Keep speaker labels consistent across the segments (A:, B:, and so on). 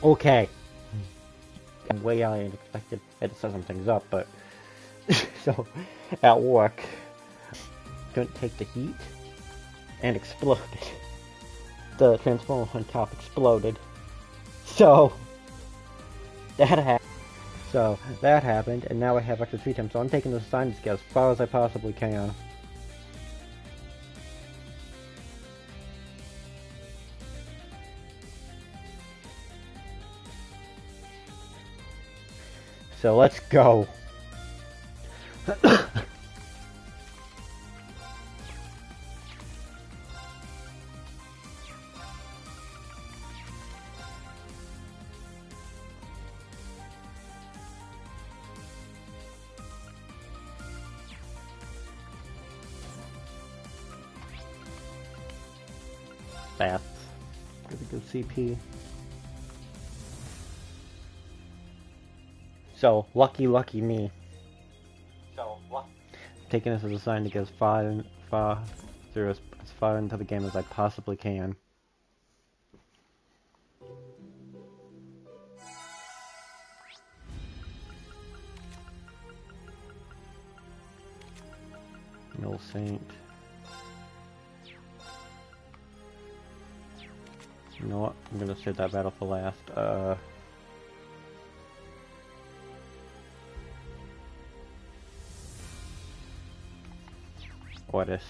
A: Okay. Way I expected. I had to set some things up, but so at work, couldn't take the heat and exploded. The transformer on top exploded. So that happened. So that happened, and now I have extra free time. So I'm taking this assignment to get as far as I possibly can. So let's go. That's pretty good CP. So lucky me. Taking this as a sign to get as far through as far into the game as I possibly can. No Saint. You know what? I'm gonna save that battle for last. Ordis.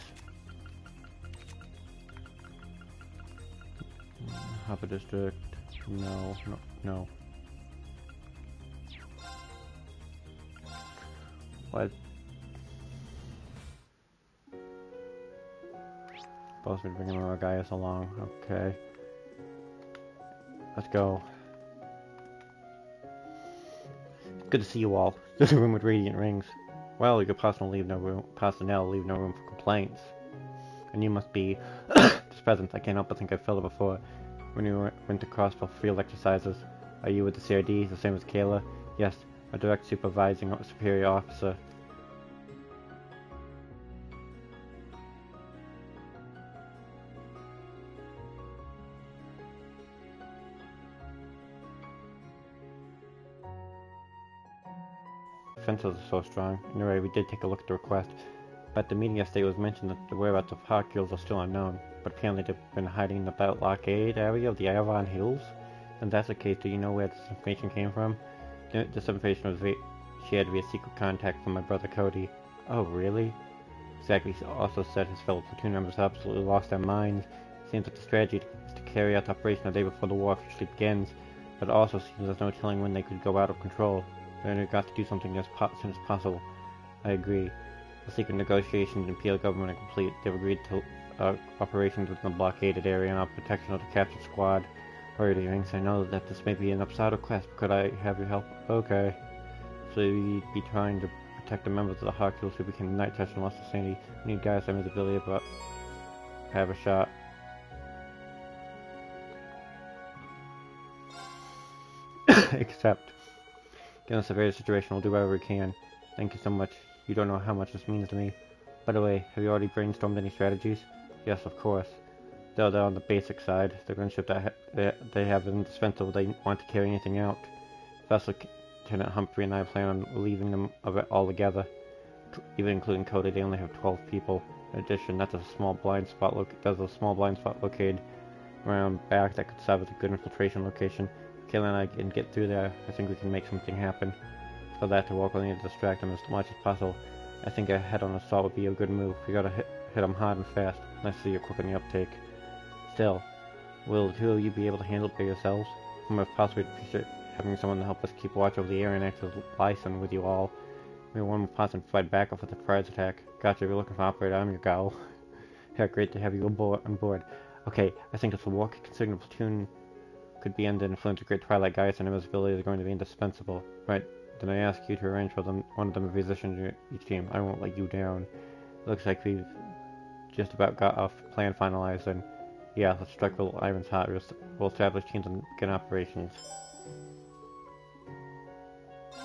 A: Harbor District. No. What? Supposed to be bringing our guys along. Okay. Let's go. Good to see you all. There's a room with radiant rings. Well, you could possibly leave no room for complaints. And you must be just present. I can't help but think I've felt it before. When you went to crossbow field exercises, are you with the CRD, the same as Kayla? Yes, a direct supervising superior officer. Defenses are so strong. Anyway, we did take a look at the request. But at the meeting yesterday, it was mentioned that the whereabouts of Hercules are still unknown, but apparently they've been hiding in the blockade area of the Avon Hills. And that's the case, do you know where this information came from? This information was shared via secret contact from my brother Cody. Oh, really? Exactly. He also said his fellow platoon members have absolutely lost their minds. It seems that the strategy is to carry out the operation the day before the war officially begins, but it also seems there's no telling when they could go out of control. They've got to do something as soon as possible. I agree. The secret negotiations in PL government are complete. They've agreed to operations within the blockaded area and our protection of the captured squad. Alrighty, Rings, I know that this may be an upside request, but could I have your help? Okay. So we'd be trying to protect the members of the Hercules who became night touch and lost their sanity. We need guys to have the ability to have a shot. Except, given the severe situation, we'll do whatever we can. Thank you so much. You don't know how much this means to me. By the way, have you already brainstormed any strategies? Yes, of course. Though they're on the basic side, the gunship that they have is indispensable. They want to carry anything out. Vessel Lieutenant Humphrey and I plan on relieving them of it altogether. Even including Cody, they only have 12 people. In addition, there's a small blind spot located around back that could serve as a good infiltration location. Kayla and I can get through there. I think we can make something happen. For that to walk, we'll need to distract them as much as possible. I think a head-on assault would be a good move. We gotta hit them hard and fast. Nice to see you're quick on the uptake. Still, will the two of you be able to handle it by yourselves? I might possibly appreciate having someone to help us keep watch over the area and act as liaison with you all. We want to possibly provide backup with the surprise attack. Gotcha, if you're looking for an operator, I'm your gal. Yeah, great to have you on board. Okay, I think it's a walk considering the platoon could be under influence of Great Twilight Guys and invisibility is going to be indispensable. Right, then I ask you to arrange for one of them a musician to each team. I won't let you down. It looks like we've just about got our plan finalized and yeah, let's strike while iron's hot. We'll establish teams and begin operations.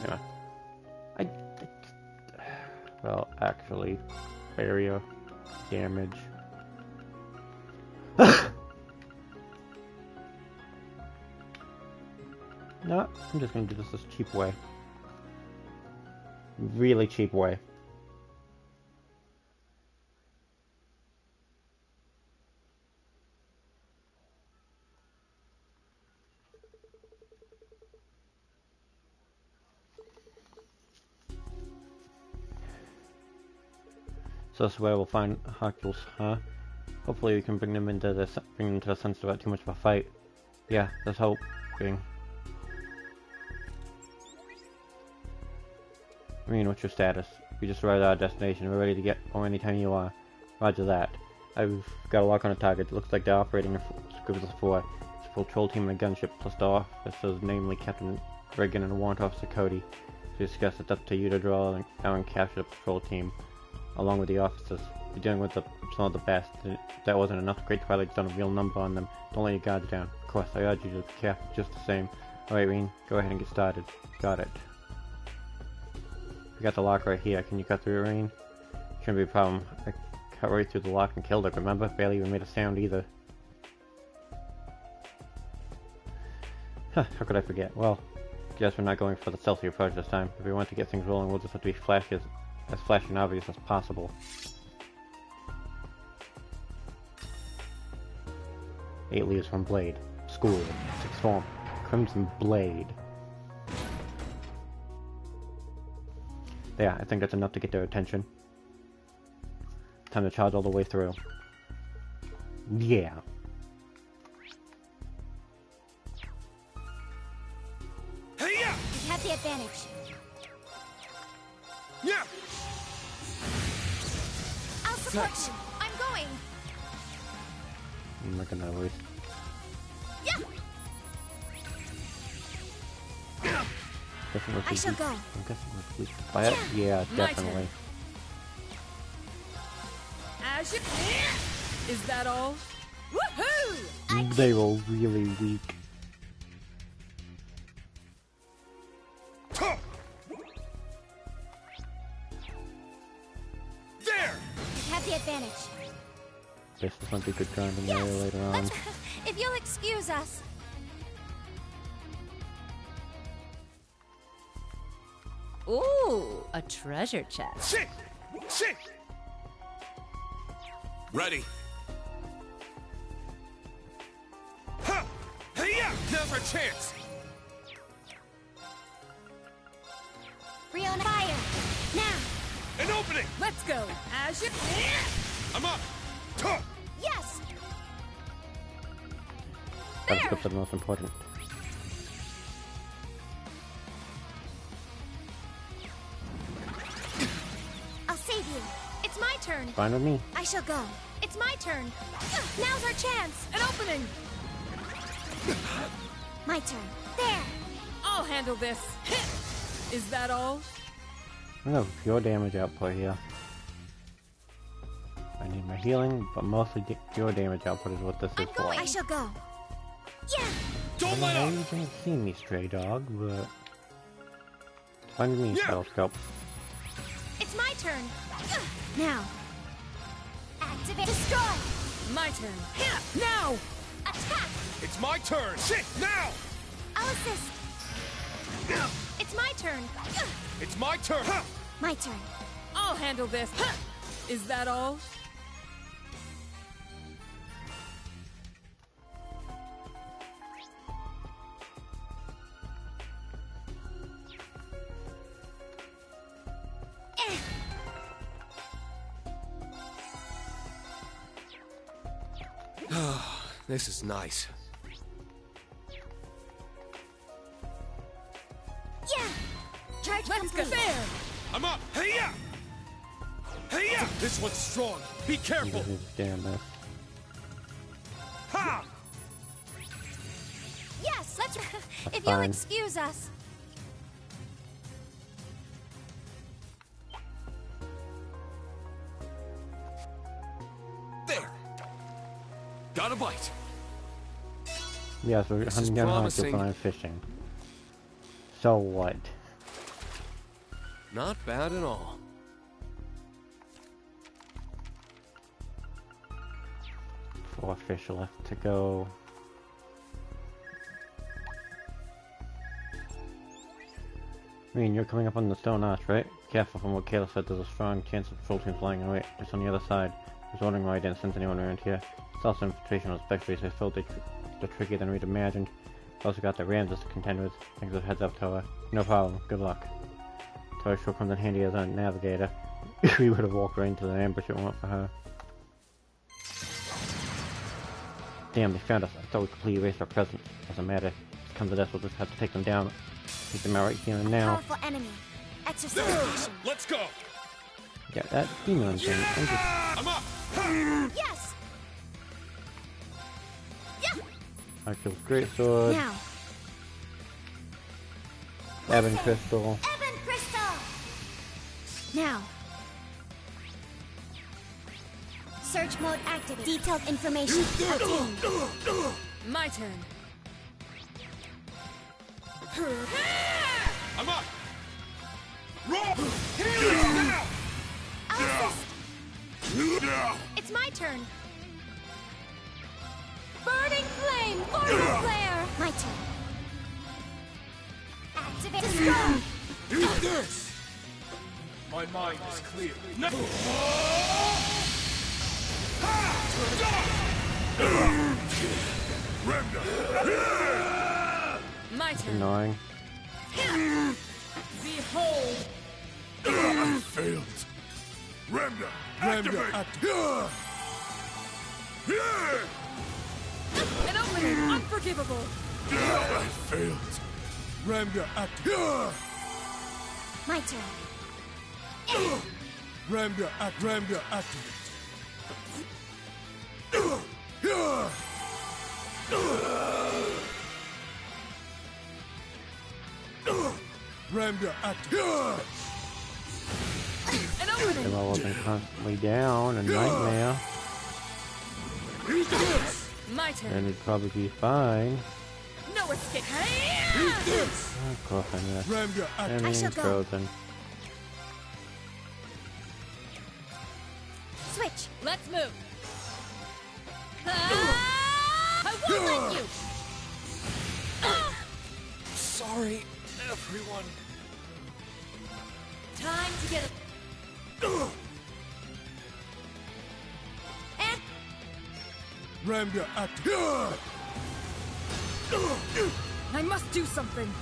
A: Yeah. Well, actually, area damage. No, I'm just gonna do this cheap way. Really cheap way. So this is where we'll find Hercules, huh? Hopefully we can bring them to the sense without too much of a fight. Yeah, that's hoping. I mean, what's your status? We just arrived at our destination. We're ready to get home anytime you are. Roger that. I've got a lock on a target. It looks like they're operating a group of 4. It's a patrol team and a gunship, plus the officers, namely Captain Reagan and Warrant Officer Cody. To discuss, it's up to you to draw down and capture the patrol team, along with the officers. You're dealing with some of the best. If that wasn't enough, the Great Twilight's done a real number on them. Don't let your guards down. Of course, I urge you to be careful just the same. Alright, Reen, go ahead and get started. Got it. We got the lock right here. Can you cut through it, Reen? Shouldn't be a problem. I cut right through the lock and killed it, remember? Barely even made a sound either. Huh, how could I forget? Well, guess we're not going for the stealthy approach this time. If we want to get things rolling, we'll just have to be as flashy and obvious as possible. 8 leaves from Blade. School. 6th form. Crimson Blade. Yeah, I think that's enough to get their attention. Time to charge all the way through. Yeah.
B: Hey, yeah!
C: We have the advantage.
B: Yeah!
C: I'll support you. I'm going.
A: I'm not gonna wait.
C: Yeah. I shall go.
A: I'm guessing we're weak by it. Yeah, definitely.
D: As you is that all? Woohoo!
A: They were really weak.
B: There!
C: We have the advantage.
A: Guess this might be good grounding area later on.
C: If you'll excuse us.
D: Ooh, a treasure chest.
B: Shit! Shit! Ready. Ha! Hey, yeah! Now's our chance!
C: Riona, fire! Now!
B: An opening!
D: Let's go. As you
B: I'm up! Tuh!
C: Yes!
A: Let's go for the most important.
C: I'll save you. It's my turn.
A: Fine with me.
C: I shall go. It's my turn. Now's our chance.
D: an opening.
C: My turn. There.
D: I'll handle this. Is that all?
A: I have pure damage output here. I need my healing, but mostly pure damage output is what this is for.
C: I shall go. Yeah.
B: Don't
A: I
B: let
A: know
B: up!
A: you didn't see me, stray dog, but fine with me,
B: Yeah.
A: Telescope.
C: It's my turn. Now. Activate. Destroy.
D: My turn. Now!
C: Attack.
B: It's my turn! Shit! Now!
C: I'll assist. It's my turn.
B: It's my turn! Ha!
C: My turn.
D: I'll handle this. Is that all?
B: This is nice.
C: Yeah. Charge
D: Let's go.
C: complete.
D: There!
B: I'm up! Hey, yeah! Hey, yeah! This one's strong. Be
A: You
B: careful!
A: guys need to stand this.
B: Ha!
C: Yes. Let's. If you'll
A: fine.
C: excuse us.
B: There! Got a bite.
A: Yeah, so we're
B: This is
A: hunting down Hercules
B: promising.
A: when I'm fishing. So what?
B: Not bad at all.
A: 4 fish left to go. I mean, you're coming up on the stone arch, right? Careful, from what Kayla said, there's a strong chance of patrol team flying away. It's on the other side. I was wondering why I didn't send anyone around here. It's also infiltration on spec base. I felt they're trickier than we'd imagined. I also got the Ramses to contend with. Thanks for the heads up, Toa. No problem. Good luck. Toa sure comes in handy as a navigator. We would have walked right into the ambush if it weren't for her. Damn, they found us. I thought we completely erased our presence. Doesn't matter. If it comes to this, we'll just have to take them down. Take them out right here and now.
C: Powerful enemy. Exercise caution.
B: Let's go.
A: Yeah, that demon thing.
B: I'm up.
C: Yes. Yeah.
A: I killed Great Sword.
C: Now.
A: Ebon Crystal.
C: Ebon Crystal. Now. Search mode activated. Detailed information obtained.
D: My turn.
B: I'm up. Roll. Now.
C: I'll assist. It's my turn. Burning flame. Fire flare. My turn. Activate. Destroy.
B: Do this. My mind is clear. No.
D: My turn.
A: Annoying.
D: Behold.
B: I failed. Ramda, activate.
D: An opening unforgivable.
B: I failed. Ramda, activate.
C: My turn.
B: Ramda, activate. Ramda, activate.
D: An opening.
A: They've all been constantly down and nightmare.
D: My turn.
A: And it'd probably be fine.
D: No escape.
A: Of course I missed.
B: Ramda, activate.
C: I shall
A: Everything's
C: go.
A: frozen.
C: Switch.
D: Let's move. I won't let you.
B: Sorry, everyone.
D: Time to get it. And
B: Ramda, activate.
D: I must do something.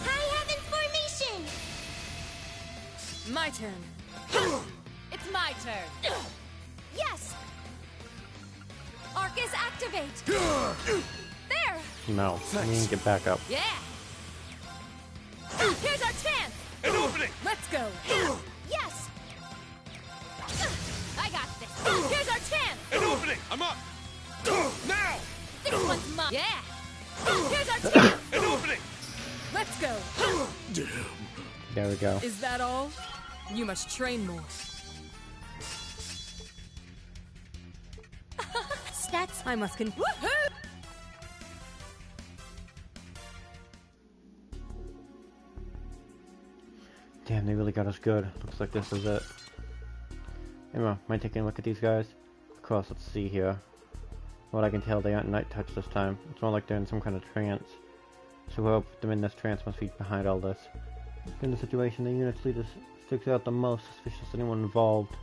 C: High heaven formation.
D: My turn. It's my turn.
C: Yes. Arcus activate. There.
A: No, I mean get back up.
D: Yeah. Here's our chance.
B: An opening.
D: Let's go.
C: Yes.
D: I got this. Here's our chance.
B: An opening. I'm up. Now.
D: This one's mine. Yeah. Here's our chance.
B: An opening.
D: Let's go.
B: Damn.
A: There we go.
D: Is that all? You must train more.
C: Stats.
D: I must Woohoo!
A: Damn, they really got us good. Looks like this is it. Anyway, mind taking a look at these guys? Of course, let's see here. From what I can tell, they aren't night touch this time. It's more like they're in some kind of trance. So whoever put them in this trance must be behind all this. In the situation, the unit's leader sticks out the most, suspicious of anyone involved.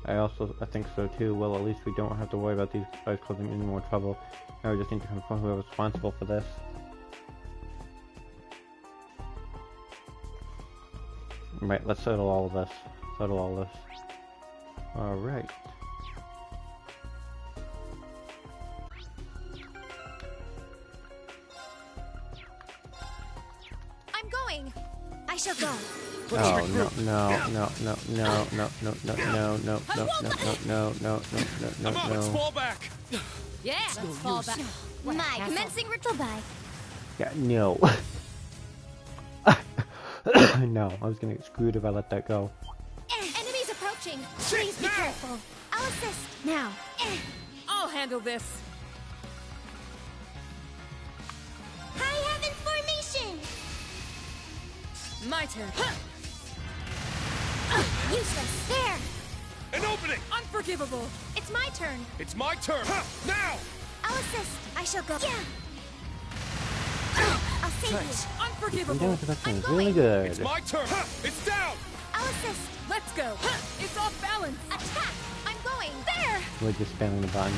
A: I think so too. Well, at least we don't have to worry about these guys causing any more trouble. Now we just need to confront whoever's responsible for this. Right, let's settle all of this. Alright.
C: I'm going. I shall go.
A: Oh,
B: I'm up. Let's fall back.
D: Yeah, let's fall back.
C: My commencing ritual by.
A: Yeah, no. No, I was gonna get screwed if I let that go.
C: Enemies approaching. Please be careful. I'll assist. Now.
D: I'll handle this.
C: High heaven formation.
D: My turn.
C: Useless. There.
B: An opening.
D: Unforgivable.
C: It's my turn.
B: It's my turn. Now.
C: I'll assist. I shall go. Yeah. I'll save
B: Thanks.
C: you.
D: Unforgivable.
A: Damage reduction is
C: I'm
A: really
C: going.
A: good.
B: It's my turn. Ha! It's down.
C: I'll assist.
D: Let's go. It's off balance.
C: Attack. I'm going. There.
A: We're just spamming the button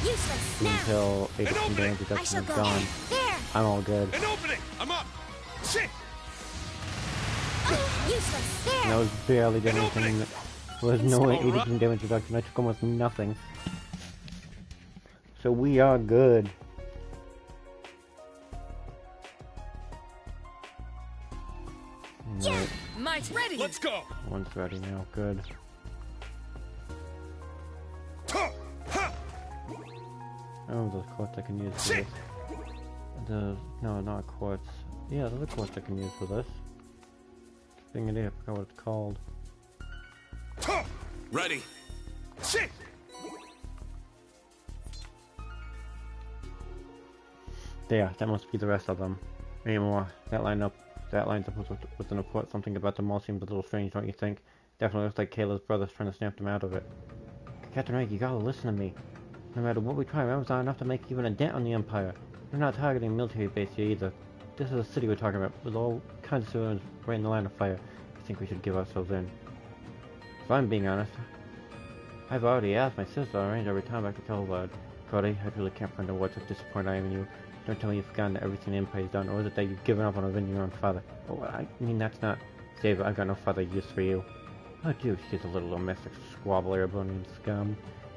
C: Useless. Now.
A: until 8%
B: opening.
A: damage
C: I
A: reduction
C: shall
A: is
C: go.
A: gone.
C: There.
A: I'm all good.
B: An opening. I'm up. Shit.
C: Useless. There.
A: And I was barely doing anything. There was no
B: Alright.
A: 80% damage reduction. I took almost nothing. So we are good. Alright,
D: Mike's ready.
B: Let's go.
A: one's ready now. Good.
B: Ha! Ha!
A: Oh, those quartz I can use for
B: Shit.
A: this. No, not quartz. Yeah, there's a quartz I can use for this. Thing it is, I forgot what it's called.
B: Ha! Ready. Shit.
A: There, that must be the rest of them. Anymore. That lines up with an report. Something about them all seems a little strange, don't you think? Definitely looks like Kayla's brother's trying to snap them out of it. Captain Reich, you gotta listen to me. No matter what we try, Rem's not enough to make even a dent on the Empire. We're not targeting a military base here either. This is a city we're talking about, with all kinds of civilians right in the line of fire. I think we should give ourselves in. If I'm being honest, I've already asked my sister to arrange our return back to Telvad. Cody, I really can't find out what such disappointed I am in you. Don't tell me you've forgotten that everything the Empire's done, or is it that you've given up on avenging your own father? Oh, I mean, that's not... Save it, I've got no further use for you. Oh, dude, she's a little domestic squabble, Airborne scum.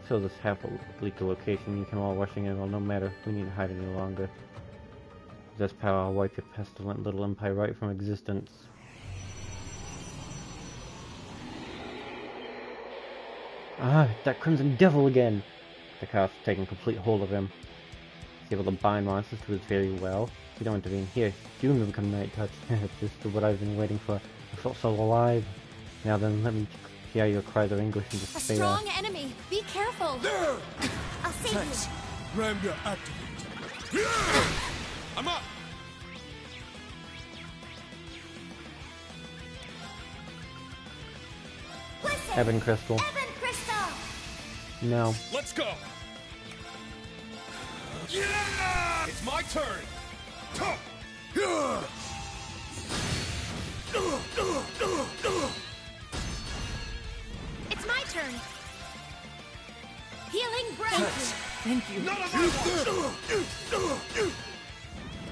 A: So this half-leaked location, you come all rushing in, well, no matter, we need to hide any longer. With this power, I'll wipe your pestilent little Empire right from existence. Ah, that Crimson Devil again! The chaos has taken complete hold of him. He's able to bind monsters to his very well. If you don't intervene here, you will become Night Touch. This is what I've been waiting for. I felt so alive. Now then, let me hear your cries of anguish and
C: A
A: despair.
C: strong enemy. Be careful.
B: There.
C: I'll save
B: Thanks. Ramga activate. I'm up.
C: you. Listen.
A: Ebon Crystal.
C: Ebon Crystal.
A: No.
B: Let's go. Yeah! It's my turn. Ta! Yeah!
C: It's my turn. Healing breath.
D: Thank you.
B: None of my watch.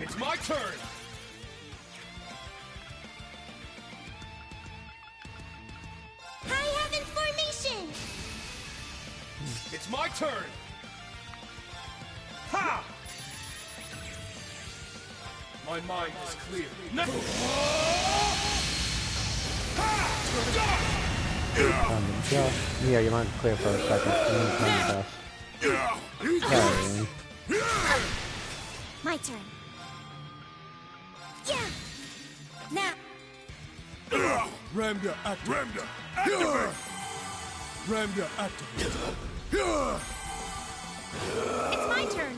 B: It's my turn.
C: High heaven formation.
B: It's my turn. Ha! My mind is clear.
A: Yeah, yeah, your mind's clear for a second. And then come fast. Yeah,
C: My turn. Yeah. Now.
B: Ramga activate. Ramga activate. Ramga activate.
C: It's my turn.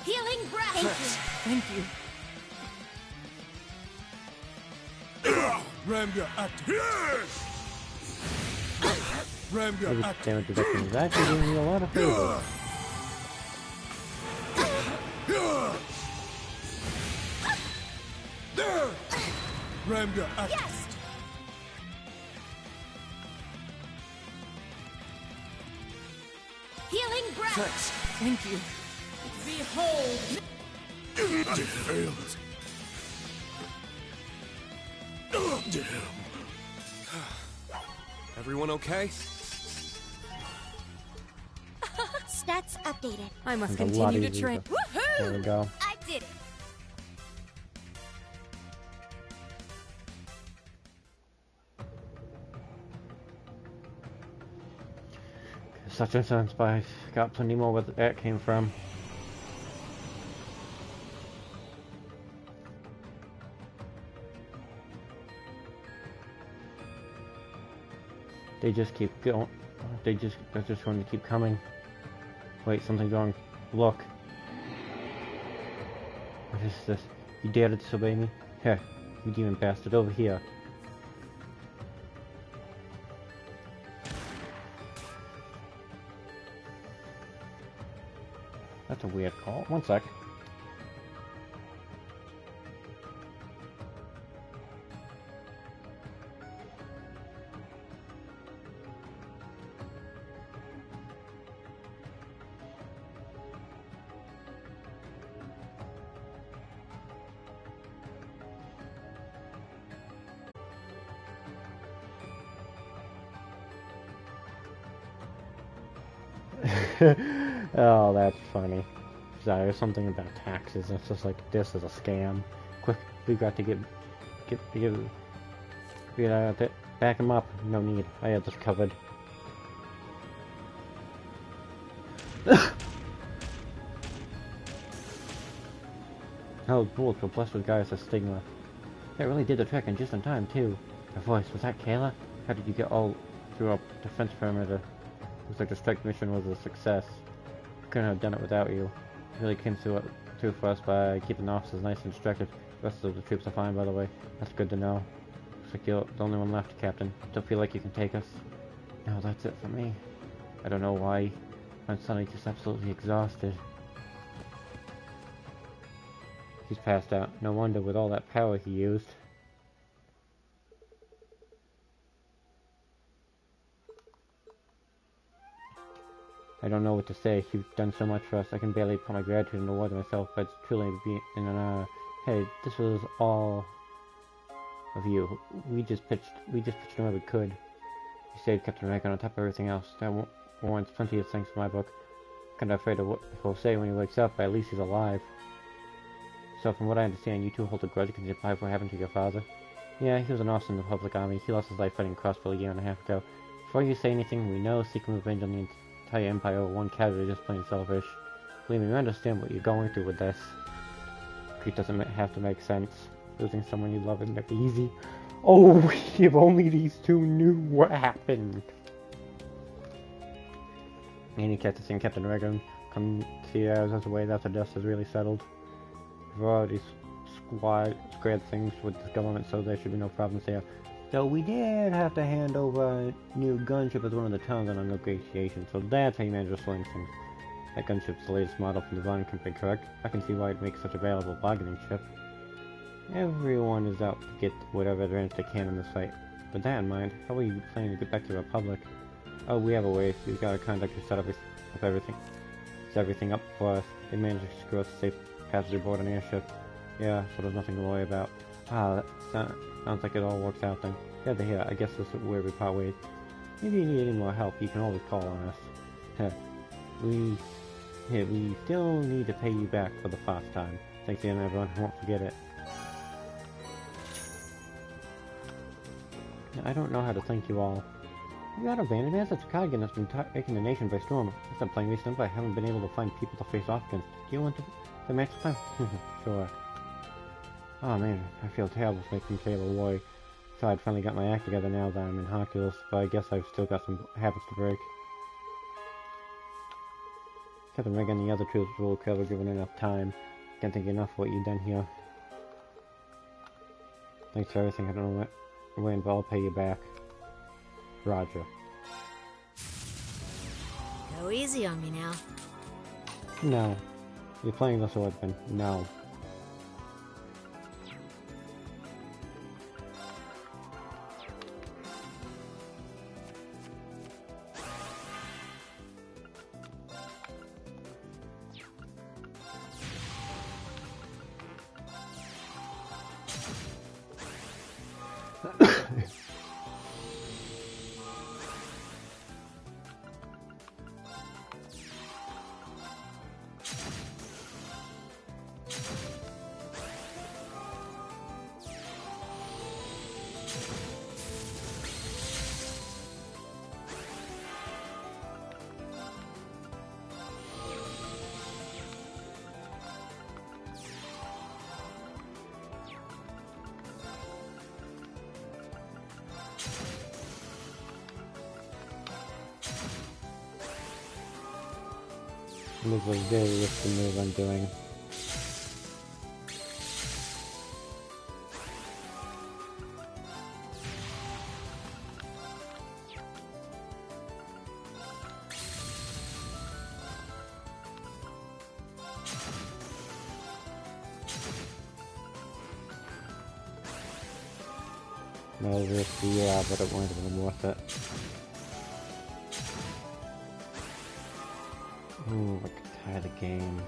C: Healing breath.
D: Thank you.
B: Ramga activate. Ramga
A: this
B: activate.
A: damage reduction is actually doing me a lot of favors.
B: Ramga activate.
C: Yes. Healing breath.
B: Thanks.
D: Thank you. Behold.
B: Failed. Damn. Everyone okay?
C: Stats updated.
D: I must
A: It's a lot
D: continue to
A: easier.
D: train.
A: There
D: Woohoo!
A: we go.
C: I did it.
A: Such and such spice. Got plenty more where that came from. They just keep going. They're just going to keep coming. Wait, something's wrong. Look. What is this? You dare to disobey me? Here, you demon bastard, over here. That's a weird call. One sec. Oh, that's funny. There's something about taxes. It's just like, this is a scam. Quick, we got to get out of it. Back him up. No need. I have this covered. Oh, bullets were blessed with guys with stigma. That really did the trick, and just in time, too. Her voice, was that Kayla? How did you get all through a defense perimeter? Looks like the strike mission was a success. Couldn't have done it without you. You really came through for us by keeping the officers nice and distracted. The rest of the troops are fine, by the way. That's good to know. Looks like you're the only one left, Captain. Don't feel like you can take us? No, that's it for me. I don't know why. I'm suddenly just absolutely exhausted. He's passed out. No wonder with all that power he used. I don't know what to say. You've done so much for us. I can barely put my gratitude into words myself, but it's truly being in an honor. Hey, this was all of you. We just pitched whenever we could. You saved Captain America on top of everything else. That warrants plenty of thanks in my book. Kinda afraid of what he'll say when he wakes up, but at least he's alive. So from what I understand, you two hold a grudge because you applied for what happened to your father? Yeah, he was an officer in the Republic Army. He lost his life fighting Crossbow a year and a half ago. Before you say anything, we know seeking revenge on the entire Empire over one casualty is just plain selfish. Believe me, we understand what you're going through with this. It doesn't have to make sense. Losing someone you love isn't never easy. Oh, if only these two knew what happened. Any cat to see Captain Reagan come see us as a way that the dust is really settled. We've already squared things with the government, so there should be no problems there. So we did have to hand over a new gunship as one of the terms on our negotiation, so that's how you manage to swing things. That gunship's the latest model from the Vine Company, correct? I can see why it makes such a valuable bargaining chip. Everyone is out to get whatever advantage they can in this fight. With that in mind, how are you planning to get back to the Republic? Oh, we have a way. We've got a contract to set up everything. Set everything up for us. They managed to secure us a safe passage aboard an airship. Yeah, so there's nothing to worry about. Ah, that sounds like it all works out then. Yeah, to hear. I guess this is where we part ways. If you need any more help, you can always call on us. we still need to pay you back for the past time. Thanks again, everyone. I won't forget it. I don't know how to thank you all. You got abandoned man, such a cardigan that's been taking the nation by storm. I stopped playing recently, but I haven't been able to find people to face off against. Do you want to match time? Sure. Oh man, I feel terrible for making Kayla Roy. So I'd finally got my act together now that I'm in Hercules, but I guess I've still got some habits to break. Captain Reagan and the other troops were clever given enough time. Can't think enough of what you've done here. Thanks for everything. I don't know when, but I'll pay you back. Roger.
C: Go easy on me now.
A: No. You're playing the swordsman. No. This was a very risky move I'm doing. No risky, yeah, but it wouldn't have been worth it. Ooh, I could tie the game.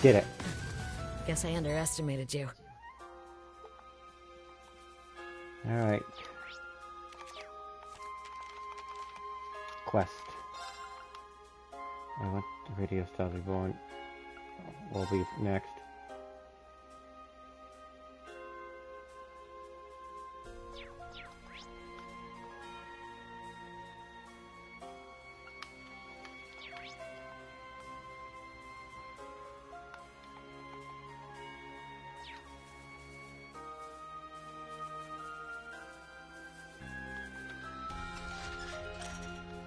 A: Did it.
D: Guess I underestimated you.
A: Alright. Quest. I want the radio stars reborn. Will be next.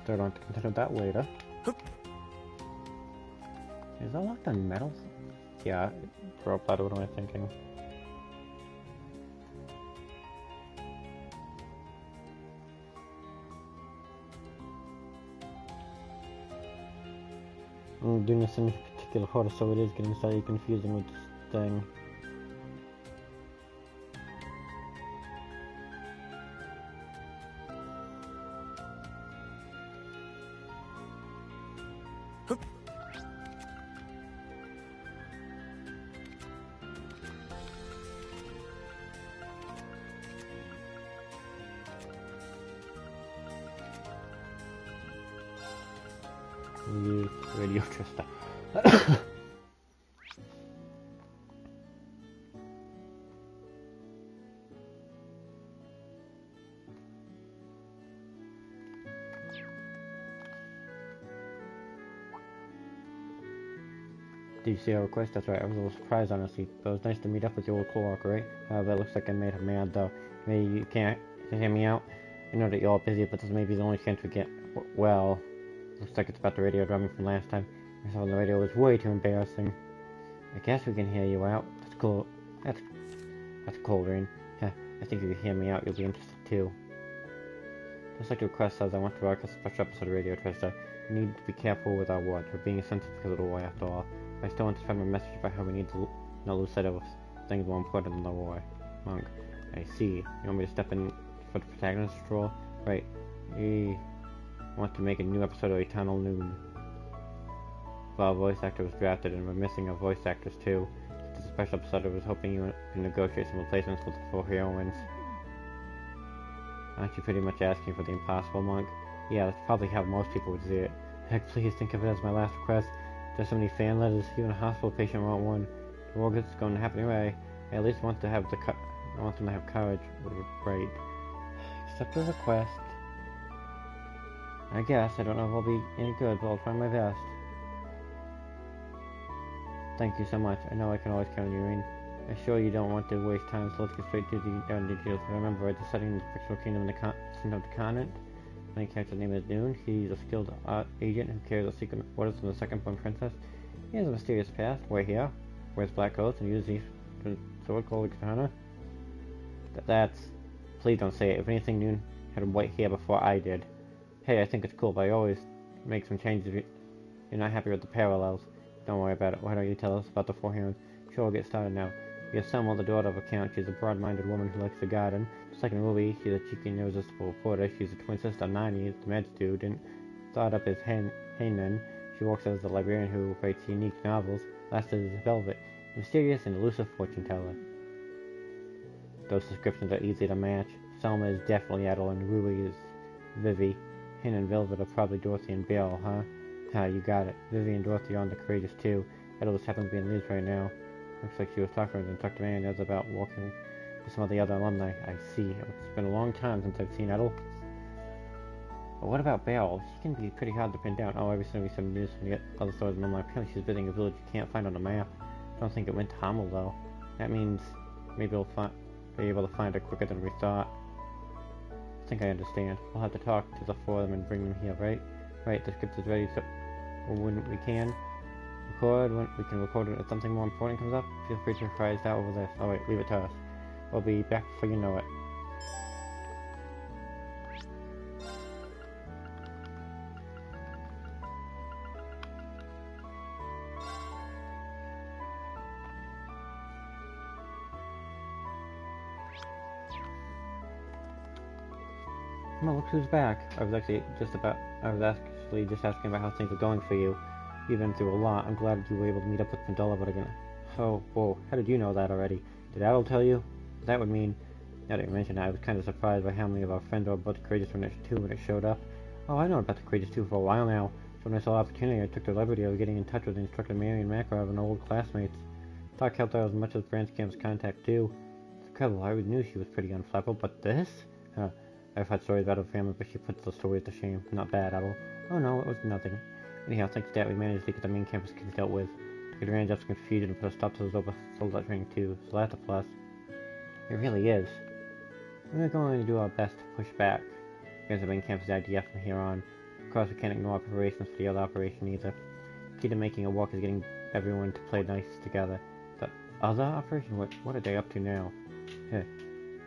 A: Start on to consider that later. Is that locked on metal? Yeah, broke that. What am I thinking? I'm doing this in particular order, so it is getting slightly confusing with this thing. Use radio Trista. Did you see our request? That's right, I was a little surprised honestly, but it was nice to meet up with your old co-worker, right? However, it looks like I made her mad though. Maybe you can't hear me out? I know that you're all busy, but this may be the only chance we get. Well, looks like it's about the radio drumming from last time. I saw on the radio was way too embarrassing. I guess we can hear you out. That's cool. That's cool, Rin. Yeah, I think if you hear me out, you'll be interested too. Just like the request says, I want to broadcast a special episode of Radio Trista. We need to be careful with our words. We're being sensitive because of the war, after all. I still want to spread my message about how we need to not lose sight of things more important than the war. Monk. I see. You want me to step in for the protagonist's role? Right. We want to make a new episode of Eternal Noon. Well, a voice actor was drafted and we're missing our voice actors too. It's a special episode. I was hoping you could negotiate some replacements for the 4 heroines. Aren't you pretty much asking for the impossible, Monk? Yeah, that's probably how most people would see it. Heck, please think of it as my last request. There's so many fan letters, even a hospital patient wrote one. The war is going to happen anyway. I at least want to have I want them to have courage. Right. Accept the request. I guess. I don't know if I'll be any good, but I'll try my best. Thank you so much. I know I can always count on you, Irene. I'm sure you don't want to waste time, so let's get straight to the details. Remember, we're setting in the fictional kingdom of the continent. Main character's name is Dune. He's a skilled agent who carries a secret orders from the second-born princess. He has a mysterious past. We're here. Wears black clothes and uses the sword called katana. That's... Please don't say it. If anything, Dune had white hair before I did. Hey, I think it's cool, but I always make some changes if you're not happy with the parallels. Don't worry about it. Why don't you tell us about the 4 heroines? Sure, we'll get started now. We have Selma, the daughter of a count. She's a broad-minded woman who likes the garden. Just like in the movie, she's a cheeky and irresistible reporter. She's a twin sister of 90, the med student. Thought up as Hanan. She works as the librarian who writes unique novels. Last is Velvet, a mysterious and elusive fortune teller. Those descriptions are easy to match. Selma is definitely Adele and Rui is Vivi. Hanan and Velvet are probably Dorothy and Bill, huh? Ha, you got it. Vivi and Dorothy are on the courageous too. Adele just happens to be in the news right now. Looks like she was talking to Dr. Mayonnaise about working with some of the other alumni. I see. It's been a long time since I've seen Edel. But what about Beryl? She can be pretty hard to pin down. Oh, every time we some news from the other stores and alumni. Apparently she's visiting a village you can't find on the map. I don't think it went to Hamel though. That means maybe we'll be able to find her quicker than we thought. I think I understand. We'll have to talk to the 4 of them and bring them here, right? Right, the script is ready, so when we can record it if something more important comes up. Feel free to reprise that over this. Oh wait, leave it to us. We'll be back before you know it. Well, look who's back. I was actually just asking about how things are going for you. You've been through a lot. I'm glad you were able to meet up with Mandela, but again... Oh, whoa, how did you know that already? Did Adel tell you? That would mean... Now that you mention it, I was kind of surprised by how many of our friends were about the courageous when it showed up. Oh, I know about the courageous too for a while now. So when I saw the opportunity, I took the liberty of getting in touch with Instructor Mary and Makarov and old classmates. Doc helped out as much as branch camp's contact too. It's incredible. I always knew she was pretty unflappable, but this? Huh. I've had stories about her family, but she puts those stories to shame. Not bad, Adel. Oh no, it was nothing. Anyhow, thanks to that, we managed to get the main campus kids dealt with. Took advantage of some confusion and put a stop to those soldier training too, so that's a plus. It really is. We're going to do our best to push back against the main campus IDF from here on. Of course, we can't ignore preparations for the other operation either. Key to making it work is getting everyone to play nice together. The other operation? What are they up to now? Hey,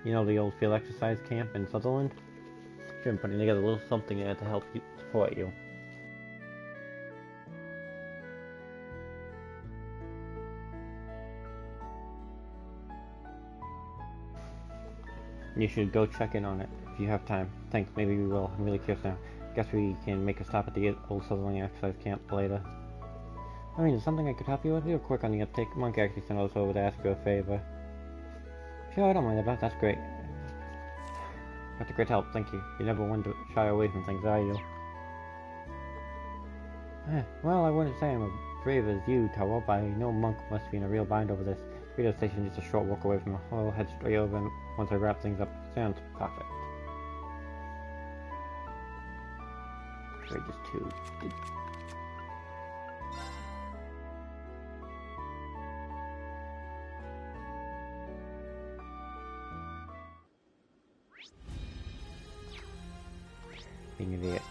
A: you know the old field exercise camp in Sutherland? Sure, I'm putting together a little something there to help you support you. You should go check in on it if you have time. Thanks, maybe we will. I'm really curious now. Guess we can make a stop at the old Sutherland exercise camp later. I mean, is something I could help you with? Real quick on the uptake. Monk actually sent us over to ask you a favor. Sure, I don't mind that. That's great. That's a great help, thank you. You never want to shy away from things, are you? Well, I wouldn't say I'm as brave as you, Tower, but I know Monk must be in a real bind over this. Radio station just a short walk away from the hall. Head straight over, and once I wrap things up, sounds perfect. Courageous 2. Being an idiot.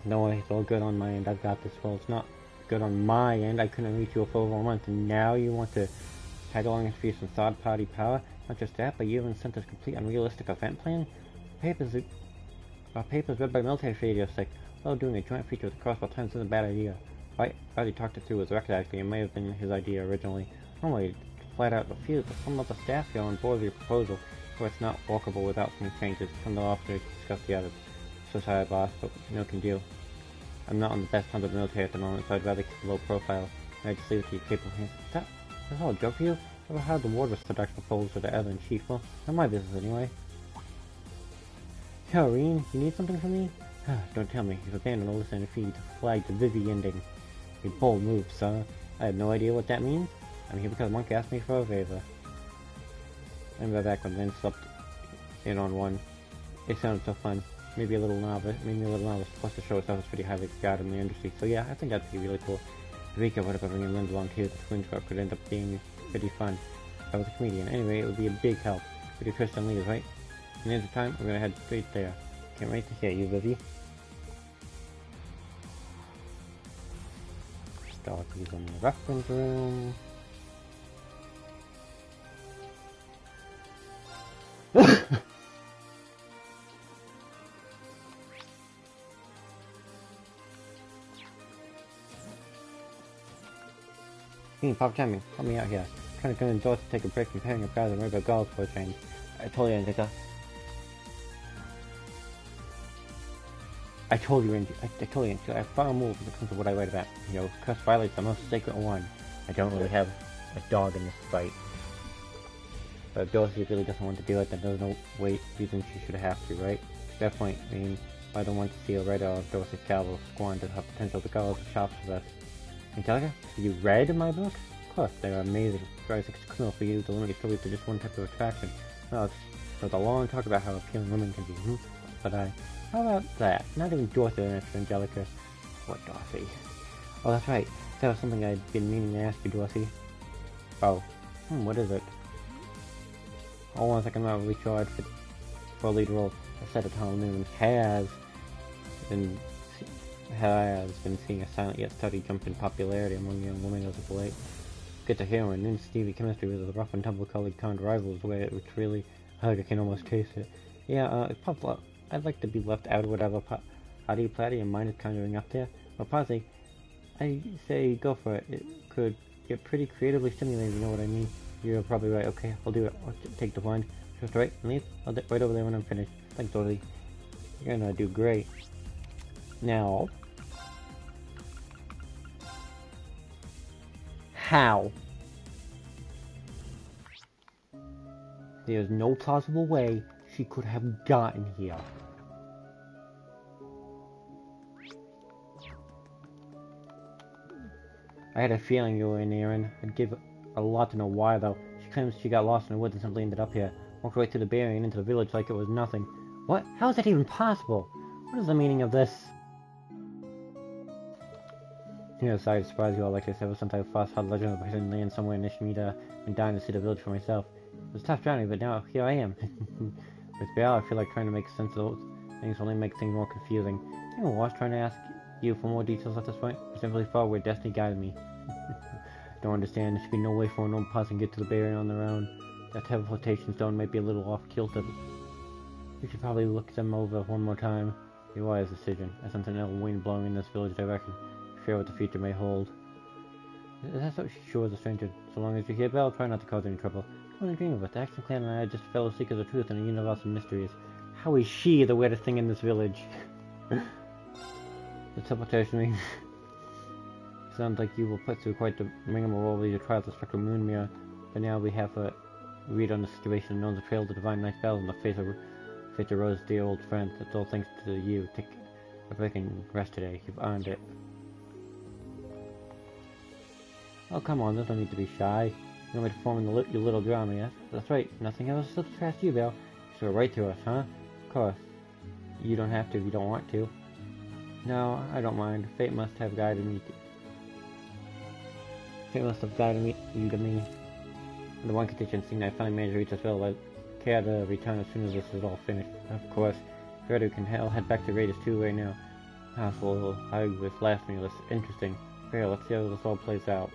A: No way, it's all good on my end. I've got this. Well, it's not good on my end. I couldn't reach you for over a month, and now you want to tag along and for some third-party power? Not just that, but you even sent us a complete unrealistic event plan? Papers read by military radio sick. Well, doing a joint feature with the Crossbow Times isn't a bad idea. I already talked it through with Rex, actually. It may have been his idea originally. Normally, flat out refused, but some of the staff feel on board with your proposal, so it's not walkable without some changes. Some of the officers discuss the others. So sorry, boss, but no can do. I'm not on the best terms of the military at the moment, so I'd rather keep a low profile. And I just leave it to your capable hands. Is that all a joke for you? Ever heard the Wardress production proposal to the editor-in-chief? Well, not my business anyway. Yo, Reen, you need something from me? Don't tell me. You've abandoned all this energy to flag the Vivi ending. A bold move, sir. I have no idea what that means. I'm here because Monk asked me for a favor. I remember back when Lynn slept in on one. It sounded so fun. Maybe a little novice, plus the show itself is pretty highly regarded in the industry, so yeah, I think that'd be really cool. Eureka would have bringing Lynn along too. The twin truck could end up being pretty fun. I was a comedian. Anyway, it would be a big help. Pretty Christian leaders, right? In the intertime, we're gonna head straight there. Can't wait to hear you, Vivi. Dorothy's in the reference room. Hey, Pop Jamming, help me out here. I'm trying to convince Dorothy to take a break from pairing up guys and worry about girls for a change. I told you, Angelica. I told you, Angelica, I have far more when it comes to what I write about. You know, curse violates the most sacred one. I don't really have a dog in this fight. But if Dorothy really doesn't want to do it, then there's no reason she should have to, right? At that point, I mean, I don't want to see a writer of Dorothy's Cavill squander her potential to go to shops with us. Angelica, have you read my books? Of course, they're amazing. I think it's criminal for you to limit your stories to just one type of attraction. Well, there's a long talk about how appealing women can be, But how about that? Not even Dorothy answered Angelica. What, Dorothy? Oh, that's right. That was something I'd been meaning to ask you, Dorothy. Oh. What is it? Hold on a second, I'm not really sure for a lead role. I said it Tom Newman has been seeing a silent yet steady jump in popularity among young women as of late. Get to hear when Stevie chemistry with a rough and tumble colored kind rivals where it really, I can almost taste it. Yeah, it popped up. I'd like to be left out of whatever Patty Platty and mine is conjuring up there. But Posy, I say go for it. It could get pretty creatively stimulating, you know what I mean? You're probably right. Okay, I'll do it. I'll take the blind. Just right and leave? I'll dip right over there when I'm finished. Thanks, Dorothy. You're gonna do great. Now... how? There's no plausible way she could have gotten here. I had a feeling you were in Aaron. I'd give a lot to know why, though. She claims she got lost in the woods and simply ended up here. Walked right through the barrier and into the village like it was nothing. What? How is that even possible? What is the meaning of this? Sorry to surprise you all like this. Ever since I first heard the legend of the person land somewhere in Nishimita and dying to see the village for myself. It was a tough journey, but now here I am. With Belle, I feel like trying to make sense of those things only make things more confusing. I was trying to ask you for more details at this point. I simply thought where destiny guided me. Don't understand. There should be no way for a normal person to get to the barrier on their own. That teleportation stone might be a little off-kilter. We should probably look them over one more time. Be a wise decision. I sense an ill wind blowing in this village direction. Fear what the future may hold. That's what she sure is a stranger. So long as you're here, Belle, try not to cause any trouble. I wouldn't dream of it. The Action Clan and I are just fellow seekers of truth in a universe of mysteries. How is she the weirdest thing in this village? The teleportation ring. Sounds like you were put through quite the rigmarole with your trial to Spectral Moon Mirror. But now we have a read on the situation known as the Trail of the Divine Night Bells in the face of Rose, dear old friend. That's all thanks to you. Take a break and rest today. You've earned it. Oh, come on, there's no need to be shy. You want me to form your little drama, yes? That's right, nothing ever slips past you, Belle. So right to us, huh? Of course. You don't have to if you don't want to. No, I don't mind. Fate must have guided me to... Fate must have guided you to me. The one condition, seeing I finally managed to reach this village, I'd care to return as soon as this is all finished. Of course. If we can head back to Raiders 2 right now. Hassle, I was last meal. That's interesting. Fair, let's see how this all plays out.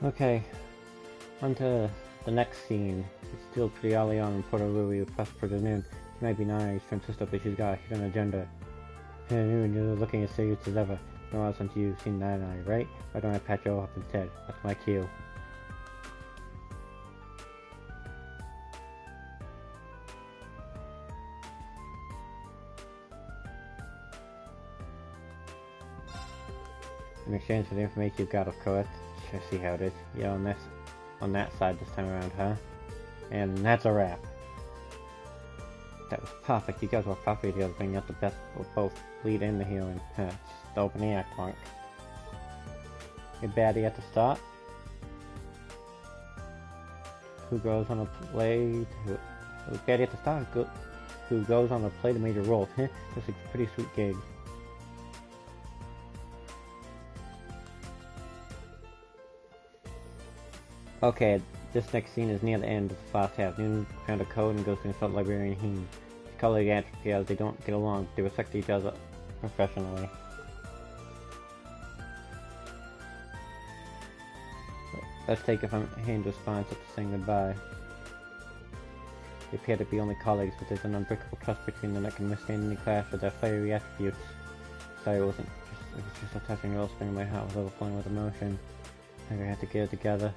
A: Okay, on to the next scene. It's still pretty early on in Puerto Rui with Past Noon. She might be nice, trying to stuff, but she's got a hidden agenda. And you're looking as serious as ever. No else since you've seen that eye, right? Why don't I patch you up instead? That's my cue. In exchange for the information you've got, of course. I see how it is. Yeah, on that side this time around, huh? And that's a wrap. That was perfect. You guys were perfect together, bringing out the best of both lead and the heroine. Huh, just open the act, punk. Good baddie at the start. Who goes on a play? Baddie at the start. Who goes on a play the major role? That's a pretty sweet gig. Okay, this next scene is near the end of the first half. Noon found a code and goes to consult Librarian Heen. His colleague Atrophy, as they don't get along, they respect each other professionally. Let's take it from Heen's response after saying goodbye. They appear to be only colleagues, but there's an unbreakable trust between them that can withstand any clash of their fiery attributes. sorry it was just a touching wellspring in my heart was overflowing with emotion. I think I had to get it together.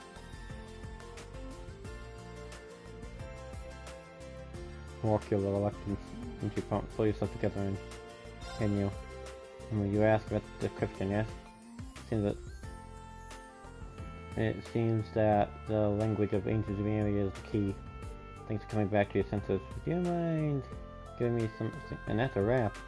A: Walk your reluctance into pull yourself together and you. And when you ask about the Christian, yes? It seems that the language of ancient Sumeria is the key. Thanks for coming back to your senses. Would you mind giving me some... And that's a wrap.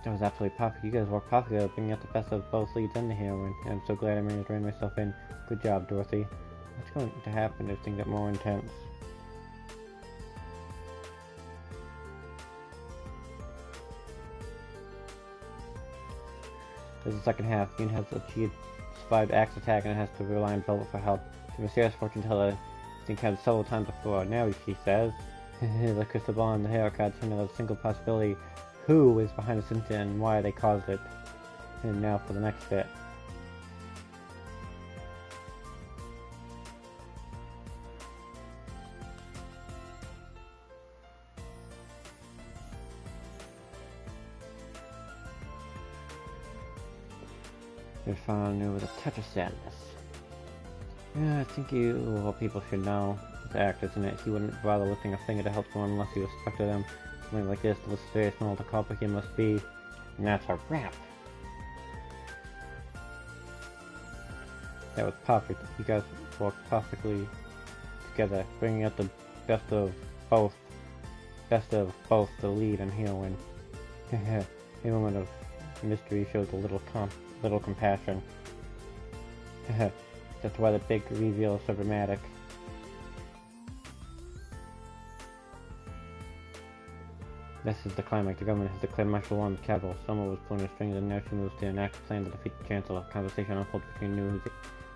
A: That was absolutely perfect. You guys worked perfectly at bringing out the best of both leads and the heroine. And I'm so glad I managed to rein myself in. Good job, Dorothy. What's going to happen if things get more intense? There's the second half. Yoon has achieved survived Axe attack and has to rely on Velvet for help. The mysterious fortune teller has been counted several times before. Now she says, the crystal ball and the hero card turn out a single possibility. Who is behind this incident and why they caused it? And now for the next bit. You're found new with a touch of sadness. Yeah, I think all people should know. It's act, isn't it? He wouldn't bother lifting a finger to help someone unless he was stuck to them. Something like this, the mysterious small to complicated must be. And that's a wrap. That was perfect. You guys worked perfectly together, bringing out the best of both the lead and heroine. A moment of mystery shows a little compassion. That's why the big reveal is so dramatic. This is the climax. The government has declared martial law in the capital. Selma was pulling the strings and now she moves to enact a plan to defeat the Chancellor. Conversation unfolds between news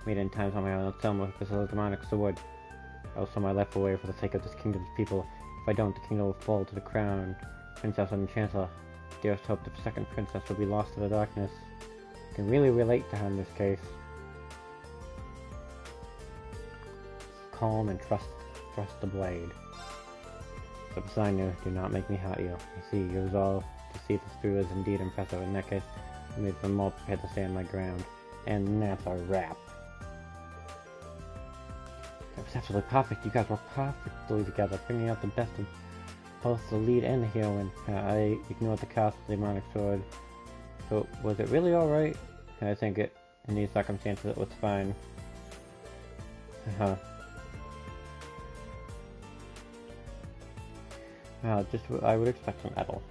A: made in time somehow and Selma with a demonic sword. Also my life away for the sake of this kingdom's people. If I don't, the kingdom will fall to the crown. Princess and Chancellor. Dearest hope the second princess will be lost to the darkness. I can really relate to her in this case. Calm and trust the blade. So beside you, do not make me hurt you. I see your resolve to see this through is indeed impressive. In that case, I made them more prepared to stand my ground. And that's a wrap. That was absolutely perfect. You guys were perfectly together, bringing out the best of both the lead and the heroine. I ignored the cost of the demonic sword. So, was it really alright? I think in these circumstances it was fine. I would expect some metal.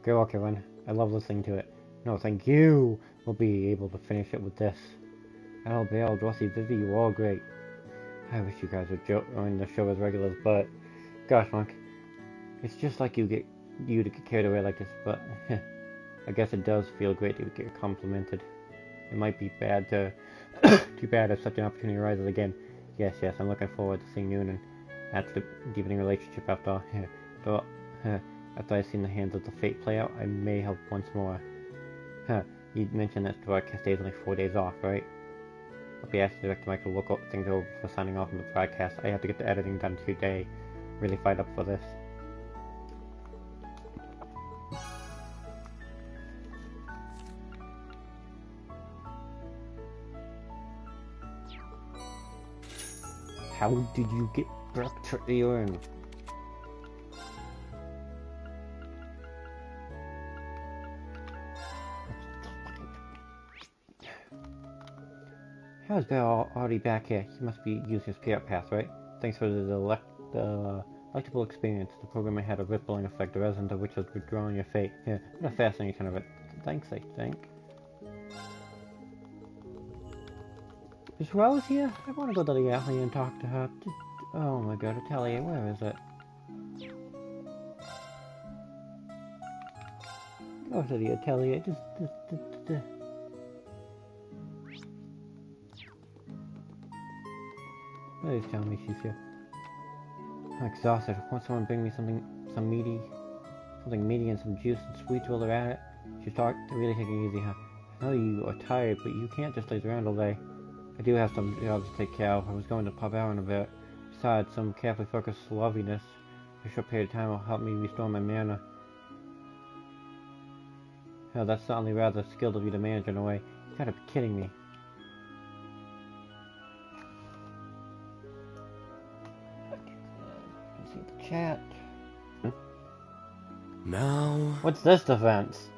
A: Great work, everyone. I love listening to it. No, thank you. We'll be able to finish it with this. Al, Bale, Dorothy, Vivi, you were all great. I wish you guys would join the show as regulars, but gosh, Monk, it's just like you to get carried away like this. But I guess it does feel great to get complimented. It might be bad to too bad if such an opportunity arises again. Yes, I'm looking forward to seeing you and that's the deepening relationship after all. So, after I've seen the hands of the fate play out, I may help once more. You mentioned that broadcast day is only 4 days off, right? I'll be asking Director Mike to look things over before signing off on the broadcast. I have to get the editing done today. Really fired up for this. How did you get back to Erin? How's Bell already back here? He must be using his spirit path, right? Thanks for the delectable experience. The program had a rippling effect, the resident of which was withdrawing your fate. Yeah, what a fascinating kind of it. Thanks, I think. Is Rose here? I want to go to the alley and talk to her. Oh my god, Atelier, where is it? Go to the Atelier, Please tell me she's here. I'm exhausted. Won't someone bring me something meaty and some juice and sweets while they're at it? She's really taking it easy, huh? I know you are tired, but you can't just laze around all day. I do have some jobs to take care of. I was going to pop out in a bit. Besides, some carefully focused loveliness for a short period of time will help me restore my mana. Hell, that's certainly rather skilled of you to manage in a way. You gotta be kidding me. Let's see the chat.
B: Now...
A: What's this defense?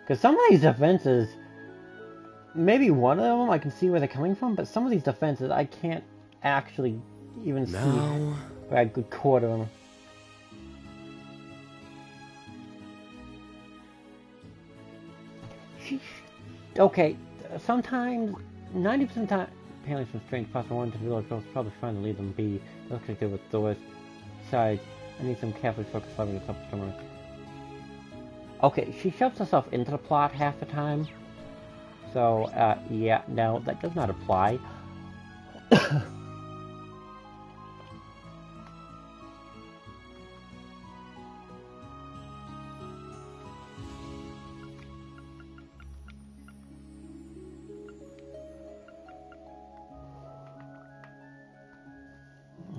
A: Because some of these defenses, maybe one of them I can see where they're coming from, but some of these defenses I can't actually even see where I could quarter them. Okay, sometimes, 90% of the time, apparently some strange possible one to the village girls probably trying to leave them be. It looks like they were doors. Besides, I need some carefully focused loving and self-determined. Okay, she shoves herself into the plot half the time. So, yeah, no, that does not apply.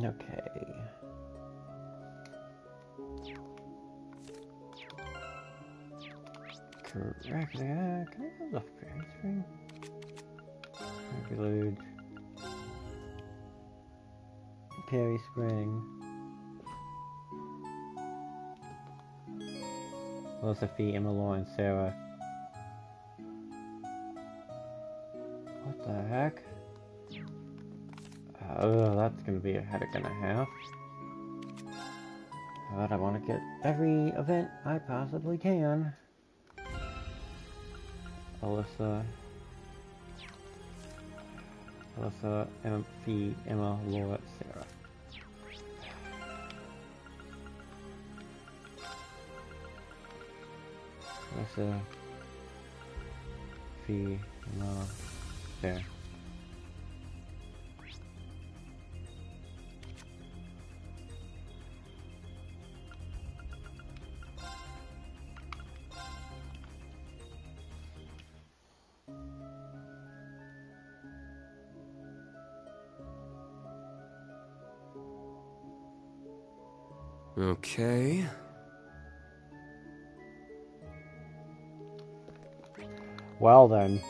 A: Okay. Correct. Can I go the fairy spring? Reload. Fairy spring. Philosophy, Emma, and Sarah. What the heck? Oh, that's gonna be a headache and a half. But I want to get every event I possibly can. Alyssa, Emma, Fee, Emma, Laura, Sarah. Alyssa, Fee, Emma, there.
B: Okay.
A: Well then.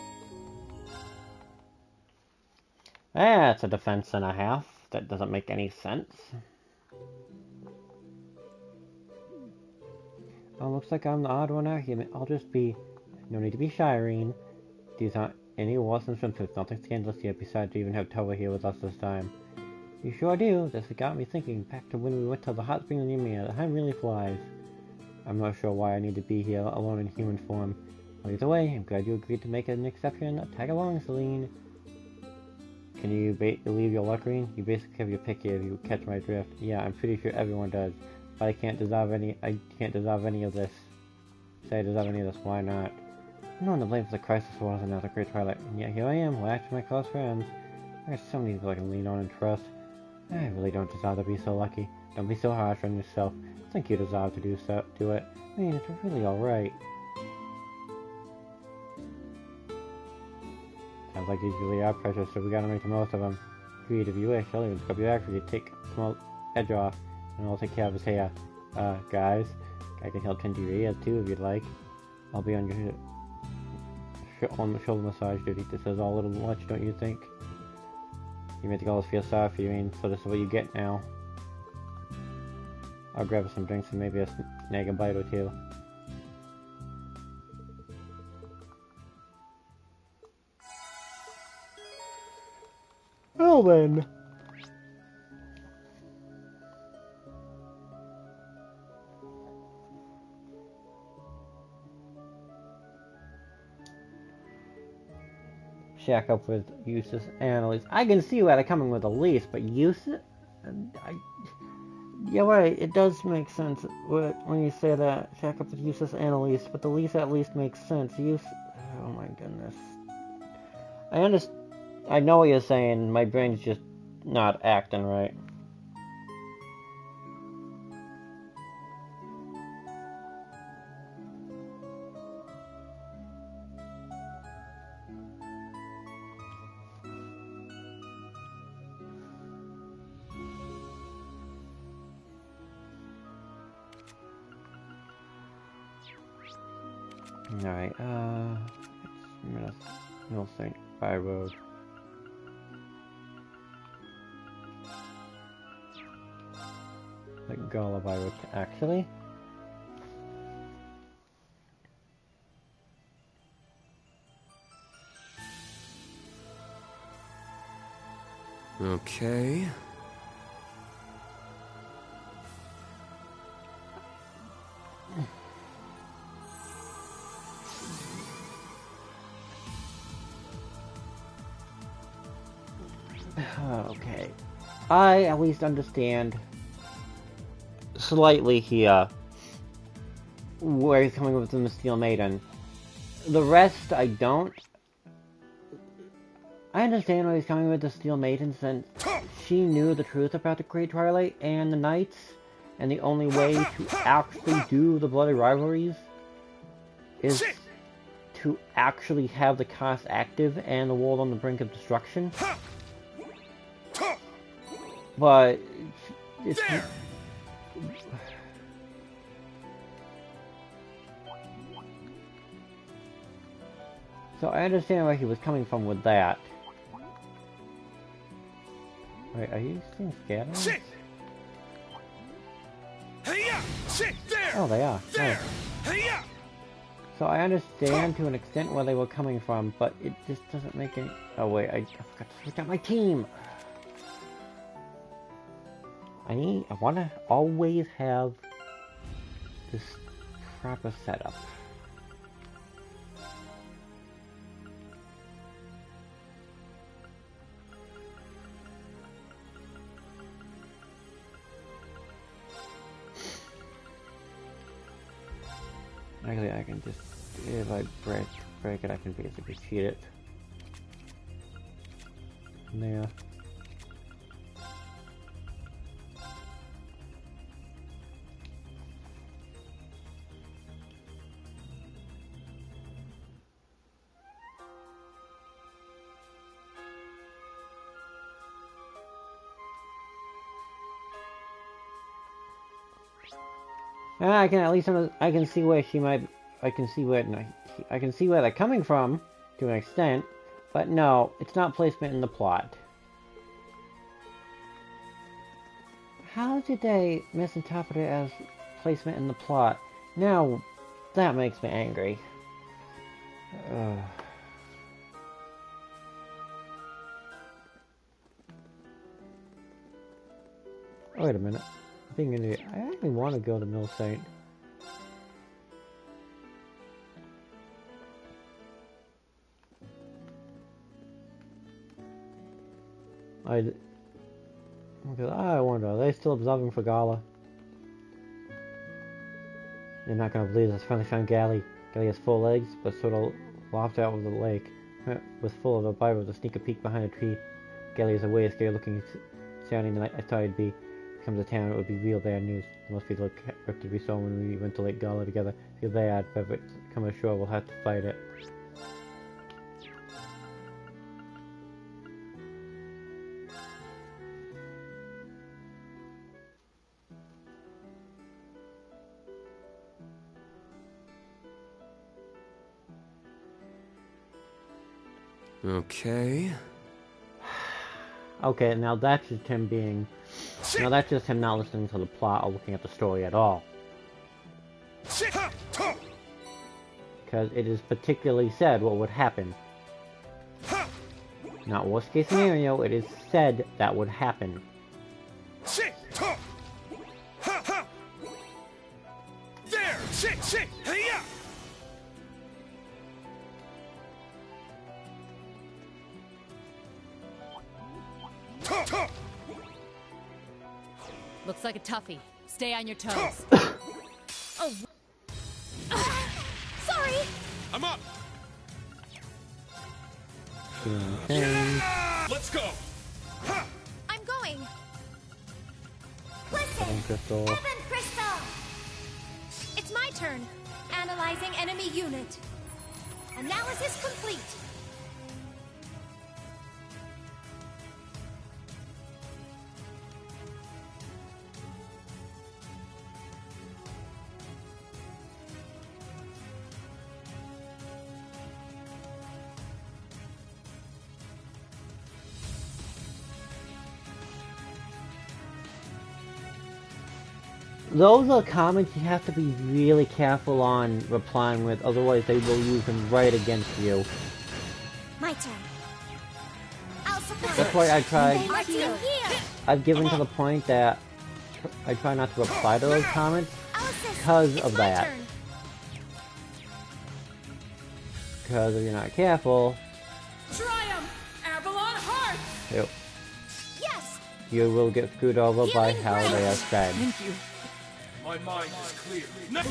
A: That's a defense and a half. That doesn't make any sense. Oh, looks like I'm the odd one out here. I'll just be... No need to be shy, Irene. These aren't any worse than swimsuits. Nothing scandalous here. Besides, you even have Tova here with us this time. You sure do. This got me thinking back to when we went to the hot spring in Ymir. The time really flies. I'm not sure why I need to be here alone in human form. Well, either way, I'm glad you agreed to make an exception. Tag along, Celine. Can you leave your luck, Irene? You basically have your pick here if you catch my drift. Yeah, I'm pretty sure everyone does. But I can't dissolve any of this. Say I dissolve any of this, why not? No one to blame for the crisis was another great twilight, and yet here I am, latched to my close friends. There's so many people I can lean on and trust. I really don't deserve to be so lucky. Don't be so harsh on yourself. I think you deserve to do it. I mean, it's really alright. Sounds like these really are precious, so we gotta make the most of them. Agreed, if you wish, I'll even scrub your axe if you take some edge off, and I'll take care of his hair. Guys, I can help tend to your ears too if you'd like. I'll be on your shoulder massage duty. This is all a little much, don't you think? You made the girls feel sorry for you, Ian, so this is what you get now. I'll grab us some drinks and maybe a snag a bite or two. Well then. Shack up with Eustace and Elise. I can see why they're coming with Elise, but Eustace? Yeah, right, it does make sense when you say that. Shack up with Eustace and Elise, but Elise at least makes sense. Oh my goodness. I know what you're saying, my brain's just not acting right. Alright, Mill St. by road. Like Gala by road, actually.
B: Okay.
A: Okay. I at least understand slightly here where he's coming with the Steel Maiden. The rest, I don't. I understand where he's coming with the Steel Maiden since she knew the truth about the Great Twilight and the Knights, and the only way to actually do the bloody rivalries is to actually have the cast active and the world on the brink of destruction. But it's so I understand where he was coming from with that. Wait, are you seeing scatters? Oh, they are. Nice. So I understand to an extent where they were coming from, but it just doesn't make any... Oh wait, I forgot to switch out my team! I want to always have this proper setup. Actually, I can just, if I break it, I can basically cheat it. There. And I can at least I can see where she might. I can see where they're coming from to an extent, but no, it's not placement in the plot. How did they misinterpret it as placement in the plot? Now, that makes me angry. Wait a minute. Being an idiot. I actually want to go to Mill Saint. Because I wonder, are they still observing for Gala? You're not gonna believe this. Finally found Gally. Gally has 4 legs, but sort of lopped out of the lake. Was full of a Bible to sneak a peek behind a tree. Gally is away, scared looking, sounding the night I thought it'd be. Comes to town, it would be real bad news. Most people expected we saw when we went to Lake Gala together. Feel bad, but if it comes ashore, we'll have to fight it.
B: Okay.
A: Okay, now that's just him being... Now that's just him not listening to the plot or looking at the story at all. Because it is particularly said what would happen. Not worst case scenario, it is said that would happen.
D: Looks like a toughie. Stay on your toes. Oh.
C: Sorry!
B: I'm up! Let's go!
C: I'm going! Listen!
A: Crystal.
C: Evan Crystal! It's my turn. Analyzing enemy unit. Analysis complete.
A: those are comments you have to be really careful on replying with, otherwise they will use them right against you.
C: My turn. I'll support.
A: That's why I tried.
C: Our team here.
A: I've given to the point that I try not to reply to those comments
C: I'll assist.
A: because
C: It's
A: of
C: my
A: that.
C: turn.
A: Because if you're not careful,
D: Triumph! Avalon Heart!
C: Yes.
A: you will get screwed over by
C: Healing
A: how they are
C: breath.
A: said.
D: Thank you.
B: My mind is clear. No.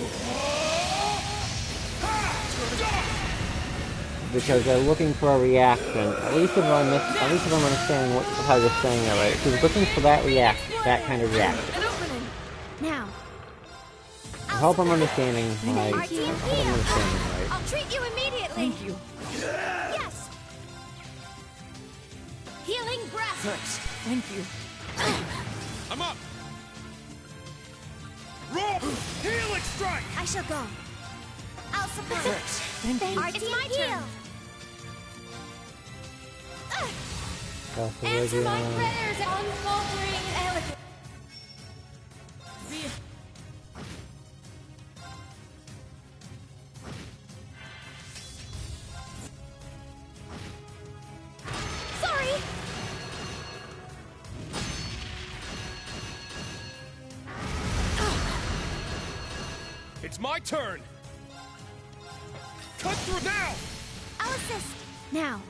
A: Because they're looking for a reaction. At least if I'm understanding how you're saying it right. She's looking for that reaction, that kind of reaction.
C: An opening. Now.
A: I hope I'm understanding right.
C: Our
A: I
C: team
A: hope I'm
C: here.
A: understanding right.
C: I'll treat you immediately.
D: Thank you.
C: Yes. Healing breath.
B: Thanks.
D: Thank you.
B: I'm up. Roll. Healing strike.
C: I shall go. I'll support.
B: Thanks.
D: Thank you.
C: Our team here.
A: Answer my
C: prayers, unfaltering elegant. Sorry.
B: It's my turn. Cut through now.
C: I'll assist. Now.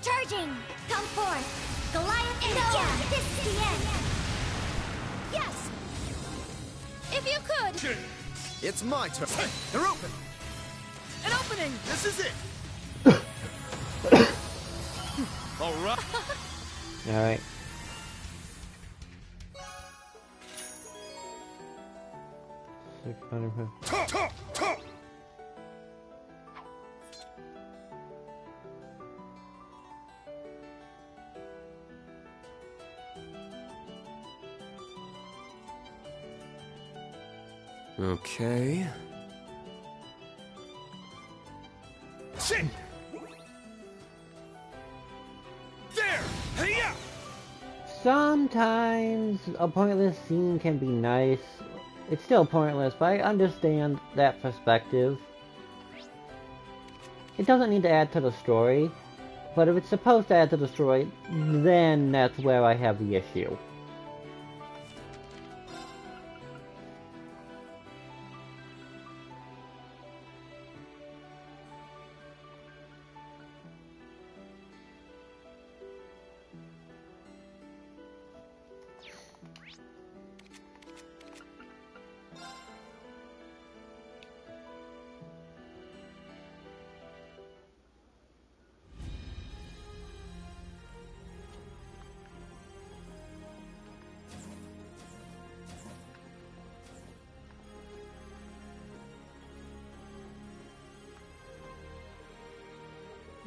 C: Charging. Come forth. Goliath and yeah, this is the end. Yes. If you could.
E: It's my turn. They're open.
D: An opening!
E: This is it.
B: All right.
A: Alright.
B: Talk, talk, talk.
E: Okay.
B: Sit. There. Hey-ya.
A: Sometimes a pointless scene can be nice. It's still pointless, but I understand that perspective. It doesn't need to add to the story, but if it's supposed to add to the story, then that's where I have the issue.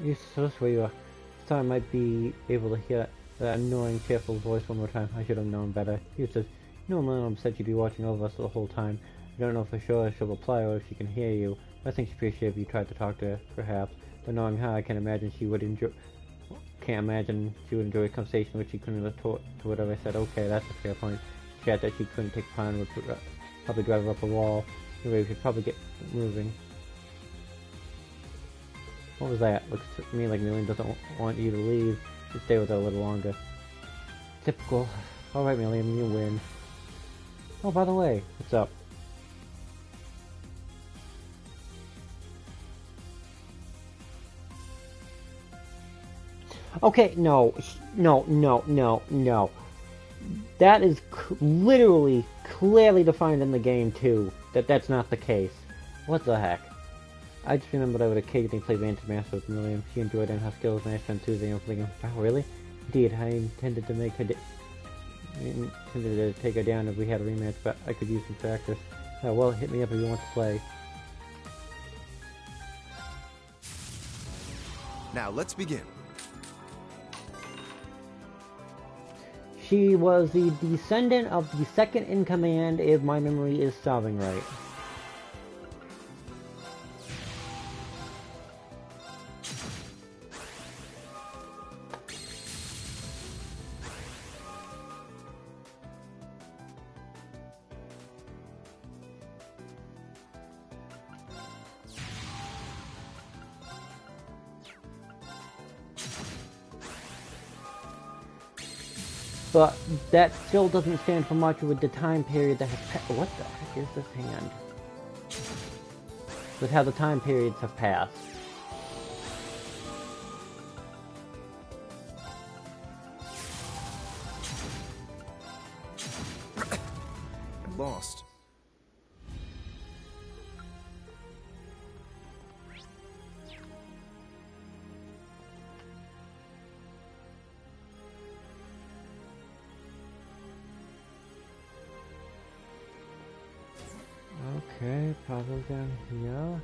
A: You're so sweet. Thought I might be able to hear that annoying, cheerful voice one more time. I should have known better. He says, "You know, Mom said she'd be watching over us the whole time. I don't know for sure if she'll reply or if she can hear you. I think she'd appreciate if you tried to talk to her, perhaps. But knowing her, I can't imagine she would enjoy a conversation which she couldn't retort to whatever I said. Okay, that's a fair point. She had that she couldn't take part in would probably drive her up a wall. Anyway, we should probably get moving." What was that? Looks to me like Million doesn't want you to leave. Just stay with her a little longer. Typical. Alright, Million, you win. Oh, by the way, what's up? Okay, no. No. That is literally, clearly defined in the game, too. That's not the case. What the heck? I just remembered I would occasionally play Vantage Master with Milliam. She enjoyed it and her skills, and I spent Tuesday on thinking, wow, really? Indeed, I intended to take her down if we had a rematch, but I could use some practice. Well, hit me up if you want to play.
E: Now let's begin.
A: She was the descendant of the second in command, if my memory is serving right. But that still doesn't stand for much with the time period that has passed. What the heck is this hand? With how the time periods have passed.
E: I'm lost.
A: Okay, puzzle down here.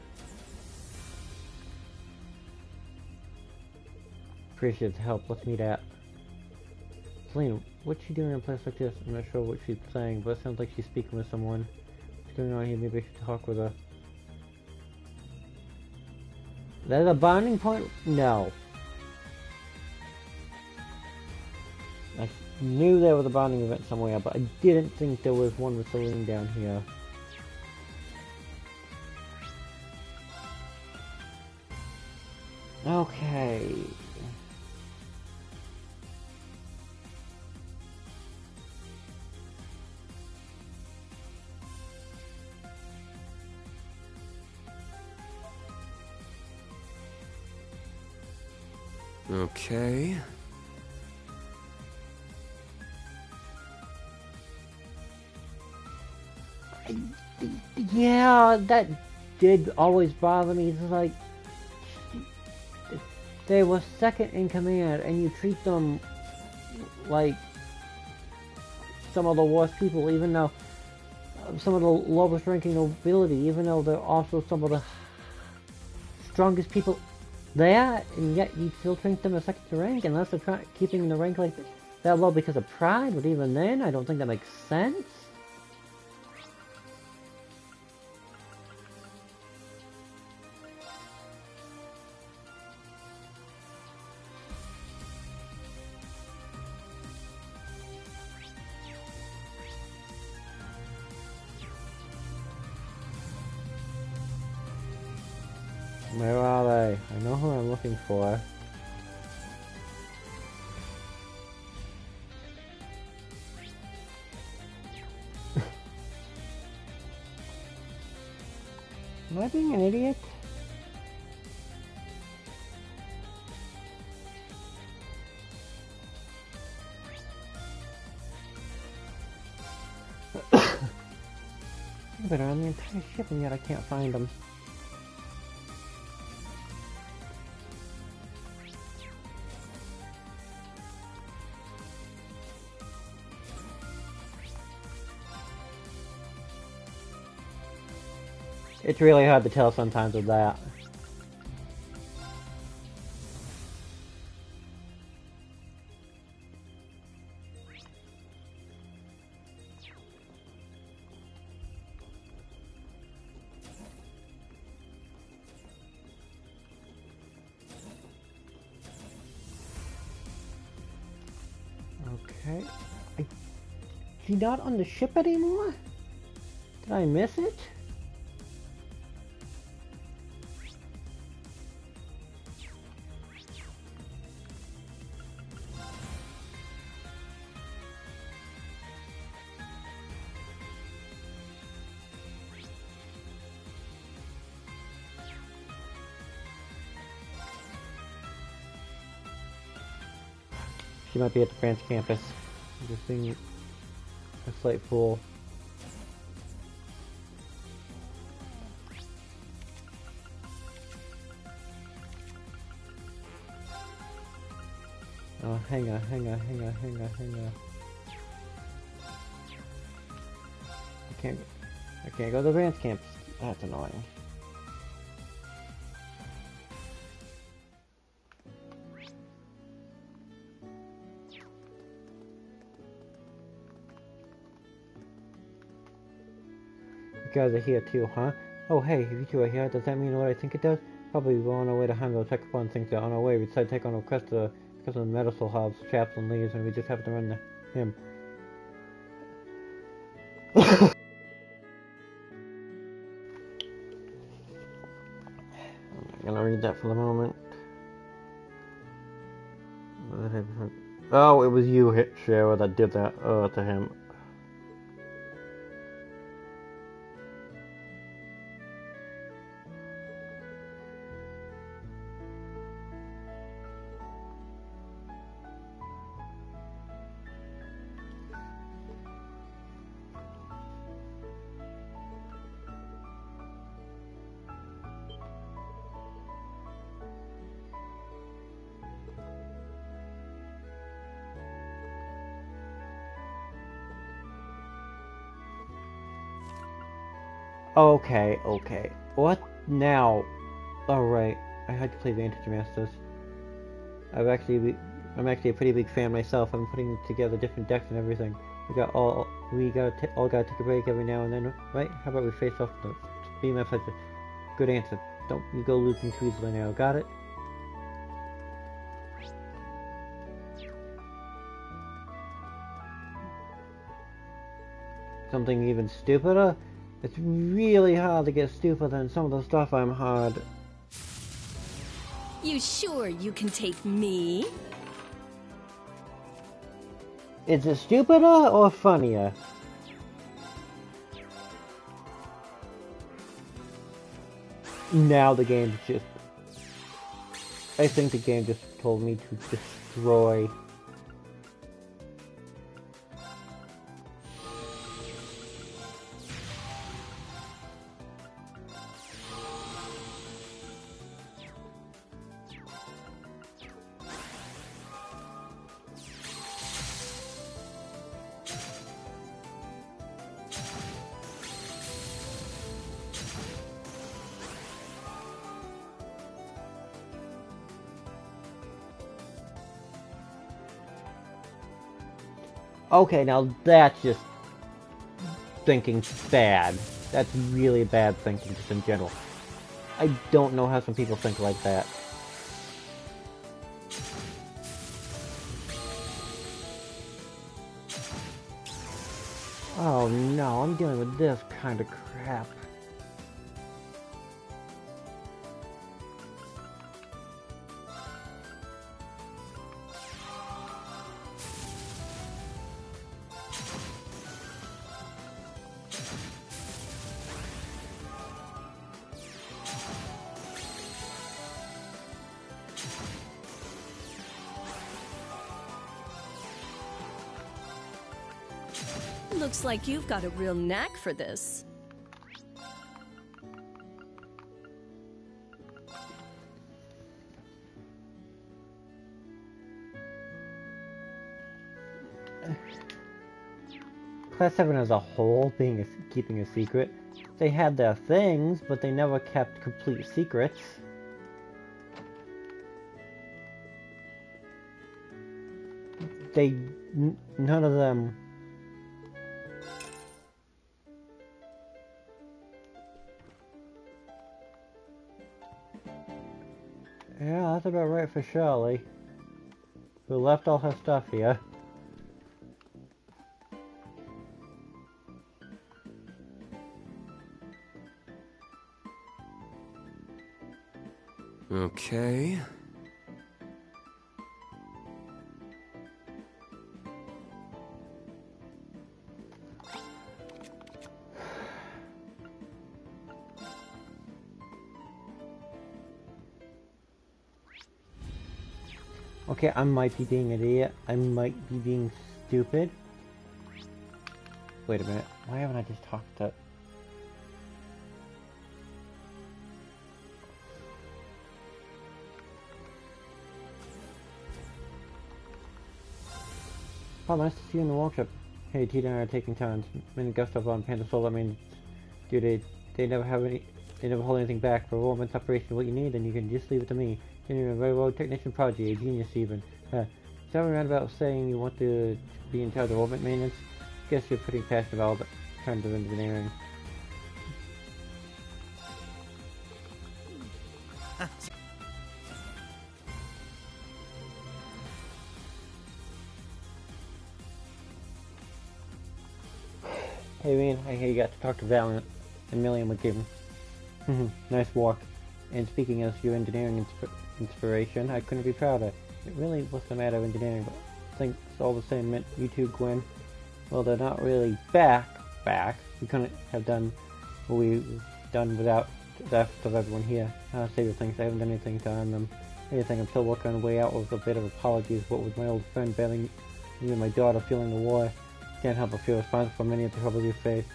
A: Appreciate the help. Let's meet at. Selena, what's she doing in a place like this? I'm not sure what she's saying, but it sounds like she's speaking with someone. What's going on here? Maybe I should talk with her. There's a bonding point? No. I knew there was a bonding event somewhere, but I didn't think there was one with Selena down here. Okay.
E: Okay.
A: Yeah, that did always bother me. It's like they were second in command, and you treat them like some of the worst people, even though some of the lowest ranking nobility, even though they're also some of the strongest people there, and yet you still treat them as second to rank, unless they're keeping the rank like that low because of pride. But even then, I don't think that makes sense. Where are they? I know who I'm looking for. Am I being an idiot? But on the entire ship and yet I can't find them. It's really hard to tell sometimes with that. Okay. Is she not on the ship anymore? Did I miss it? She might be at the France campus. I'm just being a slight fool. Oh, hang on. I can't go to the France campus. That's annoying. You guys are here too, huh? Oh hey, if you two are here, does that mean what I think it does? Probably we're on our way to Hango, check upon things that on our way. We decided to take on a quest because of the medical hubs, chaps and leaves, and we just have to run him. I'm gonna read that for the moment. Oh, it was you, Shara, that did that to him. Okay. What now? Alright, I had to play Vantage Masters. I'm actually a pretty big fan myself. I'm putting together different decks and everything. All gotta take a break every now and then, right? How about we face off the BMF has a good answer. Don't you go losing too easily now, got it? Something even stupider? It's really hard to get stupider than some of the stuff I'm hard.
F: You sure you can take me?
A: Is it stupider or funnier? Now the game just... I think the game just told me to destroy... Okay, now that's just thinking bad. That's really bad thinking just in general. I don't know how some people think like that. Oh no, I'm dealing with this kind of crap.
F: Looks like you've got a real knack for this.
A: Class 7 as a whole, keeping a secret. They had their things, but they never kept complete secrets. None of them... Yeah, that's about right for Shirley, who left all her stuff here.
E: Okay.
A: Okay, I might be being an idiot. I might be being stupid. Wait a minute. Why haven't I just talked to... Oh, nice to see you in the workshop. Hey, Tita and I are taking turns. Min Gustav on Panda Soul, I mean... Dude, they never hold anything back. For a woman's operation, what you need, then you can just leave it to me. You're a railroad technician prodigy, a genius even. Sounding around about saying you want to be in charge of orbit maintenance? Guess you're pretty passionate about all the kinds of engineering. Hey man, I hear you got to talk to Valiant and Million with him. Nice walk. And speaking as your engineering inspiration, I couldn't be prouder. It really was a matter of engineering, but thinks all the same, Mint. You too, Gwen. Well, they're not really back. We couldn't have done what we've done without the efforts of everyone here. Savior thinks I haven't done anything to earn them. Anything, I'm still working on a way out with a bit of apologies. What with my old friend bailing me and my daughter feeling the war, can't help but feel responsible for many of the troubles you face.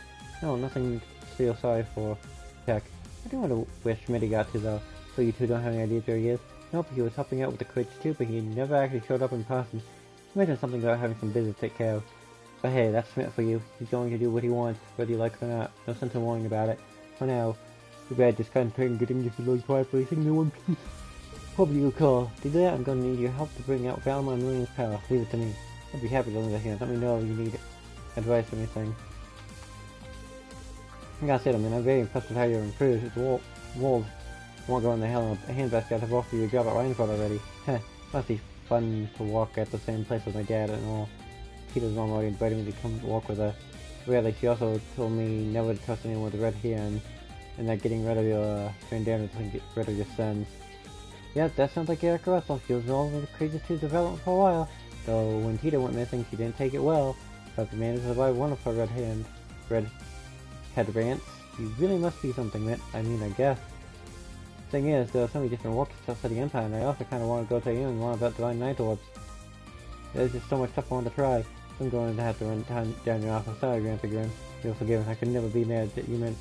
A: No, nothing to feel sorry for. Heck, I do wonder where Schmitty got to though. So you two don't have any idea where he is? Nope, he was helping out with the crates too, but he never actually showed up in person. He mentioned something about having some business to take care of. But hey, that's Schmidt for you. He's going to do what he wants, whether you like it or not. No sense in worrying about it. For now, too bad, just concentrate on getting this alone quietly. Sing me one piece. Probably you'll call. To do that, I'm going to need your help to bring out Valmar and William's power. Leave it to me. I'd be happy to lend a hand. Let me know if you need advice or anything. I gotta say, I mean, I'm very impressed with how you're improved. It's wolves won't go in the hell in a handbasket. I've offered you a job at Rhineford already. Heh, must be fun to walk at the same place with my dad and all. Peter's mom already invited me to come walk with her. Really, she also told me never to trust anyone with red hair and that getting rid of your bandana doesn't get rid of your sins. Yeah, that sounds like Eric Russell. She was all over the craziest to development for a while. Though when Tita went missing, she didn't take it well. But the managed to survive one of her red head rants. You really must be something, Mitt. I mean, I guess. Thing is, there are so many different walks to the Empire, and I also kind of want to go to you and learn about Divine Night Orbs. There's just so much stuff I want to try. I'm going to have to run time down your office. Sorry, Grandpa Grim. You're forgiven. I could never be mad that you meant.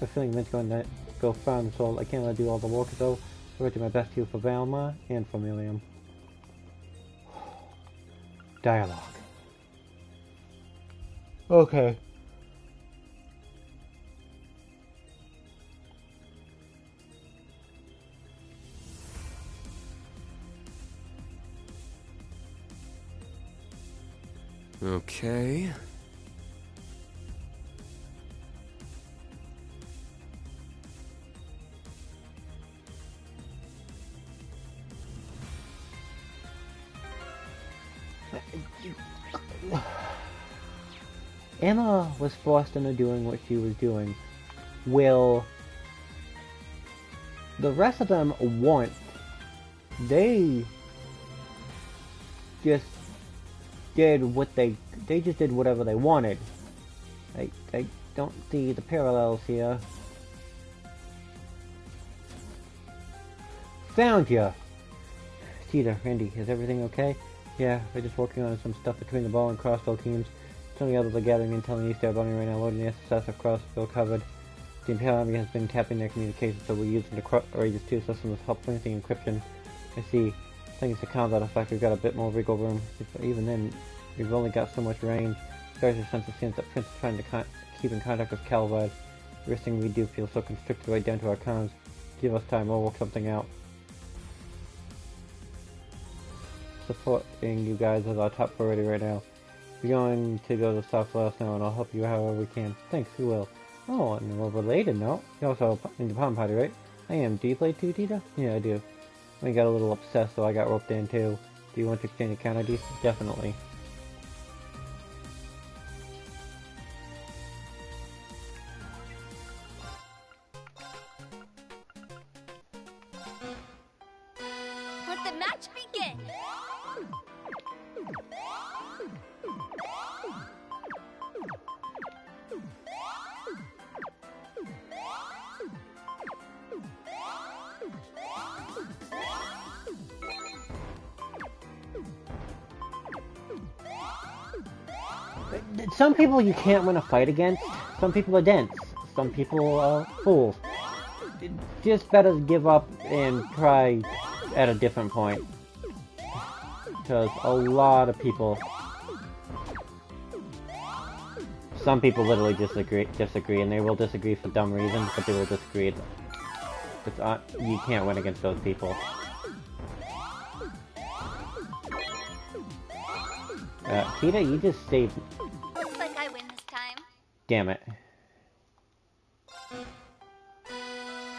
A: The feeling Mitt's going to go far and soul. I can't let do all the work, though. I'm going to do my best to you for Valmar and for William. Dialogue. Okay.
E: Okay.
A: Emma was forced into doing what she was doing. Will the rest of them weren't? They just did what they just did whatever they wanted. I don't see the parallels here. Found ya! Tita, Randy, is everything okay? Yeah, we're just working on some stuff between the ball and crossbow teams. Some of the others are gathering intel in East Air Bunny right now, loading the SSS of Crossbow covered. The Imperial Army has been tapping their communications, so we're using the Aegis 2 system to help planting encryption. I see. Thanks to combat effect, we've got a bit more wiggle room. But even then, we've only got so much range. There's a sense of sense that Prince is trying to keep in contact with Calvad. Everything we do feels so constricted right down to our comms. Give us time, we'll work something out. Supporting you guys is our top priority right now. We're going to go to South Wales now, and I'll help you however we can. Thanks, we will. Oh, and we're related, no? You're also in the Palm Party, right? I am. Do you play too, Tita? Yeah, I do. We got a little obsessed, so I got roped in too. Do you want to exchange account IDs? Definitely.
C: Let the match begin!
A: Some people you can't win a fight against. Some people are dense. Some people are fools. It's just better to give up and try at a different point. Because a lot of people... Some people literally disagree, and they will disagree for dumb reasons, but they will disagree. You can't win against those people. Tita, you just saved...
C: Looks like I win this time.
A: Damn it.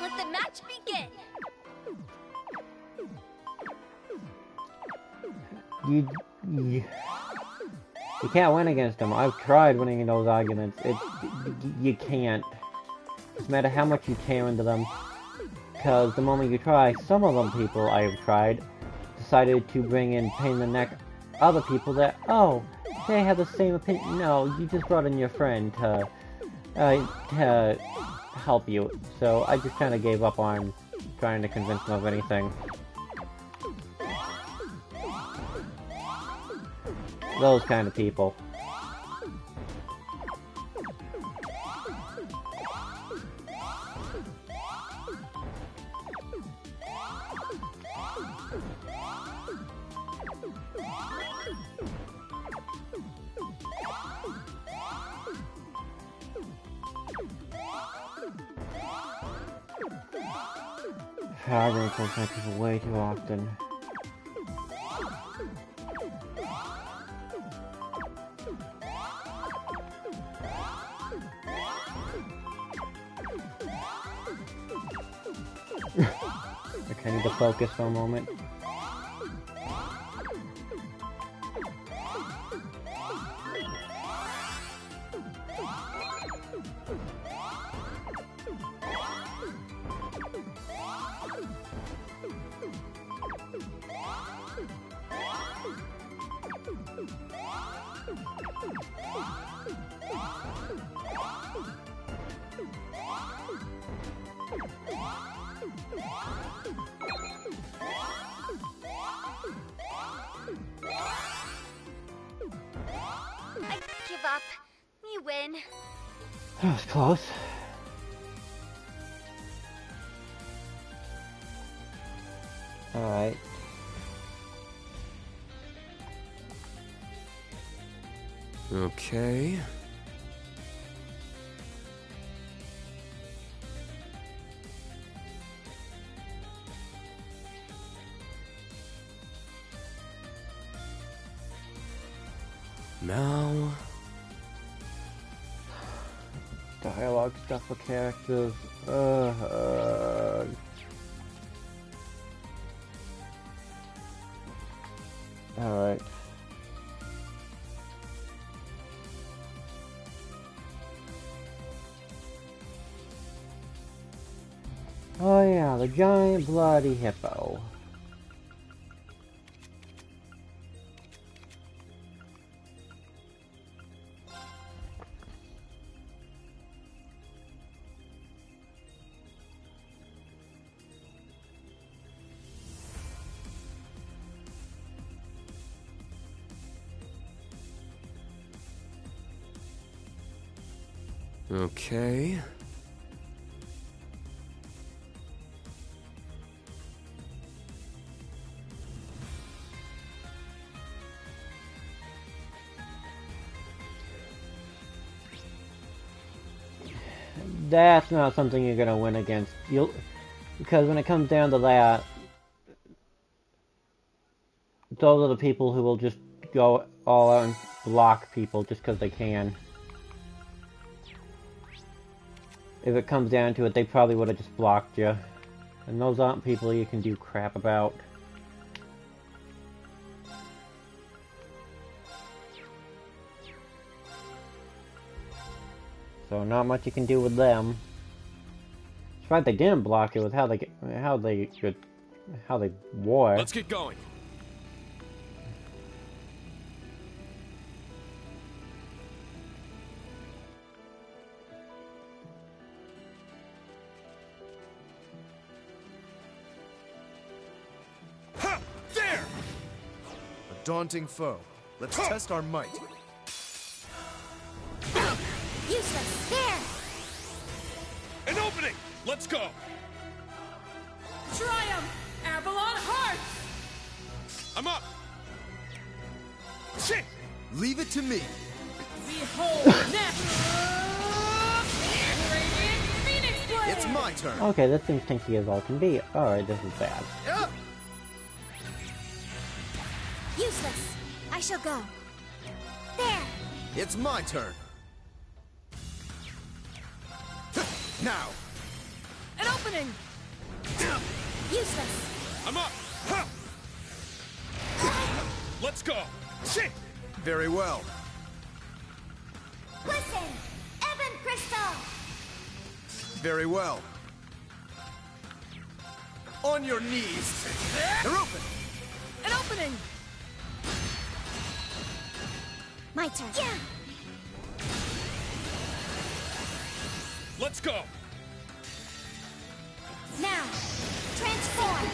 C: Let the match begin!
A: You can't win against them. I've tried winning in those arguments. You can't. No matter how much you tear into them. Because the moment you try, some of them people I have tried decided to bring in pain in the neck other people that, oh, they have the same opinion. No, you just brought in your friend to help you. So I just kind of gave up on trying to convince them of anything. Those kind of people. I don't talk to people way too often. Okay, I need to focus for a moment.
C: I give up. You win.
A: That was close. Alright.
E: Okay. Now...
A: Dialogue stuff for characters. Alright. Oh yeah, the giant bloody hippo.
E: Okay.
A: That's not something you're gonna win against. Because when it comes down to that, those are the people who will just go all out and block people just because they can. If it comes down to it, they probably would have just blocked you. And those aren't people you can do crap about. So not much you can do with them. It's right they didn't block it with how they wore.
B: Let's get going. Ha! There!
G: A daunting foe. Let's test our might.
C: Useless. There.
B: An opening! Let's go!
D: Triumph! Avalon Heart!
B: I'm up! Shit!
G: Leave it to me.
D: Behold next! Radiant Phoenix Blade!
G: It's my turn.
A: Okay, this seems stinky as all can be. Alright, this is bad.
C: Useless. I shall go. There.
G: It's my turn. Now.
D: An opening!
C: Useless.
B: I'm up! Ha! Let's go! Shit!
G: Very well.
C: Listen. Ebon Crystal.
G: Very well. On your knees. They're open.
D: An opening!
C: My turn. Yeah.
B: Let's go.
C: Now, transform.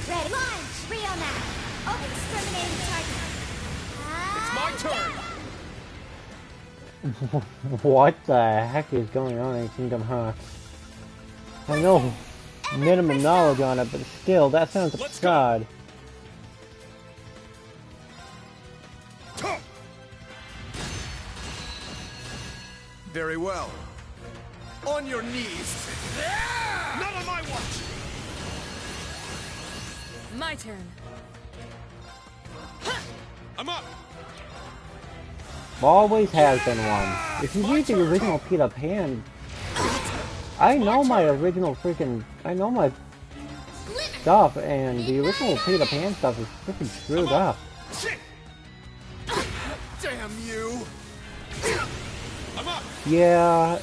C: Ready. Launch. Rio now. Open exterminating target.
B: It's my turn.
A: What the heck is going on in Kingdom Hearts? I know minimum knowledge on it, but still, that sounds absurd.
G: Very well. On your knees.
B: Not on my watch.
D: My turn.
B: I'm up.
A: Always has been one. If you read the original Peter Pan, I know my original freaking, I know my stuff, and the original Peter Pan stuff is freaking screwed up.
B: Shit.
G: Damn you!
B: I'm up.
A: Yeah.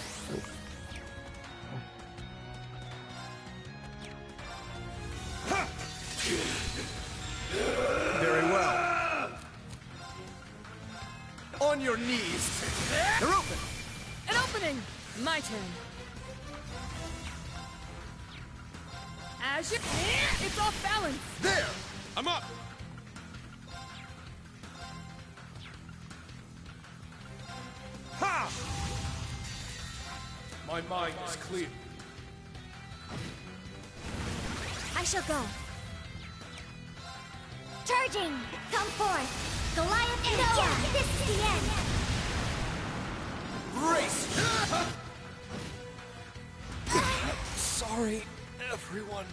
G: Very well. On your knees. They're open.
D: An opening. My turn. As you... It's off balance.
G: There.
B: I'm up. Ha! My mind is clear.
C: I shall go. Charging! Come forth! Goliath and yeah, this is the end!
G: Race. Sorry, everyone.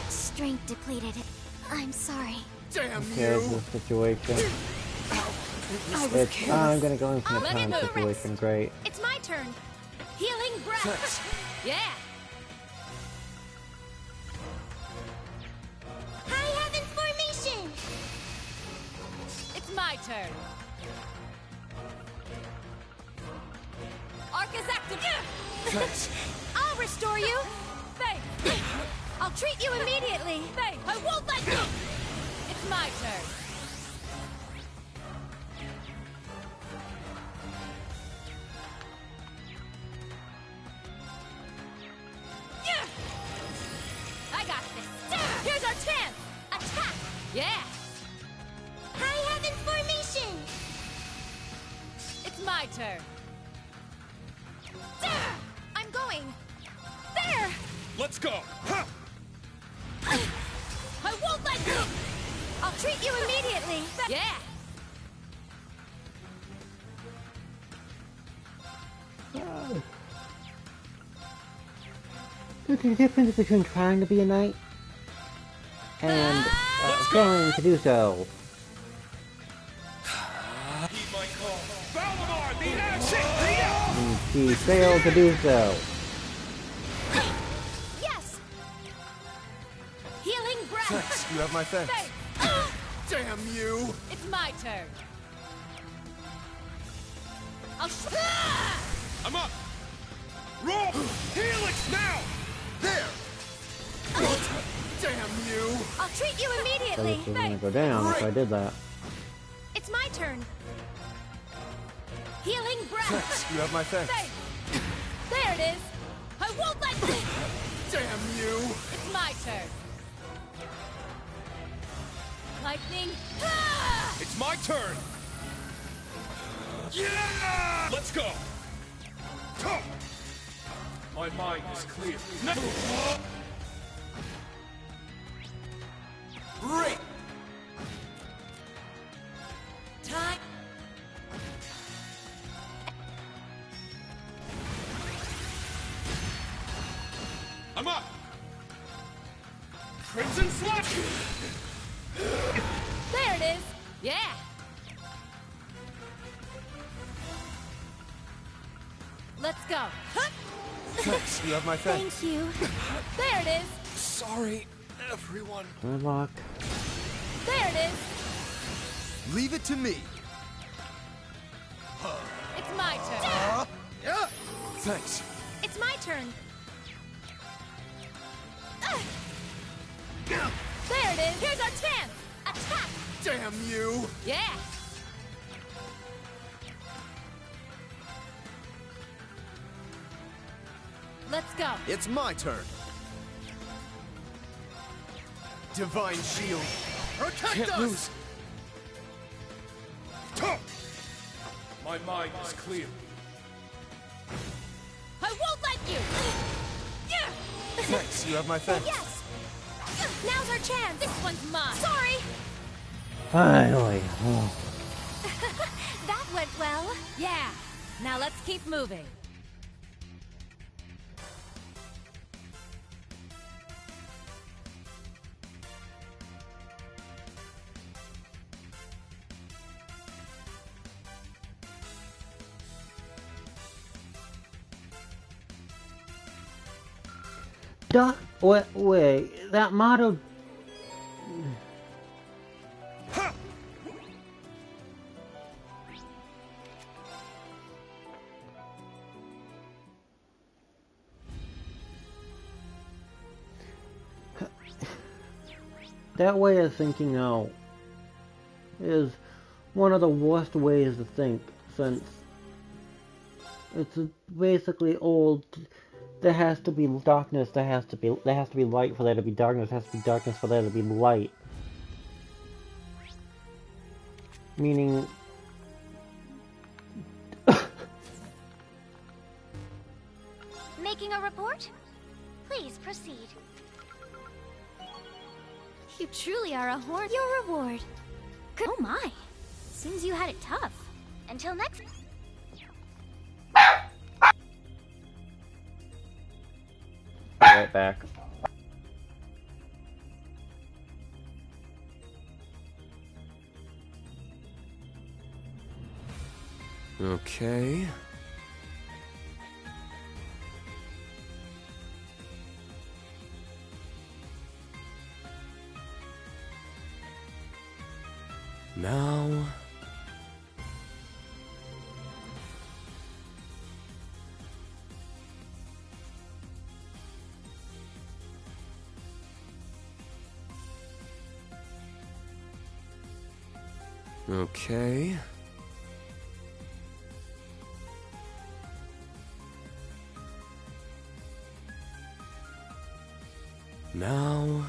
C: Strength depleted. I'm sorry.
G: Damn
A: Here's
G: you!
A: the situation. It's, I'm gonna go into the
D: Let me
A: time
D: move.
A: situation, great.
C: It's my turn. Healing breath.
D: Yeah.
C: High heaven formation.
D: It's my turn. Arc is active.
G: Thanks.
C: I'll restore you.
D: Thanks.
C: I'll treat you immediately.
D: Thanks. I won't let you. It's my turn. Yeah. I got this. Here's our chance.
C: Attack.
D: Yeah.
C: High heaven formation.
D: It's my turn.
C: I'm going. There.
B: Let's go. Ha!
D: I won't let you.
C: I'll treat you immediately.
D: Yeah.
A: There's a difference between trying to be a knight and failing to do so.
B: Heed my call. Valimar, the action! Yeah!
A: And she failed to do so.
C: Yes. Healing breath.
G: Thanks. You have my thanks.
D: Thanks.
G: Damn you!
D: It's my turn. I'll
B: I'm up. Roll. Helix now.
G: There! Damn you!
C: I'll treat you
A: So
C: immediately.
A: this was gonna go down if I did that.
C: It's my turn. Healing breath.
G: Thanks. You have my thanks.
D: Thanks. There it is. I won't let you.
G: Damn you!
D: It's my turn. Lightning.
B: It's my turn. Yeah! Let's go. Come. My mind is clear. No.
G: Great!
D: Time.
B: I'm up. Crimson Slash.
D: There it is. Yeah. Let's go. Huh.
G: Thanks. You have my thanks.
C: Thank you.
D: There it is.
G: Sorry, everyone.
A: Good luck.
D: There it is.
G: Leave it to me.
D: It's my turn.
G: Yeah. Thanks.
C: It's my turn.
D: There it is. Here's our chance.
C: Attack.
G: Damn you!
D: Yeah. Let's go.
G: It's my turn. Divine Shield. Protect
E: Can't
G: us!
E: lose.
B: My mind is clear.
D: I won't let you!
G: Thanks, you have my thanks.
C: Yes! Now's our chance!
D: This one's mine!
C: Sorry!
A: Finally. Oh.
C: That went well.
D: Yeah! Now let's keep moving.
A: Duh. Wait. That motto. That way of thinking out is one of the worst ways to think, since it's basically old. There has to be darkness, there has to be light for there to be darkness, there has to be darkness for there to be light. Meaning
C: Making a report? Please proceed. You truly are a horn. Your reward. Oh my. Seems you had it tough. Until next.
A: right back.
E: Okay. Now... Okay. Now...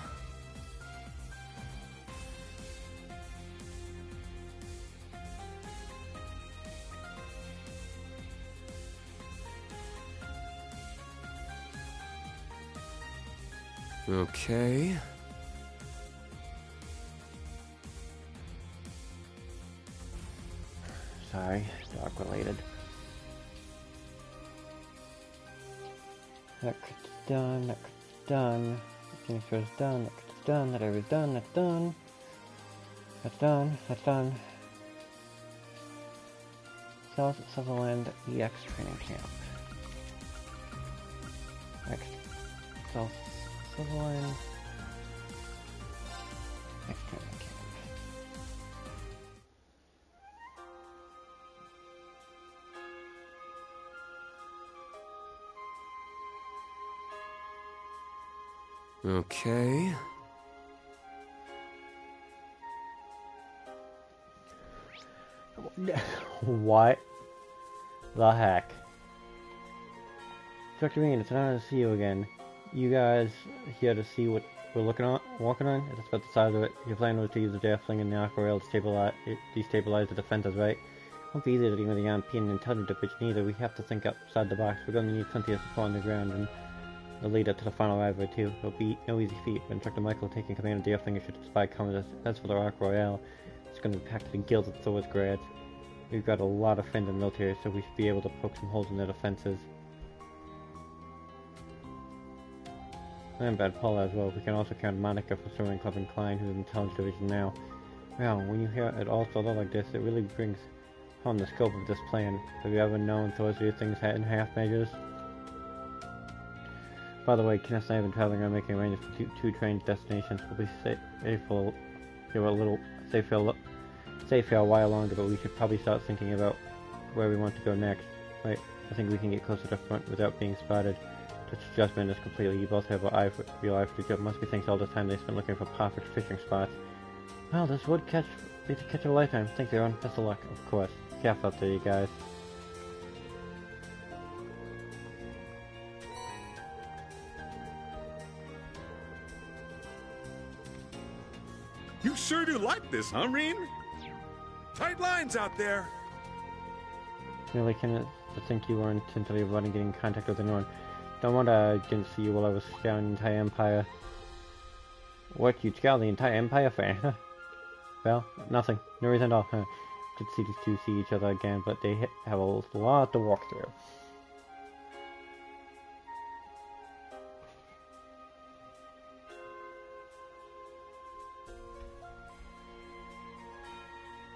E: Okay.
A: Sorry, dog related. That could done, that could done. Transfer's done, that could done, that area's done, that's done. That's done, that's done. South Sutherland EX training camp. Next, South Sutherland EX training camp.
E: Okay.
A: What the heck? Dr. Bean, it's an honor to see you again. You guys here to see what we're walking on? It's about the size of it. Your plan was to use the javelin and the aqua rail to destabilize the defenses, right? Won't be easy to deal with the European intelligence division either. We have to think outside the box. We're going to need plenty of support on the ground and the lead up to the final rivalry too. It'll be no easy feat, but Instructor Michael taking command of the Earthling should spy coming. As for the Rock Royale, it's going to be packed to the gills of Thor's grads. We've got a lot of friends in the military, so we should be able to poke some holes in their defenses. And bad Paula as well. We can also count Monica for Swimming Club and Klein, who's in the Intelligence Division now. Well, when you hear it all spelled out like this, it really brings home the scope of this plan. Have you ever known Thor's do things in half measures? By the way, Kenneth and I have been traveling around making arrangements for two train destinations. We'll be safe for a while longer, but we should probably start thinking about where we want to go next. Wait, I think we can get closer to the front without being spotted. Such judgment is completely. You both have a real eye for the job. Must be thanks all the time they spent looking for perfect fishing spots. Well, this would be the catch of a lifetime. Thanks, everyone. Best of luck, of course. Careful out there, you guys.
B: You sure do like this, huh, Reen? Tight lines out there.
A: Really cannot think you weren't intentionally avoiding getting in contact with anyone. Don't want I didn't see you while I was scouting the entire Empire. What, you'd scout the entire Empire for Anna? Well, nothing. No reason at all. Good to see these two see each other again, but they have a lot to walk through.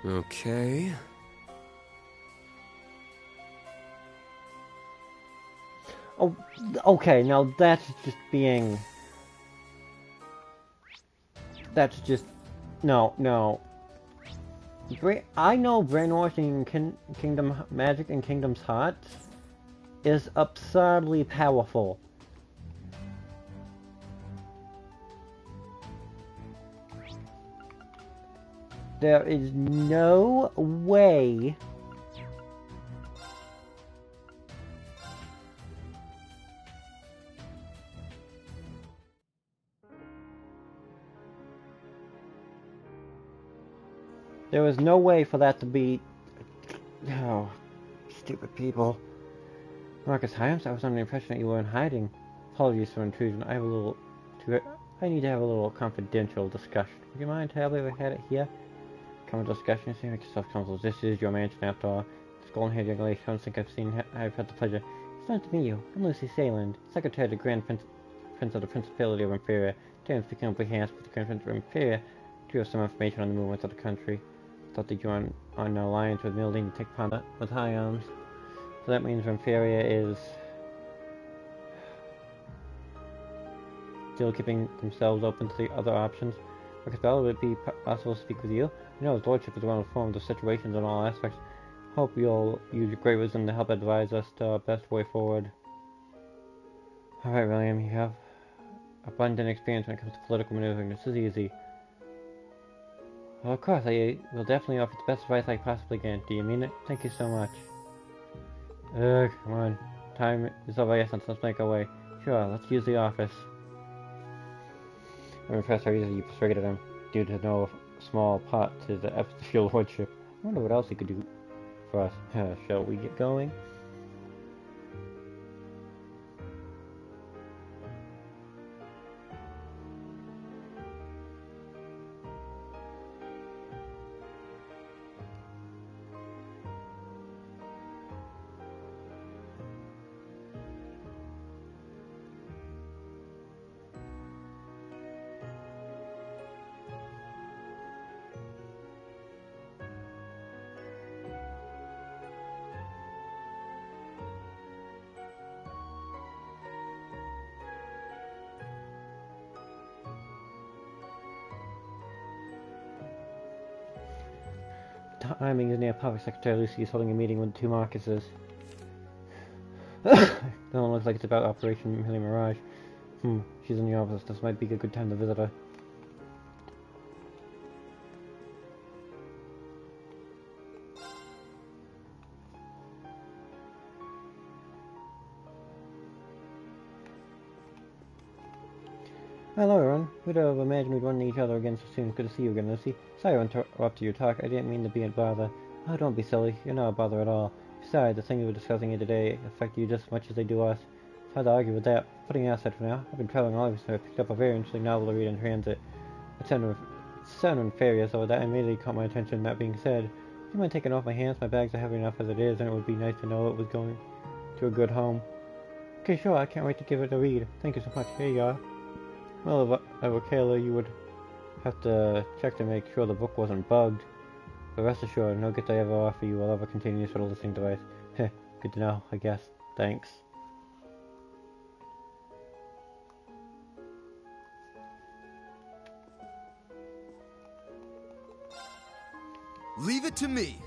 E: Okay.
A: Oh, okay, now that's just being... That's just... No. I know brainwashing Kingdom Magic and Kingdom's Hearts is absurdly powerful. There is no way there is no way for that to be... Oh, stupid people. Marcus Hyams, I was under the impression that you were in hiding. Apologies for intrusion. I need to have a little confidential discussion. Would you mind if we had it here? Common discussion, you make yourself comfortable. This is your mansion after all. This golden-haired young lady, I don't think I've had the pleasure. It's nice to meet you. I'm Lucy Sayland, Secretary to the Grand Prince of the Principality of Inferior. Today I'm speaking on behalf of the Grand Prince of Inferior. Do you have some information on the movements of the country? Thought that you were on an alliance with Mildine to take upon with high arms. So that means Inferior is still keeping themselves open to the other options. Marcus Bell, would it be possible to speak with you? You know his lordship is well informed of situations in all aspects. Hope you'll use your great wisdom to help advise us to our best way forward. Alright, William, you have abundant experience when it comes to political maneuvering. This is easy. Well, of course, I will definitely offer the best advice I possibly can. Do you mean it? Thank you so much. Come on. Time is of the essence. Let's make our way. Sure, let's use the office. I'm impressed how easily you persuaded him, due to no small part to the efforts of your lordship. I wonder what else he could do for us. Shall we get going? Timing is near perfect. Secretary Lucy is holding a meeting with the two Marcuses. That one looks like it's about Operation Millie Mirage. She's in the office. This might be a good time to visit her. Hello everyone. Who'd have imagined we'd run into each other again so soon? Good to see you again, Lucy. Sorry I interrupted your talk. I didn't mean to be a bother. Oh, don't be silly. You're not a bother at all. Besides, the things we're discussing here today affect you just as much as they do us. It's hard to argue with that. Putting it aside for now, I've been traveling all over, so I picked up a very interesting novel to read in transit. It's sound inferior, so that immediately caught my attention. That being said, do you mind taking off my hands? My bags are heavy enough as it is, and it would be nice to know it was going to a good home. Okay, sure. I can't wait to give it a read. Thank you so much. Here you are. Well, if I were Kayla, you would have to check to make sure the book wasn't bugged. But rest assured, no gift I ever offer you will ever contain use for the listening device. Heh, good to know, I guess. Thanks.
G: Leave it to me.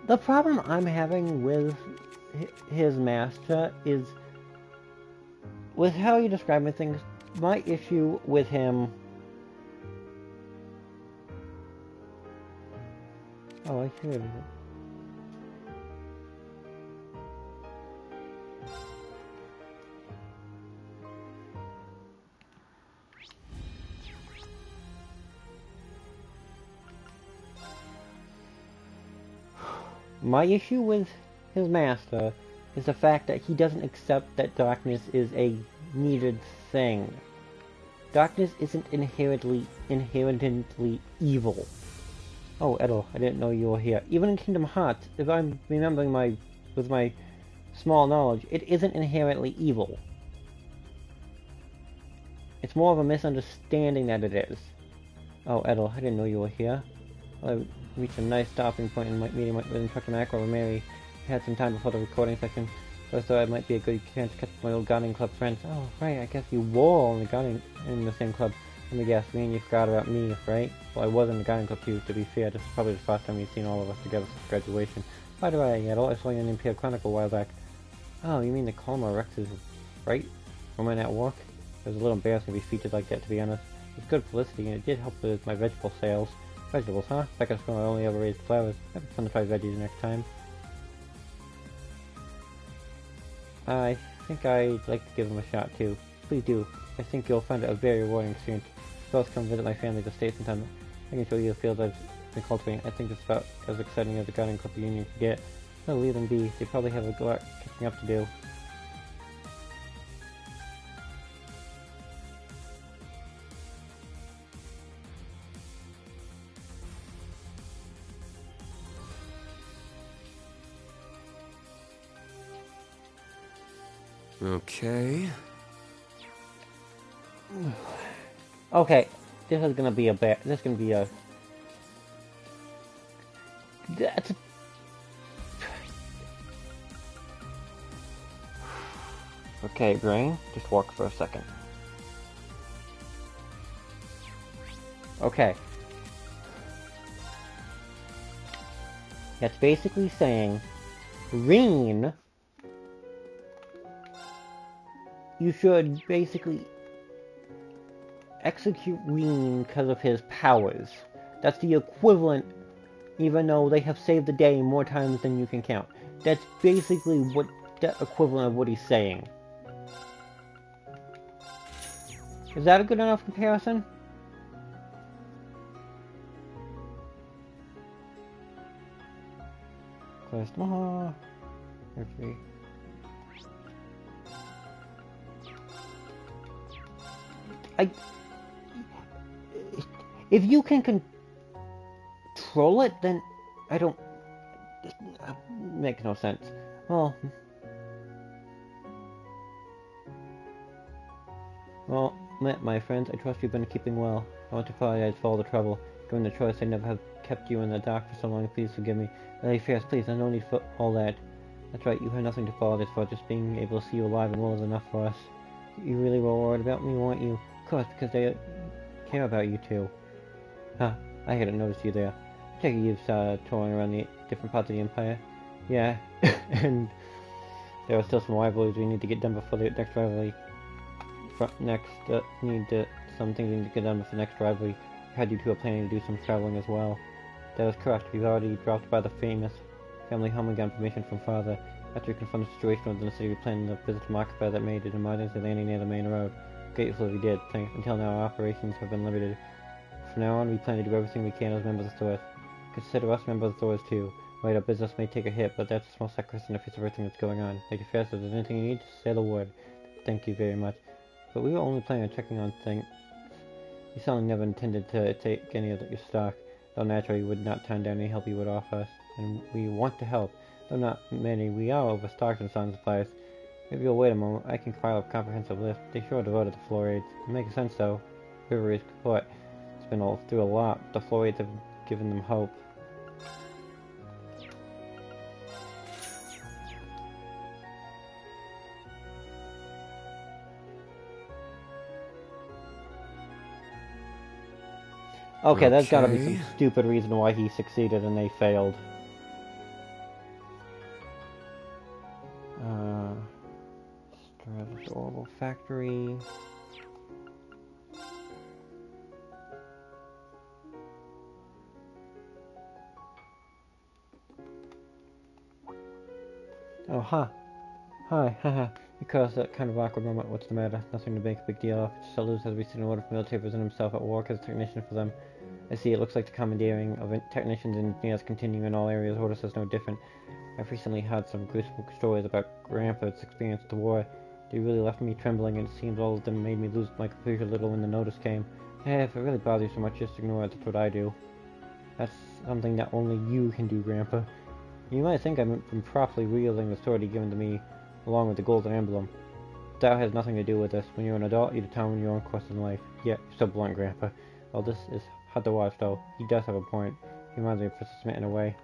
A: The problem I'm having with his master is with how you describe things. My issue with him... Oh, I should. My issue with his master is the fact that he doesn't accept that darkness is a needed thing. Darkness isn't inherently evil. Oh, Edel, I didn't know you were here. Even in Kingdom Hearts, if I'm remembering with my small knowledge, it isn't inherently evil. It's more of a misunderstanding that it is. Oh, Edel, I didn't know you were here. Well, I reached a nice stopping point in my meeting with Instructor Macro and Mary. I had some time before the recording section, so I thought it might be a good chance to catch my old Guardian Club friends. Oh, right, I guess you were all in the same club. Let me guess, me and you forgot about me, right? Well, I was in the Guardian Club too, to be fair. This is probably the first time we've seen all of us together since graduation. By the way, Edel, I saw you in the Imperial Chronicle a while back. Oh, you mean the Colma Rex is right? When at work? It was a little embarrassing to be featured like that, to be honest. It was good publicity, and it did help with my vegetable sales. Vegetables, huh? Back at school, I only ever raised flowers. It'd be fun to try veggies next time. I think I'd like to give them a shot, too. Please do. I think you'll find it a very rewarding experience. Both come visit my family to stay sometime. I can show you the fields I've been cultivating. I think it's about as exciting as the Guardian Club reunion can get. I'll leave them be. They probably have a lot catching up to do.
E: Okay.
A: Okay, this is gonna be a bad. This is gonna be a. That's. Okay, brain, just walk for a second. Okay. That's basically saying, Reen, you should basically execute Reen because of his powers. That's the equivalent, even though they have saved the day more times than you can count. That's basically what the equivalent of what he's saying. Is that a good enough comparison? Customer. Okay. If you can control it, then I don't. Makes no sense. Well, my friends, I trust you've been keeping well. I want to apologize for all the trouble. During the choice, I never have kept you in the dark for so long. Please forgive me. Lady Fierce, please, there's no need for all that. That's right, you have nothing to apologize for. Just being able to see you alive and well is enough for us. You really were worried about me, weren't you? Of course, because they care about you too. Huh, I hadn't noticed you there. I take it you've touring around the different parts of the Empire? Yeah, and there are still some rivalries we need to get done before the next rivalry. Some things we need to get done before the next rivalry. I heard you two are planning to do some traveling as well. That is correct. We've already dropped by the famous family home and gotten permission from Father. After we confirmed the situation within the city, we planned a visit to Marketplace that made it emergency landing near the main road. Grateful if we did. Until now, our operations have been limited. From now on, we plan to do everything we can as members of Thoris. Consider us members of Thoris too. Right, our business may take a hit, but that's a small sacrifice in the face of everything that's going on. Lady Fierce, if there's anything you need, just say the word. Thank you very much. But we were only planning on checking on things. We certainly never intended to take any of your stock, though naturally we would not turn down any help you would offer us. And we want to help, though not many. We are overstocked in song supplies. If you'll wait a moment, I can compile a comprehensive list. They sure are devoted to fluorides. It makes sense though. Rivalrys Court has been through a lot. The fluorides have given them hope. Okay, there's gotta be some stupid reason why he succeeded and they failed. Stratus Orbital Factory. Oh, Hi, haha. You caused that kind of awkward moment. What's the matter? Nothing to make a big deal of. Just Saluz has received an order from the military to present himself at work as a technician for them. I see it looks like the commandeering of technicians and engineers continue in all areas. Order says no different. I've recently had some gruesome stories about Grandpa's experience with the war. They really left me trembling, and it seems all of them made me lose my composure a little when the notice came. Hey, if it really bothers you so much, just ignore it. That's what I do. That's something that only you can do, Grandpa. You might think I've been properly wielding the authority given to me, along with the golden emblem. That has nothing to do with this. When you're an adult, you determine your own course in life. Yeah, you're so blunt, Grandpa. Well, this is hard to watch, though. He does have a point. He reminds me of Princess Smith in a way.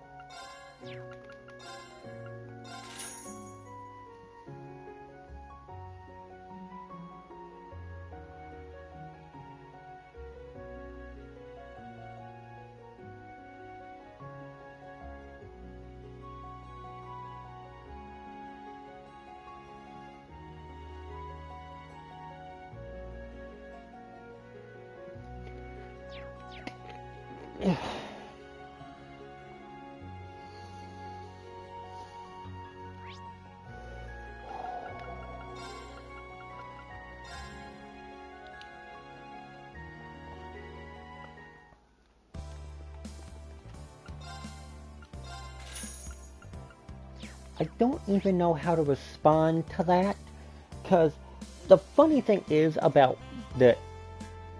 A: I don't even know how to respond to that, because the funny thing is about the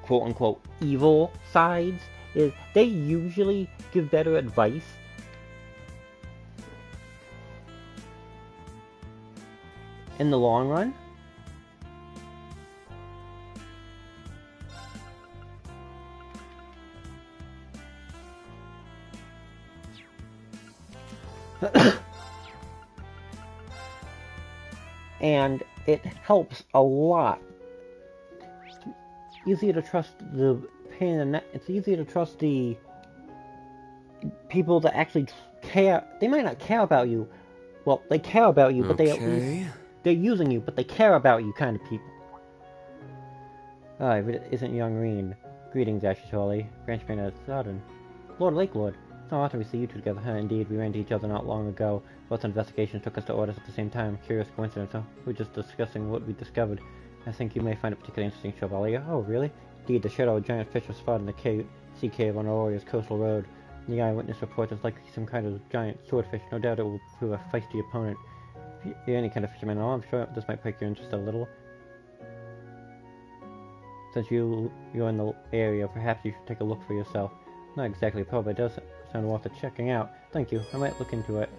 A: quote-unquote evil sides is they usually give better advice. In the long run. And it helps a lot. It's easier to trust the pain in the neck. It's easier to trust the people that actually care. They might not care about you. Well, they care about you, but they at least, they're using you, but they care about you kind of people. Ah, it isn't young Reen. Greetings, Ashes Holly. Branchman as Sodden. Lord Lakelord. It's not often we see you two together, huh? Indeed, we ran into each other not long ago. Both investigations took us to orders at the same time. Curious coincidence, huh? We were just discussing what we discovered. I think you may find it particularly interesting, Chevalier. Oh, really? Indeed, the shadow of a giant fish was spotted in the sea cave on Auroria's coastal road. The eyewitness reports it's likely some kind of giant swordfish. No doubt it will prove a feisty opponent. If you're any kind of fisherman, I'm sure this might pique your interest a little. Since you're in the area, perhaps you should take a look for yourself. Not exactly a pub, but it does sound worth checking out. Thank you. I might look into it.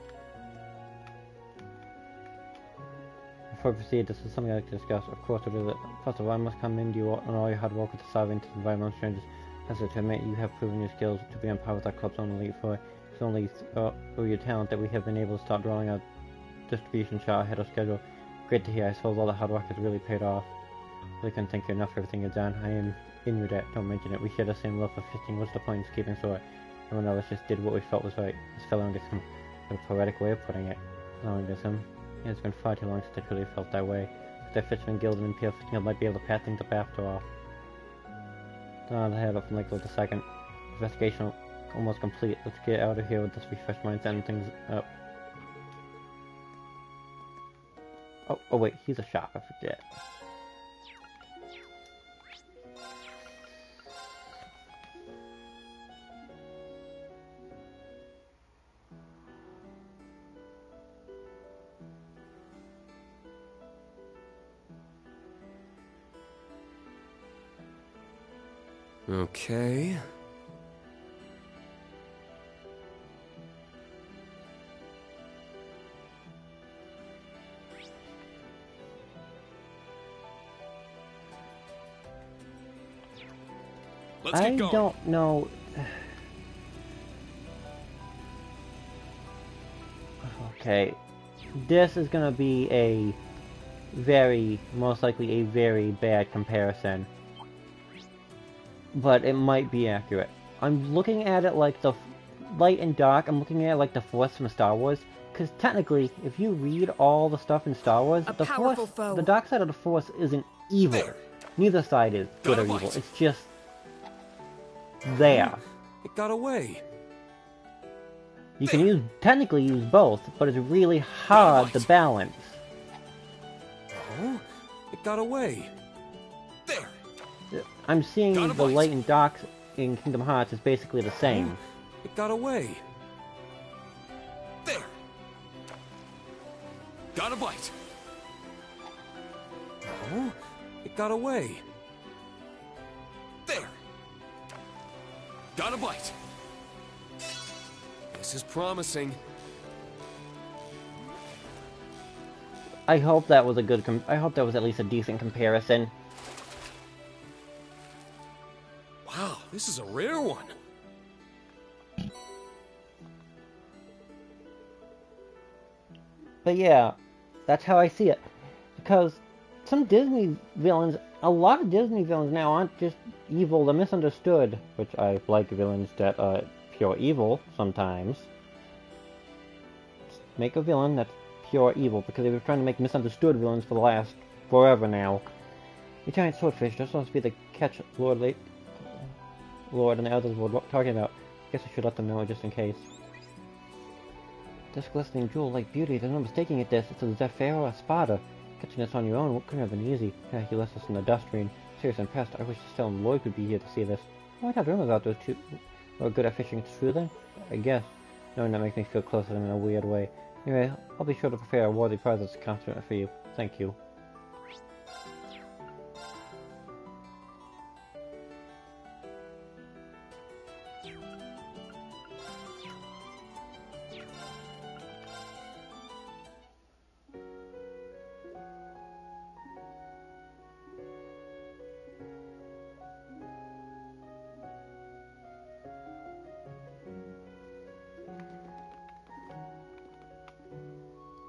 A: Before we proceed, this is something I'd like to discuss. Of course, it is. First of all, I must commend you on all your hard work with the solving to environmental strangers. As to admit, you have proven your skills to be on par with our club's own elite four. It's only through your talent that we have been able to start drawing our distribution chart ahead of schedule. Great to hear. I suppose all the hard work has really paid off. Really couldn't thank you enough for everything you've done. I am in your debt. Don't mention it. We share the same love for fishing. What's the point in keeping sore? Everyone of us just did what we felt was right. This fellow understood a poetic way of putting it. Lonerism. It's been far too long since I truly felt that way. If the Fisherman Guild and Imperial Fishing Guild might be able to patch things up after all. Don't head up from Lakewood the second. Investigation almost complete. Let's get out of here with this refreshed mindset and things up. Oh wait, he's a shop, I forget.
E: Okay.
B: Let's get going.
A: I don't know. Okay, this is gonna be a most likely a very bad comparison. But it might be accurate. I'm looking at it like the light and dark. I'm looking at it like the Force from Star Wars. Because technically, if you read all the stuff in Star Wars, the dark side of the Force isn't evil. Neither side is good or evil. It's just there.
E: It got away.
A: You can technically use both, but it's really hard to balance.
E: Oh, it got away.
B: There.
A: I'm seeing the light and dark in Kingdom Hearts is basically the same.
E: It got away.
B: There. Got a bite.
E: Oh, it got away.
B: There. Got a bite.
E: This is promising.
A: I hope that was a good. I hope that was at least a decent comparison.
E: Wow, this is a rare one.
A: But yeah, that's how I see it. Because some Disney villains, a lot of Disney villains now aren't just evil, they're misunderstood. Which I like villains that are pure evil sometimes. Just make a villain that's pure evil, because they've been trying to make misunderstood villains for the last forever now. The giant swordfish just wants to be the catch Lord and the others were talking about. Guess I should let them know just in case. This glistening jewel-like beauty, there's no mistaking it this. It's a Zephyr Spada. Catching this on your own couldn't have been easy. Yeah, he left us in the dust rain. Seriously impressed. I wish Estelle and Lloyd could be here to see this. I might have dreamed about those two. Are good at fishing. It's true then? I guess. Knowing that makes me feel close to them in a weird way. Anyway, I'll be sure to prepare a worthy prize as a compliment for you. Thank you.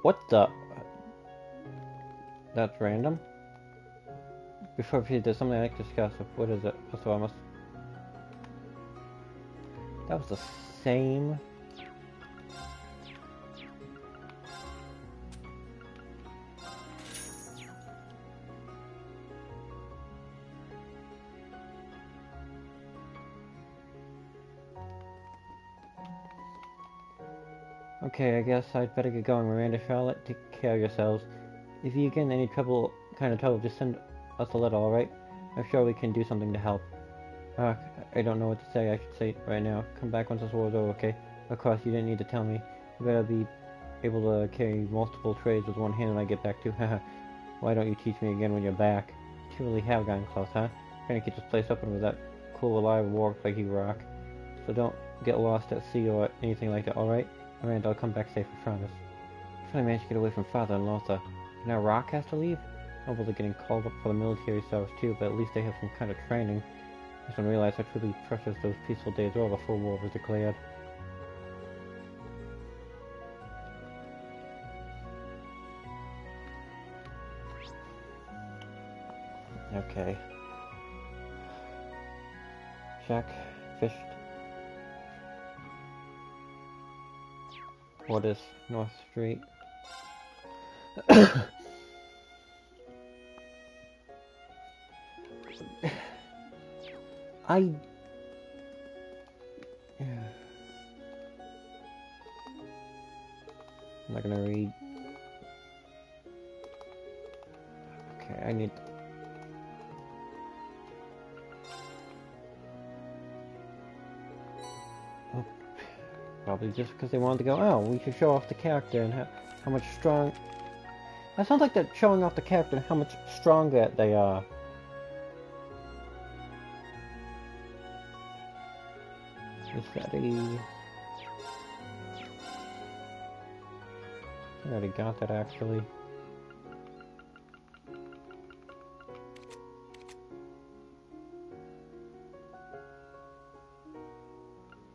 A: What the? That's random. Before we there's something I like to discuss. What is it? So I must. That was the same. Okay, I guess I'd better get going. Miranda, Charlotte, take care of yourselves. If you get in any trouble, just send us a letter, alright? I'm sure we can do something to help. I don't know what to say. I should say it right now. Come back once this war's over, okay? Of course, you didn't need to tell me. You better be able to carry multiple trays with one hand when I get back too. Haha. Why don't you teach me again when you're back? You really have gotten close, huh? Trying to keep this place open with that cool alive warp like you rock. So don't get lost at sea or anything like that, alright? Miranda, I'll come back safe, I promise. I finally managed to get away from Father and Lothar. Now Rock has to leave? Nobles are getting called up for the military service too, but at least they have some kind of training. I just don't realize how truly precious those peaceful days were before war was declared. Okay. Check. Fished. What is North Street? I'm not gonna read. Okay, I need. Oh, probably just because they wanted to go. Oh, we should show off the character and how much strong. That sounds like they're showing off the character and how much stronger they are. Is that I already got that actually.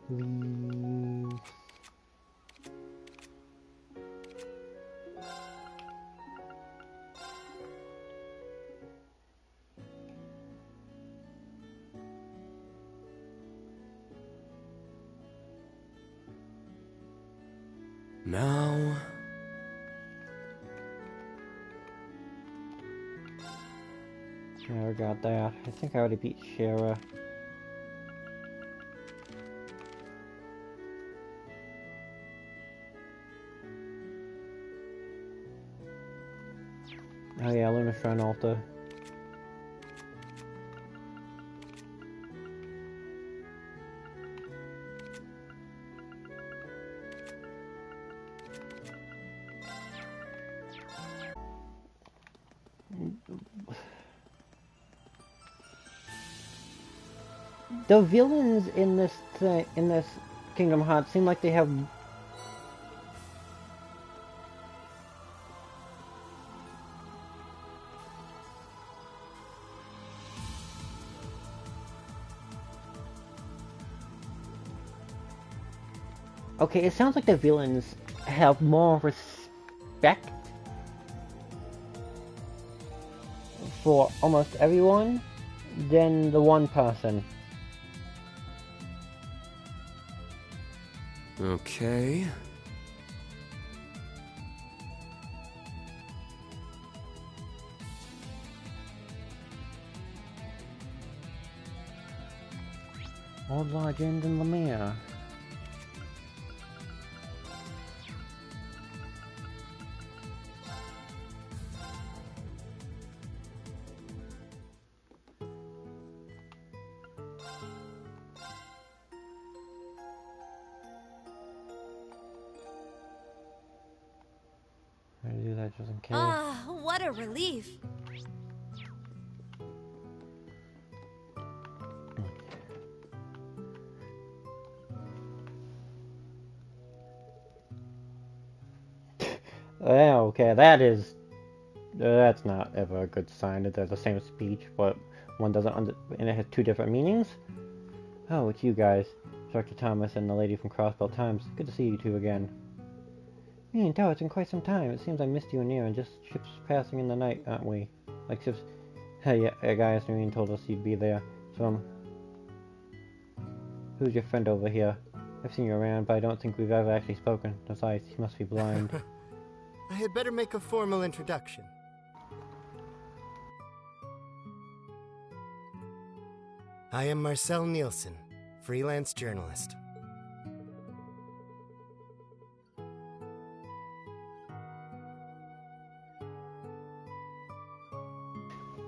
A: Leave.
E: Now...
A: Never got that. I think I already beat Shara. Oh yeah, Luna Shrine Alta. The villains in this Kingdom Hearts seem like they have. Okay, it sounds like the villains have more respect for almost everyone than the one person.
E: Okay.
A: Old legend in Lemire. I do that just in case.
C: Ah, what a relief.
A: Yeah, okay, that's not ever a good sign that they're the same speech, but one doesn't and it has two different meanings. Oh, it's you guys, Dr. Thomas and the lady from Crossbelt Times. Good to see you two again. Me and Tao, it's been quite some time. It seems I missed you and you, and just ships passing in the night, aren't we? Like ships. Hey, yeah, a guy asked me and told us you'd be there. So, who's your friend over here? I've seen you around, but I don't think we've ever actually spoken. Besides, he must be blind.
H: I had better make a formal introduction. I am Marcel Nielsen, freelance journalist.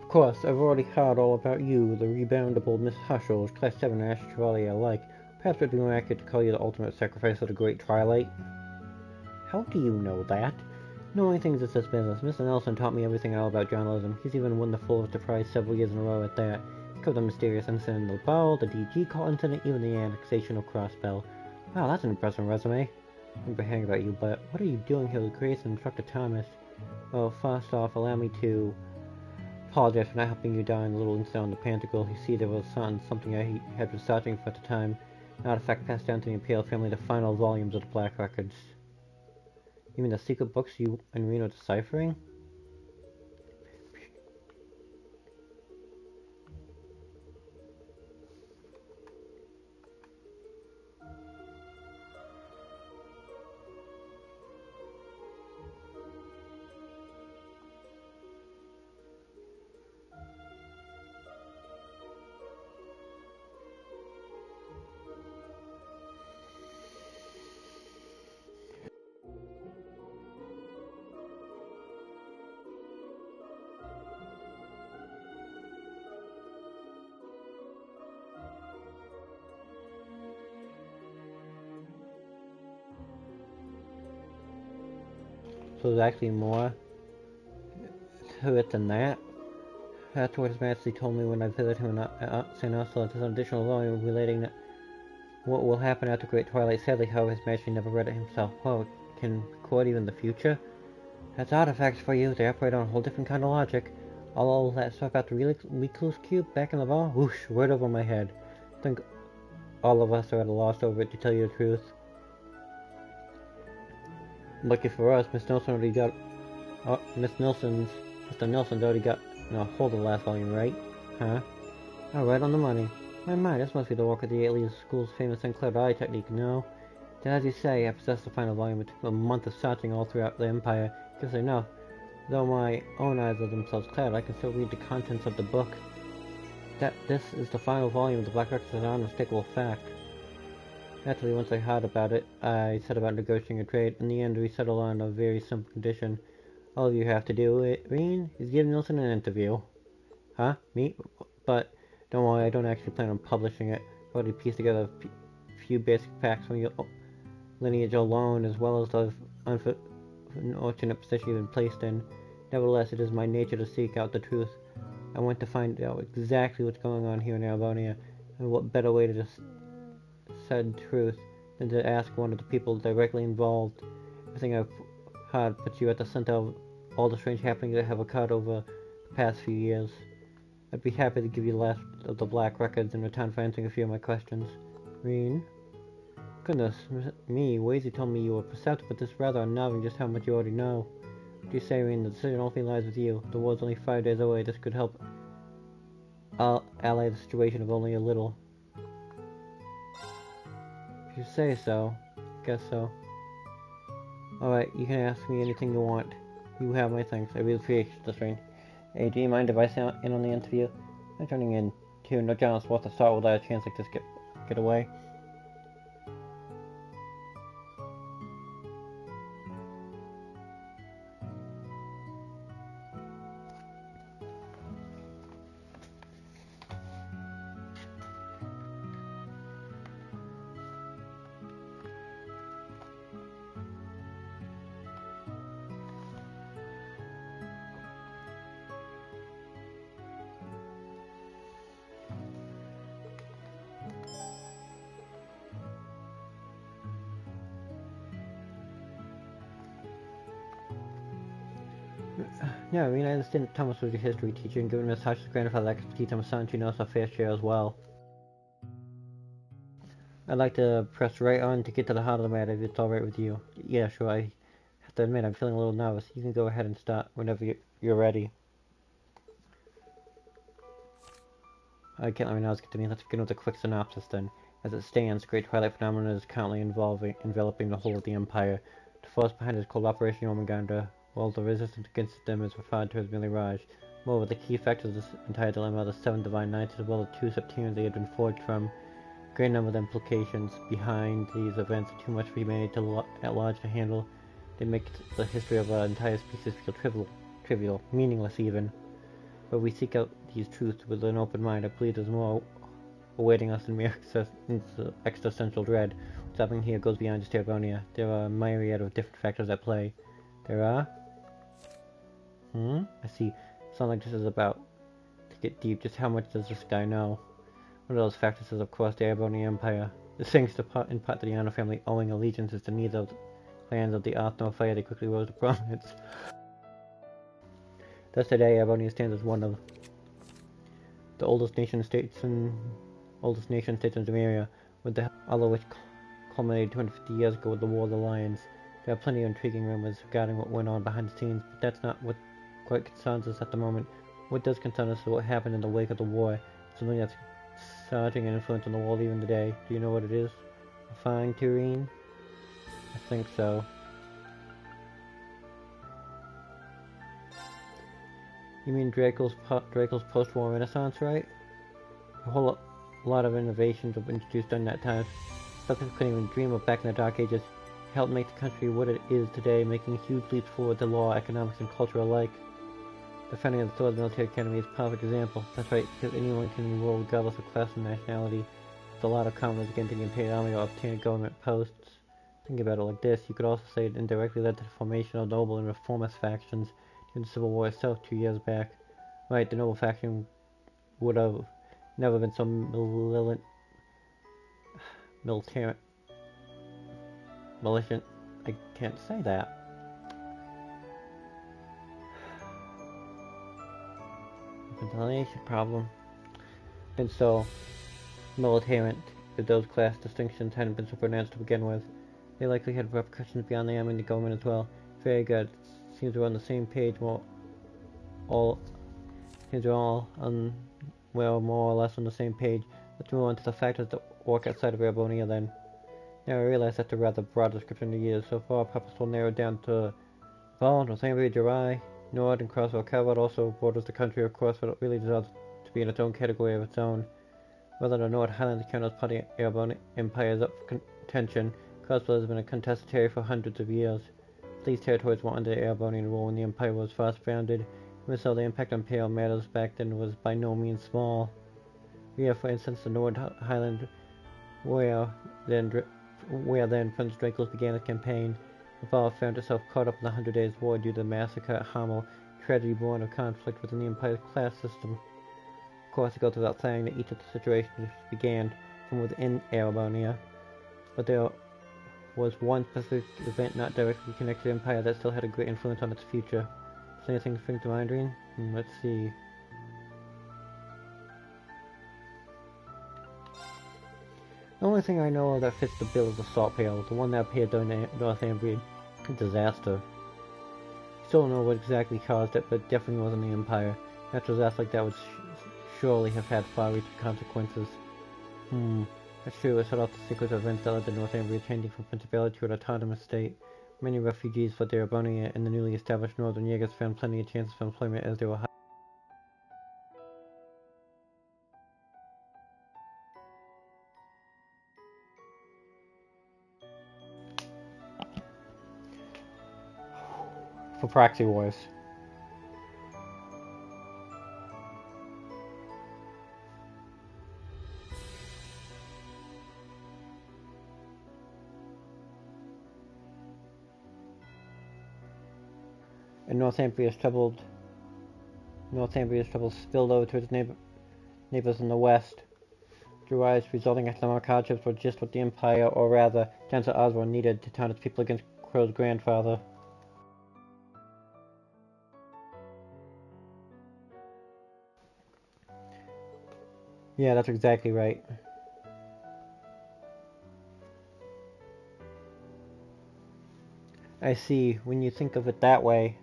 A: Of course, I've already heard all about you, the reboundable Miss Hushel, Class 7 Ash Chevalier alike. Perhaps it would be more accurate to call you the ultimate sacrifice of the Great Twilight. How do you know that? Knowing things is this business. Mr. Nelson taught me everything I know about journalism. He's even won the Pulitzer Prize several years in a row at that. He covered the mysterious incident of the ball, the DG call incident, even the annexation of Crossbell. Wow, that's an impressive resume. I remember hearing about you, but what are you doing here with Grace and Dr. Thomas? Well, first off, allow me to apologize for not helping you down a little incident on the Pantacle. You see, there was something I had been searching for at the time. An artifact passed down to the Imperial family, the final volumes of the Black Records. You mean the secret books you and Reno deciphering? So there's actually more to it than that. That's what his majesty told me when I visited him in St. Ursula. There's an additional volume relating to what will happen after Great Twilight. Sadly, however, his majesty never read it himself. Well, it can record even the future. That's artifacts for you. They operate on a whole different kind of logic. All that stuff about the Recluse Cube back in the ball? Whoosh, right over my head. I think all of us are at a loss over it, to tell you the truth. Lucky for us, Mr. Nelson's already got hold of the last volume, right? Huh? Oh, right on the money. My, this must be the work of the alien school's famous uncleared eye technique, no? Then, as you say, I possess the final volume. It took a month of searching all throughout the Empire. Guess I know. Though my own eyes are themselves clouded, I can still read the contents of the book. This is the final volume of the Black Records is an unmistakable fact. Naturally, once I heard about it, I set about negotiating a trade. In the end, we settled on a very simple condition. All you have to do, Reen, is give Nielsen an interview. Huh? Me? But don't worry, I don't actually plan on publishing it. I've already pieced together a few basic facts from your lineage alone, as well as the unfortunate position you've been placed in. Nevertheless, it is my nature to seek out the truth. I want to find out exactly what's going on here in Albonia. And what better way to just said truth than to ask one of the people directly involved? Everything I've heard puts you at the center of all the strange happenings that have occurred over the past few years. I'd be happy to give you the last of the black records in return for answering a few of my questions. Reen? Goodness me, Wazy told me you were perceptive, but this is rather unnerving just how much you already know. What do you say, Reen? The decision ultimately lies with you. The war's only 5 days away. This could help allay the situation of only a little. If you say so, guess so. Alright, you can ask me anything you want. You have my thanks. I really appreciate this, Reen. Hey, do you mind if I sit in on the interview? I'm joining in too. No journalist wants to start without a chance like this get away. Yeah, I mean, I understand that Thomas was your history teacher, and given Miss Hush's grandfather's expertise, I'm certain she knows her fair share as well. I'd like to press right on to get to the heart of the matter, if it's alright with you. Yeah, sure, I have to admit, I'm feeling a little nervous. You can go ahead and start whenever you're ready. I can't let me now get to me. Let's begin with a quick synopsis then. As it stands, Great Twilight Phenomenon is currently enveloping the whole of the Empire. The force behind it is called Operation Omaganda, while the resistance against them is referred to as rivalrys. Moreover, the key factors of this entire dilemma are the 7 Divine Knights as well as 2 Septimians they had been forged from. A great number of implications behind these events are too much for humanity at large to handle. They make the history of our entire species feel trivial, meaningless even. But we seek out these truths with an open mind. I believe there's more awaiting us than mere existential dread. What's happening here goes beyond just Erebonia. There are a myriad of different factors at play. There are? I see. Sounds like this is about to get deep. Just how much does this guy know? One of those factors is, of course, the Erebonia Empire. This thanks in part to the Anno family owing allegiances to neither of the clans of the Arth nor Fire. They quickly rose to prominence. Thus today, Erebonia stands as one of the oldest nation-states in Zemeria, with the all of which culminated 250 years ago with the War of the Lions. There are plenty of intriguing rumors regarding what went on behind the scenes, but that's not what quite concerns us at the moment. What does concern us is what happened in the wake of the war, something that's surging an influence on the world even today. Do you know what it is? A fine, Tureen? I think so. You mean Draco's post-war renaissance, right? A whole lot of innovations have been introduced during that time. Something we couldn't even dream of back in the Dark Ages. Helped make the country what it is today, making huge leaps forward to law, economics, and culture alike. The founding of the Sword Military Academy is a perfect example. That's right, because anyone can enroll regardless of class and nationality. With a lot of commoners against the Imperial Army or obtain government posts. Think about it like this, you could also say it indirectly led to the formation of noble and reformist factions in the Civil War itself 2 years back. Right, the noble faction would have never been so militant. I can't say that. Ventilation problem. And so, militant, if those class distinctions hadn't been so pronounced to begin with. They likely had repercussions beyond the army and the government as well. Very good. Seems we're on the same page. Well, more or less on the same page. Let's move on to the factors that work outside of Erebonia then. Now I realize that's a rather broad description to use. So far, our purpose will narrow down to Val, Northumbria, Jirai, Nord, and Crossville. Calvert also borders the country, of course, but it really deserves to be in its own category of its own. Whether the Nord Highlands count as part of the Erebonia Empire is up for contention. Crossville has been a contested territory for hundreds of years. These territories were under Erebonian rule when the Empire was first founded. Even so, the impact on Imperial matters back then was by no means small. We have, for instance, the Nord Highland, where then Prince Dracos began his campaign. The Val found itself caught up in the 100 Days' War due to the massacre at Hamel, tragedy born of conflict within the Empire's class system. Of course, it goes without saying that each of the situations began from within Erebonia, but there was one specific event not directly connected to the Empire that still had a great influence on its future. Does anything spring to mind, Reen? Let's see. The only thing I know of that fits the bill is the Salt Pail, the one that appeared during the Northumbria disaster. Still don't know what exactly caused it, but definitely wasn't the Empire. Natural disaster like that would surely have had far-reaching consequences. That's true, it set off the sequence of events that led to Northumbria changing from principality to an autonomous state. Many refugees fled to Erebonia, and the newly established Northern Jaegers found plenty of chances for employment as they were for proxy wars. And Northumbria's troubles spilled over to its neighbors in the west. Dries resulting economic hardships were just what the Empire, or rather, Chancellor Osborne needed to turn its people against Crow's grandfather. Yeah, that's exactly right. I see. When you think of it that way,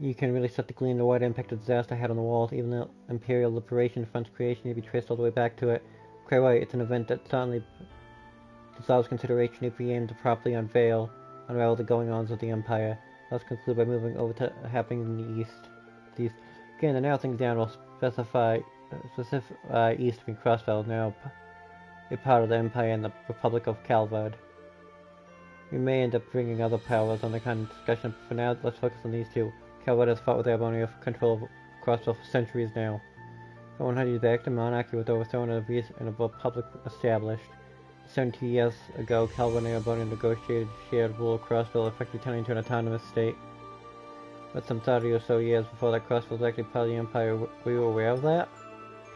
A: you can really start to glean the wide impact of disaster had on the world. Even the Imperial Liberation Front's creation may be traced all the way back to it. Quite right, it's an event that certainly deserves consideration if we aim to properly unravel the going-ons of the Empire. Let's conclude by moving over to happening in the East. Again, to narrow things down, we'll specify East being Crossbell, now a part of the Empire and the Republic of Calvard. We may end up bringing other powers on the kind of discussion, but for now, let's focus on these two. Calvard has fought with Erebonia for control of Crossbell for centuries now. For 100 years back, the monarchy was overthrown and a republic established. 70 years ago, Calvard and Erebonia negotiated shared rule of Crossbell, effectively turning into an autonomous state. But some 30 or so years before that, Crossbell was actually part of the Empire. Were you aware of that?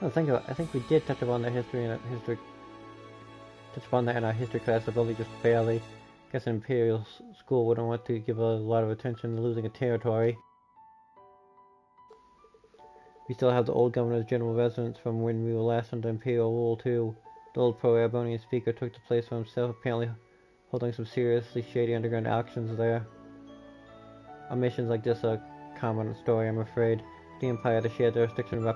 A: I think we did touch upon that in our history class, but only just barely. I guess an Imperial school wouldn't want to give a lot of attention to losing a territory. We still have the old Governor's General residence from when we were last under Imperial rule, too. The old pro-Erebonian speaker took the place for himself, apparently holding some seriously shady underground auctions there. Omissions like this are a common story, I'm afraid. The Empire, the shared jurisdiction,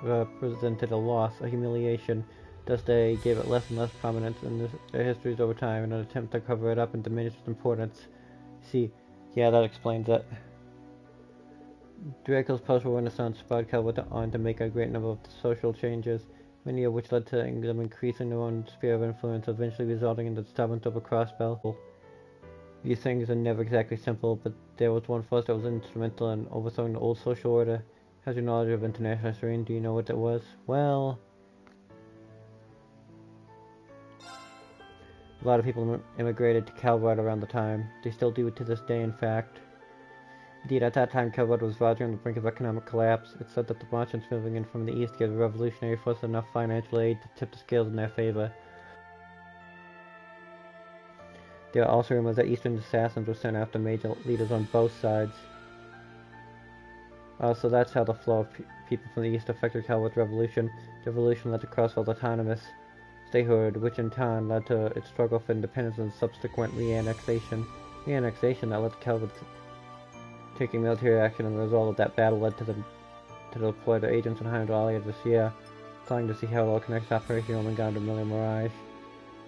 A: represented a loss, a humiliation. Thus they gave it less and less prominence in their histories over time in an attempt to cover it up and diminish its importance. See, yeah, that explains it. Draco's post-war Renaissance spurred Calvert on to make a great number of social changes, many of which led to them increasing their own sphere of influence, eventually resulting in the establishment of a Crossbell. These things are never exactly simple, but there was one force that was instrumental in overthrowing the old social order. How's your knowledge of international history? Do you know what it was? Well, a lot of people immigrated to Calvard around the time. They still do to this day, in fact. Indeed, at that time, Calvard was verging on the brink of economic collapse. It's said that the merchants moving in from the east gave the revolutionary force enough financial aid to tip the scales in their favor. There are also rumors that Eastern assassins were sent after major leaders on both sides. So that's how the flow of people from the east affected Calvard's revolution. The revolution led to Crossbell's autonomous statehood, which in turn led to its struggle for independence and subsequent re-annexation. Re-annexation that led to Calvard taking military action, and the result of that battle led to them to deploy their agents in Hydralia this year. Trying to see how it all connects Operation Omega to Million Mirage.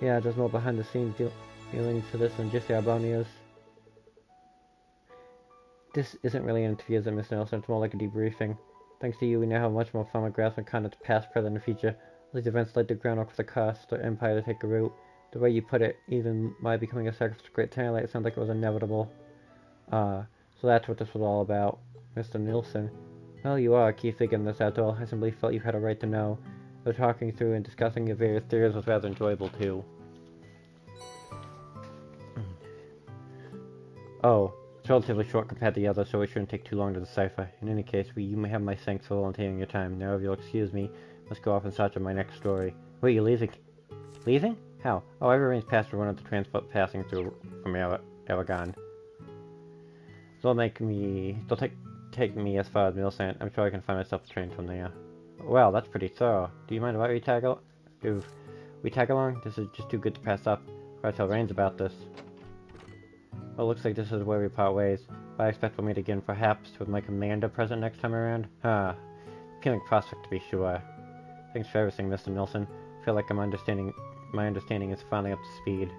A: Yeah, there's more behind the scenes dealings to this than just the Albonians. This isn't really an interview, is it, Miss Nelson? It's more like a debriefing. Thanks to you, we now have much more firm grasp on conduct past, present, and future. These events laid the groundwork for the cost of the Empire to take a root. The way you put it, even my becoming a sacrifice to Great Twilight, it sounds like it was inevitable. So that's what this was all about, Mr. Nielsen. Well, you are a key figure in this after all. I simply felt you had a right to know. Though talking through and discussing your various theories was rather enjoyable, too. Oh, It's relatively short compared to the others, so it shouldn't take too long to decipher. In any case, you may have my thanks for volunteering your time. Now, if you'll excuse me, let's go off in search of my next story. Wait, you're leaving? Leaving? How? Oh, I've arranged past for one of the transport passing through from Aragon. They'll take me as far as Milsant. I'm sure I can find myself a train from there. Well, that's pretty thorough. Do you mind if we tag along? This is just too good to pass up. I'll tell Rains about this. Well, it looks like this is where we part ways. But I expect we'll meet again, perhaps with my commander present next time around. Appealing prospect to be sure. Thanks for everything, Mr. Nilsson. I feel like my understanding is finally up to speed.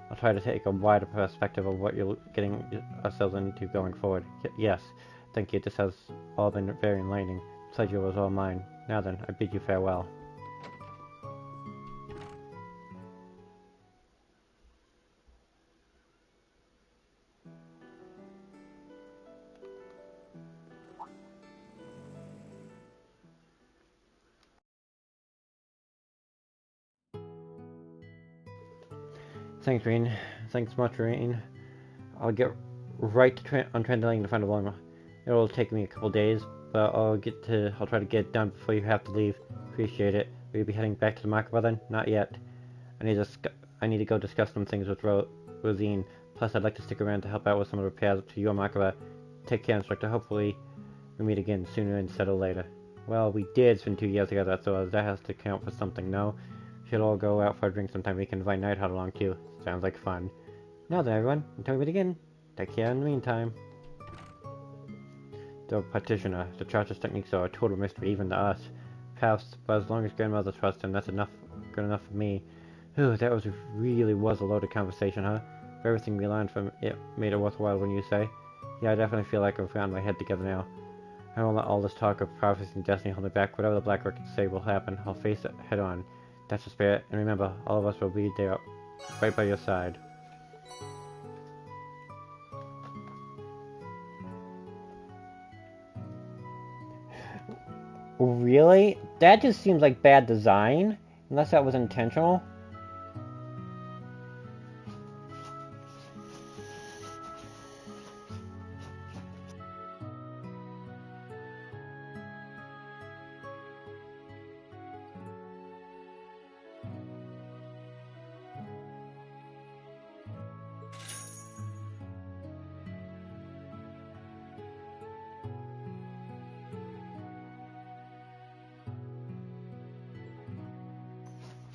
A: I'll try to take a wider perspective of what you're getting ourselves into going forward. Yes, thank you. This has all been very enlightening. The pleasure was all mine. Now then, I bid you farewell. Thanks, Rain. Thanks much, Rain. I'll get right to on translating to find a volume. It'll take me a couple days, but I'll try to get it done before you have to leave. Appreciate it. Will you be heading back to the Makaba then? Not yet. I need to go discuss some things with Rosine. Plus, I'd like to stick around to help out with some of the repairs to your Makaba. Take care, Instructor. Hopefully, we meet again sooner instead of later. Well, we did spend 2 years together, so that has to count for something, no? Should all go out for a drink sometime. We can invite Nightheart along too. Sounds like fun. Now then, everyone, until we meet again, take care in the meantime. The Petitioner. The Charter's techniques are a total mystery, even to us. Perhaps, but as long as Grandmother trusts him, that's good enough for me. Whew, that really was a loaded conversation, huh? For everything we learned from it made it worthwhile, wouldn't you say? Yeah, I definitely feel like I've gotten my head together now. I won't let all this talk of prophecy and destiny hold me back. Whatever the Black Records say will happen, I'll face it head on. That's the spirit, and remember, all of us will be there, right by your side. Really? That just seems like bad design, unless that was intentional.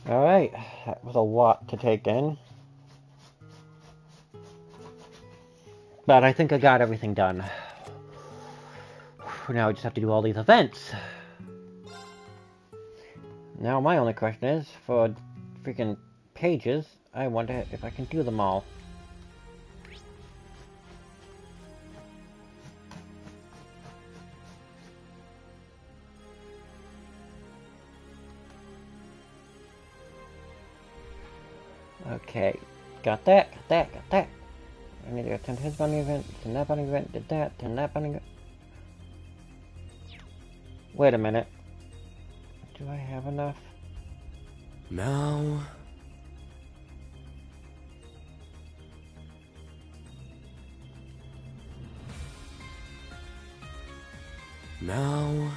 A: Alright, that was a lot to take in. But I think I got everything done. Now I just have to do all these events. Now my only question is, for freaking pages, I wonder if I can do them all. Okay, got that. I need to attend his bunny event, attend that bunny event, did that, attend that bunny event. Wait a minute. Do I have enough?
E: Now... Now...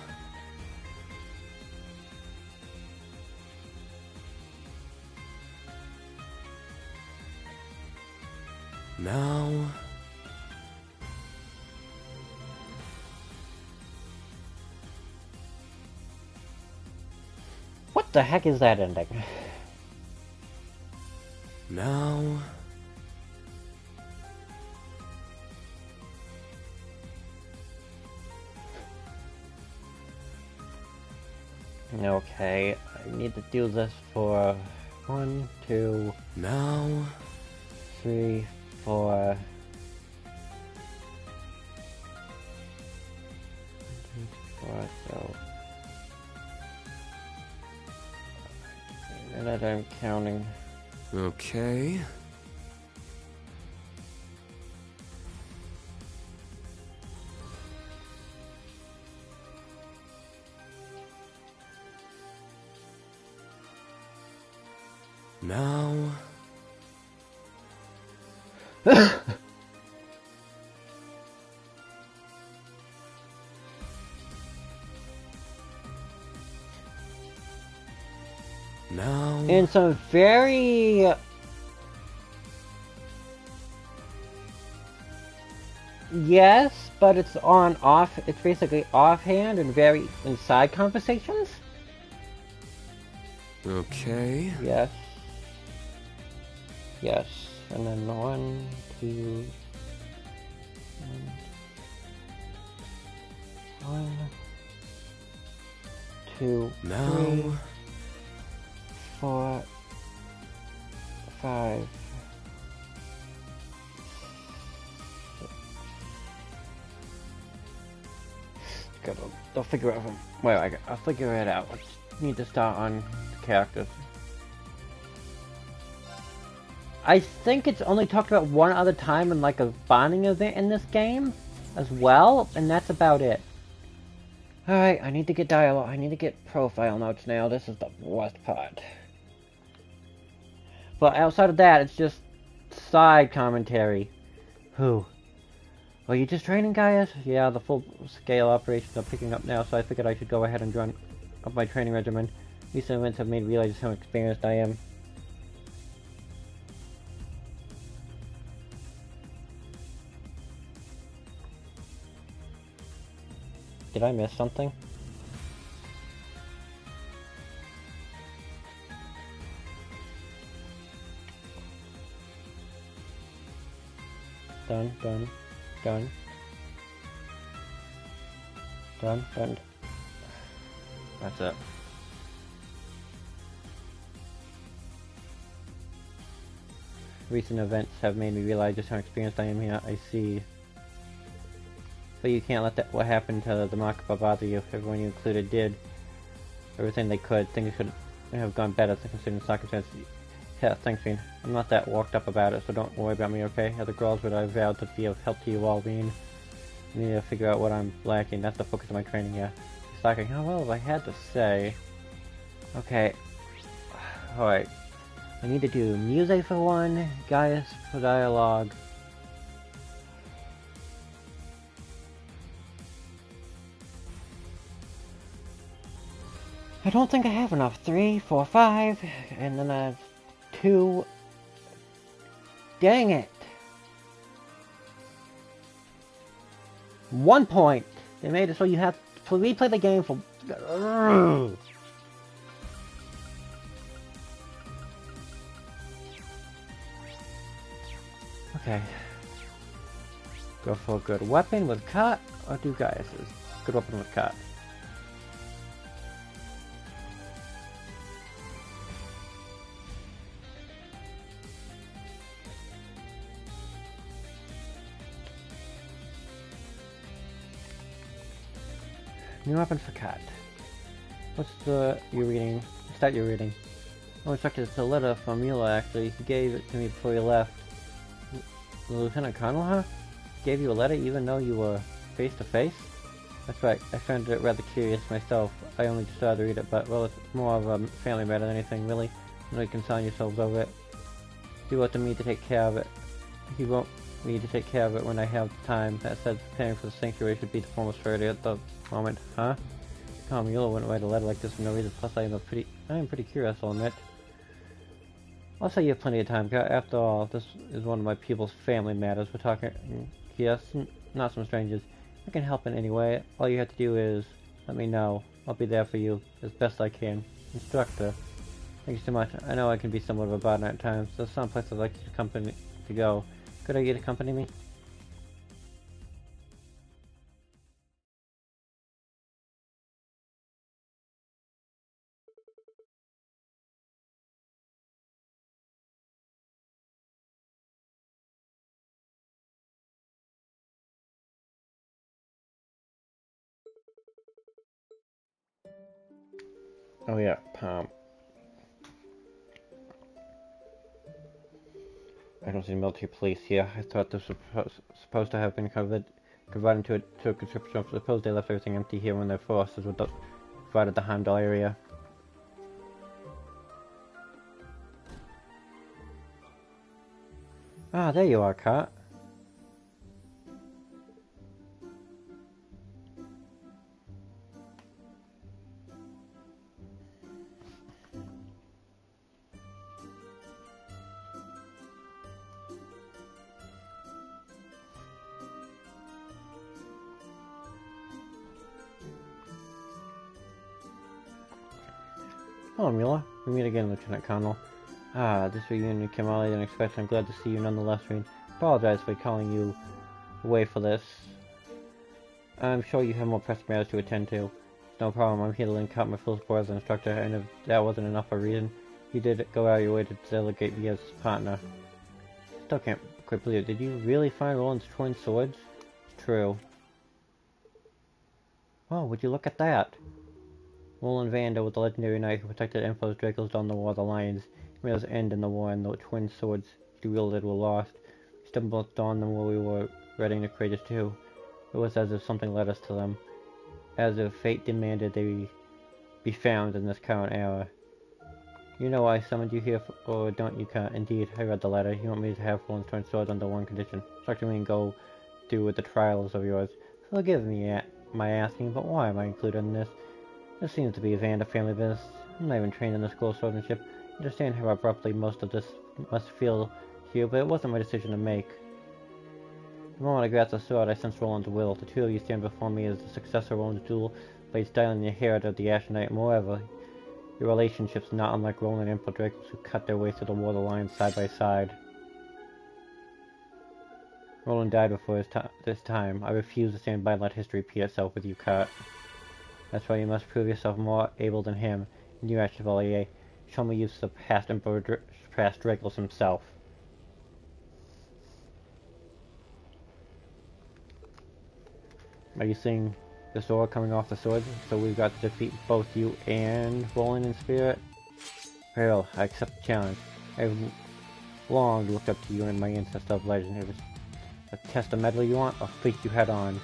E: Now...
A: What the heck is that ending?
E: Now...
A: Okay, I need to do this for 1, 2,
E: Now...
A: 3, 4. 4, so. And that I'm counting.
E: Okay... Now...
A: in some very... Yes, but it's it's basically offhand and very inside conversations.
E: Okay.
A: Yes. Yes. And then 1, 2... 1, 2,
E: Now.
A: 3, 4, 5, 6. I'll figure out. Well, I'll figure it out. Let's need to start on the characters. I think it's only talked about one other time in like a bonding event in this game as well, and that's about it. Alright, I need to get dialogue. I need to get profile notes now. This is the worst part. But outside of that, it's just side commentary. Who? Are you just training, Gaius? Yeah, the full-scale operations are picking up now, so I figured I should go ahead and join up my training regimen. Recent events have made me realize how experienced I am. Did I miss something? Done, done, done. Done, done. That's it. Recent events have made me realize just how experienced I am here. I see. But you can't let what happened to the Makaba bother you. Everyone you included did everything they could. Things could have gone better considering the circumstances. Yeah, thanks, Bean. I'm not that worked up about it, so don't worry about me, okay? Other girls, but I vowed to be of help to you all, Bean. I need to figure out what I'm lacking. That's the focus of my training, yeah. It's lacking. How well have I had to say? Okay. Alright. I need to do music for one, Gaius for dialogue. I don't think I have enough. 3, 4, 5, and then I have 2. Dang it! 1 point! They made it so you have to replay the game for... Okay. Go for a good weapon with cut, or do Gaius's? Good weapon with cut. New weapon for cut. What's you're reading? What's that you're reading? Oh, it's a letter from Mila, actually. He gave it to me before he left. Lieutenant Colonel, huh? Gave you a letter even though you were face to face? That's right, I found it rather curious myself. I only just started to read it, but, well, it's more of a family matter than anything, really. You don't concern yourselves over it. He wanted me to take care of it. He won't me to take care of it when I have the time. That said, preparing for the sanctuary should be the foremost priority at the moment, huh? Mula wouldn't write a letter like this for no reason, plus I am pretty curious, I'll admit. I'll say you have plenty of time. After all, this is one of my people's family matters. We're talking, yes, not some strangers. If I can help in any way, all you have to do is let me know. I'll be there for you as best I can. Instructor, thank you so much. I know I can be somewhat of a burden at times. There's some place I'd like to go. Could I get to accompany me? Oh yeah, I don't see military police here. I thought this was supposed to have been converted to a conscription. I suppose they left everything empty here when their forces were provided the Heimdall area. Ah, there you are, Kat. Hello, Mula. We meet again, Lieutenant Connell. Ah, this reunion came earlier than expected. I'm glad to see you nonetheless, Reen. Apologize for calling you away for this. I'm sure you have more pressing matters to attend to. No problem, I'm here to link up my full support as an instructor, and if that wasn't enough for a reason, you did go out of your way to delegate me as partner. Still can't quite believe it. Did you really find Roland's twin swords? It's true. Oh, would you look at that? Roland Vander was the legendary knight who protected Emperor Draco's dawn the War of the Lions. He made us end in the war, and the twin swords he wielded were lost. We stumbled on them while we were readying the Courageous too. It was as if something led us to them. As if fate demanded they be found in this current era. You know why I summoned you here, or don't you, Kat? Indeed, I read the letter. You want me to have Roland's twin swords under one condition. Instruct me and go through with the trials of yours. Forgive me my asking, but why am I included in this? This seems to be a Vander family business. I'm not even trained in the school of swordsmanship. I understand how abruptly most of this must feel here, but it wasn't my decision to make. The moment I grasped the sword, I sensed Roland's will. The two of you stand before me as the successor of Roland's duel, blades styling the inheritor of the Ashen Knight. Moreover, your relationship's not unlike Roland and Emperor Dracos, who cut their way through the War of the Lions side by side. Roland died before this time. I refuse to stand by and let history repeat itself with you, Kurt. That's why you must prove yourself more able than him. And you, Chevalier, show me you've surpassed Dracos himself. Are you seeing the sword coming off the sword? So we've got to defeat both you and Roland in spirit? Very well, I accept the challenge. I've long looked up to you and my ancestor of legend. If it's a test of medley you want, I'll face you head on.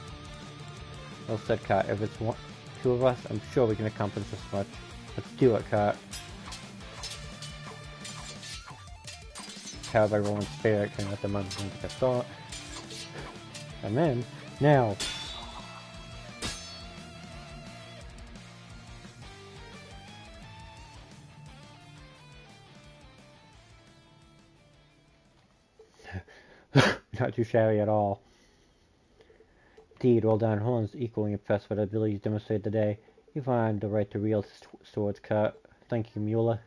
A: Well said, Kat. If it's two of us, I'm sure we can accomplish this much. Let's do it, Kat. Powered by Roland's spirit, can let the money into the thought. And then, now! Not too shabby at all. Indeed, well done. Roland's equally impressed with the abilities demonstrated today. You've earned the right to wield swords, Kurt. Thank you, Mueller.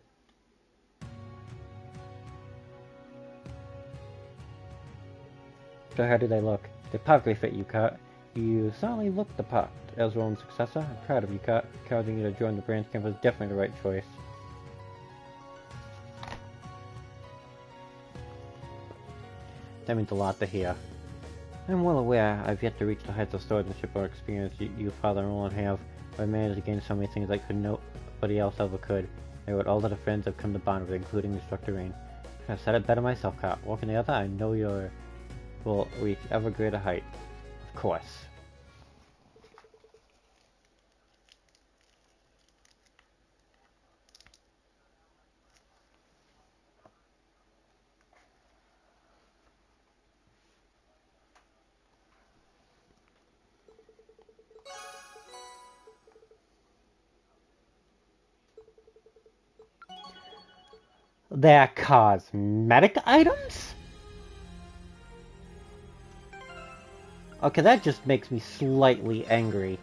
A: So how do they look? They perfectly fit you, Kurt. You certainly look the part as Roland's successor. I'm proud of you, Kurt. Encouraging you to join the branch camp was definitely the right choice. That means a lot to hear. I'm well aware I've yet to reach the heights of swordsmanship or experience you, Father and Roland have, but I managed to gain so many things I could nobody else ever could. I what all the friends I've come to bond with, including Instructor Rain. I've said it better myself, Kat. Working together, I know will reach ever greater height. Of course. They're cosmetic items? Okay, that just makes me slightly angry.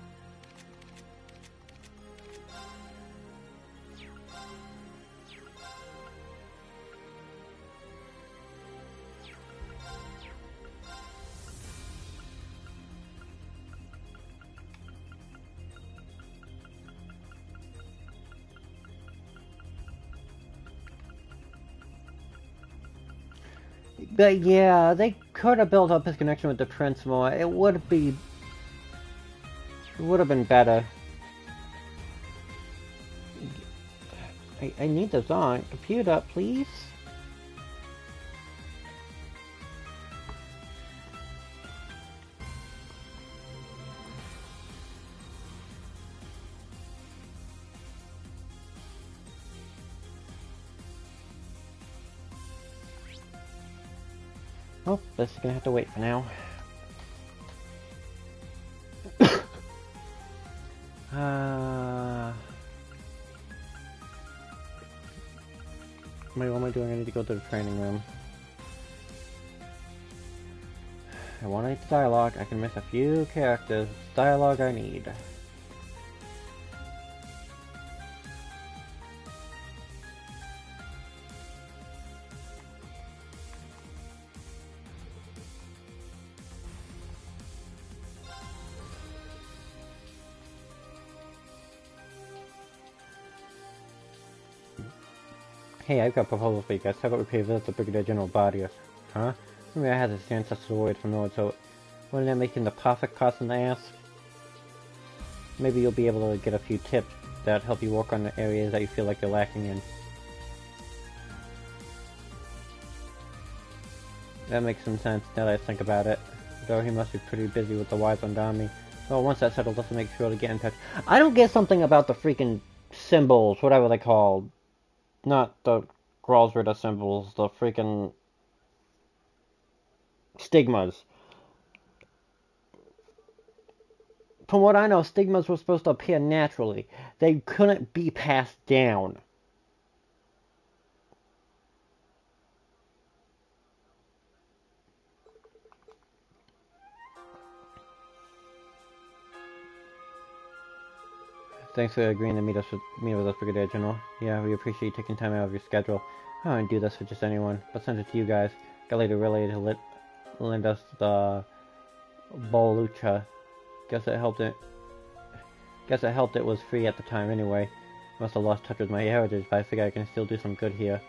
A: But yeah, they could have built up his connection with the prince more. It would have been better. I need this on. Computer, please. Oh, this is gonna have to wait for now. What am I doing? I need to go to the training room. I want to read the dialogue. I can miss a few characters. It's dialogue I need. Hey, I've got a proposal for you guys. How about we pay a visit to Brigadier General Bardius? Huh? Remember I had his ancestors warriors from Nord, so wouldn't that make him the perfect person to ask? Maybe you'll be able to get a few tips that help you work on the areas that you feel like you're lacking in. That makes some sense now that I think about it. Though he must be pretty busy with the wise on Dami. Well, once that's settled, let's make sure to get in touch. I don't get something about the freaking symbols, whatever they're called. Not the Gralsritter symbols, the freaking stigmas. From what I know, stigmas were supposed to appear naturally. They couldn't be passed down. Thanks for agreeing to meet with us, Brigadier General. Yeah, we appreciate you taking time out of your schedule. I wouldn't do this for just anyone, but send it to you guys. Got later really to lend us the Bolucha. Guess it helped it was free at the time anyway. Must have lost touch with my heritage, but I figure I can still do some good here.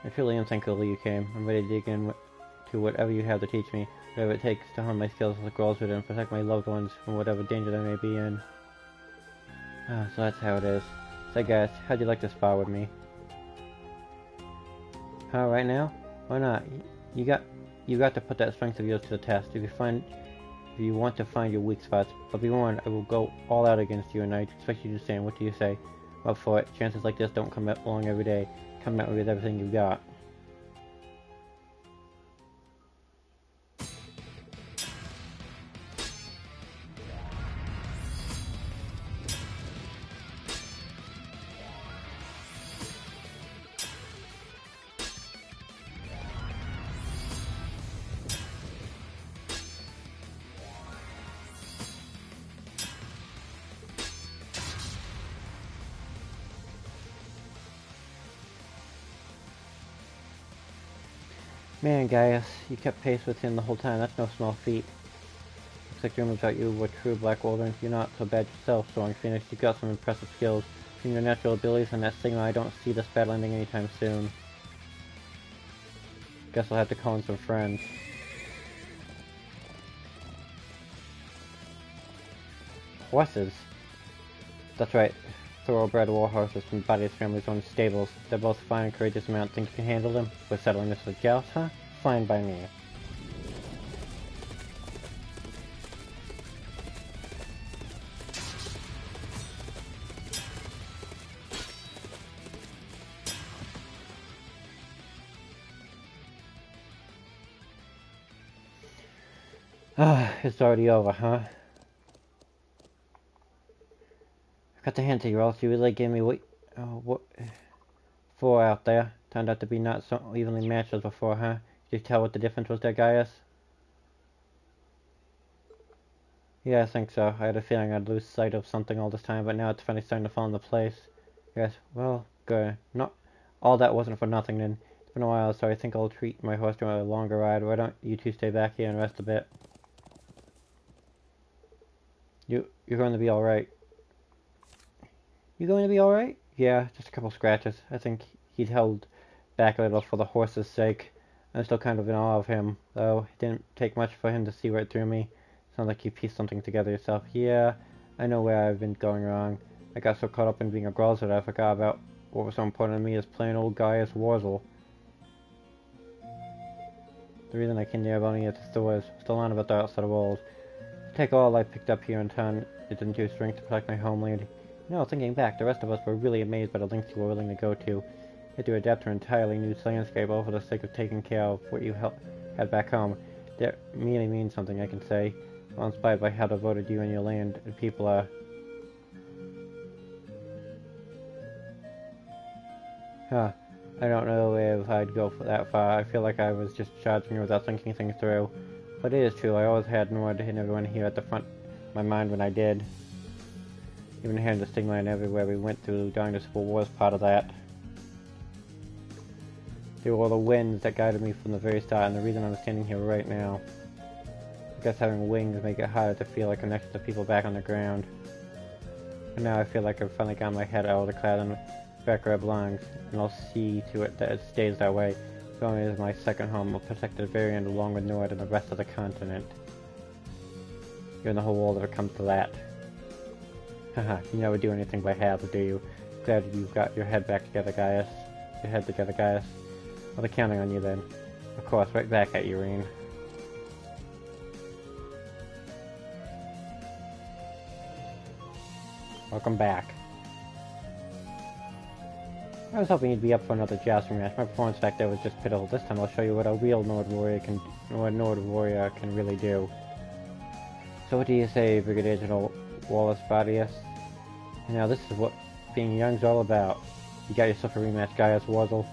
A: I truly am thankful you came. I'm ready to dig in to whatever you have to teach me, whatever it takes to hone my skills as a Gralsritter and protect my loved ones from whatever danger they may be in. So that's how it is. So guys, how'd you like to spar with me? Huh, right now? Why not? You got to put that strength of yours to the test. If you want to find your weak spots, but be warned, I will go all out against you, and I expect you to stand. What do you say? Up for it. Chances like this don't come along every day. Come at me with everything you got. Man, Gaius, you kept pace with him the whole time. That's no small feat. Looks like rumors about you were true, Black Warden. You're not so bad yourself, Soaring Phoenix. You've got some impressive skills. Between your natural abilities and that signal, I don't see this battle ending anytime soon. Guess I'll have to call in some friends. Horses? That's right. Thoroughbred war horses from Badius family's own stables. They're both fine and courageous amount. Think you can handle them? We're settling this with joust, huh? Fine by me. It's already over, huh? I got the hint that you else you really gave me what four out there. Turned out to be not so evenly matched as before, huh? Did you tell what the difference was there, Gaius? Yeah, I think so. I had a feeling I'd lose sight of something all this time, but now it's finally starting to fall into place. Yes, well, good. Not all that wasn't for nothing then. It's been a while, so I think I'll treat my horse to a longer ride. Why don't you two stay back here and rest a bit? You're going to be alright. You going to be alright? Yeah, just a couple scratches. I think he'd held back a little for the horse's sake. I'm still kind of in awe of him, though. It didn't take much for him to see right through me. Sounds like you pieced something together yourself. Yeah, I know where I've been going wrong. I got so caught up in being a Gralsritter that I forgot about what was so important to me as plain old Gaius Warzel. The reason I came near about at the store is still on about the outside world. Take all I picked up here and turn it into strength to protect my homeland. You know, thinking back, the rest of us were really amazed by the lengths you were willing to go to. You had to adapt to an entirely new landscape all for the sake of taking care of what you had back home. That really means something, I can say. I'm inspired by how devoted you and your land and people are. Huh. I don't know if I'd go for that far. I feel like I was just charging without thinking things through. But it is true, I always had Nord and everyone here at the front of my mind when I did. Even hearing the stigma and everywhere we went through during the Civil War is part of that. They were the winds that guided me from the very start, and the reason I'm standing here right now. I guess having wings make it harder to feel like connected to people back on the ground. But now I feel like I've finally got my head out of the cloud and back where it belongs, and I'll see to it that it stays that way. As long as my second home will protect the variant along with Nord and the rest of the continent. You're in the whole world if it comes to that. Haha, you never do anything by halves, do you? Glad you've got your head back together, Gaius. Your head together, Gaius. I'll be counting on you then. Of course, right back at you, Rean. Welcome back. I was hoping you'd be up for another jousting match. My performance back there was just pitiful. This time I'll show you what a real Nord warrior can really do. So what do you say, Brigadier General Wallace Bardius? Now this is what being young's all about. You got yourself a rematch, Gaius Wuzzle.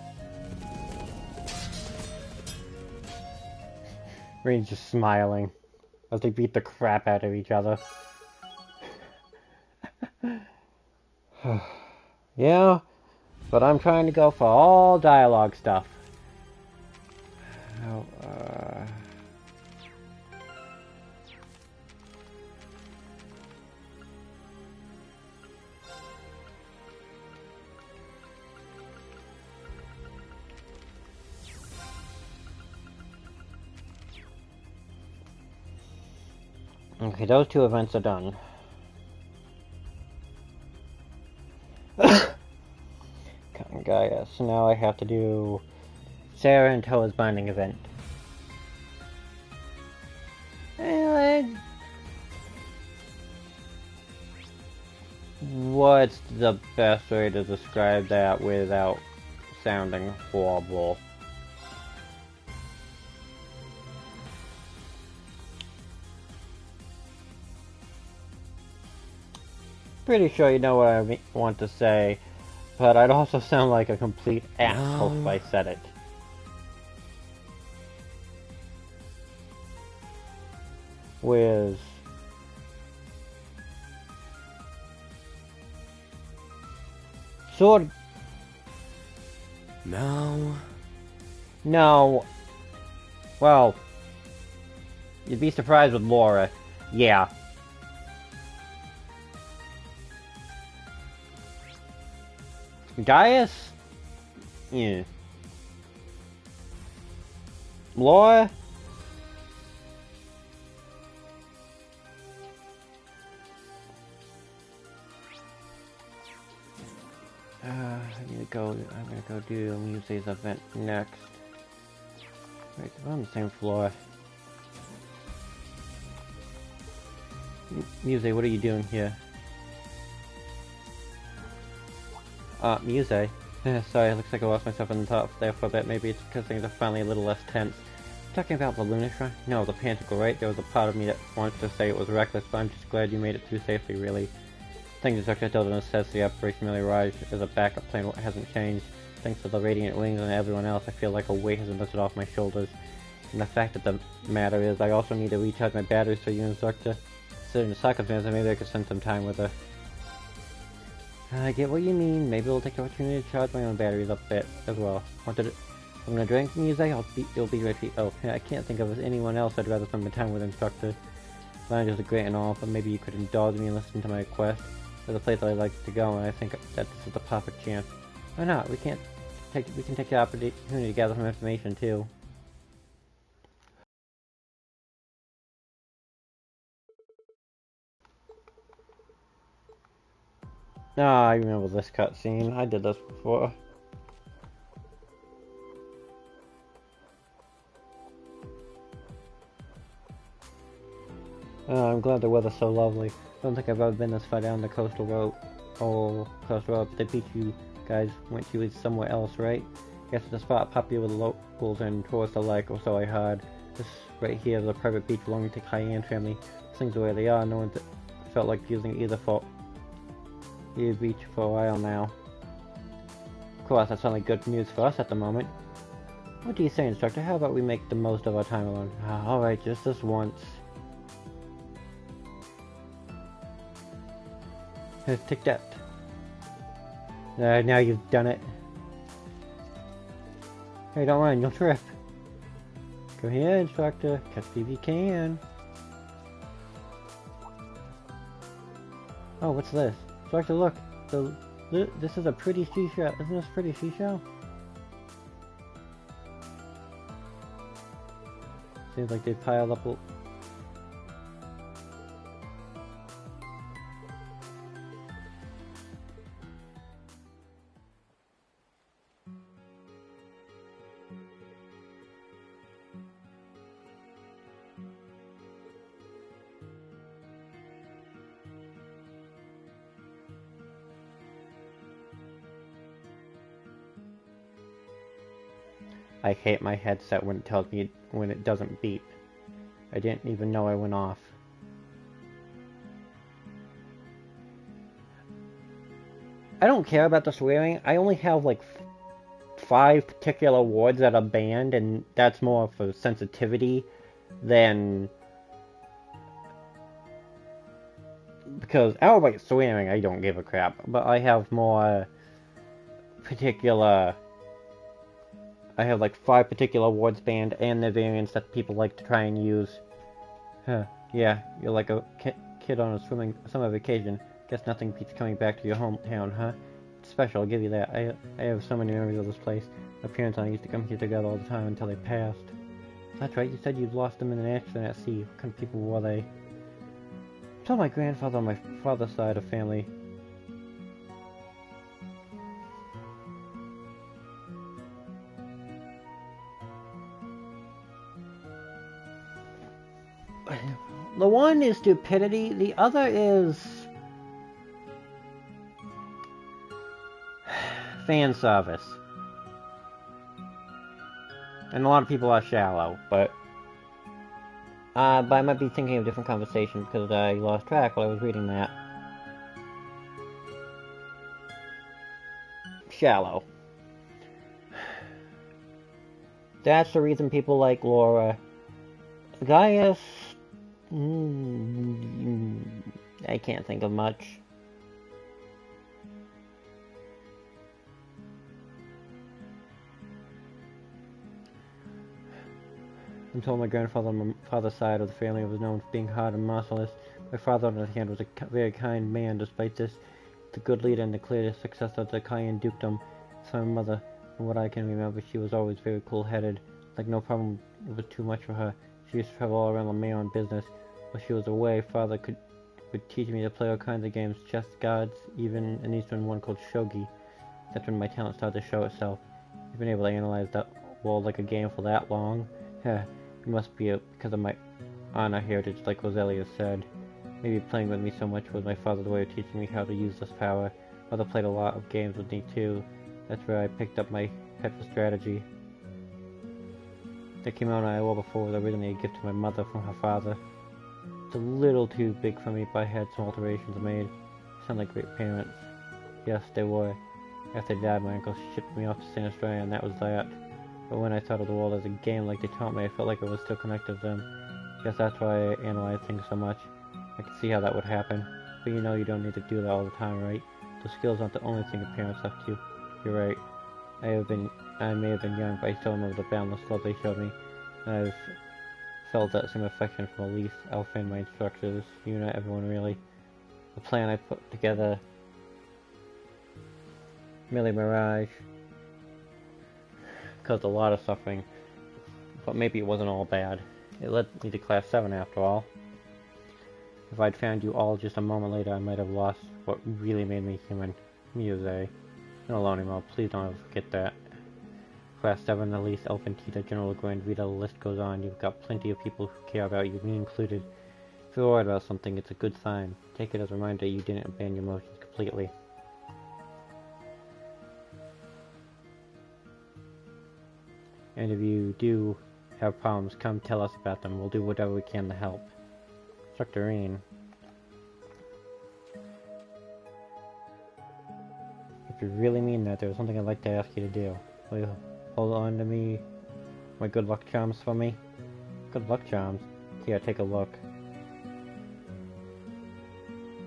A: Rean's just smiling as they beat the crap out of each other. Yeah, but I'm trying to go for all dialogue stuff. Okay, those two events are done. Gaia. So now I have to do Sarah and Toa's binding event. What's the best way to describe that without sounding horrible? Pretty sure you know what I want to say. But I'd also sound like a complete asshole if I said it. With sword.
E: No.
A: No. Well, you'd be surprised with Laura. Yeah. Gaius? Yeah. Laura? I'm gonna go do Muse's event next. Wait, we're on the same floor. Muse, what are you doing here? Muse. Sorry, it looks like I lost myself in the top there for a bit. Maybe it's because things are finally a little less tense. Talking about the Lunar Shrine? No, the Panticle, right? There was a part of me that wants to say it was reckless, but I'm just glad you made it through safely, really. Thanks to Dr. Delta necessity, Operation rivalrys as a backup plan hasn't changed. Thanks to the Radiant Wings and everyone else, I feel like a weight has been lifted off my shoulders. And the fact that the matter is, I also need to recharge my batteries for you and Dr. Considering the circumstances, maybe I could spend some time with her. I get what you mean. Maybe I'll take the opportunity to charge my own batteries up a bit as well. I'm gonna drink music. It'll be right. Oh, I can't think of anyone else I'd rather spend my time with, Instructor. Language is great and all, but maybe you could indulge me and listen to my request. There's a place that I'd like to go, and I think that this is the perfect chance. Why not? We can take the opportunity to gather some information too. Ah, I remember this cutscene. I did this before. I'm glad the weather's so lovely. I don't think I've ever been this far down the coastal road. Oh, coastal road. The beach you guys went to is somewhere else, right? Guess it's a spot popular with locals and tourists alike, or so I heard. This right here is a private beach belonging to Cayenne family. Things the way they are, no one felt like using either beach for a while now. Of course, that's only good news for us at the moment. What do you say, Instructor? How about we make the most of our time alone? Alright, just this once. Take that. Now you've done it. Hey, don't run, you'll trip. Go ahead, Instructor. Catch me if you can. Oh, what's this? Instructor, look. The This is a pretty seashell. Isn't this a pretty seashell? Seems like they piled up. I hate my headset when it tells me when it doesn't beep. I didn't even know I went off. I don't care about the swearing. I only have like 5 particular words that are banned, and that's more for sensitivity than because outright swearing I don't give a crap. But I have more particular. I have like 5 particular words banned and the variants that people like to try and use. Huh, yeah, you're like a kid on a summer vacation. Guess nothing beats coming back to your hometown, huh? It's special, I'll give you that. I have so many memories of this place. My parents and I used to come here together all the time until they passed. That's right, you said you'd lost them in an accident at sea. What kind of people were they? Tell my grandfather on my father's side of family. The one is stupidity, the other is fan service. And a lot of people are shallow, but I might be thinking of a different conversation because I lost track while I was reading that. Shallow. That's the reason people like Laura. Gaius... I can't think of much. I'm told my grandfather on my father's side of the family was known for being hard and merciless. My father, on the other hand, was a very kind man. Despite this, the good leader and the clear successor of the Cayenne dukedom. So my mother, from what I can remember, she was always very cool-headed. Like no problem was too much for her. She used to travel all around the mail on business. While she was away, Father would teach me to play all kinds of games, chess, cards, even an Eastern one called shogi. That's when my talent started to show itself. You've been able to analyze that world like a game for that long? Heh, it must be because of my honor heritage, like Roselia said. Maybe playing with me so much was my father's way of teaching me how to use this power. Father played a lot of games with me too. That's where I picked up my head for strategy. That came out on Iowa before was originally a gift to my mother from her father. It's a little too big for me, but I had some alterations made. They sound like great parents. Yes, they were. After they died, my uncle shipped me off to San Australia, and that was that. But when I thought of the world as a game like they taught me, I felt like I was still connected to them. Guess that's why I analyze things so much. I could see how that would happen. But you know you don't need to do that all the time, right? Those skills aren't the only thing a parent's left you. You're right. I may have been young, but I still remember the boundless love they showed me. And I've felt that same affection from Elise, Alpha, and my instructors. You know, everyone really. The plan I put together, merely mirage, caused a lot of suffering, but maybe it wasn't all bad. It led me to Class 7 after all. If I'd found you all just a moment later, I might have lost what really made me human. Muse. No alone anymore, please don't ever forget that. Class 7, Elise, Elfin, Tita, General Grand, Rita, the list goes on. You've got plenty of people who care about you, me included. If you're worried about something, it's a good sign. Take it as a reminder you didn't abandon your emotions completely. And if you do have problems, come tell us about them. We'll do whatever we can to help. Dr. Reen. If you really mean that, there's something I'd like to ask you to do. Will you hold on to me? My good luck charms for me? Good luck charms? Here, take a look.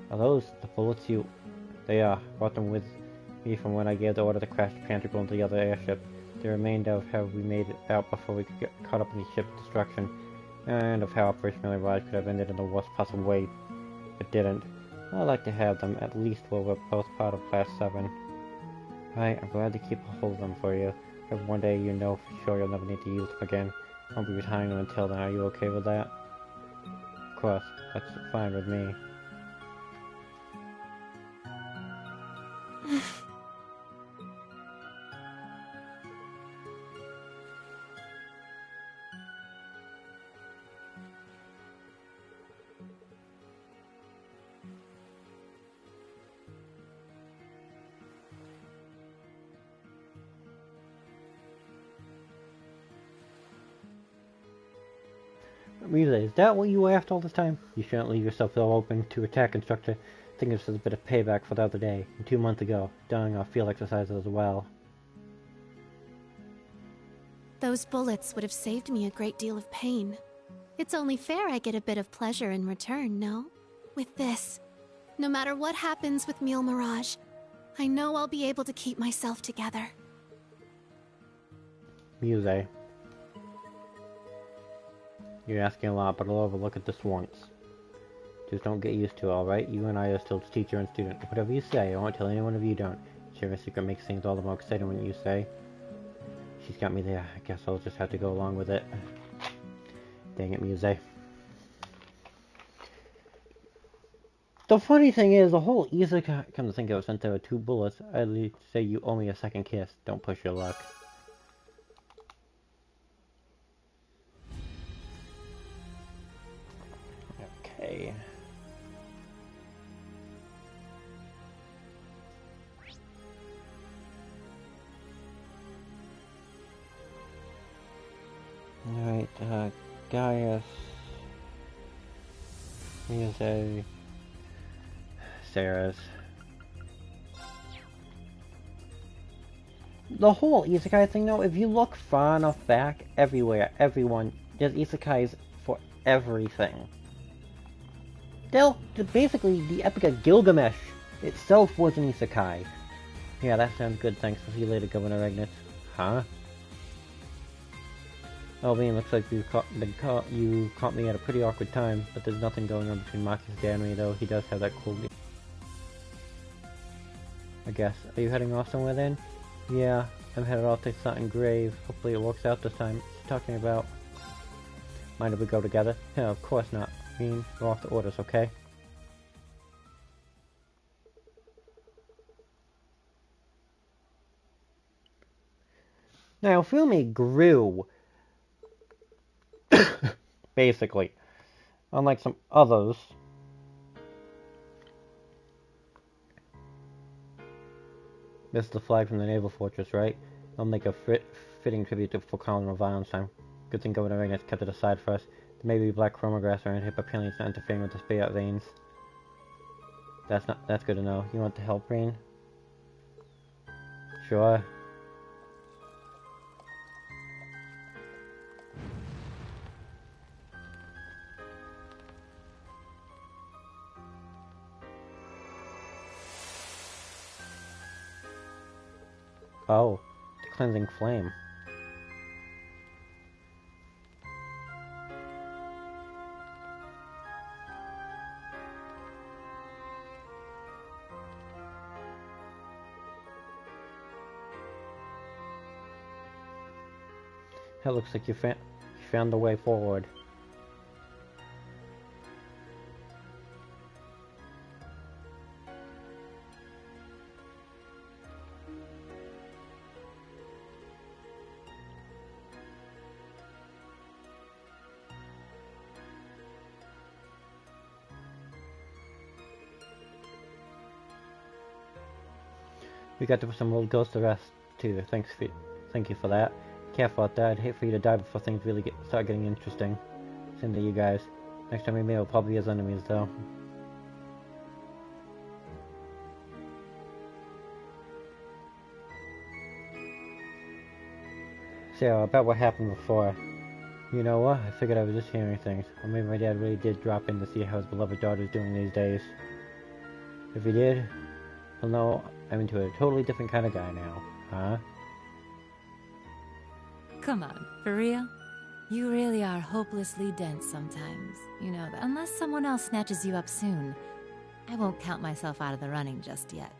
A: Are those the bullets you... They are. Brought them with me from when I gave the order to crash the Panther into the other airship. They remained of how we made it out before we could get caught up in the ship's destruction, and of how Operation Rivalrys could have ended in the worst possible way, but didn't. I like to have them at least while we're both part of Class 7. Right, I'm glad to keep a hold of them for you. If one day you know for sure you'll never need to use them again, I'll be retiring them until then. Are you okay with that? Of course, that's fine with me. Relay, is that what you were after all this time? You shouldn't leave yourself so open to attack, instructor. I think this is a bit of payback for the other day, and 2 months ago, doing our field exercises as well.
C: Those bullets would have saved me a great deal of pain. It's only fair I get a bit of pleasure in return, no? With this, no matter what happens with Mille Mirage, I know I'll be able to keep myself together.
A: Muse. You're asking a lot, but I'll overlook it this once. Just don't get used to it, alright? You and I are still teacher and student. Whatever you say, I won't tell anyone if you don't. Sharing a secret makes things all the more exciting when you say. She's got me there. I guess I'll just have to go along with it. Dang it, Muse. The funny thing is, the whole isekai, come to think of it, since there were 2 bullets, I'd say you owe me a second kiss. Don't push your luck. Okay. Alright, Gaius, Muse, Sarah's. The whole isekai thing though, if you look far enough back, everywhere, everyone, there's isekais for everything. Basically, the Epic of Gilgamesh itself was an isekai. Yeah, that sounds good, thanks. We'll see you later, Governor Agnes. Huh? Oh, man, looks like you caught me at a pretty awkward time, but there's nothing going on between Marcus and me, though. He does have that cool... I guess. Are you heading off somewhere then? Yeah, I'm headed off to something grave. Hopefully it works out this time. What you talking about? Mind if we go together? Yeah, of course not. I mean, we're off to orders, okay? Now, Fumi grew. Basically. Unlike some others. This is the flag from the naval fortress, right? I'll make a fitting tribute to for Colin of Violence time. Good thing Governor Agnes kept it aside for us. There may be black chromographs around here, but apparently it's not interfering with the spay-out veins. That's good to know. You want to help, Rain? Sure. Oh, the cleansing flame. It looks like you found the way forward. We got to put some old ghosts to rest too. Thank you for that. Careful out there. I'd hate for you to die before things really start getting interesting. Same to you guys. Next time we meet, we'll probably be as enemies, though. So, about what happened before. You know what? I figured I was just hearing things. Or maybe my dad really did drop in to see how his beloved daughter's doing these days. If he did, he'll know I'm into a totally different kind of guy now. Huh?
D: Come on, for real? You really are hopelessly dense sometimes. You know that. Unless someone else snatches you up soon. I won't count myself out of the running just yet.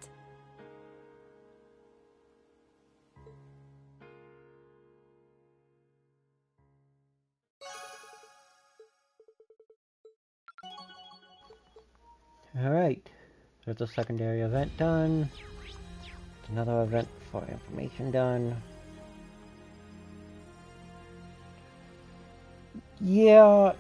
A: Alright, there's a secondary event done. Another event for information done. Yeah.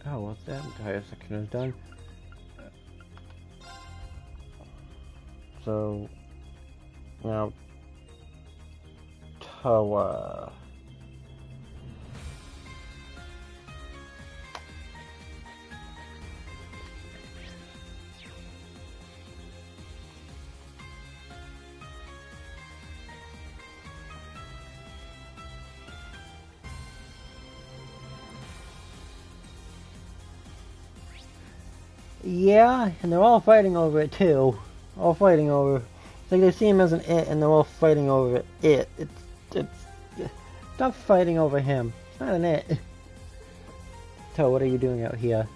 A: Oh, well, that entire section is done. So, now, Tower. Yeah, and they're all fighting over it too. All fighting over. It's like they see him as an it, and they're all fighting over it. It's. Stop fighting over him. It's not an it. So, what are you doing out here?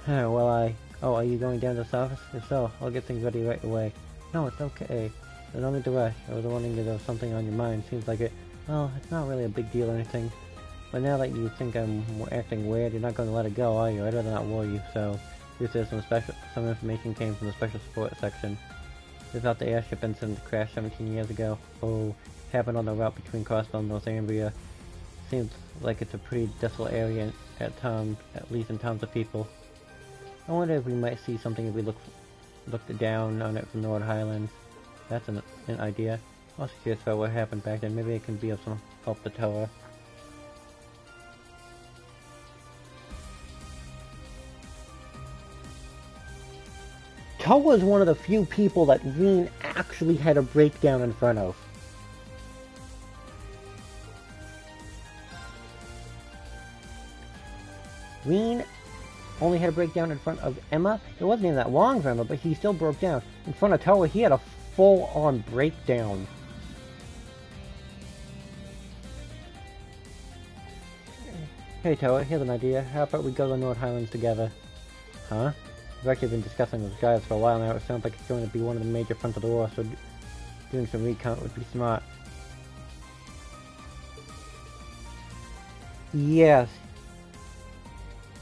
A: Well, Oh, are you going down to the office? If so, I'll get things ready right away. No, it's okay. I don't need to rush. I was wondering if there was something on your mind. Seems like it. Well, it's not really a big deal or anything. But now that you think I'm acting weird, you're not going to let it go, are you? I'd rather not worry you, so... Here's some information came from the special support section. They thought the airship incident crashed 17 years ago. Oh, happened on the route between Crossbell and Northumbria. Seems like it's a pretty desolate area at times, at least in terms of people. I wonder if we might see something if we looked down on it from North Highlands. That's an idea. I was curious about what happened back then. Maybe it can be of some help to tell her. Kel was one of the few people that Reen actually had a breakdown in front of. Reen only had a breakdown in front of Emma. It wasn't even that long for Emma, but he still broke down. In front of Toa, he had a full-on breakdown. Hey Toa, here's an idea. How about we go to the North Highlands together? Huh? We've actually been discussing those guys for a while now. It sounds like it's going to be one of the major fronts of the war, so doing some recount would be smart. Yes.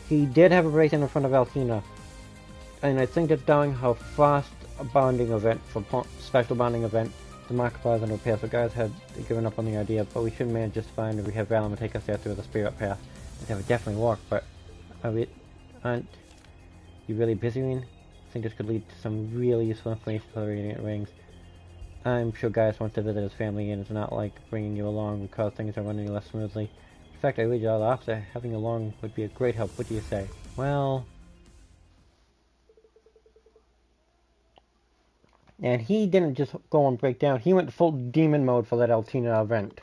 A: He did have a breakdown in front of Alcina. And I think it's during her first bonding event, special bonding event, the Markipliers and repair. So guys had given up on the idea, but we should manage just fine if we have Valima take us there through the spirit path. That would definitely work, but aren't you really busy, Reen? I think this could lead to some really useful information for the Radiant Rings. I'm sure Gaius wants to visit his family, and it's not like bringing you along would cause things are running less smoothly. In fact, I read you all the opposite. Having you along would be a great help. What do you say? Well... And he didn't just go and break down. He went full demon mode for that Altina event.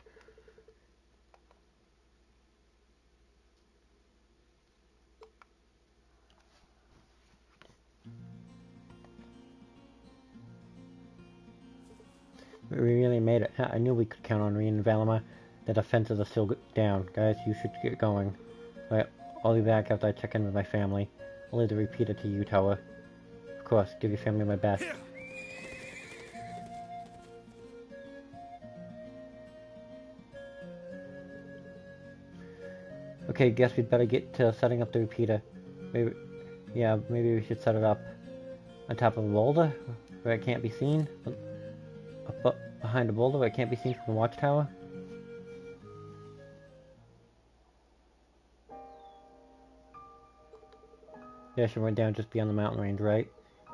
A: We really made it. I knew we could count on Reen and Valima. The defenses are still down. Guys, you should get going. Right, I'll be back after I check in with my family. I'll leave the repeater to you, Tower. Of course, give your family my best. Okay, guess we'd better get to setting up the repeater. Maybe we should set it up on top of a boulder where it can't be seen. Behind a boulder where it can't be seen from the watchtower. Yeah, she went down just beyond the mountain range, right?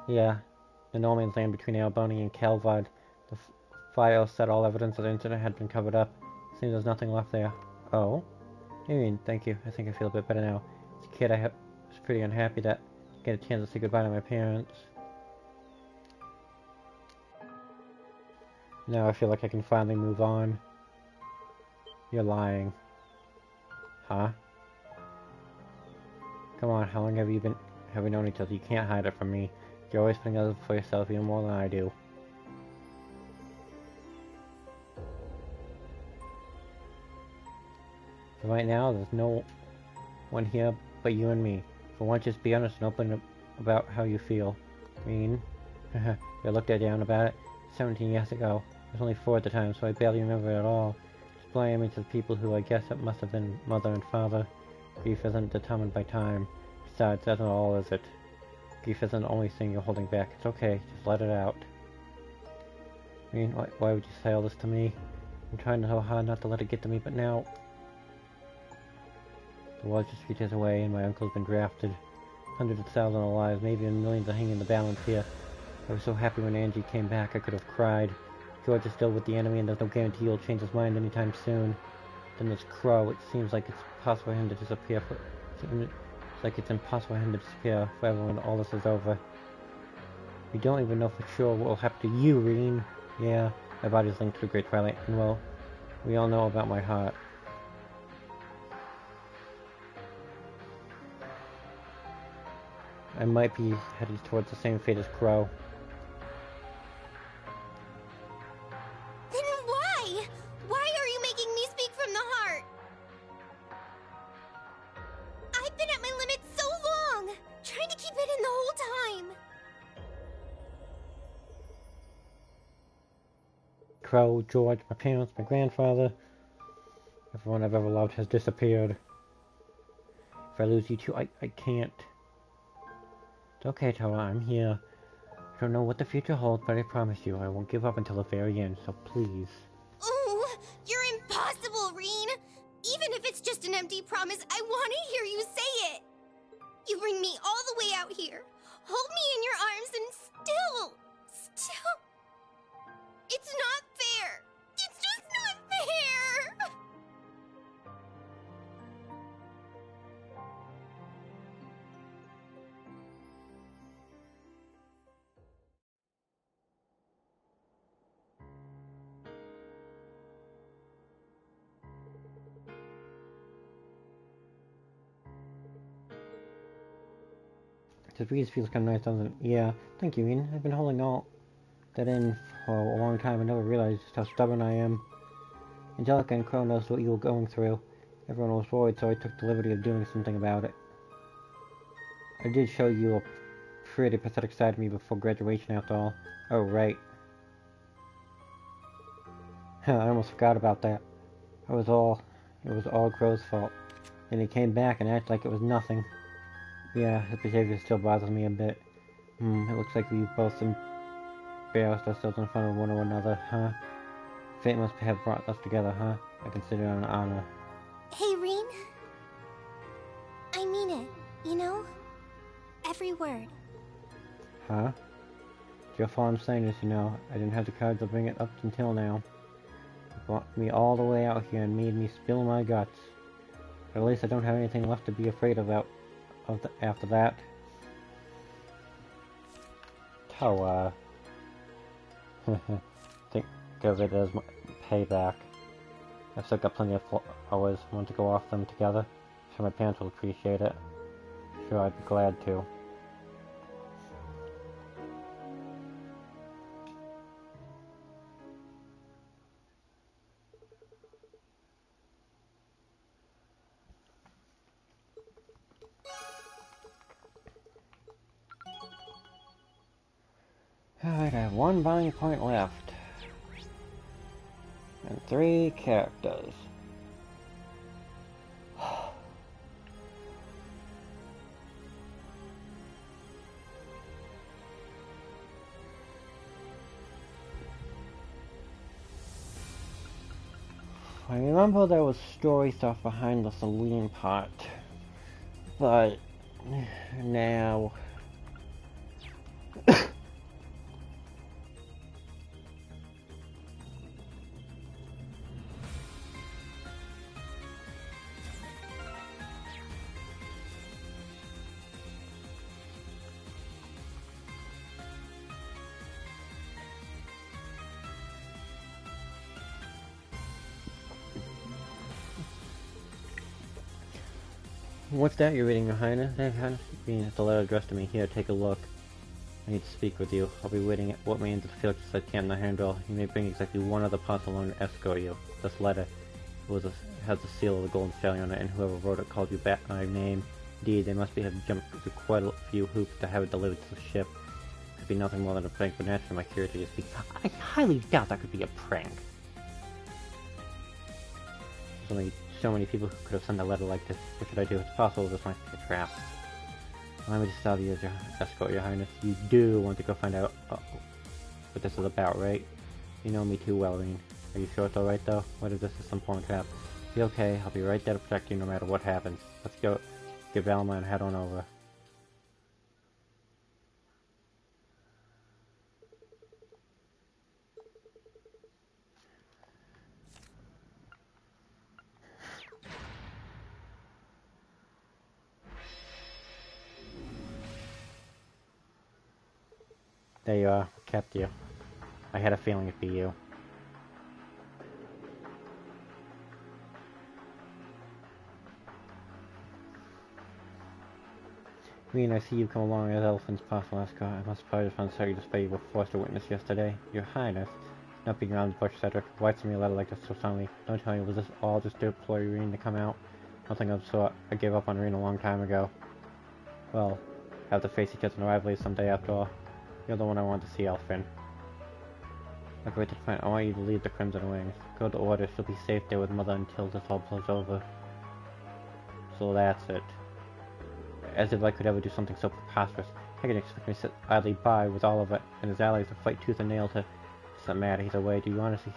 A: Yeah, the no man's land between Alboni and Calvad. The fire said all evidence of the incident had been covered up. Seems there's nothing left there. Oh? Thank you. I think I feel a bit better now. As a kid, I was pretty unhappy that I get a chance to say goodbye to my parents. Now I feel like I can finally move on. You're lying. Huh? Come on, how long have we known each other? You can't hide it from me. You're always putting others before yourself even more than I do. But right now, there's no one here but you and me. For once, just be honest and open about how you feel. Rean. I looked at down about it 17 years ago. I was only 4 at the time, so I barely remember it at all. Just blurry image of people who I guess it must have been mother and father. Grief isn't determined by time. Besides, that's not all, is it? Grief isn't the only thing you're holding back. It's okay, just let it out. Rean, why would you say all this to me? I'm trying so hard not to let it get to me, but now... The world's just 3 days away, and my uncle's been drafted. Hundreds of thousands of lives, maybe even millions are hanging in the balance here. I was so happy when Angie came back, I could have cried. George is still with the enemy, and there's no guarantee he'll change his mind anytime soon. Then there's Crow. It seems like it's impossible for him to disappear forever when all this is over. We don't even know for sure what will happen to you, Rean. Yeah, my body's linked to the Great Twilight, and well, we all know about my heart. I might be headed towards the same fate as Crow.
C: Then why? Why are you making me speak from the heart? I've been at my limit so long, trying to keep it in the whole time.
A: Crow, George, my parents, my grandfather, everyone I've ever loved has disappeared. If I lose you too, I can't. It's okay, Toa, I'm here. I don't know what the future holds, but I promise you, I won't give up until the very end, so please.
C: Ooh, you're impossible, Rean! Even if it's just an empty promise, I want to hear you say it! You bring me all the way out here, hold me in your arms, and still... It's not fair! It's just not fair!
A: The breeze feels kind of nice, doesn't it? Yeah, thank you, Ian. I've been holding all that in for a long time. I never realized just how stubborn I am. Angelica and Crow knows what you were going through. Everyone was worried, so I took the liberty of doing something about it. I did show you a pretty pathetic side of me before graduation, after all. Oh, right. I almost forgot about that. It was all Crow's fault. Then he came back and acted like it was nothing. Yeah, his behavior still bothers me a bit. It looks like we both embarrassed ourselves in front of one another, huh? Fate must have brought us together, huh? I consider it an honor.
C: Hey, Rean. I mean it, you know? Every word.
A: Huh? Just all I'm saying is, you know, I didn't have the courage to bring it up until now. You brought me all the way out here and made me spill my guts. But at least I don't have anything left to be afraid of after that. Toa. Think of it as my payback. I've still got plenty of hours. Want to go off them together? Sure, my parents will appreciate it. Sure, I'd be glad to. Alright, I have 1 buying point left. And 3 characters. I remember there was story stuff behind the Celine part. But... now... What's that you're reading, Your Highness? It's a letter addressed to me. Here, take a look. I need to speak with you. I'll be waiting at what means of Felix I can the handle. You may bring exactly 1 other parcel along to escort you. This letter has the seal of the Golden Stallion on it, and whoever wrote it called you back by name. Indeed, they must have jumped through quite a few hoops to have it delivered to the ship. Could be nothing more than a prank, but naturally my curiosity is piqued. I highly doubt that could be a prank. There's only so many people who could have sent a letter like this. What should I do? It's possible this might be a trap. Allow me to stop you as your escort, Your Highness. You do want to go find out what this is about, right? You know me too well, Reen. Are you sure it's alright, though? What if this is some porn trap? Be okay. I'll be right there to protect you no matter what happens. Let's go. Get Velma and head on over. There you are. Kept you. I had a feeling it'd be you. I see you come along as Elephant's possible escort. I must apologize for the uncertain display you were forced to witness yesterday. Your Highness, not being around the bush, Cedric. Why send me a letter like this so suddenly? Don't tell me, was this all just to employ Irene to come out? Nothing of the sort. I gave up on Irene a long time ago. Well, have to face each other in rivalry someday after all. You're the one I want to see, Elfin. I'll go to the point. I want you to leave the Crimson Wings. Go to Order. She'll be safe there with Mother until this all blows over. So that's it. As if I could ever do something so preposterous. How can you expect me to sit idly by with all of it and his allies to fight tooth and nail to... It doesn't matter, he's away. Do you honestly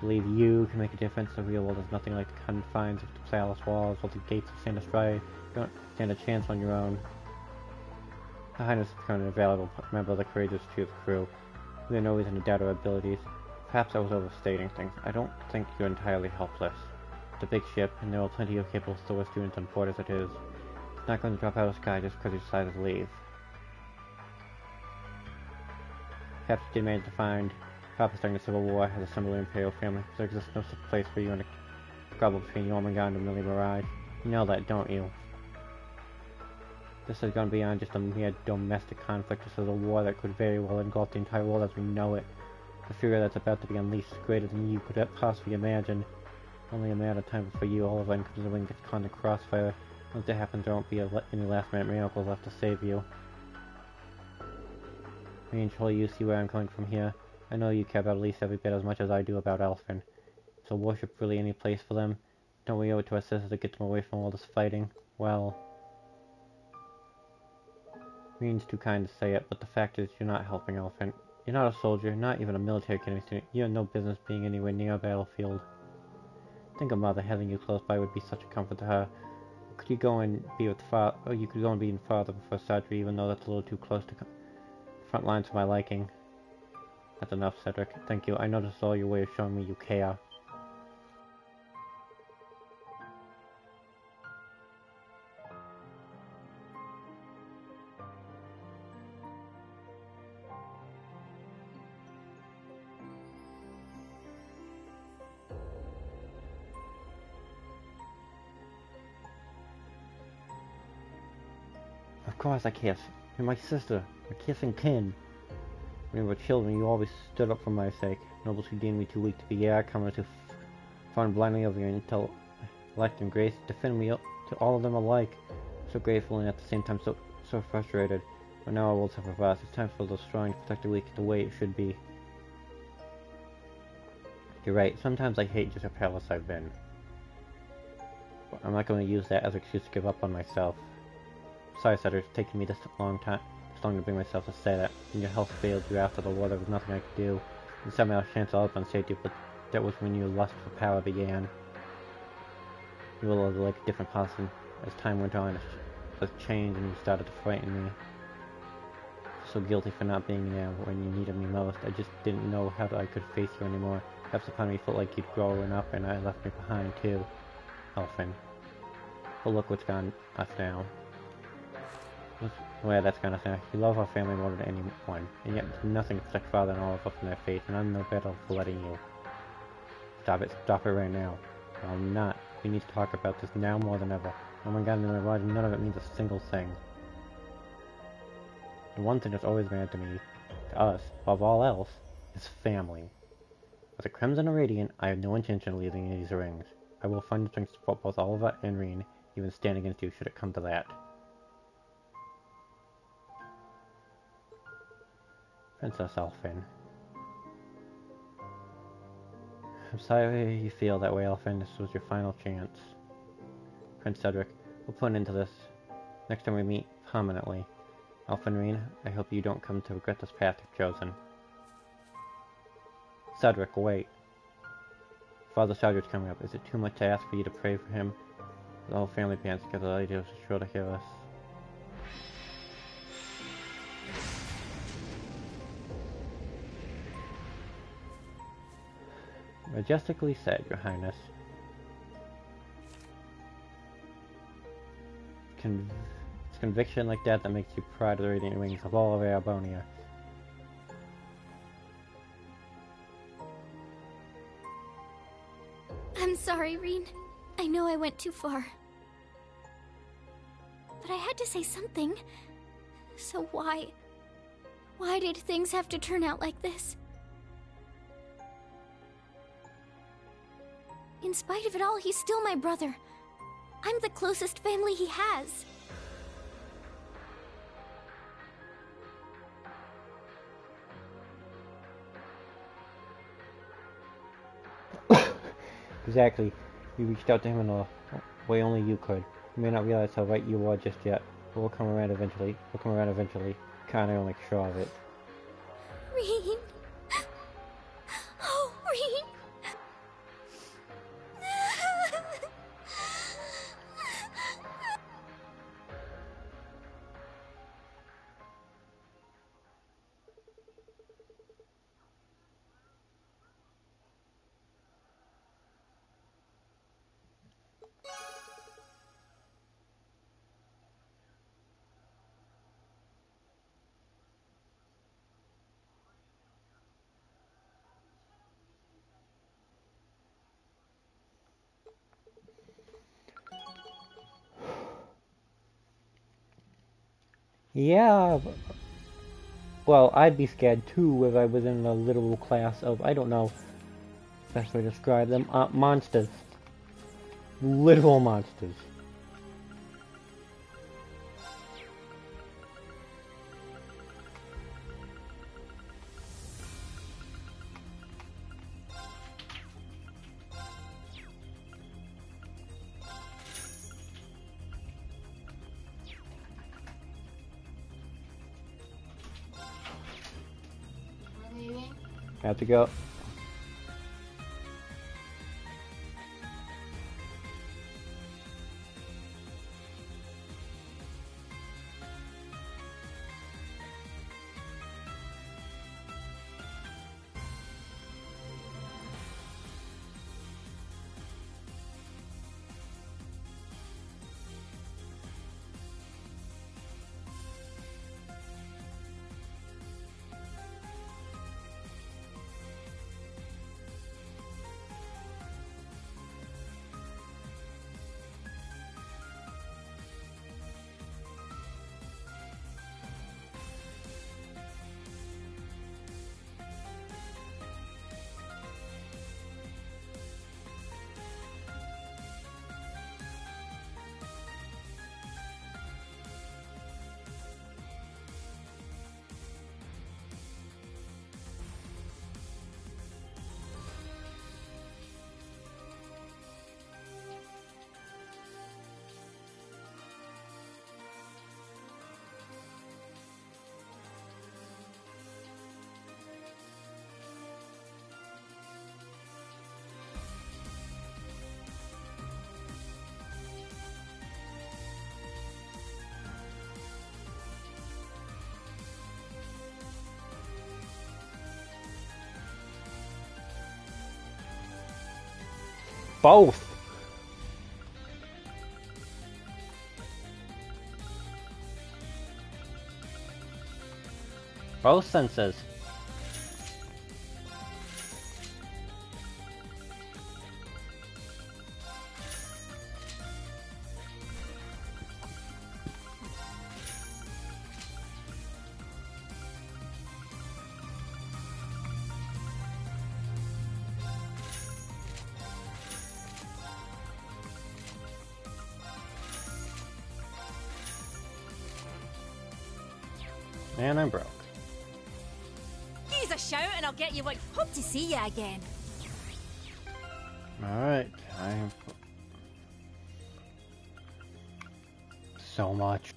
A: believe you can make a difference? The real world is nothing like the confines of the palace walls or the gates of Santa Strife. You don't stand a chance on your own. Her Highness has become an invaluable member of the courageous Chief crew. We have no reason to doubt her abilities. Perhaps I was overstating things. I don't think you're entirely helpless. It's a big ship, and there are plenty of capable Thor students on board as it is. It's not going to drop out of the sky just because you decided to leave. Perhaps you did manage to find Papa during the Civil War has a similar imperial family. There exists no such place for you in a squabble between Jormungand and Millie Mirage. You know that, don't you? This has gone beyond just a mere domestic conflict. This is a war that could very well engulf the entire world as we know it. The fury that's about to be unleashed is greater than you could possibly imagine. Only a matter of time before you, all of Incoming gets caught in the crossfire. Once that happens, there won't be any last-minute miracles left to save you. Me and Troll, you see where I'm coming from here. I know you care about at least every bit as much as I do about Elfin. So worship really any place for them? Don't we owe it to our sisters to get them away from all this fighting? Well... Reen's too kind to say it, but the fact is you're not helping Elfin. You're not a soldier, not even a military academy student. You have no business being anywhere near a battlefield. Think of Mother, having you close by would be such a comfort to her. Could you go and be with father, or you could go and be in father before surgery, even though that's a little too close to front lines for my liking. That's enough, Cedric. Thank you. I noticed all your way of showing me you care. Of course I kiss. You're my sister. We're kissing kin. When we were children, you always stood up for my sake. Nobles who deemed me too weak to be comers who fawned blindly over your intellect and grace, defend me to all of them alike. So grateful and at the same time so frustrated. But now our worlds have reversed. It's time for the strong to protect the weak the way it should be. You're right. Sometimes I hate just how powerless I've been. But I'm not going to use that as an excuse to give up on myself. Sorry, Cedric, it's taken me this long to bring myself to say that. When your health failed you after the war, there was nothing I could do. And somehow chance all up on safety, but that was when your lust for power began. You were like a different person. As time went on, it changed and you started to frighten me. So guilty for not being there when you needed me most. I just didn't know how I could face you anymore. Perhaps upon me felt like you'd grown up and I left me behind too. Elfin. But look what's gone us now. Well, that's kind of sad. You love our family more than anyone, and yet there's nothing to protect Father and all of us in their faith, and I'm no better for letting you. Stop it right now. No, I'm not. We need to talk about this now more than ever. Oh my god, none of it means a single thing. The one thing that's always mattered to us, above all else, is family. With a Crimson and Radiant, I have no intention of leaving these rings. I will find the strength to support both Oliva and Reen, even stand against you should it come to that. Princess Elfin. I'm sorry you feel that way, Elfin. This was your final chance. Prince Cedric, we'll put an end to this. Next time we meet, permanently. Elfin Reen, I hope you don't come to regret this path you've chosen. Cedric, wait. Father Cedric's coming up. Is it too much to ask for you to pray for him? The whole family bands together, the lady is sure to hear us. Majestically said, Your Highness. It's conviction like that that makes you proud of the radiant wings of all of Arabonia.
C: I'm sorry, Reen. I know I went too far. But I had to say something. So why? Why did things have to turn out like this? In spite of it all, he's still my brother. I'm the closest family he has.
A: Exactly. You reached out to him in a way only you could. You may not realize how right you are just yet, but we'll come around eventually. We'll come around eventually. Kinda will make sure of it.
C: Reen. Oh, Reen.
A: Yeah, well, I'd be scared too if I was in a literal class of, I don't know, best way to describe them, monsters. Literal monsters. Have to go. Both. Both senses. And I'm broke.
D: Here's a shout and I'll get you what. Hope to see you again.
A: Alright, I have so much.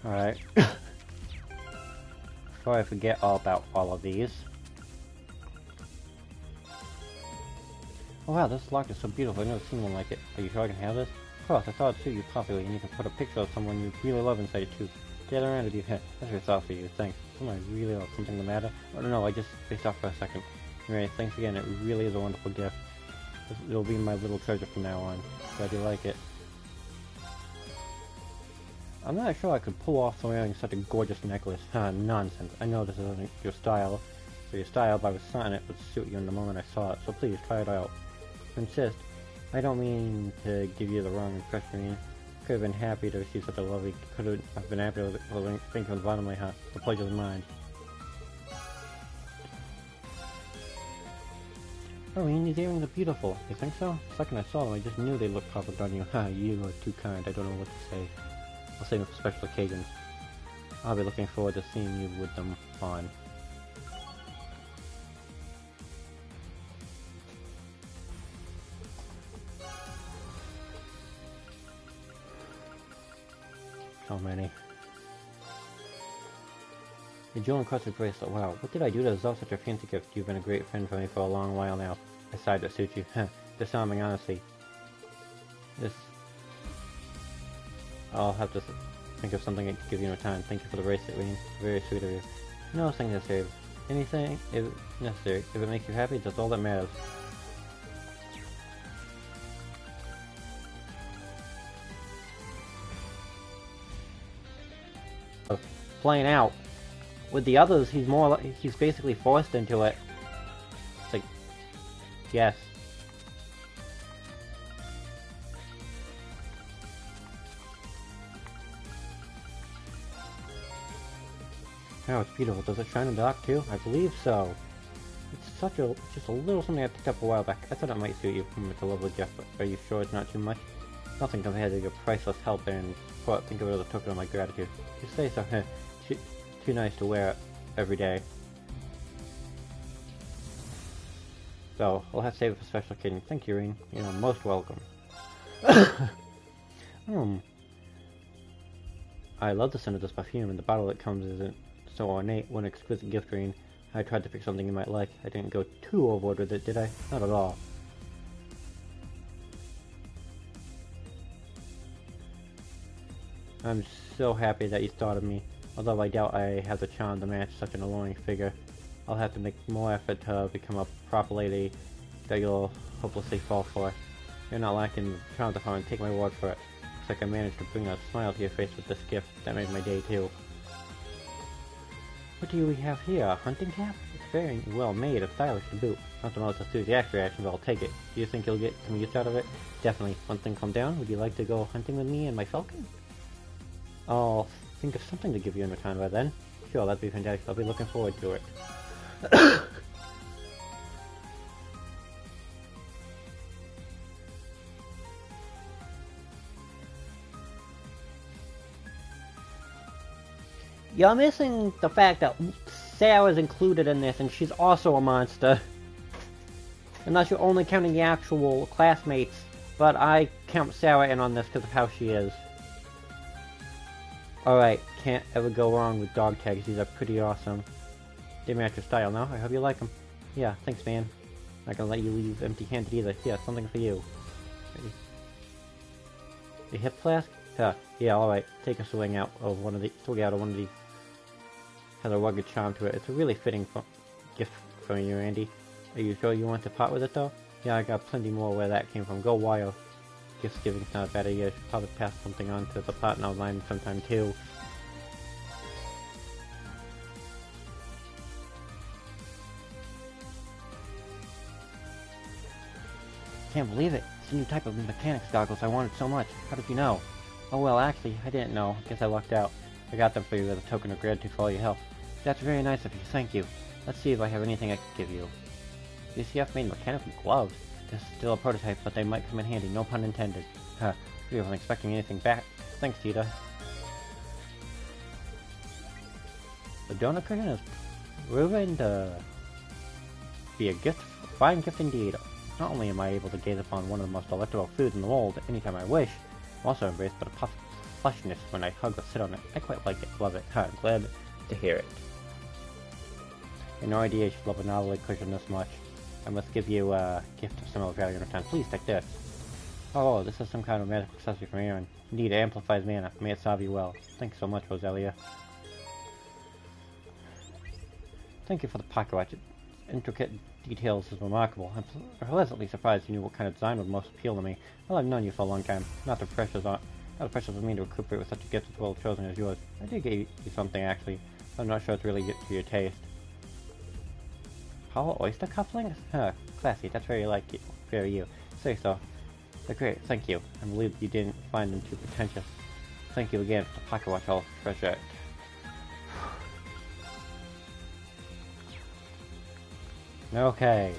A: Alright. Before I forget all about all of these. Oh wow, this lock is so beautiful. I've never seen one like it. Are you sure I can have this? Of course, I thought it suited you properly, and you can put a picture of someone you really love inside it too. Get around with you. That's very thoughtful of you. Thanks. Someone I really love. Something the matter? Oh no, I just spaced off for a second. Anyway, thanks again. It really is a wonderful gift. It'll be my little treasure from now on. Glad you like it. I'm not sure I could pull off wearing such a gorgeous necklace. Nonsense. I know this isn't your style. For your style, but I was certain it would suit you in the moment I saw it, so please try it out. Insist. I don't mean to give you the wrong impression. Could have been happy to receive such a lovely. Could have been happy to think from the bottom of my heart. The pleasure's mine. Irene, these earrings are beautiful. You think so? The second I saw them, I just knew they looked perfect on you. You are too kind. I don't know what to say. I'll save them for special occasions. I'll be looking forward to seeing you with them on. So many. The jewel encrusted bracelet. Wow, what did I do to deserve such a fancy gift? You've been a great friend for me for a long while now. A side that suits you. Disarming, honestly. This... I'll have to think of something to give you no time. Thank you for the bracelet, Wayne. Very sweet of you. No thing necessary. Anything if necessary. If it makes you happy, that's all that matters. Playing out. With the others, he's basically forced into it. It's like, yes. Oh, it's beautiful. Does it shine in the dark too? I believe so. It's just a little something I picked up a while back. I thought it might suit you. It's a lovely gift, but are you sure it's not too much? Nothing compared to your priceless help, and think of it as a token of my gratitude. You say so. Too nice to wear it every day. So, I'll have to save it for special occasion. Thank you, Irene. You're most welcome. I love the scent of this perfume, and the bottle that comes isn't so ornate. What an exquisite gift, Irene. I tried to pick something you might like. I didn't go too overboard with it, did I? Not at all. I'm so happy that you thought of me, although I doubt I have the charm to match such an alluring figure. I'll have to make more effort to become a proper lady that you'll hopelessly fall for. You're not lacking the charm to find, take my word for it. Looks like I managed to bring a smile to your face with this gift. That made my day too. What do we have here? A hunting cap? It's very well made and stylish to boot. Not the most enthusiastic reaction, but I'll take it. Do you think you'll get some use out of it? Definitely. One thing calm down. Would you like to go hunting with me and my falcon? I'll think of something to give you in return by then. Sure, that'd be fantastic. I'll be looking forward to it. You're missing the fact that Sarah's included in this, and she's also a monster. Unless you're only counting the actual classmates, but I count Sarah in on this because of how she is. Alright, can't ever go wrong with dog tags. These are pretty awesome. They match your style now. I hope you like them. Yeah, thanks, man. Not gonna let you leave empty-handed either. Yeah, something for you. Ready? A hip flask? Huh. Yeah, alright. Take a swing out of one of these. Has a rugged charm to it. It's a really fitting gift from you, Andy. Are you sure you want to part with it, though? Yeah, I got plenty more where that came from. Go wild. Gift giving's not a bad idea. I should probably pass something on to the partner of mine sometime, too. Can't believe it. It's a new type of mechanics goggles I wanted so much. How did you know? Oh well, actually, I didn't know. Guess I lucked out. I got them for you as a token of gratitude for all your help. That's very nice of you, thank you. Let's see if I have anything I can give you. UCF made mechanical gloves. This is still a prototype, but they might come in handy, no pun intended. Huh, I wasn't expecting anything back. Thanks, Tita. The donut curtain is proven to be a fine gift indeed. Not only am I able to gaze upon one of the most delectable foods in the world anytime I wish, I'm also embraced by the puff fleshiness when I hug or sit on it. I quite like it, love it. Huh, glad to hear it. I had no idea you should love a novelty cushion this much. I must give you a gift of similar value in return. Please take this. Oh, this is some kind of magic accessory from Aaron. Indeed, it amplifies mana. May it serve you well. Thanks so much, Roselia. Thank you for the pocket watch. Its intricate details is remarkable. I'm pleasantly surprised you knew what kind of design would most appeal to me. Well, I've known you for a long time. Not the pressures of me to recuperate with such a gift as well chosen as yours. I did get you something, actually. I'm not sure it's really to your taste. Hollow oyster cufflinks? Huh, classy. That's very like you. Very you. Say so. They're great. Thank you. I believe you didn't find them too pretentious. Thank you again for the pocket watch. I'll treasure it. Okay.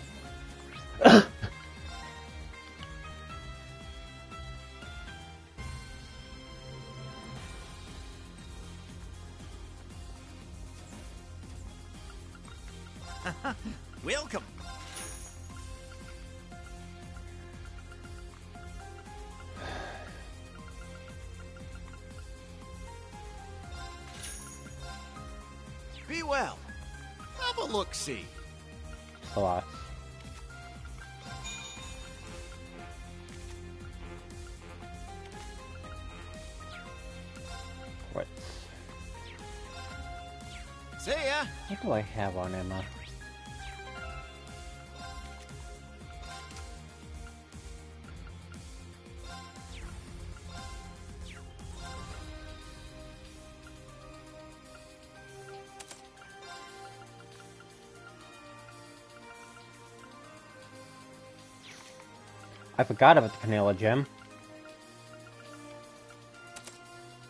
G: Welcome. Be well. Have a look-see.
A: Slots. What?
G: See ya.
A: What do I have on Emma? I forgot about the Canela gem.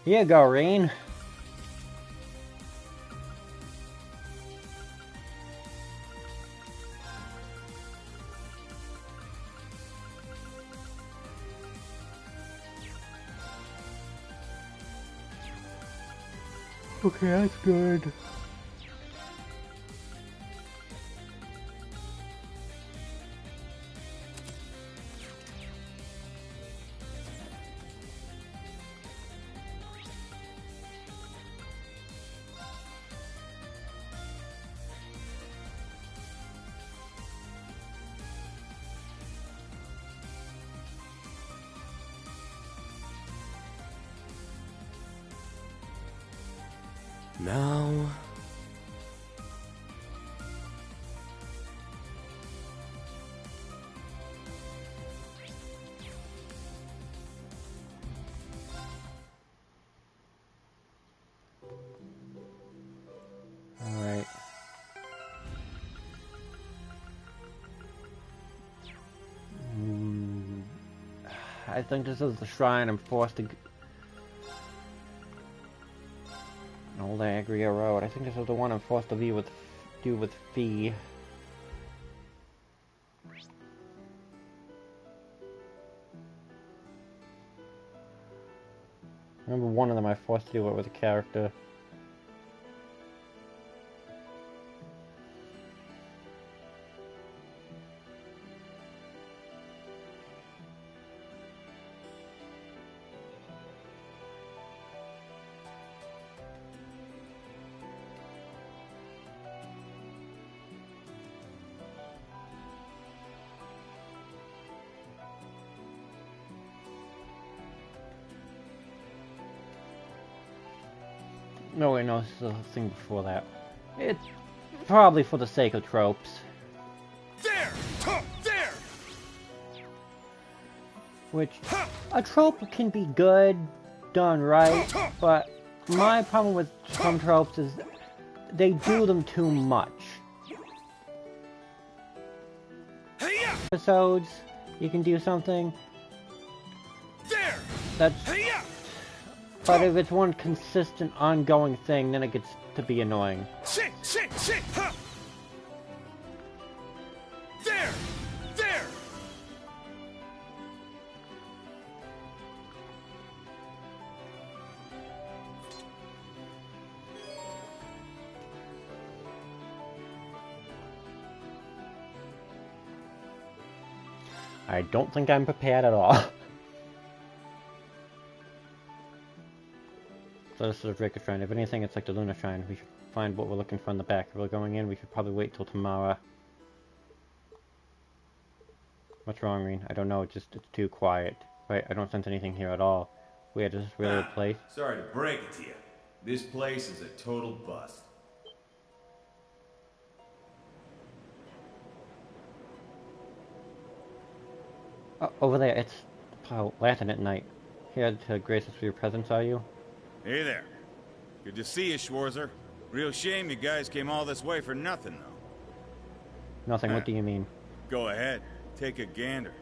A: Here you go, Rain. Okay, that's good.
E: Now...
A: Alright. I think this is the shrine I'm forced to... Old Agria Road. I think this is the one I'm forced to do with Fee. I remember one of them I forced to do it with a character. No, wait, no, this is the thing before that. It's probably for the sake of tropes.
B: There! There!
A: Which, a trope can be good, done right, but my problem with some tropes is they do them too much. Episodes, you can do something
B: There!
A: that's But if it's one consistent, ongoing thing, then it gets to be annoying.
B: Shit! Huh. There!
A: I don't think I'm prepared at all. So this is a Draco Shrine. If anything, it's like the Lunar Shrine. We should find what we're looking for in the back. If we're going in, we should probably wait till tomorrow. What's wrong, Reen? I don't know, it's too quiet. Right, I don't sense anything here at all. Weird, is this really a place?
I: Sorry to break it to you. This place is a total bust.
A: Oh, over there, it's Lantern at night. Here to grace us with your presence, are you?
I: Hey there. Good to see you, Schwarzer. Real shame you guys came all this way for nothing, though.
A: Nothing, what do you mean?
I: Go ahead. Take a gander.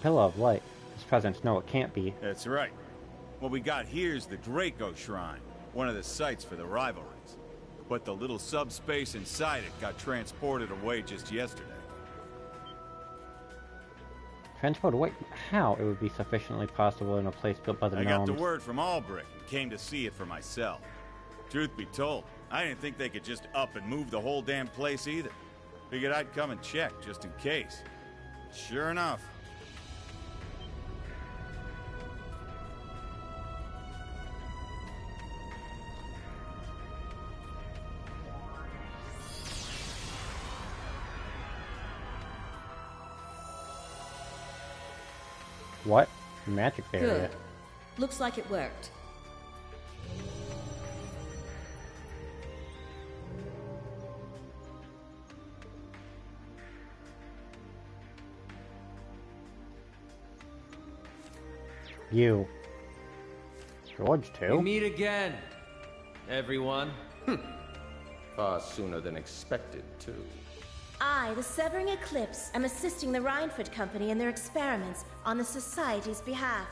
A: Pillar of Light. This presence, no, it can't be.
I: That's right. What we got here is the Draco Shrine, one of the sites for the rivalries. But the little subspace inside it got transported away just yesterday.
A: Transport away? How? It would be sufficiently possible in a place built by the
I: I
A: gnomes.
I: got the word from Albrecht and came to see it for myself. Truth be told, I didn't think they could just up and move the whole damn place either. Figured I'd come and check just in case. Sure enough.
A: What? Magic barrier.
F: Good. Looks like it worked.
A: You. George, too?
J: We meet again, everyone.
E: Far sooner than expected, too.
K: I, the Severing Eclipse, am assisting the Reinford Company in their experiments on the Society's behalf.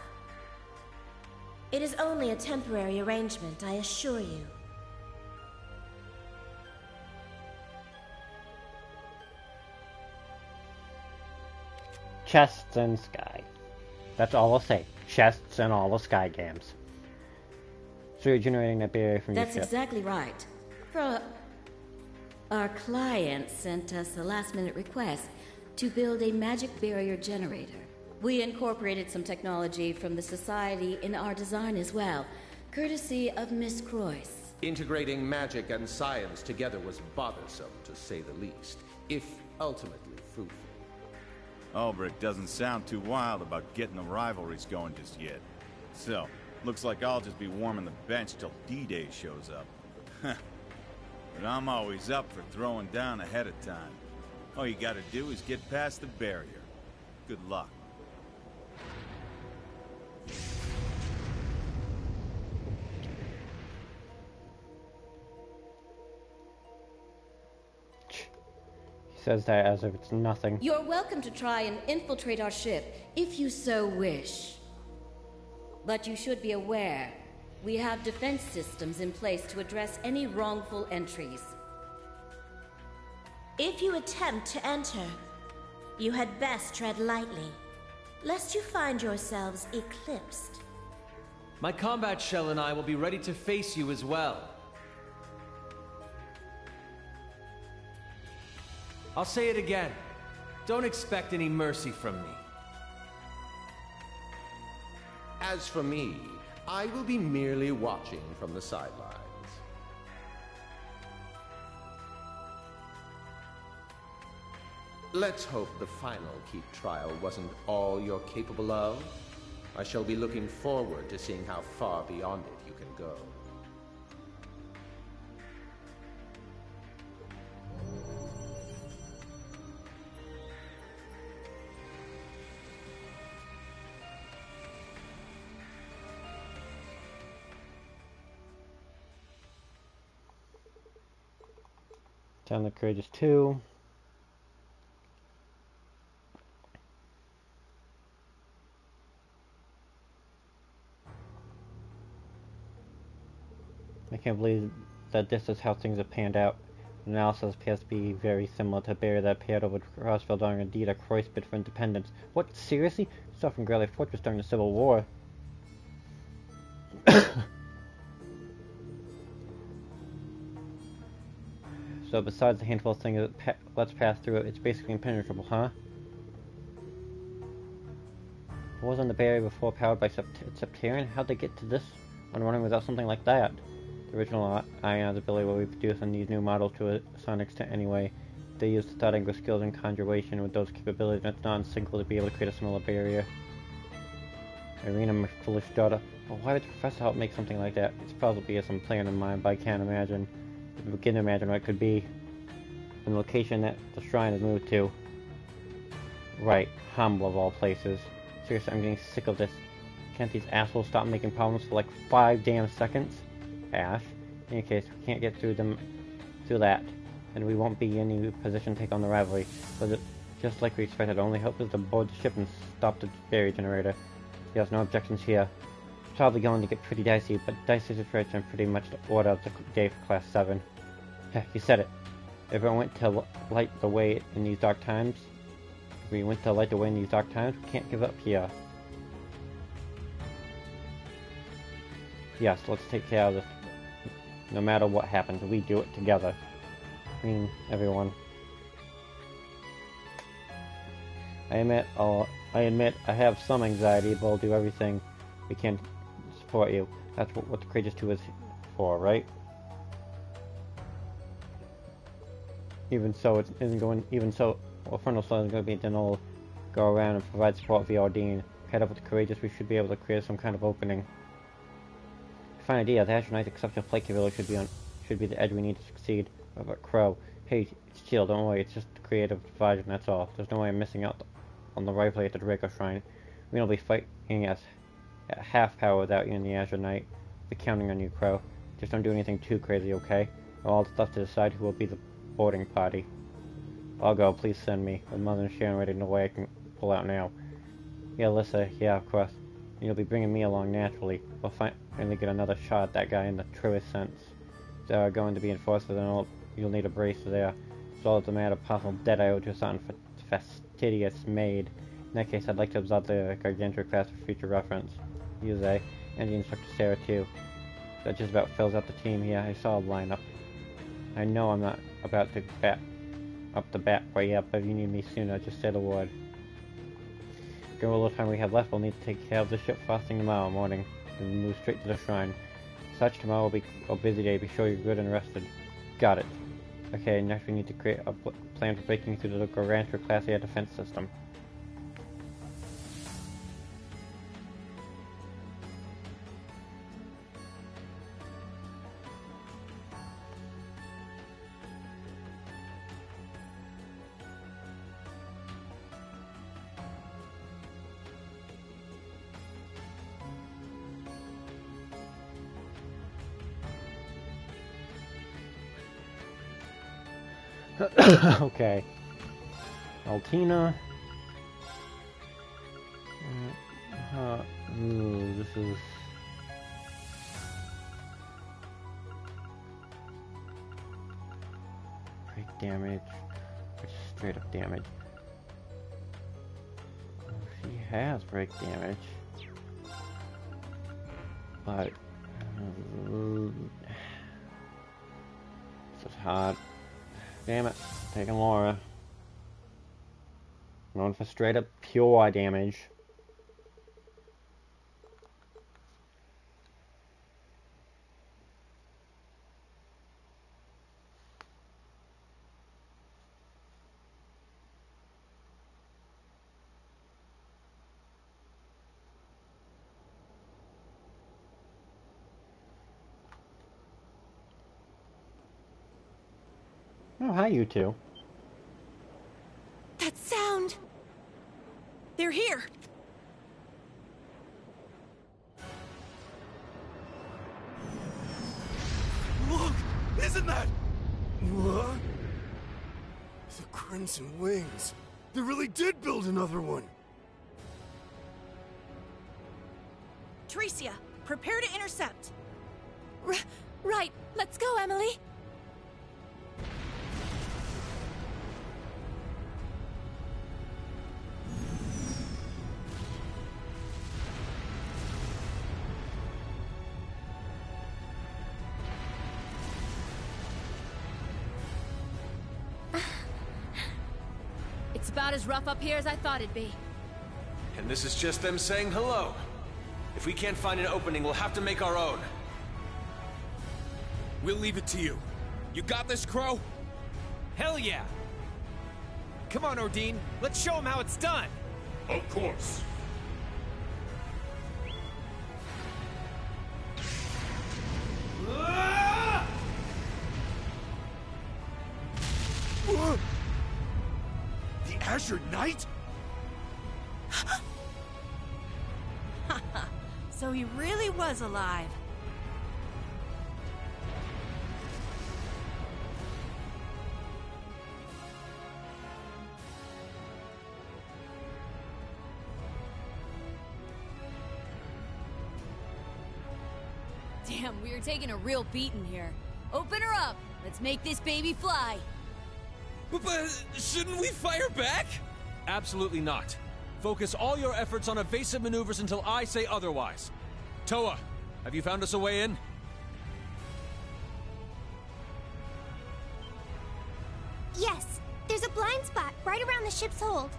K: It is only a temporary arrangement, I assure you.
A: Chests and Sky. That's all I'll say. Chests and all the Sky games. So you're generating that barrier from your ship.
F: That's exactly right. Our client sent us a last-minute request to build a magic barrier generator. We incorporated some technology from the Society in our design as well, courtesy of Miss Croyce.
E: Integrating magic and science together was bothersome, to say the least, if ultimately fruitful.
I: Albrecht doesn't sound too wild about getting the rivalries going just yet. So, looks like I'll just be warming the bench till D-Day shows up. But I'm always up for throwing down ahead of time. All you gotta do is get past the barrier. Good luck.
A: He says that as if it's nothing.
F: You're welcome to try and infiltrate our ship, if you so wish. But you should be aware, we have defense systems in place to address any wrongful entries.
K: If you attempt to enter, you had best tread lightly, lest you find yourselves eclipsed.
J: My combat shell and I will be ready to face you as well. I'll say it again. Don't expect any mercy from me.
E: As for me, I will be merely watching from the sidelines. Let's hope the final Keep trial wasn't all you're capable of. I shall be looking forward to seeing how far beyond it you can go.
A: Down the Courageous 2. I can't believe that this is how things have panned out. The analysis appears to be very similar to a barrier that appeared over Crossville during indeed a Croix bid for independence. What? Seriously? Stuff from Grelly Fortress during the Civil War. So besides the handful of things that let's pass through it, it's basically impenetrable, huh? Wasn't the barrier before powered by Septarian? How'd they get to this one running without something like that? The original Ion's ability will be produced on these new models to some extent anyway. They use the thought angle skills and conjuration with those capabilities, and it's not unsinkable to be able to create a similar barrier. Irina, my foolish daughter. Well, why would the professor help make something like that? It's probably some plan in mind, but I can't imagine. I begin to imagine what it could be. And the location that the shrine is moved to. Right, Humble of all places. Seriously, I'm getting sick of this. Can't these assholes stop making problems for like 5 damn seconds? Ash. In any case, we can't get through that, and we won't be in any position to take on the rivalry. But just like we expected, only hope is to board the ship and stop the barrier generator. Yes, no objections here. It's probably going to get pretty dicey, but dicey situation pretty much the order of the day for Class 7. Heh, you said it. If we went to light the way in these dark times, we can't give up here. Yes, let's take care of this. No matter what happens, we do it together. I mean, everyone. I admit I have some anxiety, but I'll do everything we can to support you. That's what the Courageous 2 is for, right? Even so, Frontal Sun is going to be, then I'll go around and provide support via Ordine. Head up with the Courageous, we should be able to create some kind of opening. Fine idea. The Astronauts' exceptional flight capability should be the edge we need to succeed. But Crow, hey, it's chill. Don't worry. It's just a creative version. That's all. There's no way I'm missing out on the rivalry at the Draco Shrine. We will be fighting at half power without you in the Azure Knight. We'll be counting on you, Crow. Just don't do anything too crazy, okay? All that's left to decide who will be the boarding party. I'll go. Please send me. With Mother and Sharon ready, no way I can pull out now. Yeah, Alyssa. Yeah, of course. You'll be bringing me along naturally. We'll finally get another shot at that guy in the truest sense. If there are going to be enforcers, then you'll need a brace there. So all it's a matter of possible dead I owe to something fastidious made. In that case, I'd like to absorb the Gargantua class for future reference. Use A. And the Instructor Sarah too. That just about fills out the team here. I saw a lineup. I know I'm not about to bat up the bat way up, but if you need me sooner, just say the word. Given a little time we have left, we'll need to take care of the ship first thing tomorrow morning, and move straight to the shrine. Such tomorrow will be a busy day. Be sure you're good and rested. Got it. Okay, next we need to create a plan for breaking through the Gargantua class air defense system. Okay. Altina. Ooh, this is... break damage. Or straight up damage. She has break damage. But... this is hard. Damn it. Taking Laura. Going for straight up pure damage. Oh, hi, you two.
L: That sound! They're here!
G: Look! Isn't that... What? The Crimson Wings. They really did build another one.
L: Tricia, prepare to intercept. Right, let's go, Emily.
D: It's about as rough up here as I thought it'd be.
J: And this is just them saying hello. If we can't find an opening, we'll have to make our own.
B: We'll leave it to you. You got this, Crow?
M: Hell yeah! Come on, Ordine. Let's show him how it's done.
B: Of course.
G: The Azure Knight?
L: So he really was alive.
D: Damn, we are taking a real beating here. Open her up. Let's make this baby fly.
B: But shouldn't we fire back?
M: Absolutely not. Focus all your efforts on evasive maneuvers until I say otherwise. Toa, have you found us a way in?
N: Yes, there's a blind spot right around the ship's hold.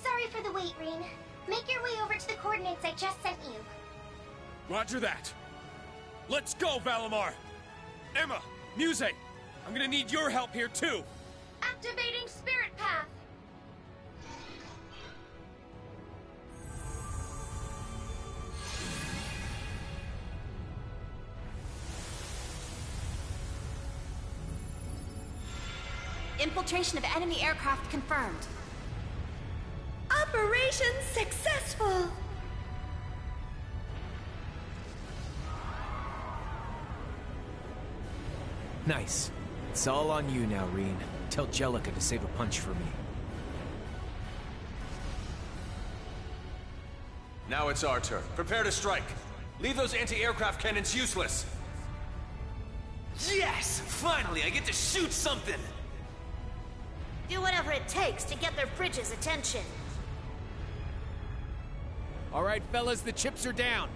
N: Sorry for the wait, Reen. Make your way over to the coordinates I just sent you.
B: Roger that. Let's go, Valimar! Emma, Muse, I'm gonna need your help here too!
N: Activating Spirit Path! Infiltration of enemy aircraft confirmed.
K: Operation successful!
M: Nice. It's all on you now, Reen. Tell Jellica to save a punch for me.
J: Now it's our turn. Prepare to strike. Leave those anti-aircraft cannons useless.
O: Yes! Finally, I get to shoot something!
K: Do whatever it takes to get their bridge's attention.
M: All right, fellas, the chips are down.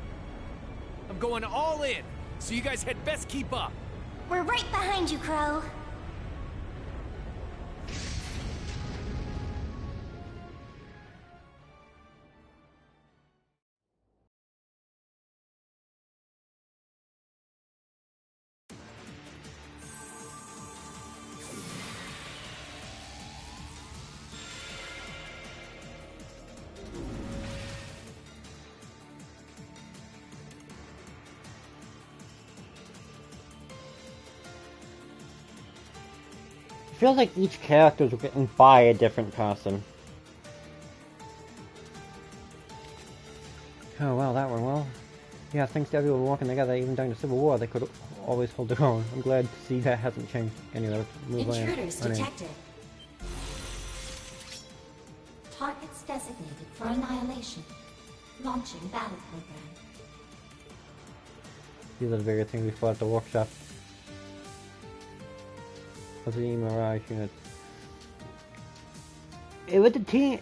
M: I'm going all in, so you guys had best keep up.
N: We're right behind you, Crow.
A: It feels like each character is written by a different person. Oh well, that went well. Yeah, thanks to everyone working together, even during the Civil War, they could always hold their own. I'm glad to see that hasn't changed. Anyway, let's move on.
N: Intruders detected. Targets designated for annihilation. Launching battle program.
A: These are the various things we fought at the workshop. The Mirage units. With the team,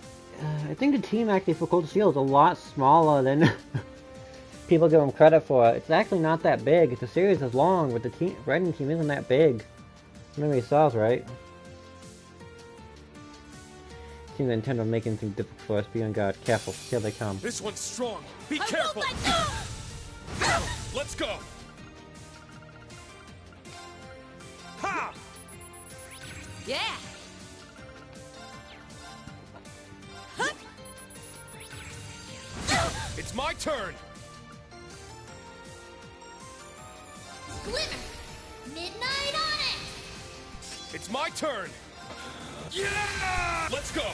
A: I think the team actually for Cold Steel is a lot smaller than people give them credit for. It's actually not that big. The series is long, but the team, writing team isn't that big. Memory serves right. Seems the intent of making things difficult for us. Be on guard. Careful. Here they come.
B: This one's strong. Be careful. Let's go. Ha!
D: Yeah!
B: It's my turn!
N: Glimmer! Midnight on it!
B: It's my turn! Yeah! Let's go!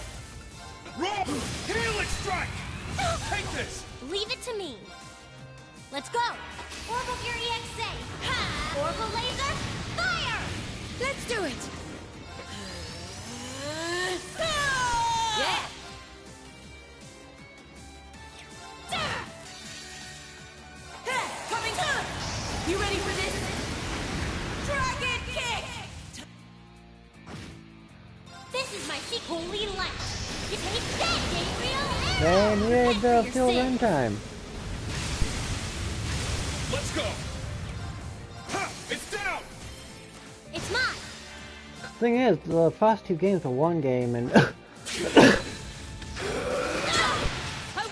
B: Roll! Helix strike! Take this!
N: Leave it to me. Let's go! Orbital Fury XA! Ha! Orbital Laser! Fire!
L: Let's do it!
D: Yeah!
A: They needed the full runtime.
B: Let's go. Ha! It's down.
N: It's mine.
A: Thing is, the first two games were one game, and
D: I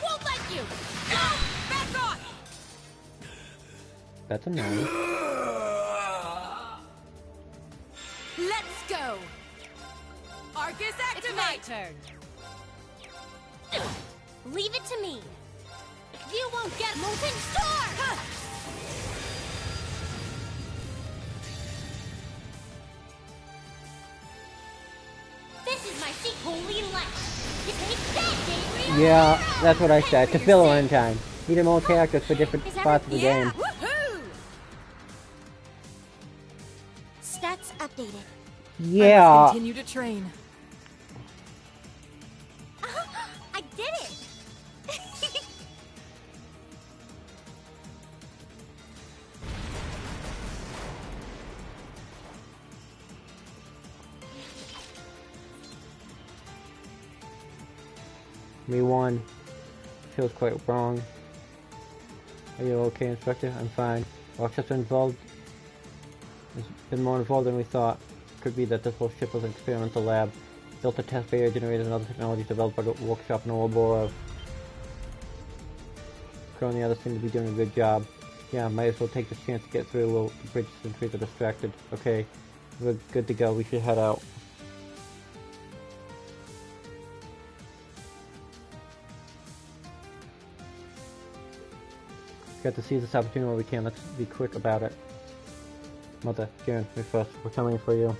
D: won't let you. No, back off.
A: that's annoying.
D: Let's go. Arcus, activate. It's my turn.
N: Leave it to me.
D: You won't get Molten Storm!
N: This is my seat, holy light. You take that, Gabriel!
A: Yeah, that's what I said. To fill runtime. Needed more characters for different parts of the game.
D: Woohoo!
N: Stats updated.
A: Yeah.
L: I must continue to train.
N: I did it!
A: Me won. Feels quite wrong. Are you okay, Inspector? I'm fine. Rochester involved has been more involved than we thought. Could be that this whole ship was an experimental lab. Built to test barrier generators and other technologies developed by the workshop in Ouroboros. Crow and the others seem to be doing a good job. Yeah, might as well take this chance to get through while the bridge sentries are distracted. Okay, we're good to go. We should head out. Got to seize this opportunity while we can. Let's be quick about it. Mother, Jaren, me first. We're coming for you.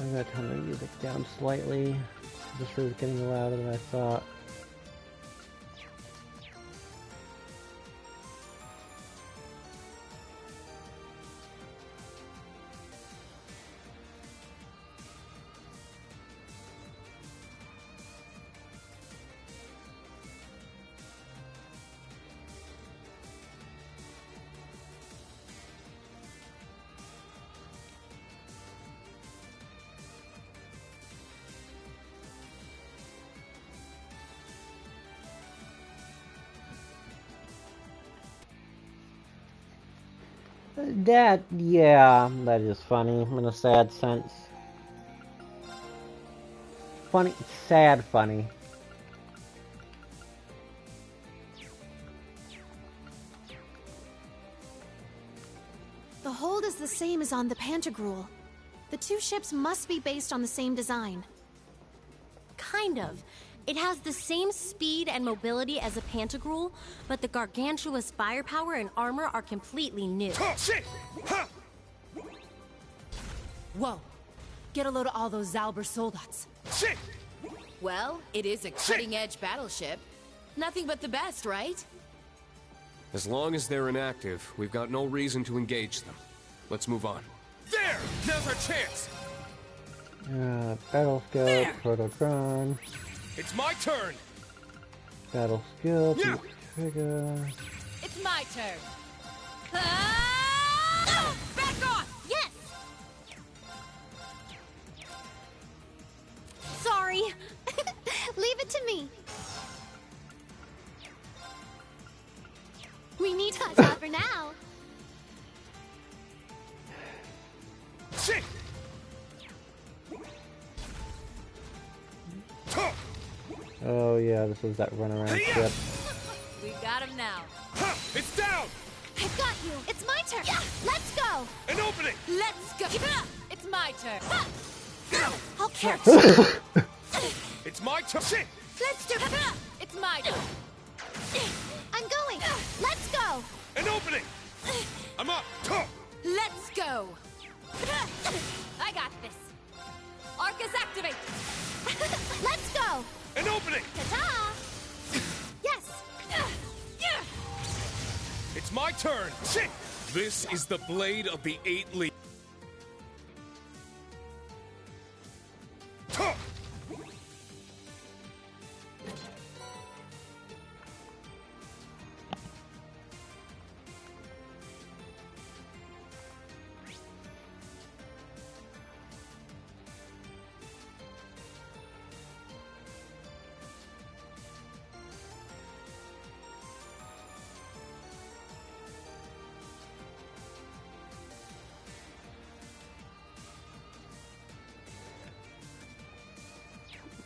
A: I'm gonna turn the music down slightly. This is getting louder than I thought. Yeah, that is funny in a sad sense. Funny, sad funny.
C: The hold is the same as on the Pantagruel. The two ships must be based on the same design.
N: Kind of. It has the same speed and mobility as a Pantagruel, but the gargantuous firepower and armor are completely new.
L: Whoa! Get a load of all those Zalber soldats.
D: Well, it is a cutting-edge battleship. Nothing but the best, right?
P: As long as they're inactive, we've got no reason to engage them. Let's move on.
B: There! Now's our chance!
A: Battle skill, Prototron.
B: It's my turn!
A: Battle skill,
B: Yeah.
A: trigger.
D: It's my turn. Ah! Back off!
N: Yes! Sorry.
C: Leave it to me. We need to stop for now.
B: Shit!
A: Oh yeah, this is that runaround ship.
D: We got him now.
B: It's down!
C: I've got you. It's my turn. Yeah. Let's go.
B: An opening!
D: Let's go. It's my turn.
C: I'll catch.
B: It's my turn! Shit!
D: Let's do it. It's my turn.
C: I'm going. Let's go.
B: An opening! I'm up!
D: Let's go. I got this. Arcus, activate.
C: Let's go.
B: An opening!
C: Ta-ta. Yes.
B: It's my turn! Shit! This is the blade of the 8 league.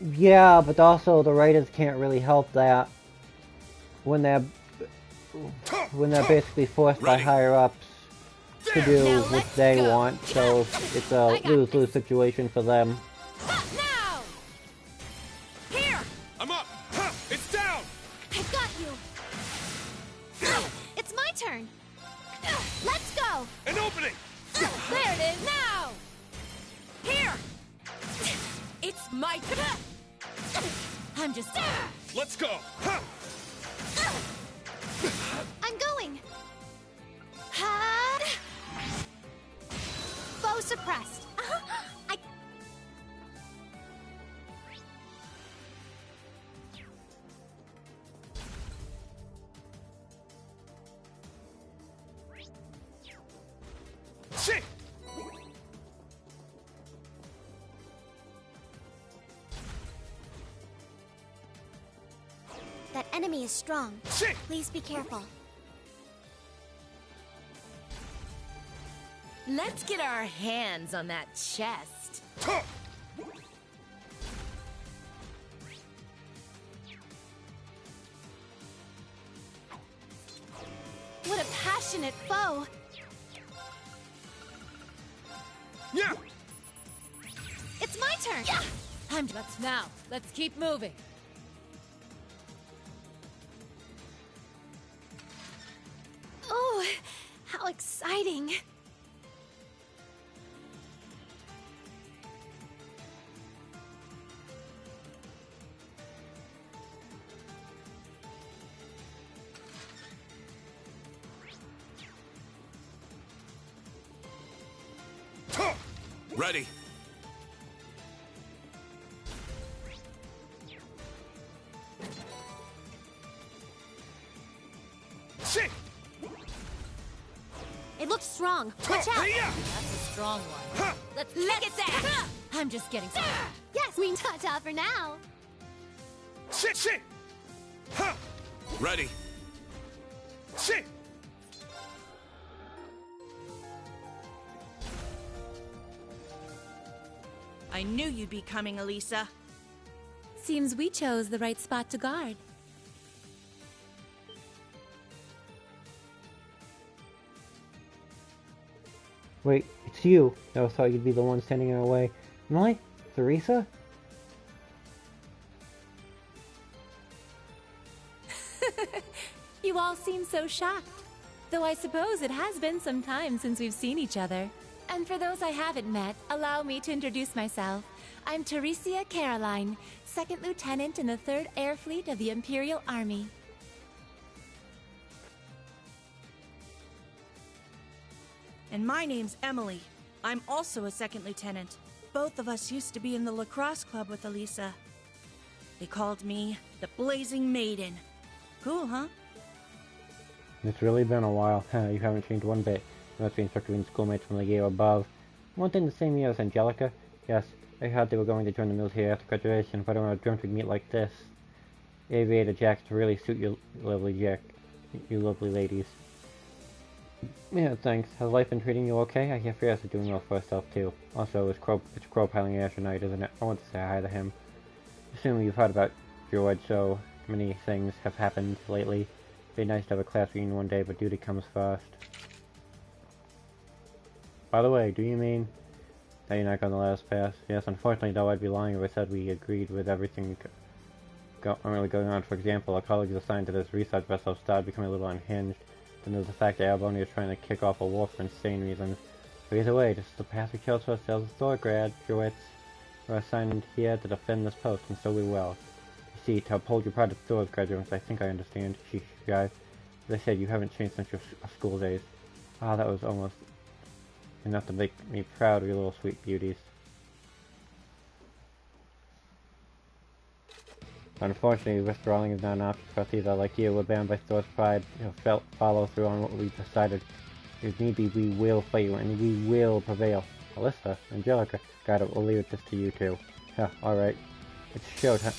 A: Yeah, but also the writers can't really help that when they're basically forced by higher ups to do what they want, so it's a lose-lose situation for them.
D: Now! Here!
B: I'm up! It's down!
C: I've got you! It's my turn! Let's go!
B: An opening!
D: There it is! Now! Here! It's my turn! I'm just...
B: Let's go!
C: I'm going! Foe suppressed.
B: Shit!
C: That enemy is strong.
B: Shit!
C: Please be careful.
D: Let's get our hands on that chest.
C: What a passionate foe!
B: Yeah!
C: It's my turn!
D: Yeah! Let's keep moving.
C: Oh, how exciting!
M: Ready.
B: Shit!
N: It looks strong. Watch out!
D: That's a strong one. Let's get that! I'm just getting started.
C: Yes, we can ta-ta for now.
B: Shit!
M: Ready.
B: Shit!
Q: I knew you'd be coming, Elisa.
L: Seems we chose the right spot to guard.
A: Wait, it's you. I thought you'd be the one standing in our way. Really? Teresa?
L: You all seem so shocked. Though I suppose it has been some time since we've seen each other. And for those I haven't met, allow me to introduce myself. I'm Teresia Caroline, 2nd Lieutenant in the 3rd Air Fleet of the Imperial Army.
Q: And my name's Emily. I'm also a 2nd lieutenant. Both of us used to be in the lacrosse club with Elisa. They called me the Blazing Maiden. Cool, huh?
A: It's really been a while. You haven't changed one bit. You must be instructing schoolmates from the year above. One thing the same year as Angelica? Yes, I heard they were going to join the military after graduation, but I never dreamt we'd meet like this. Aviator jackets really suit you lovely ladies. Yeah, thanks. Has life been treating you okay? I hear Fierce is doing well for herself too. Also, it's Crow piling Ash tonight, isn't it? I want to say hi to him. Assuming you've heard about George, so many things have happened lately. It'd be nice to have a class reunion one day, but duty comes first. By the way, do you mean that you're not going to let us pass? Yes, unfortunately, though, I'd be lying if I said we agreed with everything really going on. For example, our colleagues assigned to this research vessel started becoming a little unhinged. Then there's the fact that Alboni is trying to kick off a war for insane reasons. But either way, this is the path we chose for ourselves as Thor graduates. We're assigned here to defend this post, and so we will. You see, to uphold your pride as Thor's graduates, I think I understand. Sheesh, guys. As I said, you haven't changed since your school days. Ah, that was almost enough to make me proud of your little sweet beauties. Unfortunately, withdrawing is not an option for us either. Like you, we're bound by Thor's pride. Follow through on what we've decided. If need be, we will fight you, and we will prevail. Alyssa, Angelica, God, we'll leave this to you two. Yeah, alright. It's show time.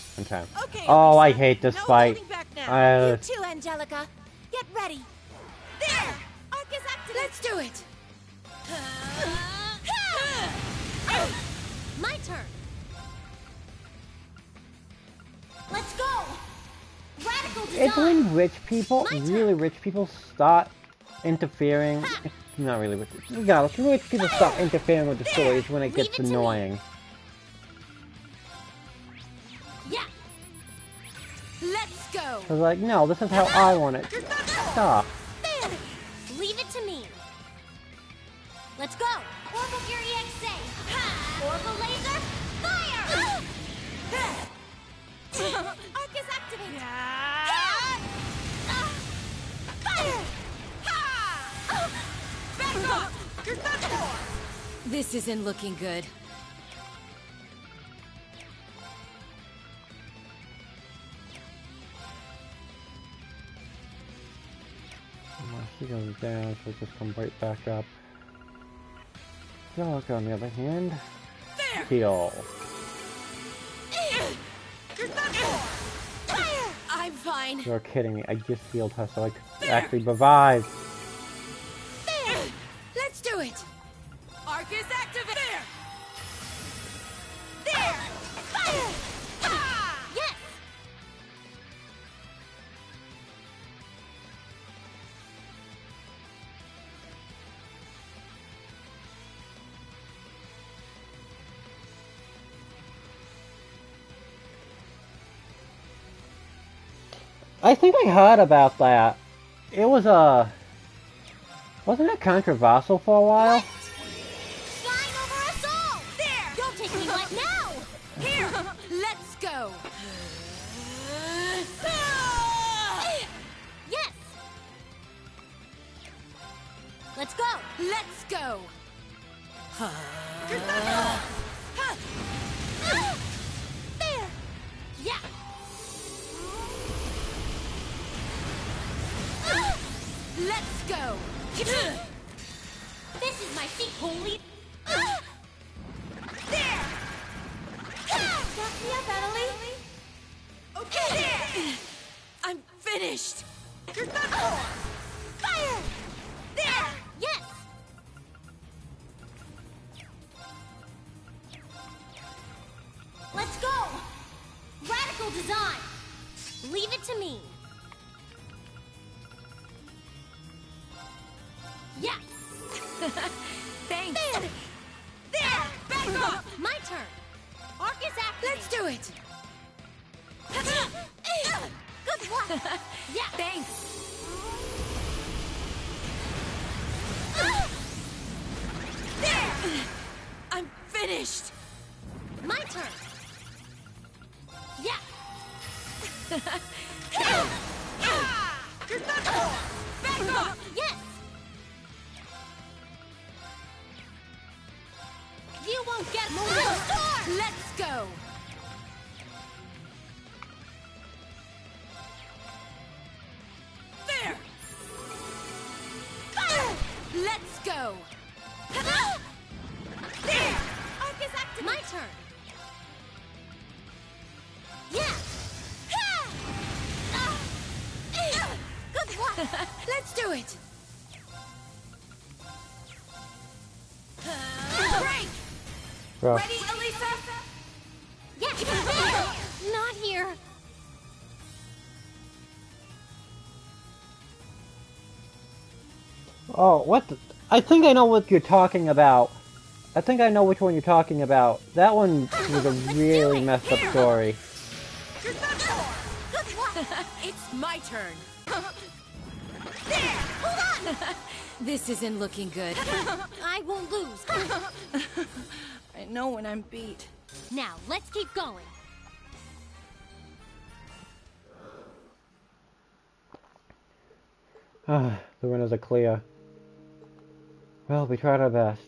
Q: Okay,
A: oh,
Q: Elisa,
A: I hate this fight.
C: You too, Angelica. Get ready. There! Arc is activated.
D: Let's do it!
N: My turn!
A: It's when rich people, really rich people, start interfering. Not really rich. Regardless, when rich people start interfering with the stories when it gets annoying.
N: Yeah. Let's go.
A: I was like, no, this is how I want it. Stop.
N: There. Leave it to me. Let's go. Orbital Gear EXA. Orbital laser. Fire. Arc is activated. Fire. Back off. You're done for.
D: This isn't looking good.
A: She goes down, so just come right back up. Dog, on the other hand, heal.
N: I'm fine.
A: You're kidding me. I just healed her so I could actually revive.
N: There. Let's do it. Arc is activated. There. Fire. Yes.
A: I think I heard about that. It was wasn't it controversial for a while?
N: Shine over us all. There. Don't take me like now. Here. Let's go. Yes. Let's go. Let's go. There. Yeah. Let's go! This is my seat, holy... There! Back me up, Emily! Okay! There! I'm finished! You're done for! Fire! There! Yes! Let's go! Radical design! Leave it to me! Yeah!
D: Thanks!
N: There! Back off! My turn! Arc is activated! Let's do it! Good work! Yeah!
D: Thanks!
N: There! I'm finished! My turn! Yeah! You're done for! Back off! Yes! You won't get more! Let's go! There! Fire! Let's go! There! Arc is activated! My turn! Yeah! Good work! Let's do it! Break!
A: Rough.
N: Ready, Elisa? Yes! Not here!
A: Oh, what the... I think I know what you're talking about. I think I know which one you're talking about. That one was a really messed up story.
N: Good work! It's my turn! There! Hold on!
D: This isn't looking good.
N: I won't lose.
Q: I know when I'm beat.
N: Now, let's keep going.
A: The winners are clear. Well, we tried our best.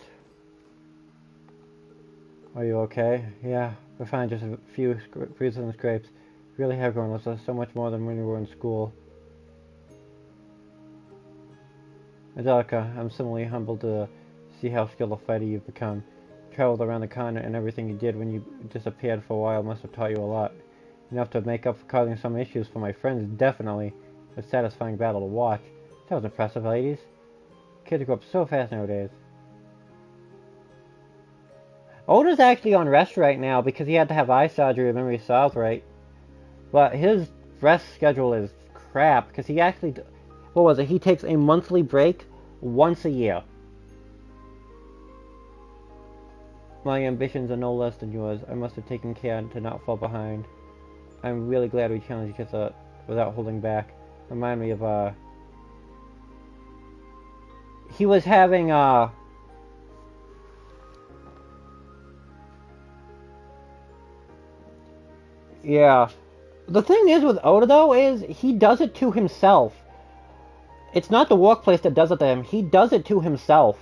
A: Are you okay? Yeah, we're fine. Just a few bruises and scrapes. Really have grown with us so much more than when we were in school. Angelica, I'm similarly humbled to see how skilled a fighter you've become. Traveled around the continent and everything you did when you disappeared for a while must have taught you a lot. Enough to make up for causing some issues for my friends, definitely. A satisfying battle to watch. That was impressive, ladies. Kids grow up so fast nowadays. Oda's actually on rest right now because he had to have eye surgery, if memory serves right. But his rest schedule is crap, because he actually, what was it? He takes a monthly break once a year. My ambitions are no less than yours. I must have taken care to not fall behind. I'm really glad we challenged each other without holding back. Remind me of, he was having, yeah. The thing is with Oda, though, is he does it to himself. It's not the workplace that does it to him. He does it to himself.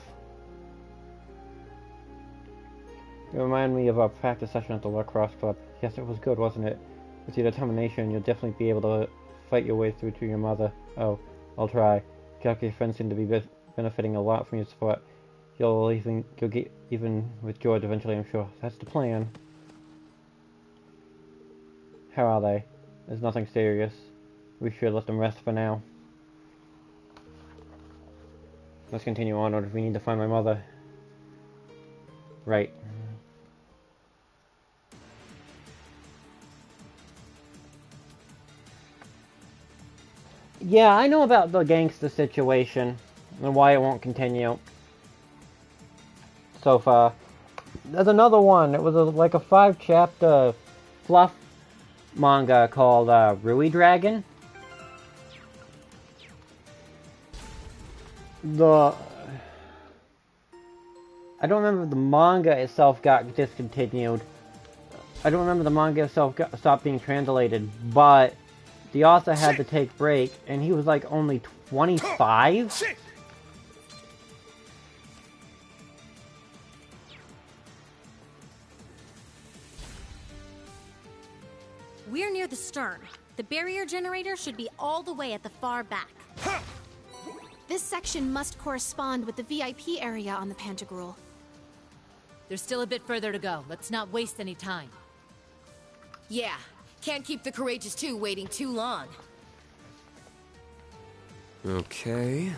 A: You remind me of our practice session at the lacrosse club. Yes, it was good, wasn't it? With your determination, you'll definitely be able to fight your way through to your mother. Oh, I'll try. Your friends seem to be benefiting a lot from your support. You'll get even with George eventually, I'm sure. That's the plan. How are they? There's nothing serious. We should let them rest for now. Let's continue onward. We need to find my mother. Right. Yeah, I know about the gangster situation and why it won't continue so far. There's another one. It was like a 5-chapter fluff manga called Rui Dragon. I don't remember if the manga itself got discontinued. I don't remember the manga itself stopped being translated, but the author had to take break, and he was like only 25?
N: We're near the stern. The barrier generator should be all the way at the far back.
C: This section must correspond with the VIP area on the Pantagruel.
D: There's still a bit further to go. Let's not waste any time. Yeah, can't keep the Courageous 2 waiting too long.
P: Okay.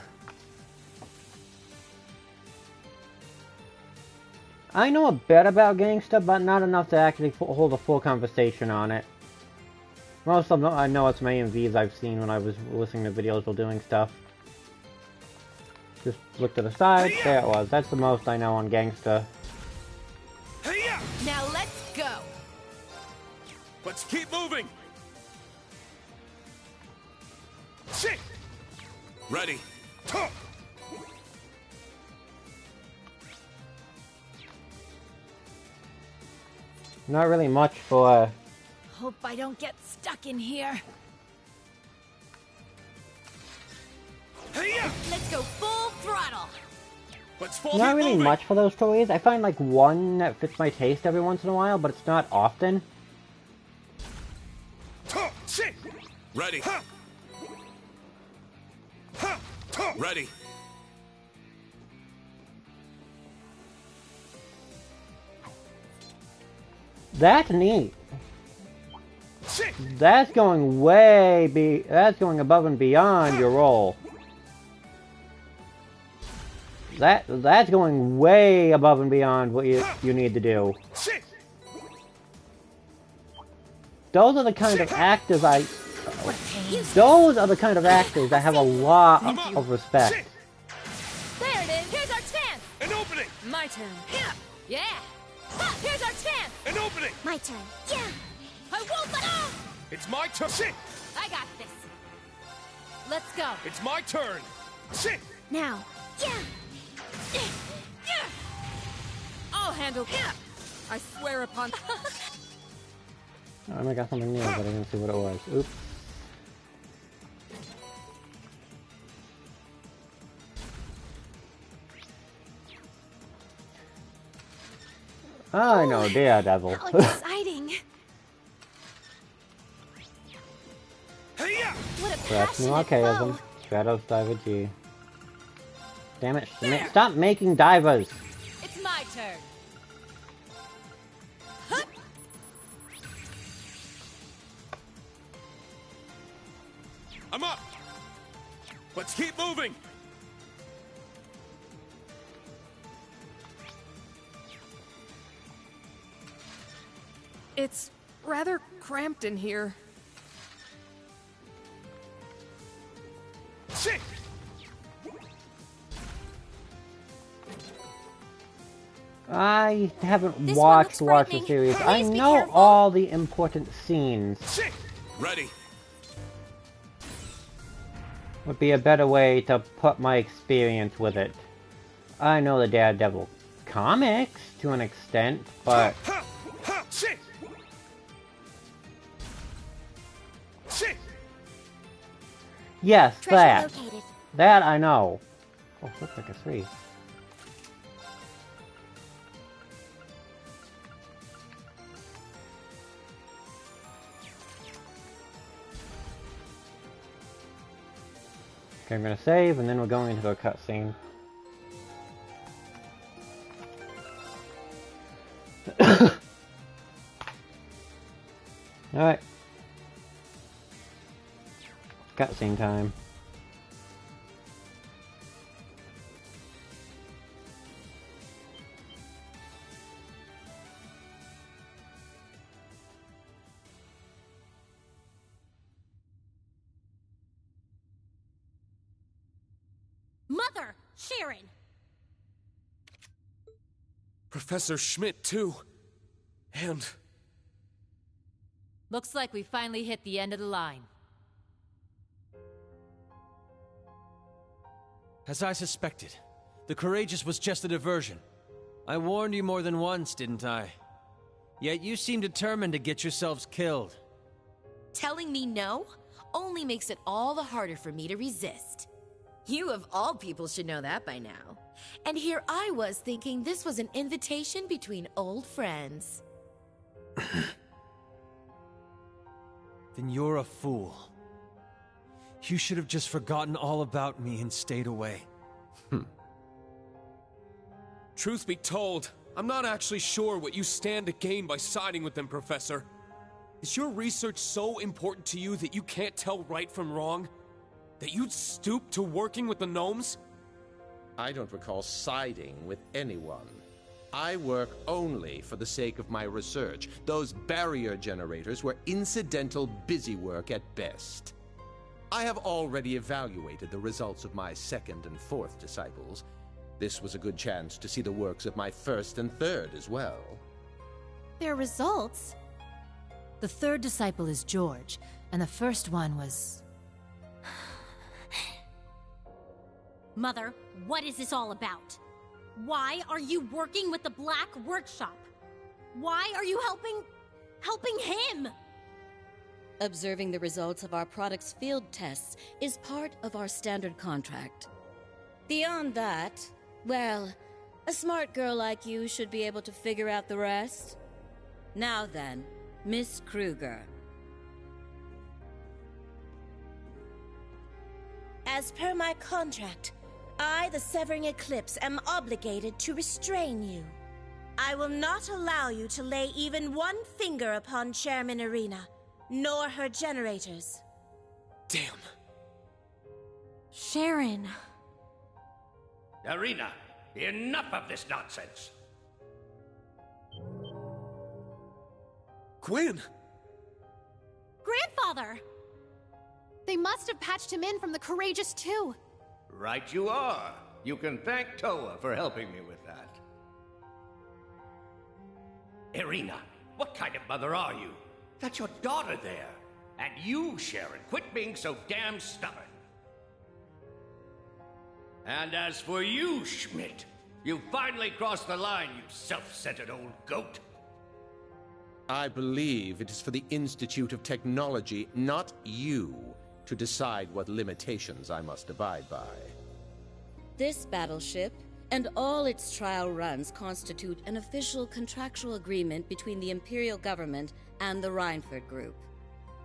A: I know a bit about gangsta, but not enough to actually hold a full conversation on it. Most of them I know it's my AMVs I've seen when I was listening to videos while doing stuff. Just look to the side, there it was. That's the most I know on gangsta.
D: Now let's go!
B: Let's keep moving! Shit!
I: Ready.
A: Not really much for,
D: Hope I don't get stuck in here. Let's go full throttle!
A: not really much for those stories. I find like one that fits my taste every once in a while, but it's not often.
I: Ready. Ready.
A: That's neat. That's going that's going above and beyond your role. That's going way above and beyond what you need to do. Those are the kind of actors those are the kind of actors that have a lot of respect.
D: There it is! Here's our chance!
B: An opening!
D: My turn. Yeah! Ha! Here's our chance!
B: An opening!
N: My turn. Yeah!
D: I won't let go!
B: It's my turn!
D: I got this! Let's go!
B: It's my turn!
N: Now. Yeah!
D: I'll handle it! I swear upon...
A: Oh, I got something new, but I didn't see what it was. Oops. I know, Daredevil.
C: How exciting! What a
A: Correct me,
C: passionate
A: archaism.
C: flow.
A: Shadows Diver G. Damn it, stop making divers!
D: It's my turn!
B: I'm up! Let's keep moving!
R: It's rather cramped in here.
A: I haven't
N: This
A: watched
N: one looks
A: the
N: frightening.
A: series. I
N: Please be
A: know
N: careful.
A: all the important scenes.
J: Ready.
A: Would be a better way to put my experience with it. I know the Daredevil comics to an extent, but yes,
N: Treasure located.
A: that I know. Oh, looks like a 3. Okay, I'm gonna save, and then we're going into a cutscene. Alright. Cutscene time.
N: Mother! Sharon!
J: Professor Schmidt, too. And...
D: Looks like we finally hit the end of the line.
M: As I suspected, the Courageous was just a diversion. I warned you more than once, didn't I? Yet you seem determined to get yourselves killed.
D: Telling me no only makes it all the harder for me to resist. You of all people should know that by now. And here I was thinking this was an invitation between old friends.
M: Then you're a fool. You should have just forgotten all about me and stayed away.
B: Truth be told, I'm not actually sure what you stand to gain by siding with them, Professor. Is your research so important to you that you can't tell right from wrong? That you'd stoop to working with the gnomes?
E: I don't recall siding with anyone. I work only for the sake of my research. Those barrier generators were incidental busy work at best. I have already evaluated the results of my second and fourth disciples. This was a good chance to see the works of my first and third as well.
C: Their results?
D: The third disciple is George, and the first one was...
N: Mother, what is this all about? Why are you working with the Black Workshop? Why are you helping him?
F: Observing the results of our product's field tests is part of our standard contract. Beyond that, well, a smart girl like you should be able to figure out the rest. Now then, Miss Kruger.
K: As per my contract, I, the Severing Eclipse, am obligated to restrain you. I will not allow you to lay even one finger upon Chairman Irina, nor her generators.
B: Damn.
N: Sharon.
R: Irina, enough of this nonsense.
B: Gwen!
C: Grandfather! They must have patched him in from the Courageous too.
R: Right you are. You can thank Toa for helping me with that. Irina, what kind of mother are you? That's your daughter there. And you, Sharon, quit being so damn stubborn. And as for you, Schmidt, you finally crossed the line, you self-centered old goat.
E: I believe it is for the Institute of Technology, not you, to decide what limitations I must abide by.
F: This battleship and all its trial runs constitute an official contractual agreement between the Imperial government and the Reinford Group.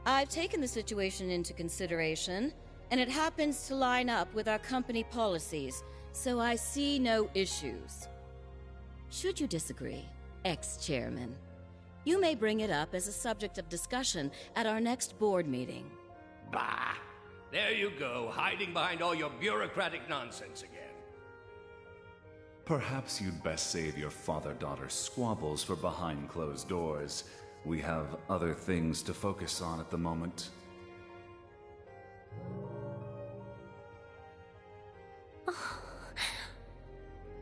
F: I've taken the situation into consideration, and it happens to line up with our company policies, so I see no issues. Should you disagree, ex-chairman, you may bring it up as a subject of discussion at our next board meeting.
R: Bah! There you go, hiding behind all your bureaucratic nonsense again.
S: Perhaps you'd best save your father-daughter squabbles for behind closed doors. We have other things to focus on at the moment.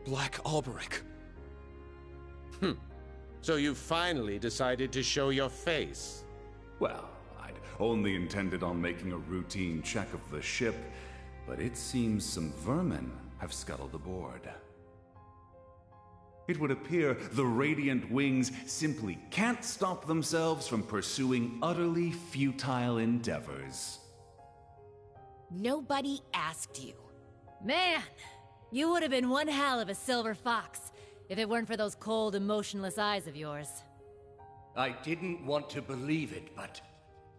B: Black Alberic.
E: So you finally decided to show your face?
S: Well, I'd only intended on making a routine check of the ship, but it seems some vermin have scuttled aboard. It would appear the Radiant Wings simply can't stop themselves from pursuing utterly futile endeavors.
D: Nobody asked you.
L: Man, you would have been one hell of a silver fox if it weren't for those cold, emotionless eyes of yours.
R: I didn't want to believe it, but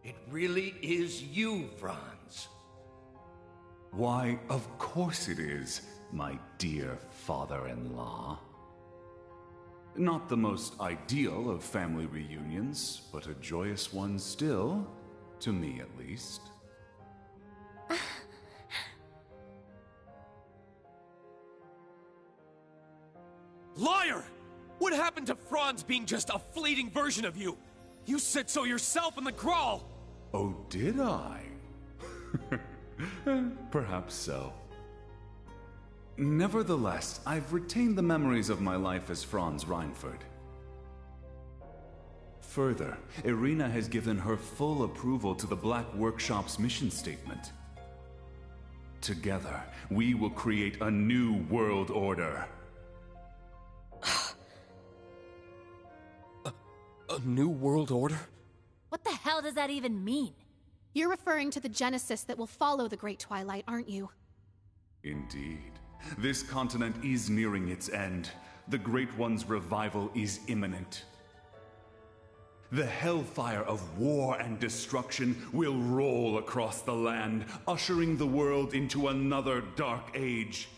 R: it really is you, Franz.
S: Why, of course it is, my dear father-in-law. Not the most ideal of family reunions, but a joyous one still, to me at least.
B: Liar! What happened to Franz being just a fleeting version of you? You said so yourself in the crawl!
S: Oh, did I? Perhaps so. Nevertheless, I've retained the memories of my life as Franz Reinford. Further, Irina has given her full approval to the Black Workshop's mission statement. Together, we will create a new world order.
B: A new world order?
L: What the hell does that even mean?
C: You're referring to the Genesis that will follow the Great Twilight, aren't you?
S: Indeed. This continent is nearing its end. The Great One's revival is imminent. The hellfire of war and destruction will roll across the land, ushering the world into another dark age.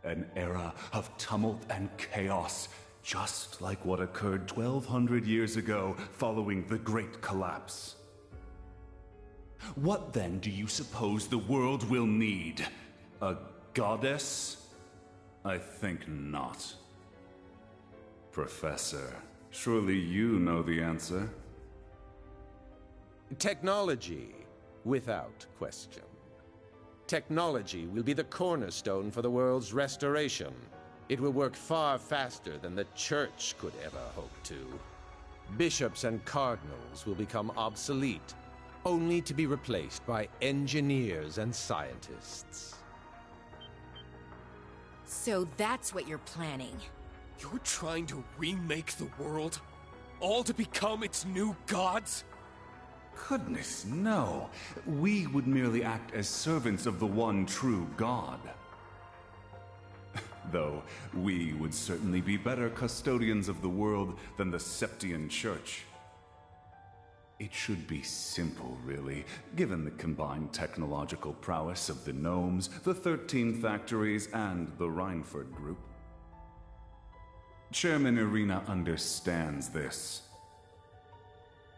S: An era of tumult and chaos, just like what occurred 1,200 years ago following the Great Collapse. What then do you suppose the world will need? A goddess? I think not. Professor, surely you know the answer.
E: Technology, without question. Technology will be the cornerstone for the world's restoration. It will work far faster than the Church could ever hope to. Bishops and cardinals will become obsolete, only to be replaced by engineers and scientists.
D: So that's what you're planning.
B: You're trying to remake the world? All to become its new gods?
S: Goodness, no. We would merely act as servants of the one true God. Though we would certainly be better custodians of the world than the Septian Church. It should be simple, really, given the combined technological prowess of the Gnomes, the 13 factories, and the Reinford Group. Chairman Irina understands this.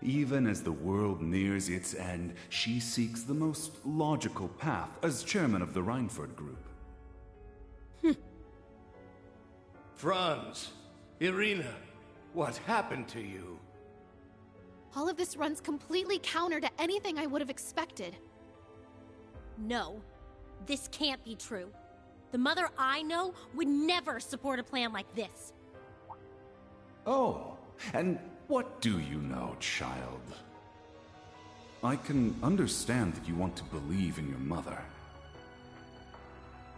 S: Even as the world nears its end, she seeks the most logical path as chairman of the Reinford Group.
R: Franz, Irina, what happened to you?
C: All of this runs completely counter to anything I would have expected.
N: No, this can't be true. The mother I know would never support a plan like this.
S: Oh, and what do you know, child? I can understand that you want to believe in your mother.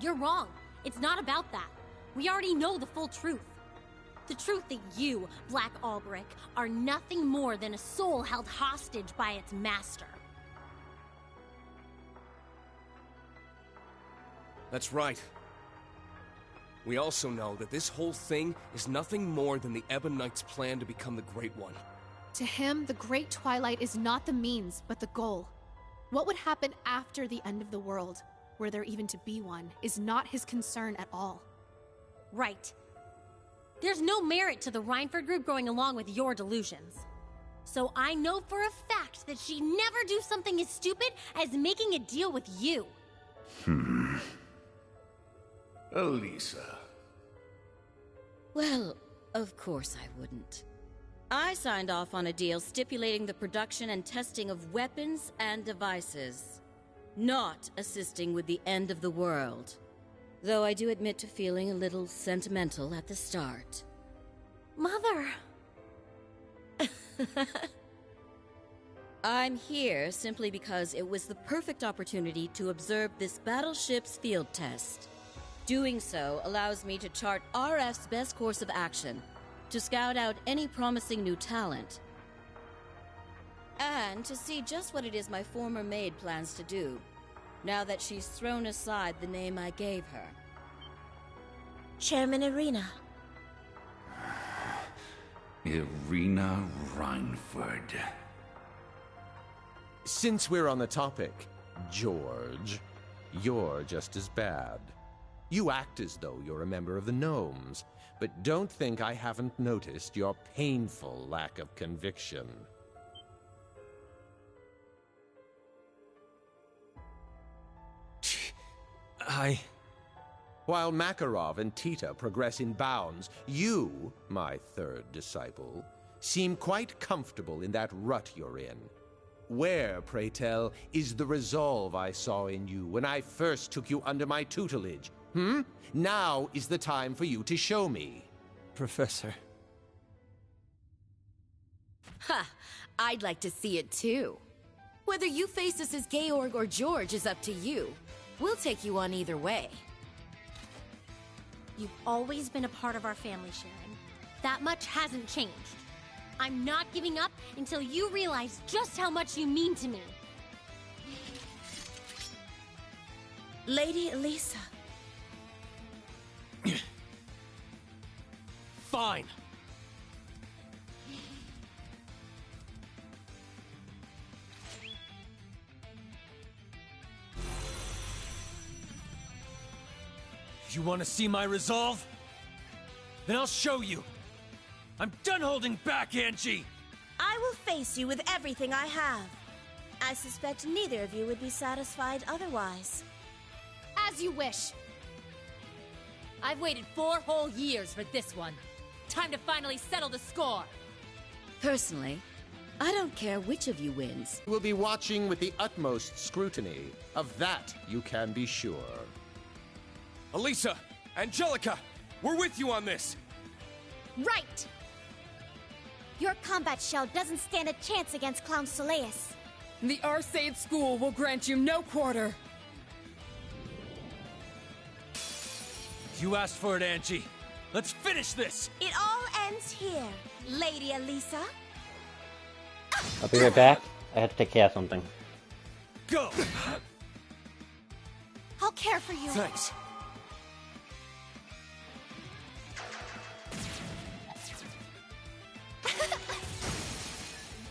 N: You're wrong. It's not about that. We already know the full truth. The truth that you, Black Albrecht, are nothing more than a soul held hostage by its master.
B: That's right. We also know that this whole thing is nothing more than the Ebon Knight's plan to become the Great One.
C: To him, the Great Twilight is not the means, but the goal. What would happen after the end of the world, were there even to be one, is not his concern at all.
N: Right. There's no merit to the Reinford Group going along with your delusions. So I know for a fact that she'd never do something as stupid as making a deal with you.
R: Elisa.
F: Well, of course I wouldn't. I signed off on a deal stipulating the production and testing of weapons and devices, not assisting with the end of the world. Though I do admit to feeling a little sentimental at the start.
N: Mother.
F: I'm here simply because it was the perfect opportunity to observe this battleship's field test. Doing so allows me to chart RF's best course of action, to scout out any promising new talent, and to see just what it is my former maid plans to do, now that she's thrown aside the name I gave her.
K: Chairman Irina.
S: Irina Reinford.
E: Since we're on the topic, George, you're just as bad. You act as though you're a member of the Gnomes, but don't think I haven't noticed your painful lack of conviction. While Makarov and Tita progress in bounds, you, my third disciple, seem quite comfortable in that rut you're in. Where, pray tell, is the resolve I saw in you when I first took you under my tutelage? Now is the time for you to show me.
M: Professor.
D: Ha! I'd like to see it too. Whether you face us as Georg or George is up to you. We'll take you on either way.
N: You've always been a part of our family, Sharon. That much hasn't changed. I'm not giving up until you realize just how much you mean to me.
K: Lady Elisa.
B: Fine. You want to see my resolve? Then I'll show you. I'm done holding back, Angie!
K: I will face you with everything I have. I suspect neither of you would be satisfied otherwise.
T: As you wish. I've waited 4 whole years for this one. Time to finally settle the score.
F: Personally, I don't care which of you wins.
E: We'll be watching with the utmost scrutiny. Of that, you can be sure.
B: Elisa! Angelica! We're with you on this!
U: Right! Your combat shell doesn't stand a chance against Clown Soleus.
T: The Arcade School will grant you no quarter.
B: You asked for it, Angie. Let's finish this!
K: It all ends here, Lady Elisa.
A: I'll be right back. I have to take care of something.
B: Go!
U: I'll care for you.
B: Thanks.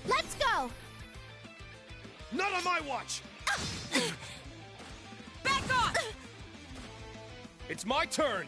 U: Let's go!
B: Not on my watch!
T: Back off!
B: It's my turn!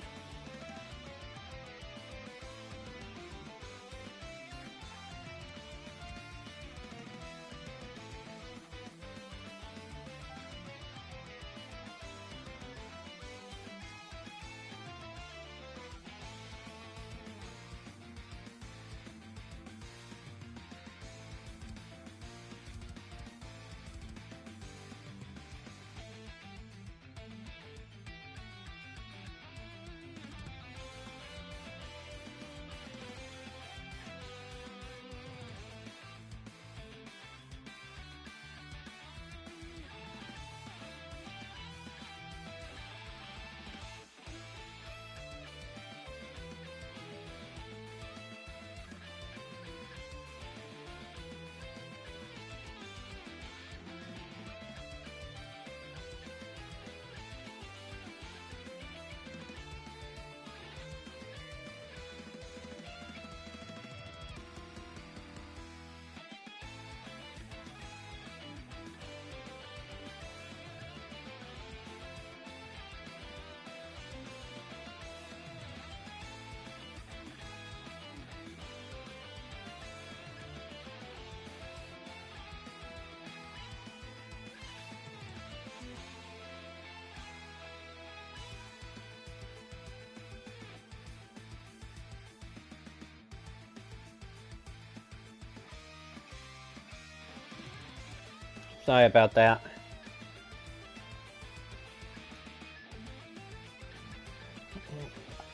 A: Sorry about that.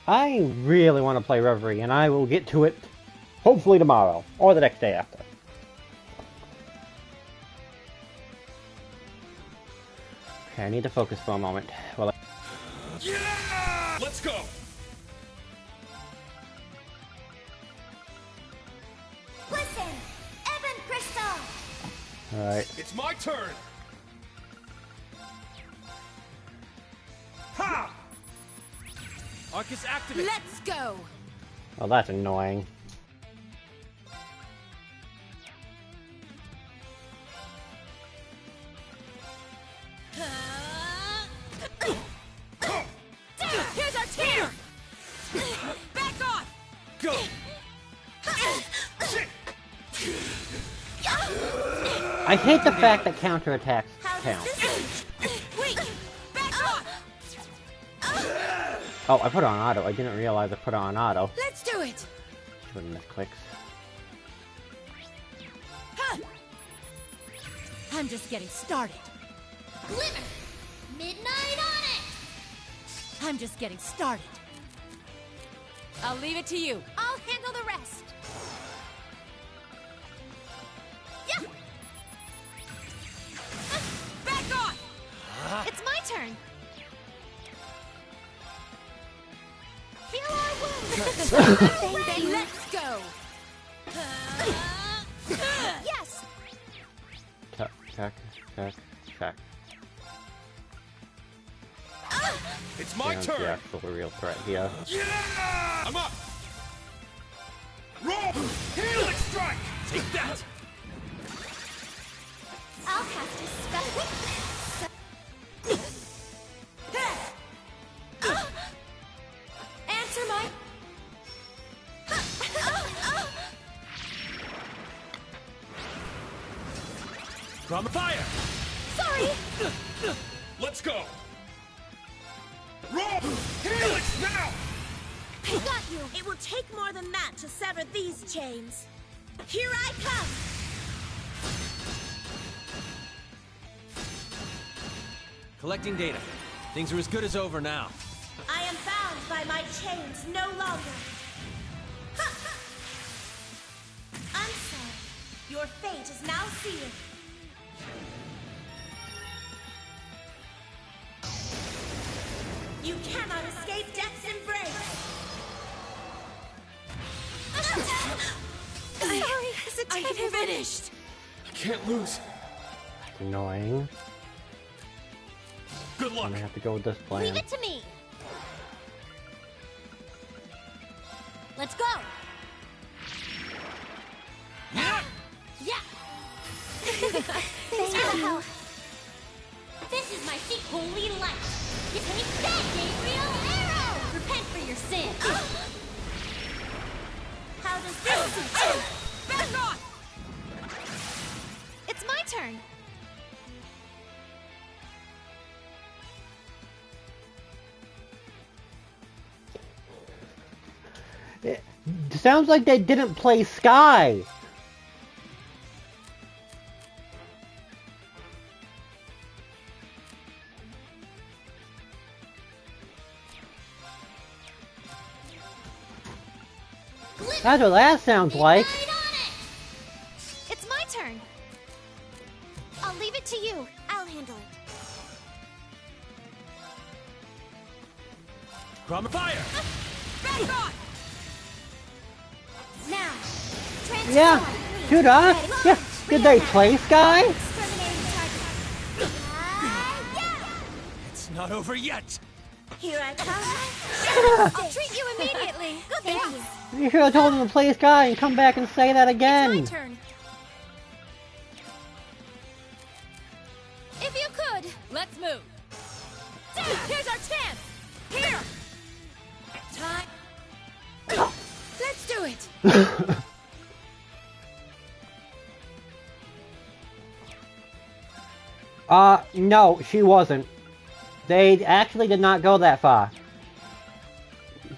A: I really want to play Reverie, and I will get to it Hopefully tomorrow, or the next day after. Okay, I need to focus for a moment. Well,
J: Yeah! Let's go!
U: Listen! Evan Crystal!
A: alright.
J: It's my turn! Ha!
M: Arcus activate!
D: Let's go!
A: Well, that's annoying.
D: Here's our chance! Back off!
J: Go!
A: I hate the fact that counterattacks count.
D: Wait! Back off!
A: Oh, I put it on auto. I didn't realize I put it on auto.
D: Let's do it!
A: Shouldn't have clicks.
T: I'm just getting started.
U: Glimmer! Midnight on it!
T: I'm just getting started. I'll leave it to you.
U: I'll handle the rest. Yeah!
D: Back off!
U: It's my turn. Feel our wounds. Bang, bang.
D: Let's go!
U: Yes!
A: Check, check, check, check.
J: It's my
A: That's
J: turn!
A: the actual real threat here.
J: Yeah! I'm up! Roll! Helix strike! Take that!
U: I'll cast a spell.
D: Answer my...
J: From the fire!
U: Sorry!
J: Let's go! Roll! Helix now!
U: I got you!
K: It will take more than that to sever these chains. Here I come!
M: Collecting data. Things are as good as over now.
K: I am bound by my chains no longer. I'm sorry. Your fate is now sealed. You cannot escape death's embrace.
U: Sorry,
D: I'm finished!
J: I can't lose.
A: Annoying.
J: Good luck.
A: I'm gonna have to go with this plan.
U: Leave it to me. Let's go.
J: Yeah!
U: Yeah. Thanks for the help. This is my seat, holy light. You take that, Gabriel Arrow. Repent for your sin. How does this?
D: Back off!
U: It's my turn.
A: It sounds like they didn't play Sky. That's what that sounds like.
U: It's my turn. I'll leave it to you. I'll handle it.
M: From the fire!
D: Back off!
U: Now,
A: Yeah, shoot us. Yeah, did they play Sky?
M: It's not over yet!
K: Here I come.
U: I'll treat you immediately. Good thank you.
A: You should have told them to play Sky and come back and say that again.
U: It's my turn. If you could.
T: Let's move.
D: Here's our chance! Here! Time. Let's do it!
A: No, she wasn't. They actually did not go that far.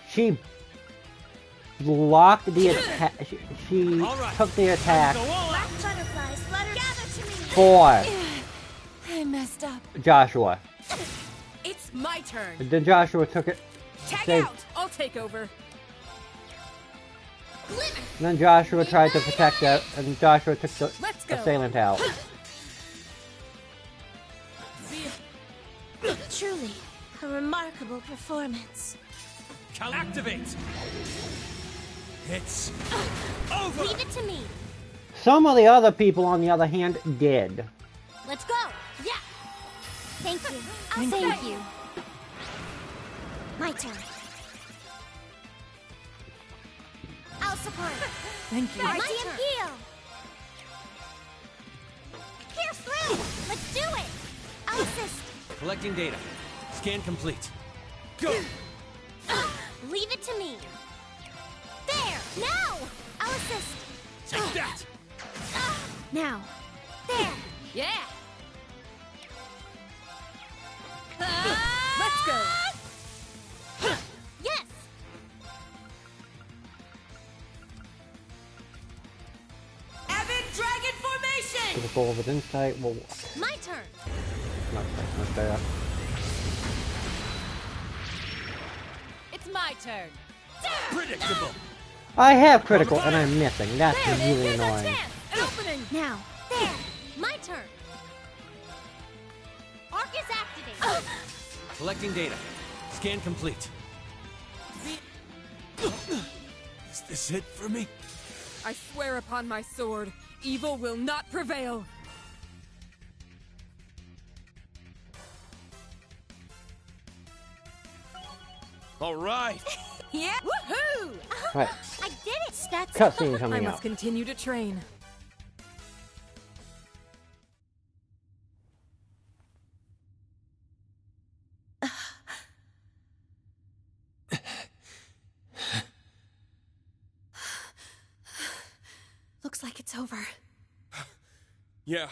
A: She blocked the attack. She took the attack
K: Black butterflies flutter gather to me.
A: for
T: I messed up.
A: Joshua.
D: It's my turn.
A: Then Joshua took it.
D: Tag
A: They-
D: out! I'll take over.
A: And then Joshua tried to protect it, and Joshua took the assailant out.
K: Truly, a remarkable performance.
J: Activate! It's over!
N: Leave it to me.
A: Some of the other people, on the other hand, did.
N: Let's go. Yeah. Thank you.
K: Thank you. My turn. I'll support.
Q: Thank you.
N: My
K: My
N: turn.
K: heal.
N: Pierce through. Let's do it.
K: I'll assist.
M: Collecting data. Scan complete.
J: Go!
N: Leave it to me. There.
K: Now. I'll assist.
J: Take that!
K: Now. There.
T: Yeah!
N: Let's go. Yes.
Q: Avid Dragon Formation!
A: With a ball with insight, well,
N: My turn.
A: not there.
T: It's my turn.
J: Predictable!
A: I have critical, and I'm missing. That's
N: There,
A: really
N: here's our
A: annoying.
N: chance. An opening.
K: Now. There.
N: My turn. Arc is activated.
M: Collecting data. Scan complete.
J: Is this it for me?
H: I swear upon my sword, evil will not prevail.
J: All right!
H: Yeah! Woohoo!
A: Right.
N: I did it. That's
A: Cutscene
H: I
A: coming
H: must
A: up.
H: continue to train.
C: Looks like it's over.
B: Yeah.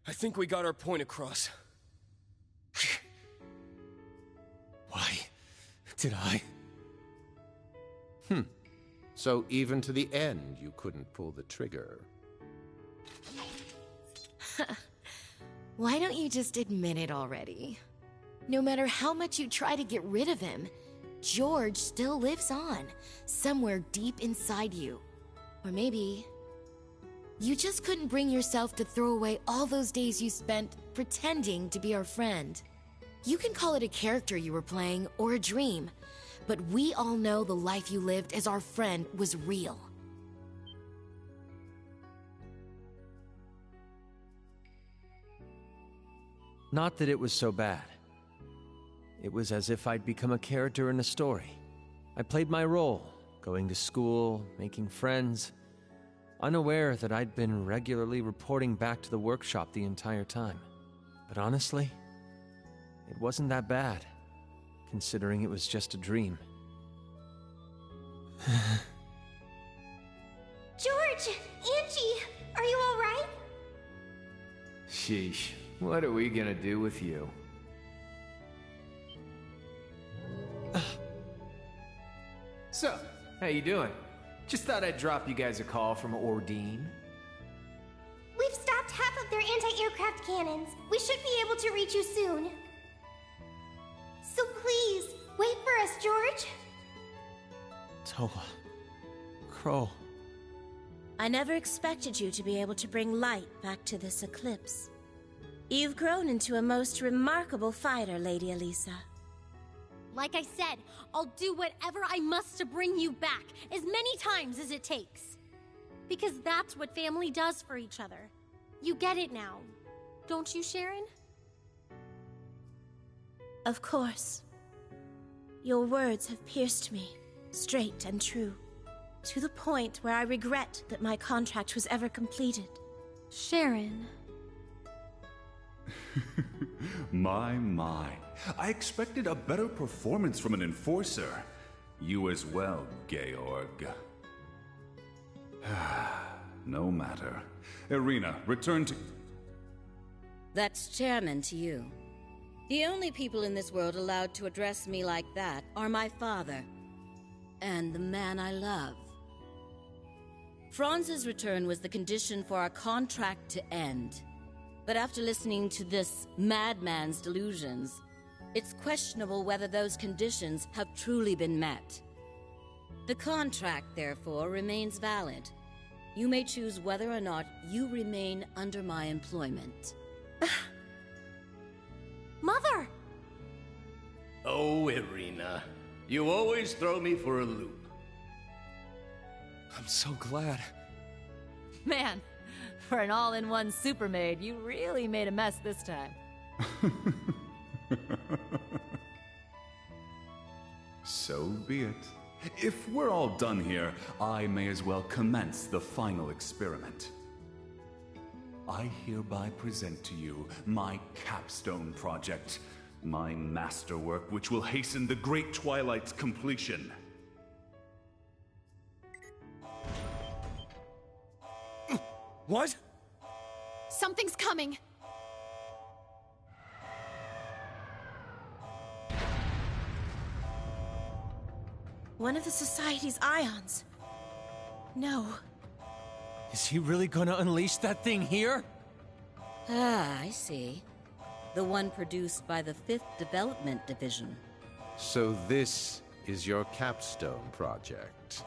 B: I think we got our point across.
P: Why did I?
E: So even to the end, you couldn't pull the trigger.
D: Why don't you just admit it already? No matter how much you try to get rid of him, George still lives on, somewhere deep inside you. Or maybe you just couldn't bring yourself to throw away all those days you spent pretending to be our friend. You can call it a character you were playing or a dream, but we all know the life you lived as our friend was real.
M: Not that it was so bad. It was as if I'd become a character in a story. I played my role, going to school, making friends, unaware that I'd been regularly reporting back to the workshop the entire time. But honestly, it wasn't that bad, considering it was just a dream.
K: George! Angie! Are you alright?
V: Sheesh. What are we gonna do with you? So, how you doing? Just thought I'd drop you guys a call from Ordine.
K: We've stopped half of their anti-aircraft cannons. We should be able to reach you soon. So please, wait for us, George.
M: Toa. Crow.
K: I never expected you to be able to bring light back to this eclipse. You've grown into a most remarkable fighter, Lady Elisa.
N: Like I said, I'll do whatever I must to bring you back, as many times as it takes. Because that's what family does for each other. You get it now, don't you, Sharon?
K: Of course. Your words have pierced me, straight and true, to the point where I regret that my contract was ever completed.
N: Sharon.
S: My. I expected a better performance from an enforcer. You as well, Georg. No matter. Irina, return to...
F: That's chairman to you. The only people in this world allowed to address me like that are my father and the man I love. Franz's return was the condition for our contract to end. But after listening to this madman's delusions, it's questionable whether those conditions have truly been met. The contract, therefore, remains valid. You may choose whether or not you remain under my employment.
N: Mother!
R: Oh, Irina. You always throw me for a loop.
B: I'm so glad.
T: Man, for an all-in-one super maid, you really made a mess this time.
S: So be it. If we're all done here, I may as well commence the final experiment. I hereby present to you my capstone project, my masterwork which will hasten the Great Twilight's completion.
B: What?
C: Something's coming.
K: One of the Society's ions. No.
M: Is he really gonna unleash that thing here?
F: Ah, I see. The one produced by the 5th Development Division.
E: So this is your capstone project.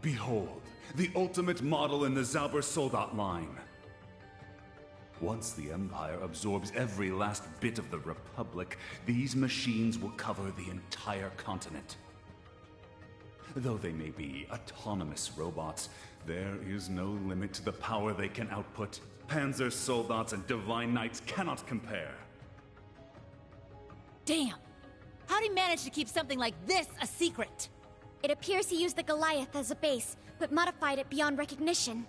S: Behold, the ultimate model in the Zauber Soldat line. Once the Empire absorbs every last bit of the Republic, these machines will cover the entire continent. Though they may be autonomous robots, there is no limit to the power they can output. Panzer Soldats and Divine Knights cannot compare.
T: Damn! How'd he manage to keep something like this a secret?
G: It appears he used the Goliath as a base, but modified it beyond recognition.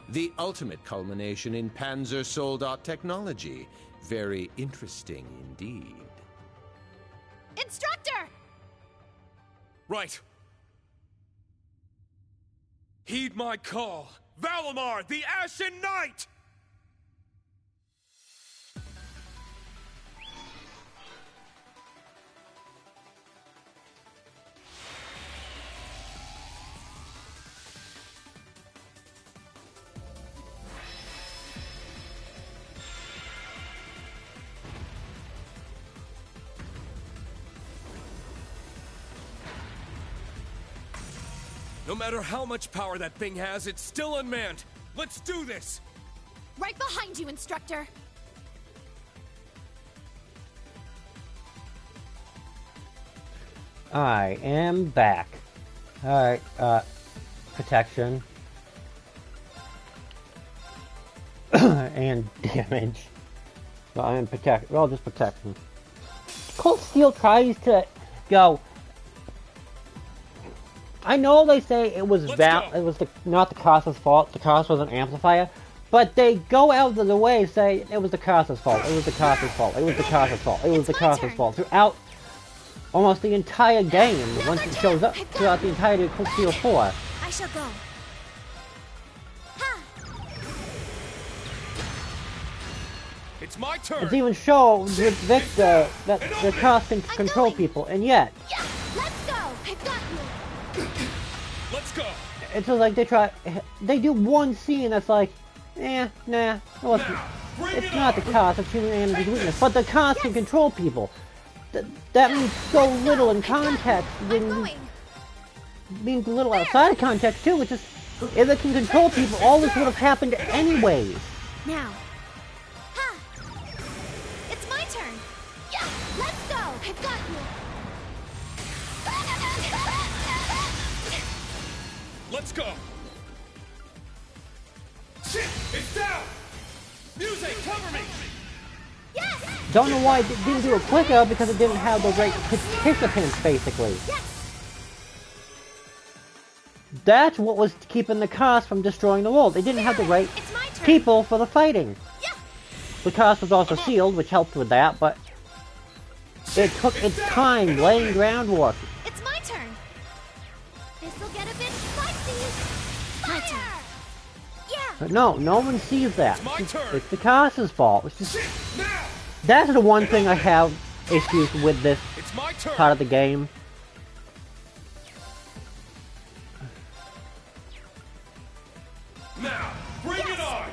E: The ultimate culmination in Panzer Soldat technology. Very interesting indeed.
C: Instructor!
B: Right. Heed my call. Valimar, the Ashen Knight! No matter how much power that thing has, it's still unmanned. Let's do this!
C: Right behind you, Instructor!
A: I am back. Alright, protection. And damage. Well, I'm protect. Well, just protection. Cold Steel tries to go. I know they say it was not the Casa's fault. The Casa was an amplifier, but they go out of the way and say it was the Casa's fault. It was the Casa's fault. It was the Casa's fault. It was the Casa's fault throughout almost the entire game. Once it shows up throughout the entirety of Cold Steel 4.
G: I shall go.
B: It's my turn.
A: It's even shown with Victor that the Casa can control people, and yet.
G: Yeah, let's go. I've got you.
B: Let's go.
A: It's just like they do one scene that's like, nah, it's not the Casa, it's humanity's weakness, but the Casa can control people. That means so little in context, means little outside of context too, which is, if it can control people, all this would have happened anyways.
G: Now. Ha! It's my turn. Yeah, let's go. I've got you.
B: Let's go! Shit! It's down! Music, cover me!
G: Yes!
A: Don't know why it didn't do it quicker, because it didn't have the right participants, basically.
G: Yes!
A: That's what was keeping the Casa from destroying the world. They didn't have the right people for the fighting.
G: Yeah.
A: The Casa was also sealed, which helped with that, but it took its time laying groundwork.
G: It's my turn. This'll get a bit spicy. Fire! Yeah.
A: But no one sees that.
B: It's my turn.
A: It's the Casa's fault. It's just, that's the one thing I have issues with this part of the game.
B: Now, bring it on!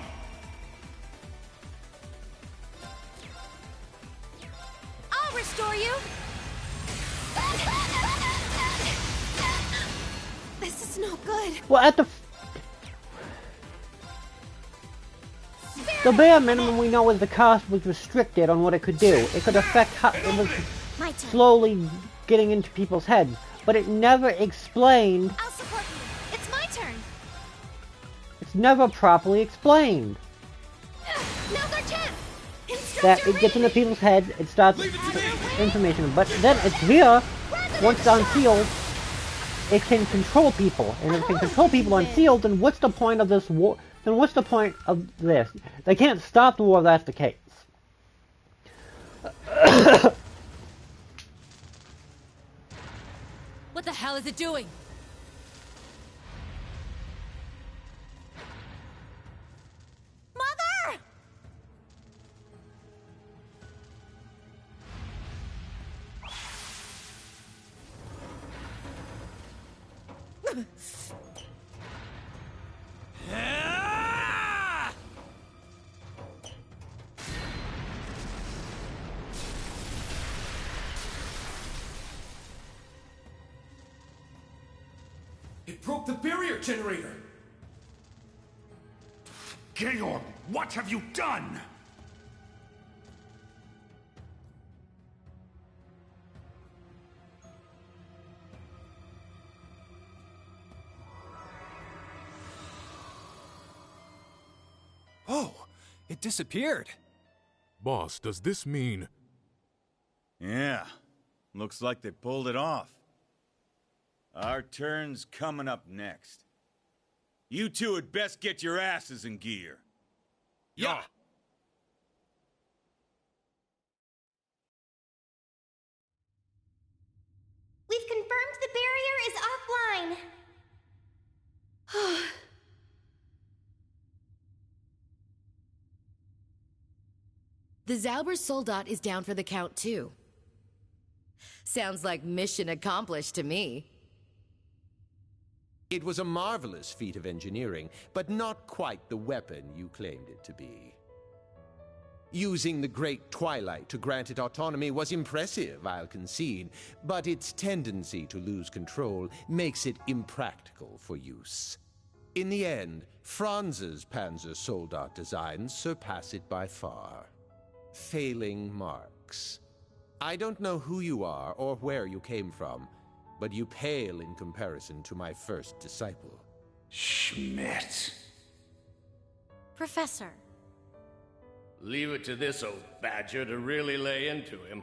G: restore you!
C: This is no good.
A: Well, at the bare minimum we know is the cost was restricted on what it could do. It could affect how it was slowly getting into people's heads, but it never explained.
G: I'll support you. It's my turn.
A: It's never properly explained.
G: Now's our chance.
A: That it gets into people's heads, it starts information, but then it's here, once it's unsealed, it can control people, and if it can control people unsealed, then what's the point of this war? Then what's the point of this? They can't stop the war if that's the case.
T: What the hell is it doing?
G: Mother!
B: It broke the barrier generator!
S: Georg, what have you done?
B: Oh, it disappeared.
I: Boss, does this mean...
O: Yeah, looks like they pulled it off. Our turn's coming up next. You two had best get your asses in gear.
B: Yeah.
G: We've confirmed the barrier is offline.
D: The Zauber Soldat is down for the count, too. Sounds like mission accomplished to me.
E: It was a marvelous feat of engineering, but not quite the weapon you claimed it to be. Using the Great Twilight to grant it autonomy was impressive, I'll concede, but its tendency to lose control makes it impractical for use. In the end, Franz's Panzer Soldat designs surpass it by far. Failing marks. I don't know who you are or where you came from, but you pale in comparison to my first disciple.
S: Schmidt.
N: Professor.
R: Leave it to this old badger to really lay into him.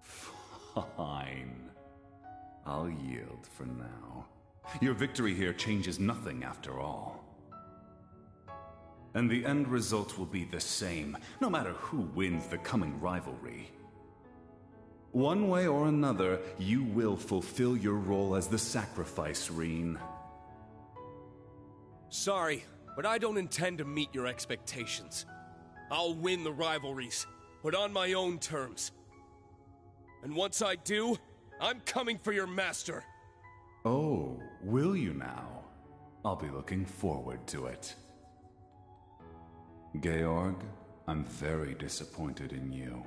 S: Fine. I'll yield for now. Your victory here changes nothing after all. And the end result will be the same, no matter who wins the coming rivalry. One way or another, you will fulfill your role as the sacrifice, Reen.
B: Sorry, but I don't intend to meet your expectations. I'll win the rivalries, but on my own terms. And once I do, I'm coming for your master.
S: Oh, will you now? I'll be looking forward to it. Georg, I'm very disappointed in you.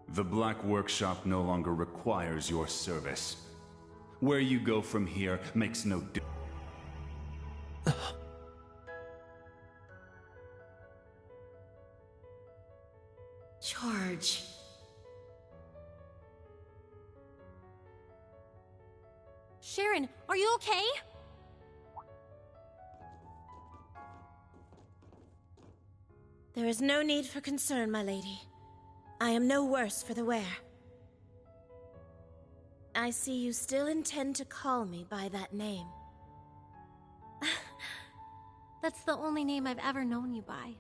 S: The Black Workshop no longer requires your service. Where you go from here makes no difference.
D: George.
N: Sharon, are you okay?
K: There is no need for concern, my lady. I am no worse for the wear. I see you still intend to call me by that name.
N: That's the only name I've ever known you by.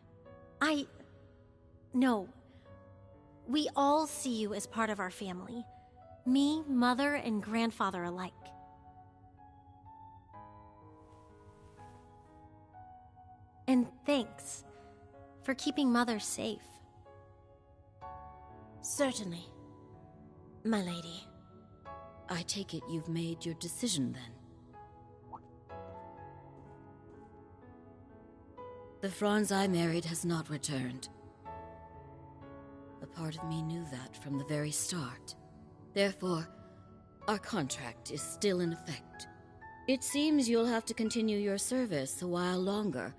N: No. We all see you as part of our family. Me, mother, and grandfather alike. And thanks for keeping Mother safe.
K: Certainly, my lady.
F: I take it you've made your decision then. The Franz I married has not returned. A part of me knew that from the very start. Therefore, our contract is still in effect. It seems you'll have to continue your service a while longer.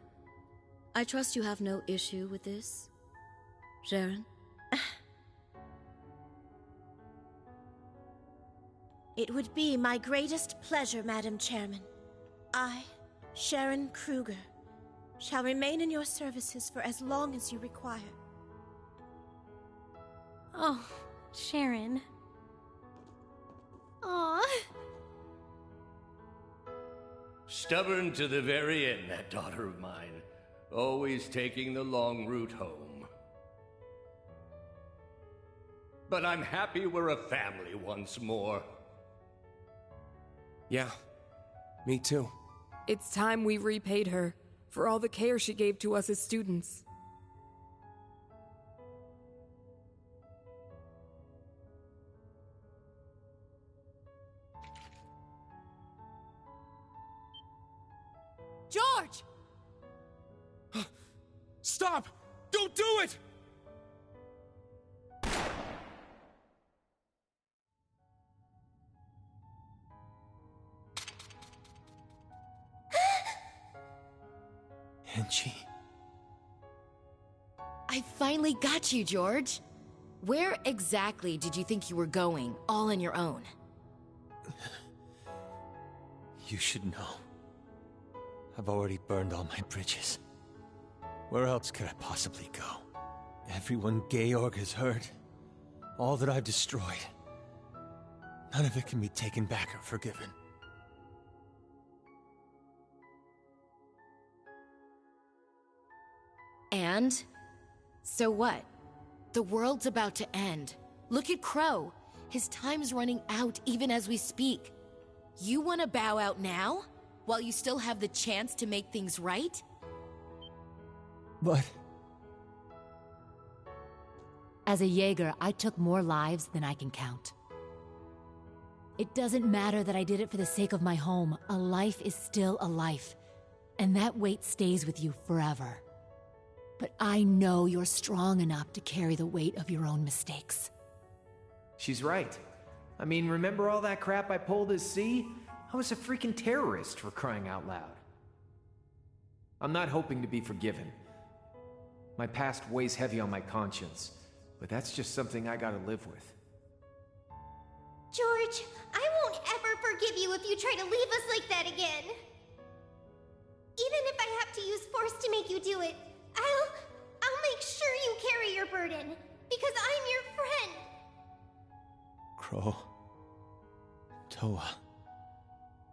F: I trust you have no issue with this, Sharon?
K: It would be my greatest pleasure, Madam Chairman. I, Sharon Kruger, shall remain in your services for as long as you require.
N: Oh, Sharon. Aw.
R: Stubborn to the very end, that daughter of mine. Always taking the long route home. But I'm happy we're a family once more.
B: Yeah, me too.
H: It's time we repaid her for all the care she gave to us as students.
B: George! Stop! Don't do it!
M: Angie.
D: I finally got you, George. Where exactly did you think you were going, all on your own?
M: You should know. I've already burned all my bridges. Where else could I possibly go? Everyone Georg has hurt. All that I've destroyed. None of it can be taken back or forgiven.
D: And? So what? The world's about to end. Look at Crow. His time's running out even as we speak. You want to bow out now? While you still have the chance to make things right?
M: But...
T: As a Jaeger, I took more lives than I can count. It doesn't matter that I did it for the sake of my home. A life is still a life. And that weight stays with you forever. But I know you're strong enough to carry the weight of your own mistakes.
V: She's right. I mean, remember all that crap I pulled as C? I was a freaking terrorist, for crying out loud. I'm not hoping to be forgiven. My past weighs heavy on my conscience, but that's just something I gotta live with.
G: George, I won't ever forgive you if you try to leave us like that again. Even if I have to use force to make you do it, I'll make sure you carry your burden, because I'm your friend.
M: Crow. Toa.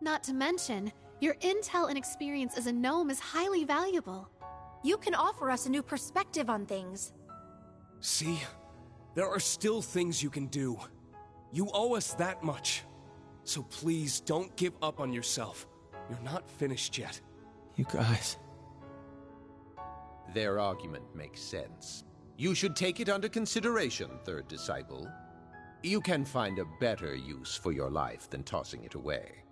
C: Not to mention, your intel and experience as a gnome is highly valuable.
G: You can offer us a new perspective on things.
B: See? There are still things you can do. You owe us that much. So please, don't give up on yourself. You're not finished yet.
M: You guys...
E: Their argument makes sense. You should take it under consideration, third disciple. You can find a better use for your life than tossing it away.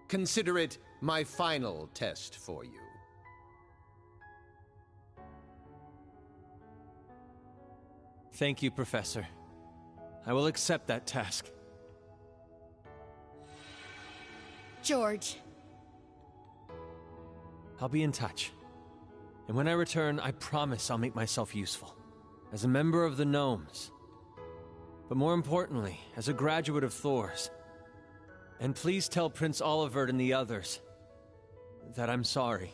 E: Consider it my final test for you.
M: Thank you, Professor. I will accept that task.
D: George.
M: I'll be in touch. And when I return, I promise I'll make myself useful. As a member of the Gnomes. But more importantly, as a graduate of Thor's. And please tell Prince Olivert and the others that I'm sorry.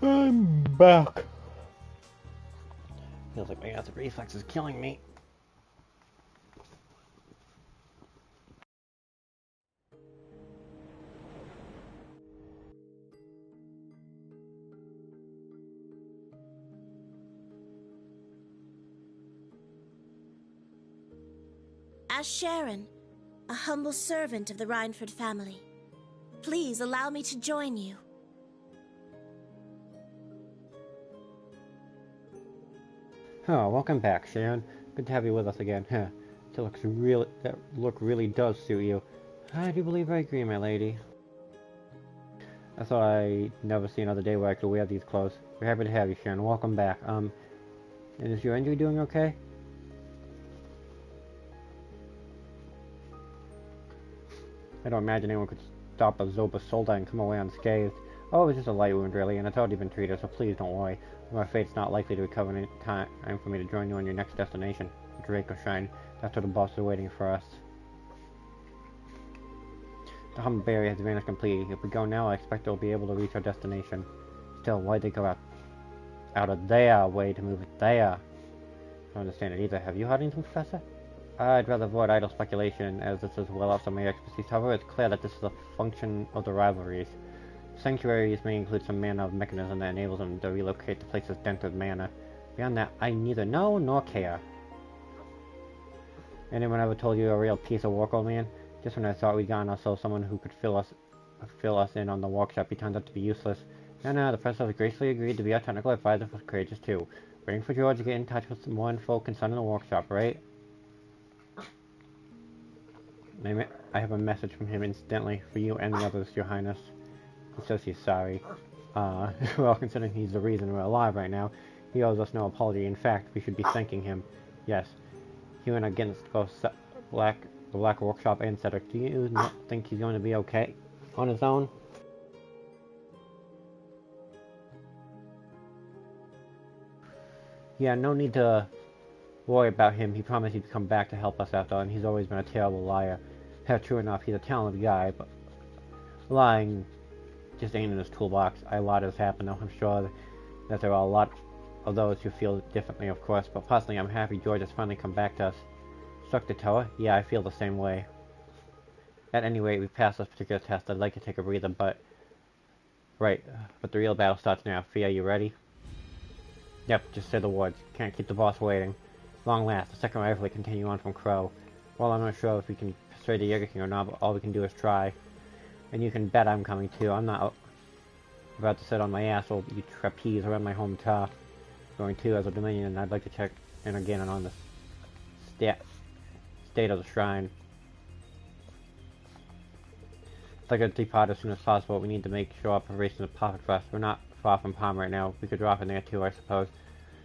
A: I'm back. Feels like my acid reflex is killing me.
K: As Sharon, a humble servant of the Rhineford family, please allow me to join you.
A: Oh, welcome back, Sharon. Good to have you with us again. Huh. That look really does suit you. I do believe I agree, my lady. I thought I'd never see another day where I could wear these clothes. We're happy to have you, Sharon. Welcome back. And is your injury doing okay? I don't imagine anyone could stop a Zoba soldier and come away unscathed. Oh, it was just a light wound, really, and it's already been treated, so please don't worry. My fate's not likely to recover in time for me to join you on your next destination, the Draco Shrine. That's where the boss is waiting for us. The humble barrier has vanished completely. If we go now, I expect we'll be able to reach our destination. Still, why'd they go out of their way to move it there? I don't understand it either. Have you heard anything, Professor? I'd rather avoid idle speculation, as this is well outside my expertise. However, it's clear that this is a function of the rivalries. Sanctuaries may include some manner of mechanism that enables them to relocate to places dense with mana. Beyond that, I neither know nor care. Anyone ever told you a real piece of work, old man? Just when I thought we'd gotten ourselves someone who could fill us in on the workshop, he turned out to be useless. No, the professor has gracefully agreed to be our technical advisor for Courageous 2. Waiting for George to get in touch with some more info concerning the workshop, right? I have a message from him incidentally for you and the others, Your Highness. He says he's sorry. Well, considering he's the reason we're alive right now, he owes us no apology. In fact, we should be thanking him. Yes. He went against both the Black Workshop and Cedric. Do you not think he's going to be okay on his own? Yeah, no need to worry about him. He promised he'd come back to help us after all, and he's always been a terrible liar. Yeah, true enough, he's a talented guy, but lying just ain't in his toolbox. A lot has happened, though. I'm sure that there are a lot of those who feel differently, of course, but personally, I'm happy George has finally come back to us. Struck the tower? Yeah, I feel the same way. At any rate, we passed this particular test. I'd like to take a breather, but the real battle starts now. Fia, you ready? Yep, just say the words. Can't keep the boss waiting. Long last, the second rifle will continue on from Crow. Well, I'm not sure if we can persuade the Jaeger King or not, but all we can do is try. And you can bet I'm coming too. I'm not about to sit on my ass or you trapeze around my home turf. Going to as a Dominion, and I'd like to check in again on the state of the shrine. I'd like to depart as soon as possible. We need to make sure our preparations are perfect for us. We're not far from Palm right now. We could drop in there too, I suppose.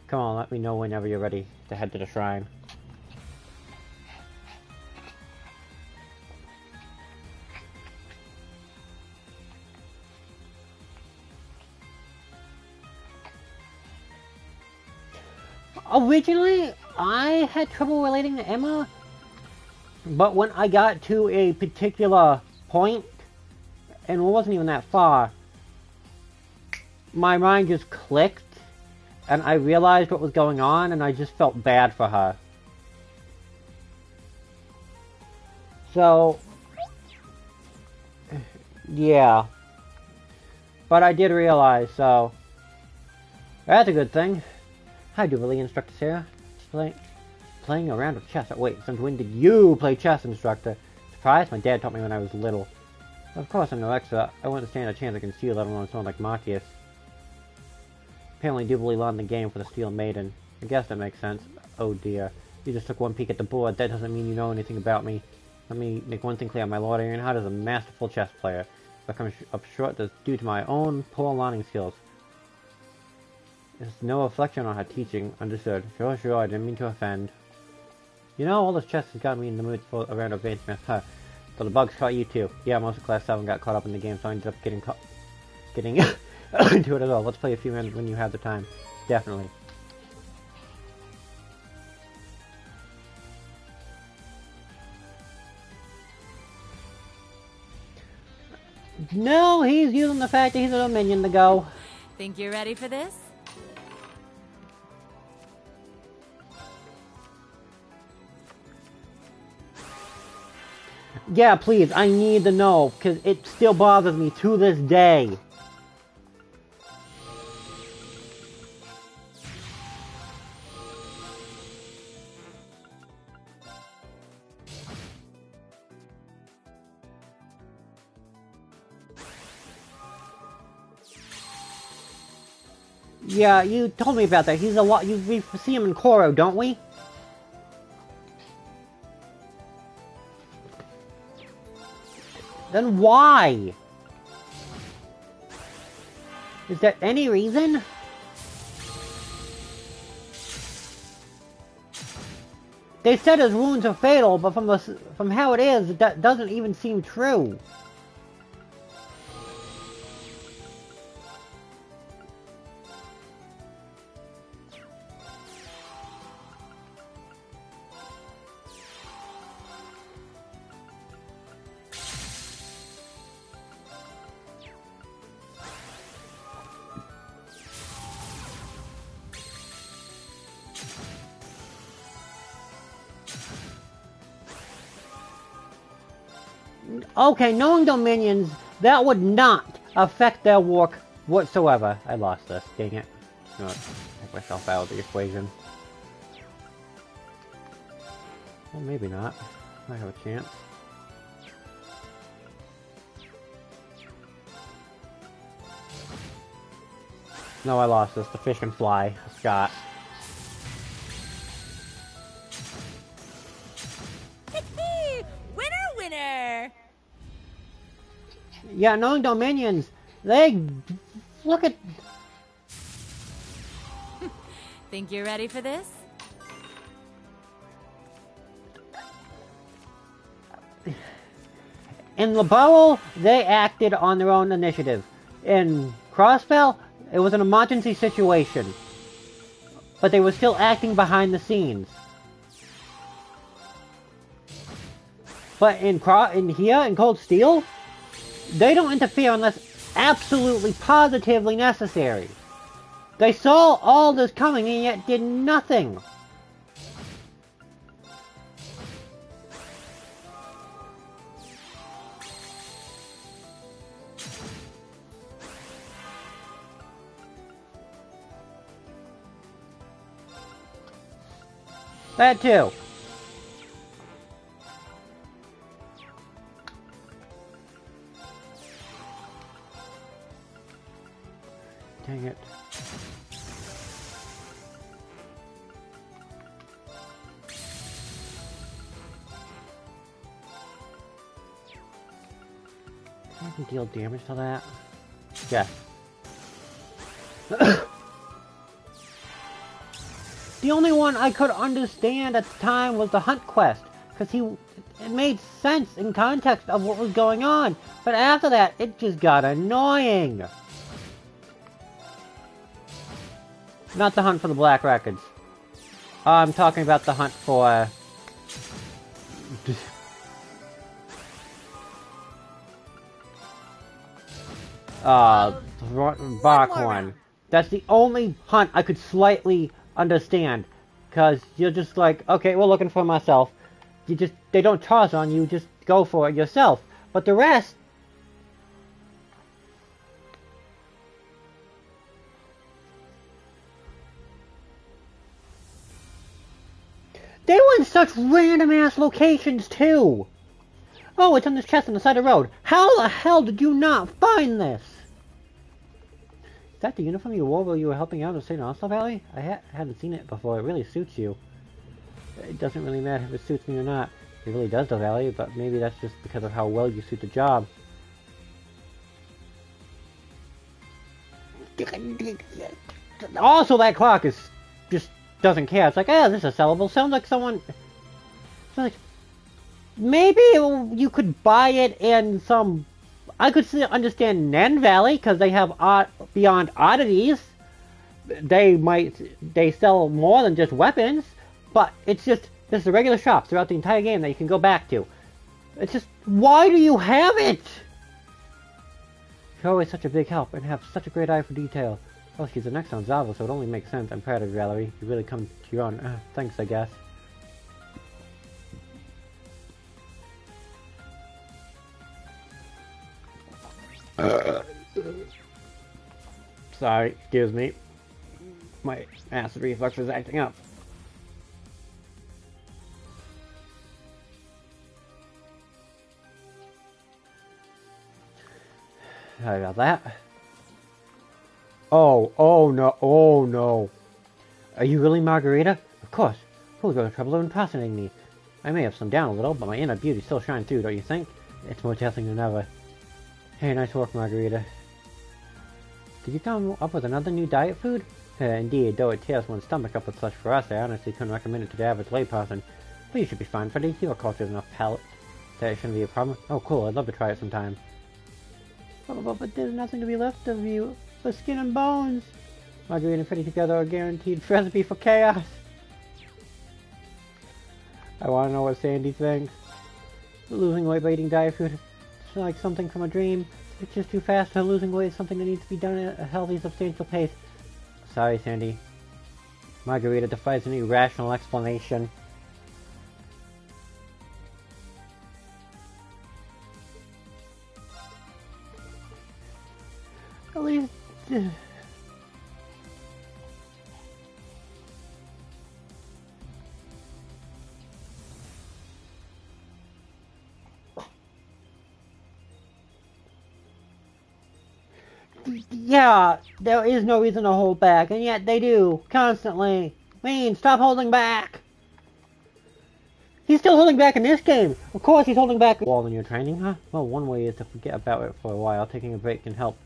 A: Come on, let me know whenever you're ready to head to the shrine. Originally, I had trouble relating to Emma, but when I got to a particular point, and it wasn't even that far, my mind just clicked, and I realized what was going on, and I just felt bad for her. So, yeah. But I did realize, so that's a good thing. Hi, Jubilee, Instructor Sarah. Playing a round of chess. Wait, since when did you play chess, Instructor? Surprise? My dad taught me when I was little. Of course I'm no expert. I wouldn't stand a chance against you, let alone someone like Marcius. Apparently Jubilee learned the game for the Steel Maiden. I guess that makes sense. Oh dear. You just took one peek at the board. That doesn't mean you know anything about me. Let me make one thing clear, my Lord Ironheart is a masterful chess player. If I come up short, that's due to my own poor learning skills. It's no reflection on her teaching. Understood. Sure, I didn't mean to offend. You know, all this chess has got me in the mood for a round of advanced math. Huh. So the bugs caught you too. Yeah, most of Class 7 got caught up in the game, so I ended up getting into it as well. Let's play a few rounds when you have the time. Definitely. No, he's using the fact that he's a minion to go.
T: Think you're ready for this?
A: Yeah, please, I need to know, because it still bothers me to this day. Yeah, you told me about that. He's a lot. We see him in Koro, don't we? Then why? Is there any reason? They said his wounds are fatal, but from how it is, it doesn't even seem true. Okay, knowing Dominions, that would not affect their work whatsoever. I lost this, dang it. I'm gonna take myself out of the equation. Well, maybe not. I have a chance. No, I lost this. The fish can fly. Scott.
T: Winner!
A: Yeah, knowing Dominions, they look at.
T: Think you're ready for this?
A: In Laboral, they acted on their own initiative. In Crossbell, it was an emergency situation. But they were still acting behind the scenes. But in here, in Cold Steel, they don't interfere unless absolutely positively necessary. They saw all this coming and yet did nothing. That too. Dang it. I can deal damage to that. Yeah. The only one I could understand at the time was the Hunt quest, because it made sense in context of what was going on. But after that, it just got annoying. Not the hunt for the Black Records. I'm talking about the hunt for... Barkhorn. That's the only hunt I could slightly understand. Because you're just like, okay, we're looking for myself. They don't toss on you, just go for it yourself. But the rest... They were in such random-ass locations, too! Oh, it's on this chest on the side of the road. How the hell did you not find this? Is that the uniform you wore while you were helping out in St. Austell Valley? I hadn't seen it before. It really suits you. It doesn't really matter if it suits me or not. It really does, though, Valley, but maybe that's just because of how well you suit the job. Also, that clock is just doesn't care. It's like, this is sellable. Sounds like someone... like, maybe you could buy it in some... I could understand Nen Valley, because they have Beyond Oddities. They sell more than just weapons, but it's just, there's the regular shops throughout the entire game that you can go back to. It's just, why do you have it? You're always such a big help, and have such a great eye for detail. Well, she's the next on Zava, so it only makes sense. I'm proud of you, Valerie. You really come to your own. Thanks, I guess. Sorry, excuse me. My acid reflux is acting up. Sorry about that. Oh no. Are you really Margarita? Of course. Who'll go to trouble of impersonating me? I may have slimmed down a little, but my inner beauty still shines through, don't you think? It's more dazzling than ever. Hey, nice work, Margarita. Did you come up with another new diet food? Indeed, though it tears one's stomach up with such for us, I honestly couldn't recommend it to the average layperson. But you should be fine, Freddy. Your culture is enough palate that it shouldn't be a problem. Oh, cool. I'd love to try it sometime. But there's nothing to be left of you but skin and bones. Margarita and Freddy together are guaranteed recipe for chaos. I want to know what Sandy thinks. Losing weight by eating diet food is like something from a dream. It's just too fast. For losing weight is something that needs to be done at a healthy, substantial pace. Sorry, Sandy. Margarita defies any rational explanation. At least... Yeah, there is no reason to hold back, and yet they do, constantly. Mean, stop holding back! He's still holding back in this game! Of course he's holding back while in your training, huh? Well, one way is to forget about it for a while. Taking a break can help.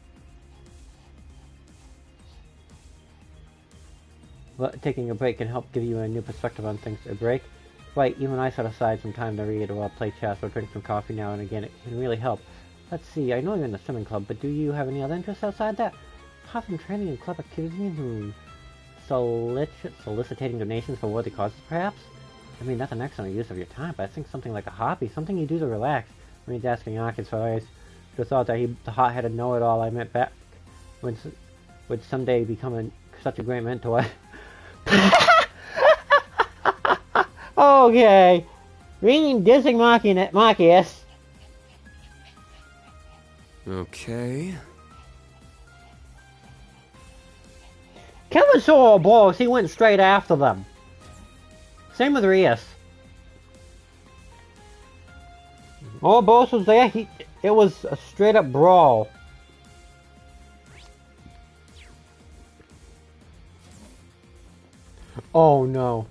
A: But taking a break can help give you a new perspective on things. A break? Right, even I set aside some time to read or play chess or drink some coffee now and again. It can really help. Let's see, I know you're in the swimming club, but do you have any other interests outside that? Apart from training and club activities, soliciting donations for worthy causes, perhaps? I mean, that's an excellent use of your time, but I think something like a hobby, something you do to relax. When he's asking Akis for eyes, the thought that the hot-headed know-it-all I met back would someday become such a great mentor. Okay. Reading dissing Marcus.
P: Okay.
A: Kevin saw a boss, he went straight after them. Same with Rias. All boss was there, it was a straight up brawl. Oh no.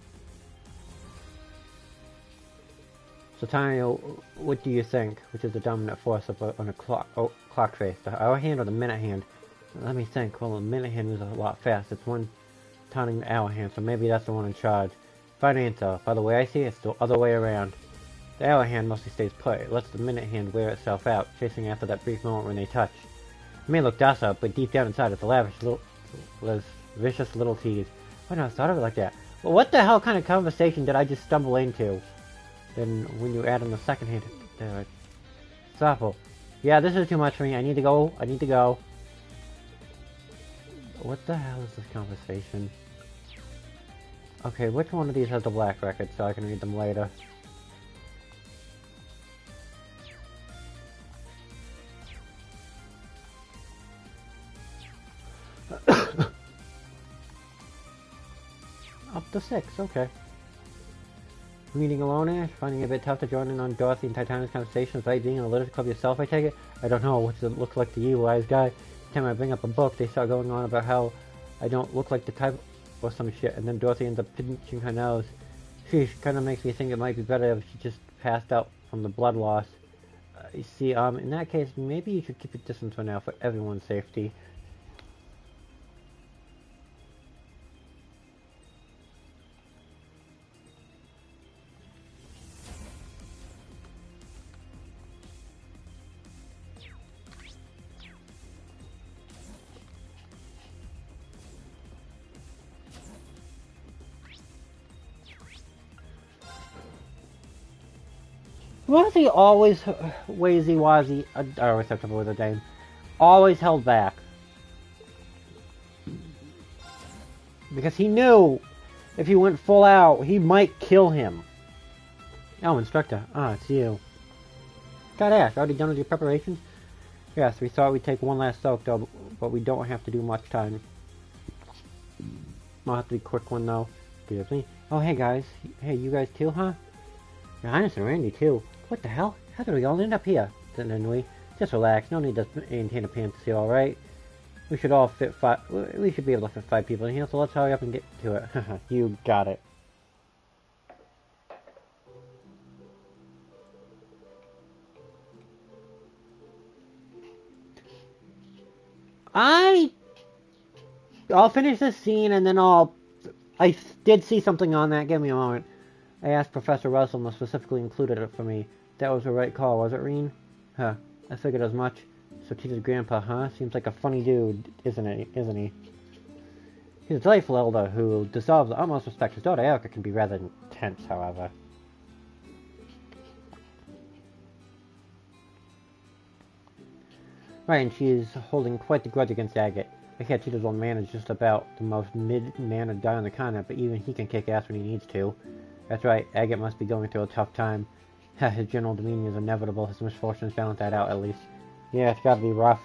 A: So Tanya, what do you think? Which is the dominant force on a clock face? The hour hand or the minute hand? Let me think. Well, the minute hand moves a lot fast. It's one turning the hour hand, so maybe that's the one in charge. Fine answer. By the way I see it, it's the other way around. The hour hand mostly stays put. It lets the minute hand wear itself out, chasing after that brief moment when they touch. It may look docile, but deep down inside it's a vicious little tease. I never thought of it like that. Well, what the hell kind of conversation did I just stumble into? Then when you add in the second hand, it's awful. Yeah, this is too much for me. I need to go. What the hell is this conversation? Okay, which one of these has the black record so I can read them later? Up to 6, okay. Meeting alone, Ash? Finding it a bit tough to join in on Dorothy and Titania's conversations without being in a literature club yourself, I take it? I don't know, what does it look like to you, wise guy? Every time I bring up a book, they start going on about how I don't look like the type or some shit, and then Dorothy ends up pinching her nose. Sheesh, kinda makes me think it might be better if she just passed out from the blood loss. You see, in that case, maybe you should keep your distance for now for everyone's safety. Was he always wazy-wazy? I always have trouble with the name. always held back. Because he knew if he went full out, he might kill him. Oh, Instructor. Ah, it's you. Got Ash, already done with your preparations? Yes, we thought we'd take one last soak though, but we don't have to do much time. Might have to be a quick one though. Excuse me. Oh, hey guys. Hey, you guys too, huh? Your Highness and Randy too. What the hell? How did we all end up here? Didn't we? Just relax. No need to maintain a fantasy, alright? We should all fit five. We should be able to fit 5 people in here, so let's hurry up and get to it. You got it. I'll finish this scene and then I did see something on that. Give me a moment. I asked Professor Russell and specifically included it for me. That was the right call, was it, Reen? Huh. I figured as much. So Tita's grandpa, huh? Seems like a funny dude, isn't he? He's a delightful elder who deserves the utmost respect. His daughter Erica can be rather intense, however. Right, and she is holding quite the grudge against Agate. I hear Tita's old man is just about the most mid-mannered guy on the continent, but even he can kick ass when he needs to. That's right, Agate must be going through a tough time. His general demeanor is inevitable. His misfortunes balance that out, at least. Yeah, it's gotta be rough.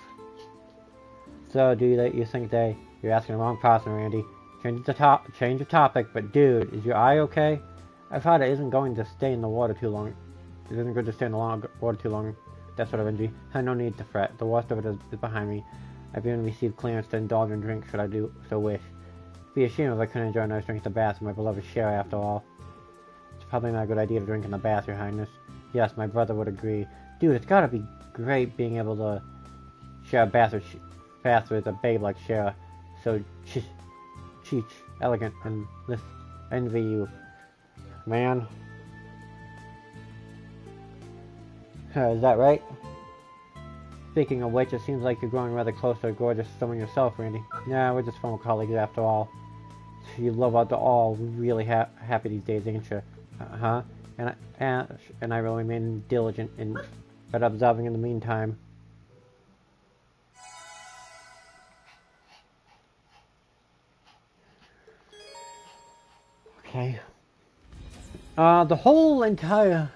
A: So, dude, you think you're asking the wrong person, Randy. Change the topic, but dude, is your eye okay? I've heard it isn't going to stay in the water too long. It isn't good to stay in the water too long. That sort of injury. I have no need to fret. The worst of it is behind me. I've even received clearance to indulge in drinks should I do so wish. It'd be a shame if I couldn't enjoy a nice drink at the bath with my beloved Shara after all. It's probably not a good idea to drink in the bath, Your Highness. Yes, my brother would agree. Dude, it's gotta be great being able to share a bath with a babe like Shara. So cheech, elegant, and envy you. Man. Is that right? Speaking of which, it seems like you're growing rather close to a gorgeous someone yourself, Randy. Nah, we're just former colleagues after all. You love out to all really happy these days, ain't you? Huh? And I will remain diligent at observing in the meantime. Okay. The whole entire...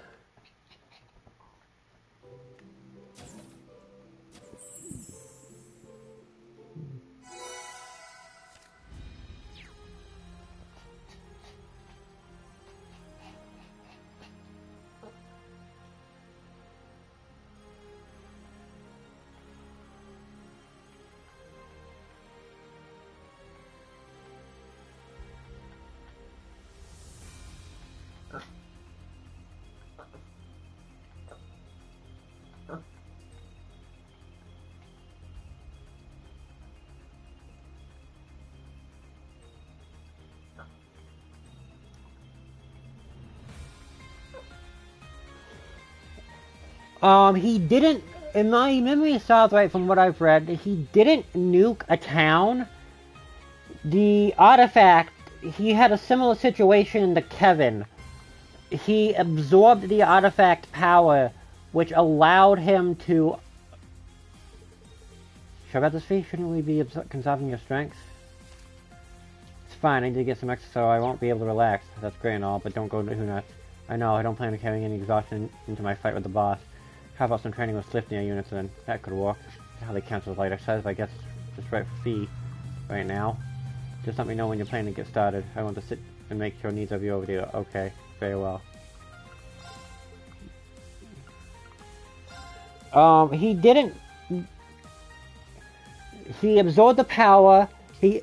A: He didn't, in my memory serves right from what I've read, he didn't nuke a town. The artifact, he had a similar situation to Kevin. He absorbed the artifact power, which allowed him to... Sure about this, Fee? Shouldn't we be conserving your strength? It's fine, I need to get some exercise so I won't be able to relax. That's great and all, but don't go too nuts. I know, I don't plan on carrying any exhaustion into my fight with the boss. How about some training with Swift near units then? That could work. How they cancel light exercise, I guess it's just right for Fee right now. Just let me know when you're planning to get started. I want to sit and make sure needs of you over there. Okay, very well. He didn't... He absorbed the power, the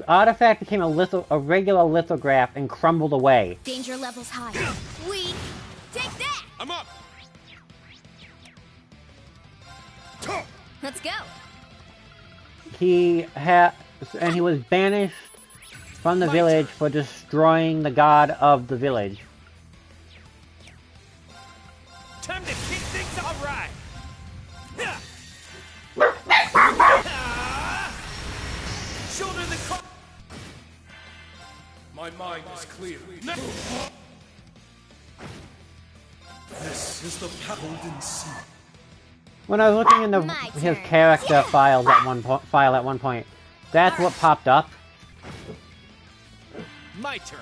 A: artifact became a regular lithograph and crumbled away.
C: Danger levels high.
D: Weak! Take that!
B: I'm up!
D: Let's go!
A: He was banished from the village for destroying the god of the village.
J: Time to kick things all right! Shoulder the car!
B: My mind is clear.
L: This is the Golden Sea.
A: When I was looking in his character files at one point, that's what popped up.
B: My turn.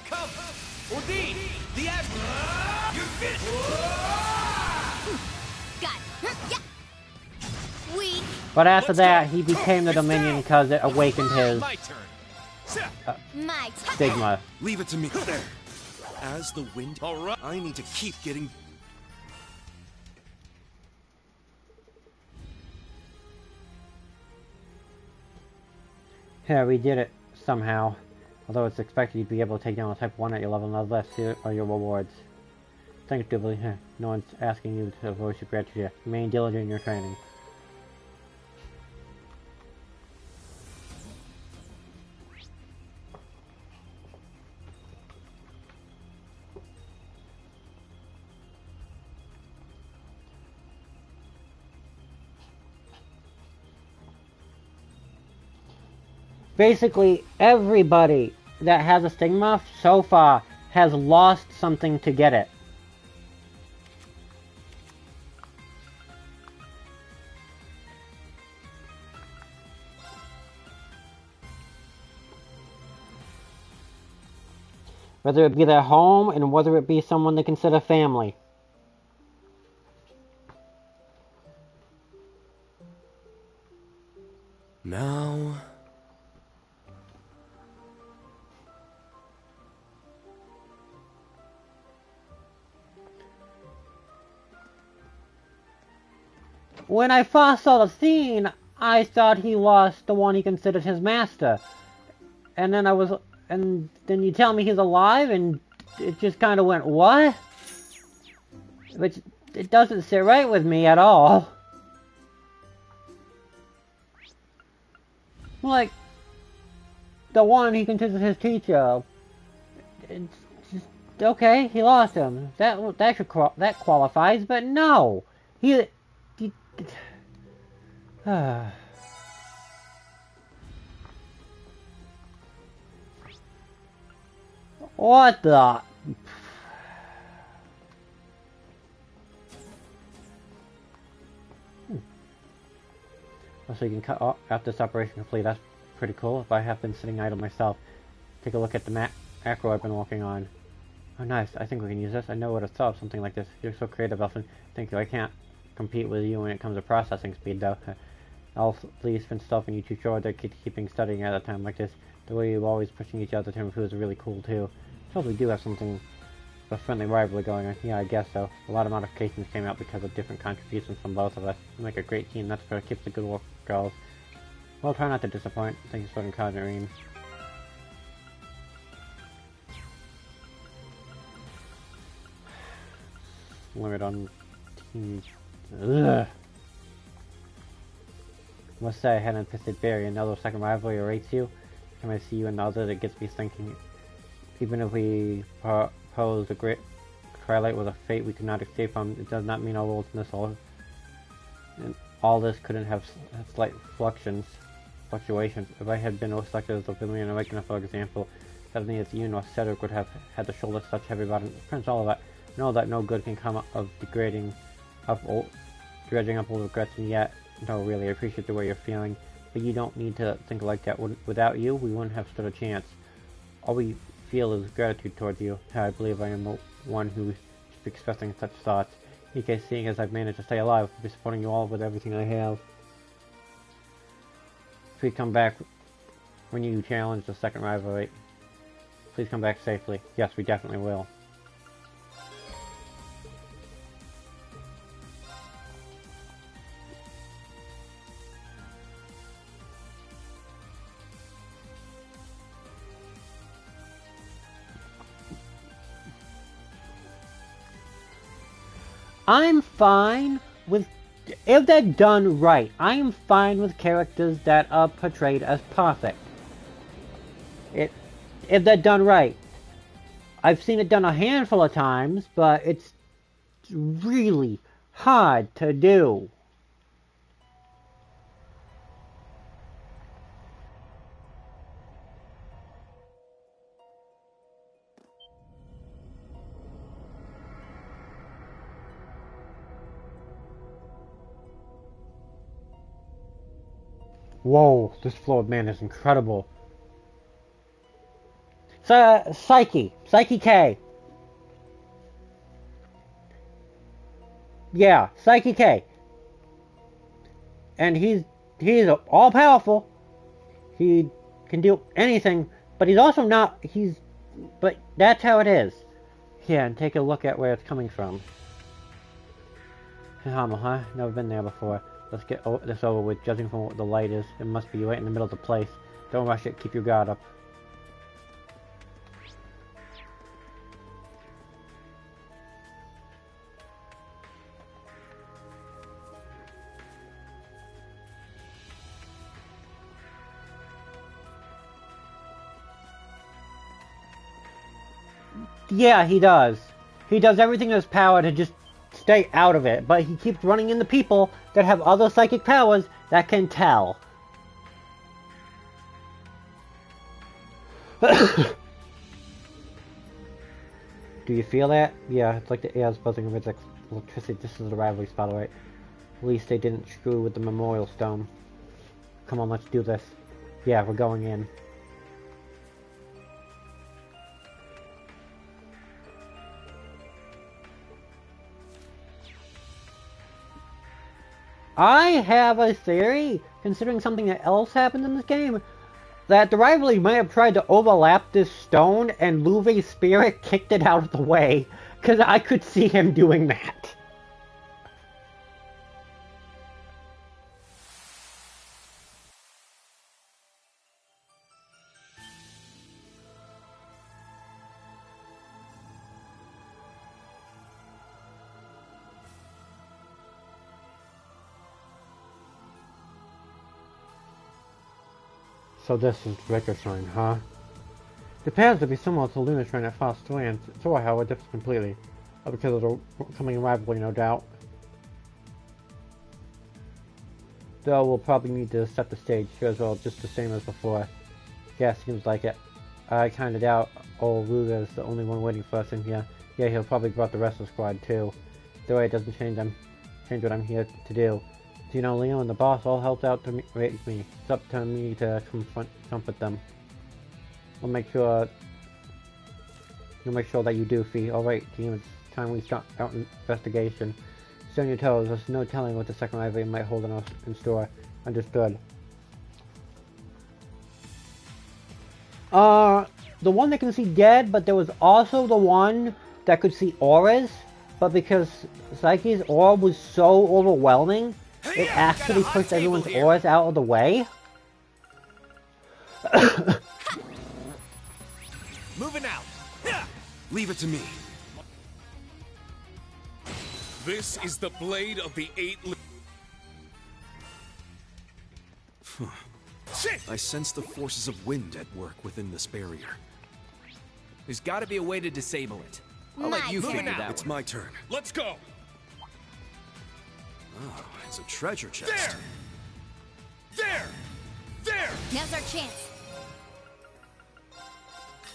B: Come, Odin, the Admiral. You're finished.
N: Got it. Yeah. Weak.
A: But after that, he became the Dominion because it awakened his stigma.
J: Leave it to me. As the wind. All right. I need to keep getting.
A: Yeah, we did it somehow. Although it's expected you'd be able to take down a Type 1 at your level, nonetheless, here are your rewards. Thanks, Jubilee. No one's asking you to voice your gratitude. Remain diligent in your training. Basically, everybody that has a stigma so far has lost something to get it. Whether it be their home, and whether it be someone they consider family.
B: Now...
A: When I first saw the scene, I thought he lost the one he considered his master. And then you tell me he's alive, and it just kind of went, what? Which, it doesn't sit right with me at all. Like, the one he considers his teacher. It's just, okay, he lost him. That qualifies, but no! What the? So you can cut off after this operation complete. That's pretty cool. If I have been sitting idle myself, take a look at the macro I've been working on. Oh, nice. I think we can use this. I know what to solve something like this. You're so creative, Elfin. Thank you. I can't compete with you when it comes to processing speed, though. I'll please spend stuff and you two sure they're keeping studying at a time like this. The way you're always pushing each other to improve is really cool, too. So we do have something of a friendly rivalry going on. Yeah, I guess so. A lot of modifications came out because of different contributions from both of us. We make a great team, that's fair. Keep the good work, girls. Well, try not to disappoint. Thanks for encouraging. Limit on teams. Ugh. I must say I had an implicit barrier. Another second rivalry awaits you. Can I see you in the other? That gets me thinking. Even if we pose a great twilight with a fate we could not escape from, it does not mean all worlds in this and all this couldn't have slight fluctuations. If I had been selected as the villain and Awakener, for example, that means you nor Cedric would have had to shoulder such heavy burden. Prince, all of that. Know that no good can come of dredging up old regrets, and yet, no, really, I appreciate the way you're feeling, but you don't need to think like that. Without you, we wouldn't have stood a chance. All we feel is gratitude towards you. I believe I am the one who should be expressing such thoughts. In case, seeing as I've managed to stay alive, I'll be supporting you all with everything I have. Please come back when you challenge the second rivalry. Please come back safely. Yes, we definitely will. I'm fine with, if they're done right, I am fine with characters that are portrayed as perfect. If they're done right. I've seen it done a handful of times, but it's really hard to do. Whoa, this floor of man is incredible. Psyche K. Yeah, Psyche K. And he's all powerful. He can do anything, but he's also not. But that's how it is. Yeah, and take a look at where it's coming from. Hamel, huh? Never been there before. Let's get this over with. Judging from what the light is, it must be right in the middle of the place. Don't rush it. Keep your guard up. Yeah, he does. He does everything in his power to just stay out of it, but he keeps running into people that have other psychic powers that can tell. Do you feel that? Yeah, it's like the air's buzzing with electricity. This is the rivalry spot, right? At least they didn't screw with the memorial stone. Come on, let's do this. Yeah, we're going in. I have a theory, considering something else happened in this game, that the rivalry may have tried to overlap this stone and Luve's spirit kicked it out of the way, because I could see him doing that. So this is Breaker Shrine, huh? It appears to be similar to Lunar Shrine at first glance. So how it differs completely. Because of the coming rivalry, no doubt. Though we'll probably need to set the stage here as well, just the same as before. Yeah, seems like it. I kinda doubt old Luga's the only one waiting for us in here. Yeah, he'll probably brought the rest of the squad too. The way it doesn't change what I'm here to do. You know, Leo and the boss all helped out to raise me. It's up to me to comfort them. You'll make sure that you do, Fee. Alright, team, it's time we start our investigation. Stay on your toes. There's no telling what the second rivalry might hold in store. Understood. The one that can see dead, but there was also the one that could see auras. But because Psyche's aura was so overwhelming, it actually pushed everyone's auras out of the way.
J: Moving out. Leave it to me.
B: This is the blade of the 8.
L: I sense the forces of wind at work within this barrier.
V: There's got to be a way to disable it. I'll let you figure that out.
L: It's my turn.
B: Let's go.
L: Oh, it's a treasure chest.
J: There!
N: Now's our chance.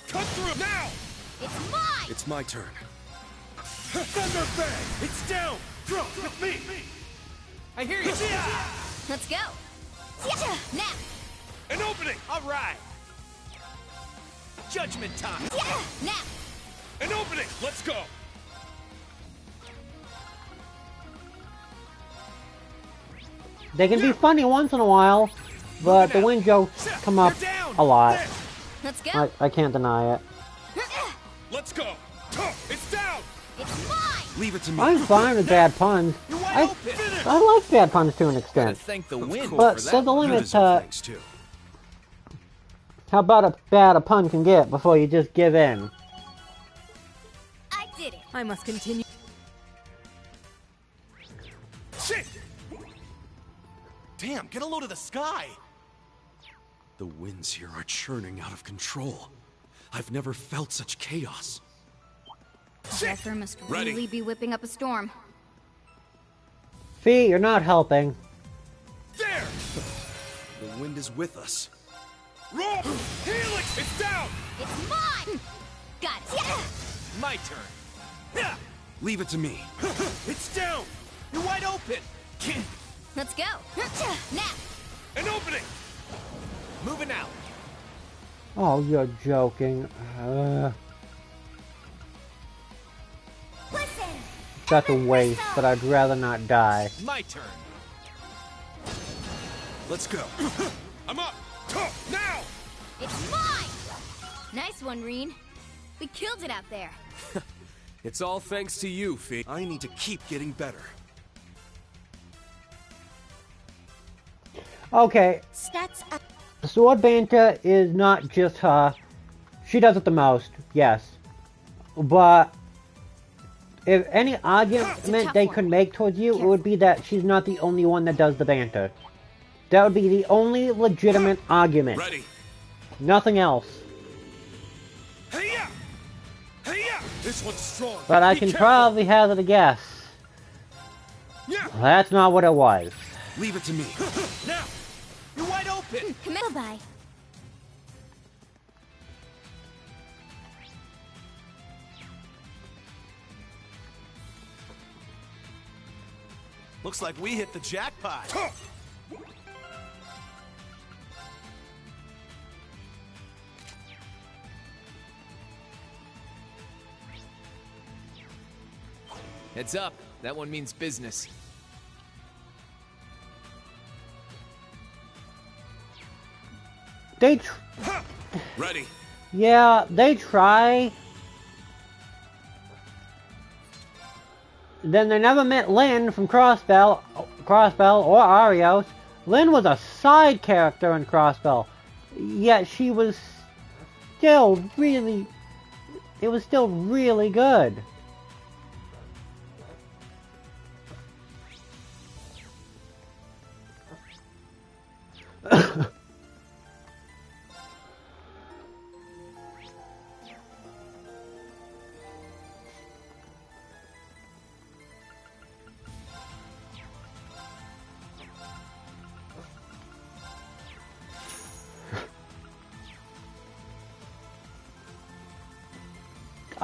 J: Cut through now!
N: It's mine!
L: It's my turn.
J: Thunderbang! It's down! Drop with me!
V: I hear you!
N: Let's go! Now!
J: An opening!
V: Alright! Judgment time!
N: Now!
J: An opening! Let's go!
A: They can be funny once in a while, but the wind jokes come up a lot.
N: Let's go!
A: I can't deny it.
J: Let's go! It's down!
N: It's mine!
L: Leave it to me.
A: I'm fine with bad puns. I like bad puns to an extent.
V: Thank the wind.
A: But there's a limit to how bad a pun can get before you just give in.
N: I did it!
H: I must continue.
J: Shit! Damn, get a load of the sky!
L: The winds here are churning out of control. I've never felt such chaos.
U: Zephyr must really be whipping up a storm.
A: Fee, you're not helping.
J: There!
L: The wind is with us.
J: Roll! Helix! It's down!
N: It's mine! Got it!
V: My turn.
L: Leave it to me.
J: It's down!
V: You're wide open!
N: Let's go! Now!
J: An opening! Moving out.
A: Oh, you're joking. That's a waste, but I'd rather not die.
J: My turn. Let's go. I'm up. Now.
I: It's mine. Nice one, Reen. We killed it out there.
P: It's all thanks to you, Fee.
L: I need to keep getting better.
A: Okay.
I: Stats up.
A: Sword banter is not just her. She does it the most, yes. But if any argument they could make towards you, it would be that she's not the only one that does the banter. That would be the only legitimate argument.
P: Ready.
A: Nothing else.
J: Hey-ya! Hey-ya! This one's strong.
A: But I can probably hazard a guess. That's not what it was.
L: Leave it to me.
J: Now! You're wide open!
I: Bye-bye.
J: Looks like we hit the jackpot.
V: Heads up. That one means business.
P: Ready.
A: Yeah, they try. Then they never met Lynn from Crossbell or Arios. Lynn was a side character in Crossbell, yet she was still really. It was still really good.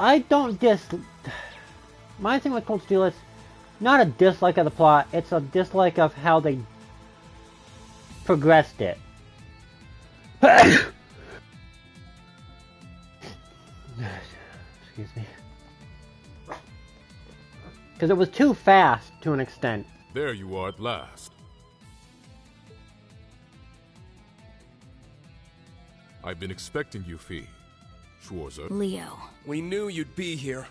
A: I don't my thing with Cold Steel is not a dislike of the plot, it's a dislike of how they progressed it. Excuse me. Because it was too fast to an extent.
Q: There you are at last. I've been expecting you, Fee. Schwarzer.
I: Leo.
B: We knew you'd be here.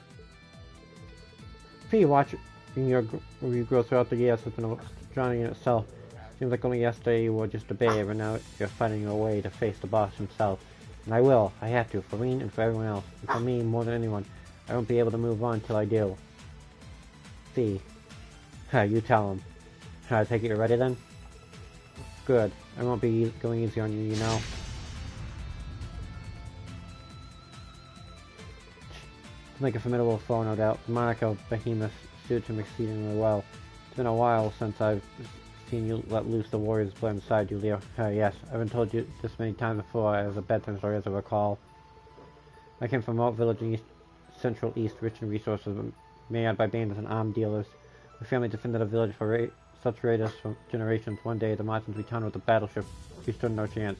A: Fee, watching you grow throughout the years has been a journey in itself. Seems like only yesterday you were just a babe, and now you're fighting your way to face the boss himself. And I will. I have to, for Reen and for everyone else. And for me, more than anyone. I won't be able to move on till I do. Fee. You tell him. I take it you're ready then? Good. I won't be going easy on you, you know. To make a formidable foe, no doubt. The monarch of Behemoth suited him exceedingly well. It's been a while since I've seen you let loose the warriors blood inside you, Leo. Yes, I've been told you this many times before as a bedtime story as I recall. I came from a remote village in Central East, rich in resources, made by bandits and armed dealers. My family defended a village for such raiders for generations. One day, the Martians returned with a battleship. We stood no chance.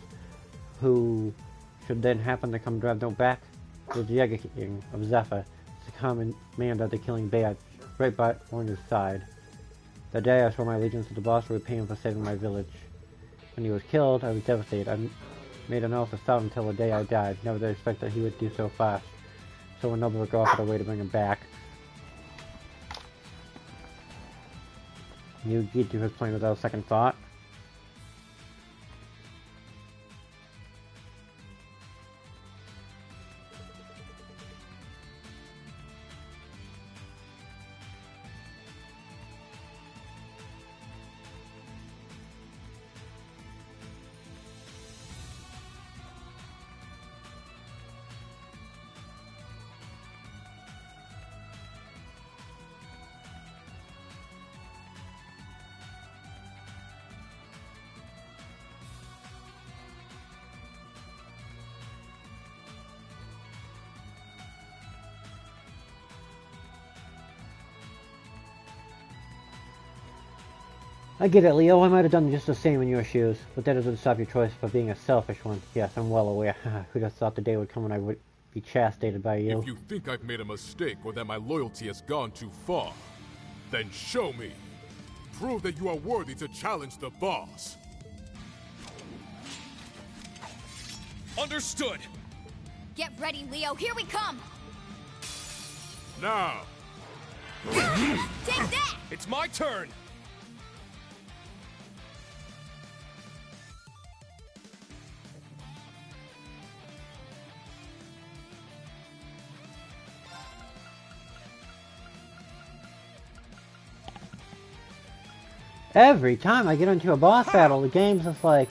A: Who should then happen to come drive them back? The Jäger King of Zephyr, the common commander of the Killing Bear, right by on his side. The day I swore my allegiance to the boss to repay him for saving my village. When he was killed, I was devastated. I made an oath to stop until the day I died. Never did expect that he would do so fast. So when Noble offered a way to bring him back, you agreed to his plan without a second thought. I get it, Leo. I might have done just the same in your shoes, but that doesn't stop your choice for being a selfish one. Yes, I'm well aware. Who'd have thought the day would come when I would be chasticated by you?
Q: If you think I've made a mistake or that my loyalty has gone too far, then show me. Prove that you are worthy to challenge the boss.
B: Understood!
I: Get ready, Leo. Here we come!
Q: Now!
I: Take that!
B: It's my turn!
A: Every time I get into a boss battle, the game's just like,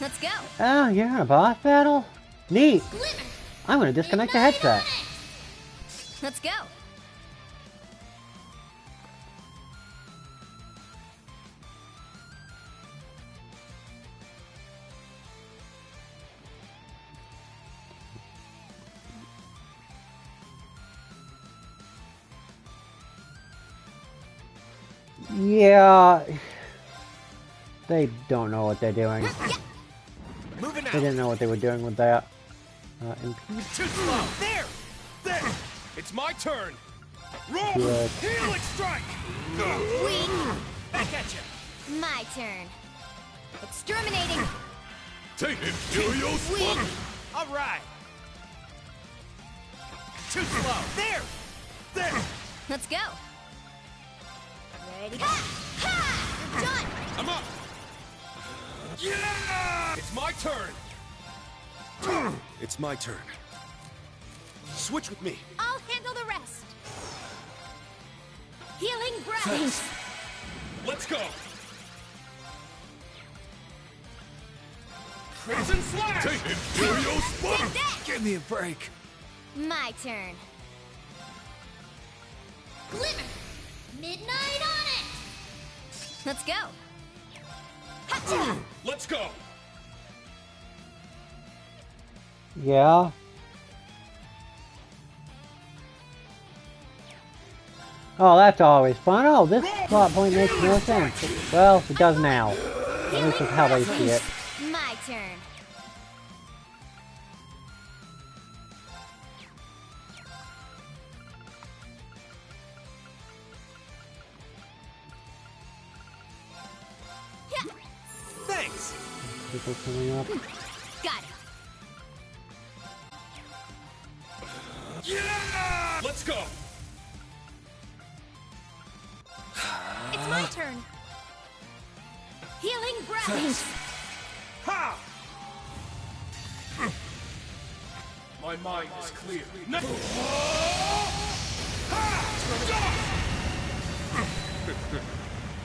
I: let's go.
A: Oh, you're in a boss battle? Neat. I'm gonna disconnect the headset.
I: Let's go.
A: Yeah, they don't know what they're doing.
B: Moving
A: They didn't know what they were doing with that.
B: Too slow. There. It's my turn. Roll.
A: Good.
B: Healing strike.
I: Weak.
B: Back at you.
I: My turn. Exterminating.
Q: Take Imperial
I: Weak.
B: All right. Too slow. There.
I: Let's go. Ready? Ha! Ha! You're done.
B: I'm up. Yeah! It's my turn.
L: It's my turn. Switch with me.
I: I'll handle the rest. Healing breath.
B: Thanks. Let's go. Crimson slash.
Q: Take Imperial Spark.
L: Give me a break.
I: My turn. Glimmer. Midnight on it. Let's go. Hacha.
B: Let's go.
A: Yeah. Oh, that's always fun. Oh, this plot point makes no sense. Well, it does now. At least that's how they see it.
I: My turn.
B: Thanks.
A: People coming up.
I: Got it.
B: Yeah! Let's go.
I: It's my turn. Healing breath.
B: Ha! My mind is clear. No.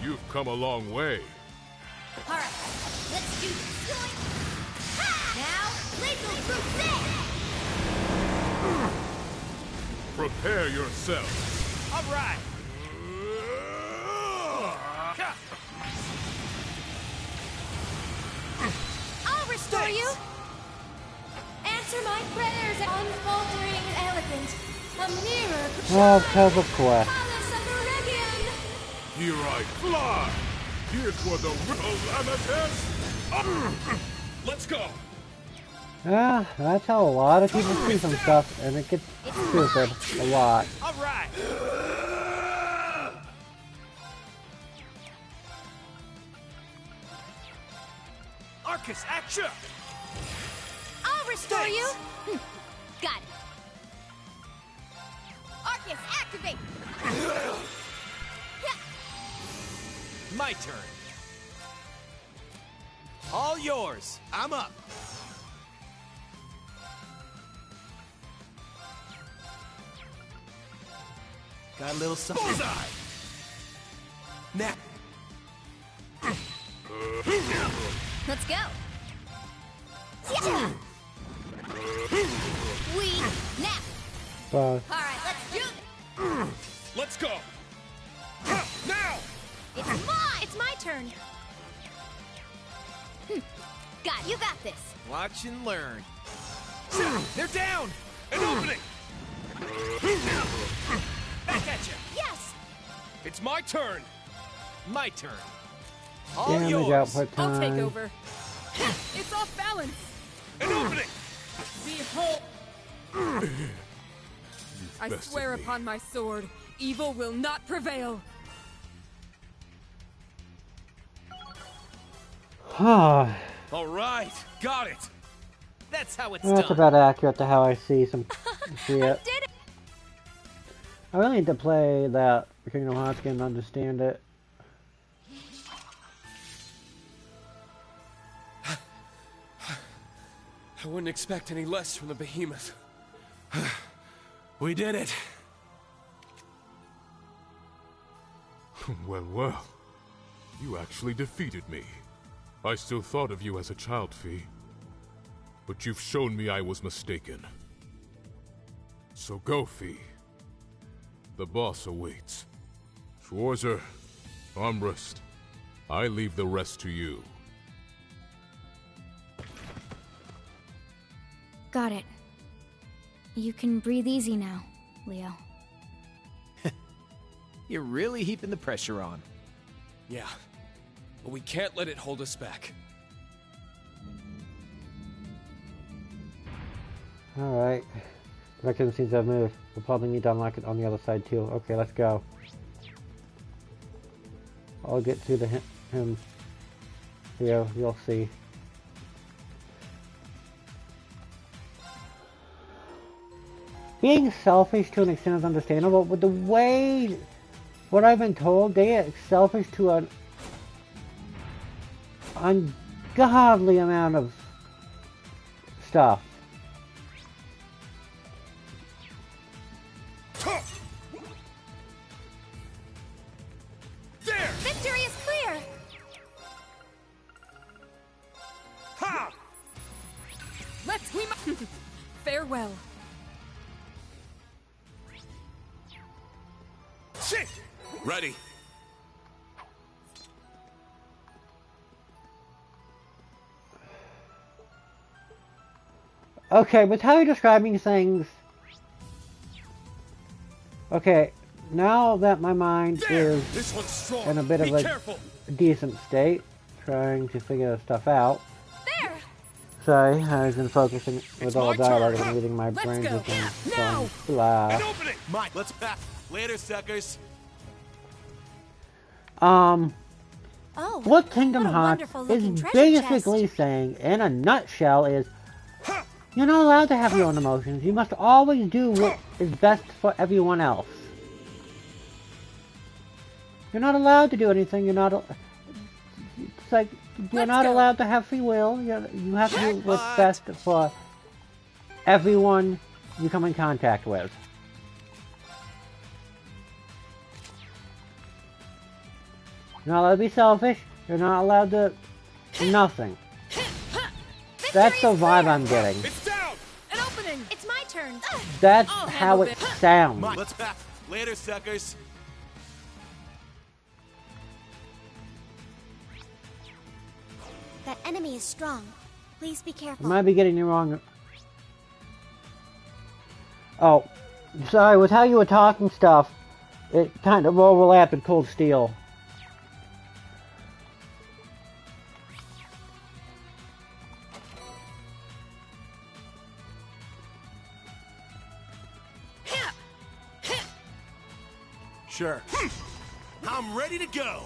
Q: You've come a long way.
I: All right, let's do this. Now, lethal crusade.
Q: Prepare yourself.
B: All right.
I: I'll restore you. Answer my prayers, unfaltering and elegant. A mirror.
A: Oh, tell the quest.
I: Palace of the Region.
Q: Here I fly. Here's for the Calamitous.
B: Let's go.
A: Yeah, that's how a lot of people see some stuff, and it gets stupid a lot.
B: All right. Arcus, action.
I: I'll restore you. Got it. Arcus, activate.
B: My turn. All yours. I'm up. Got a little something. Bullseye. Now.
I: Let's go. We now. All right, let's do this.
B: Let's go. Now.
I: It's mine. It's my turn. Got it. You got this.
B: Watch and learn. They're down. An opening. Back at you.
I: Yes.
B: It's my turn. My turn.
A: Damage output time.
H: I'll take over. It's off balance.
J: An opening.
H: Behold. I swear upon my sword, evil will not prevail.
A: All
J: right, got it. That's how it's
A: That's
J: done.
A: about accurate to how I see it. I really need to play that Kingdom Hearts game to understand it.
B: I wouldn't expect any less from the behemoth.
J: We did it.
Q: Well, well. You actually defeated me. I still thought of you as a child, Fee. But you've shown me I was mistaken. So go, Fee. The boss awaits. Schwarzer, Armbrust, I leave the rest to you.
U: Got it. You can breathe easy now, Leo.
V: You're really heaping the pressure on.
B: Yeah, but we can't let it hold us back.
A: Alright. Direction seems to have moved. We'll probably need to unlock it on the other side too. Okay, let's go. I'll get to him. Leo, you'll see. Being selfish to an extent is understandable, but the way, what I've been told, they are selfish to an ungodly amount of stuff.
I: There! Victory is clear!
J: Ha!
H: Farewell.
J: Shit! Ready.
A: Okay, but how are you describing things? Okay, now that my mind is in a bit of a decent state, trying to figure stuff out.
I: There!
A: Sorry, I was been focusing with all the dialogue and reading my brain has been going blah.
J: Mike, let's pass. Later, suckers.
A: What Kingdom Hearts is basically saying, in a nutshell, is you're not allowed to have your own emotions. You must always do what is best for everyone else. You're not allowed to do anything. You're not. It's like you're not allowed to have free will. You have to do what's best for everyone you come in contact with. You're not allowed to be selfish. You're not allowed to nothing. That's the vibe I'm getting.
J: It's down.
I: An opening. It's my turn.
A: That's how it sounds.
J: Mike, let's pass. Later, suckers.
G: That enemy is strong. Please be careful.
A: I might be getting you wrong. Oh, sorry. With how you were talking stuff, it kind of overlapped with Cold Steel.
J: Sure. I'm ready to go.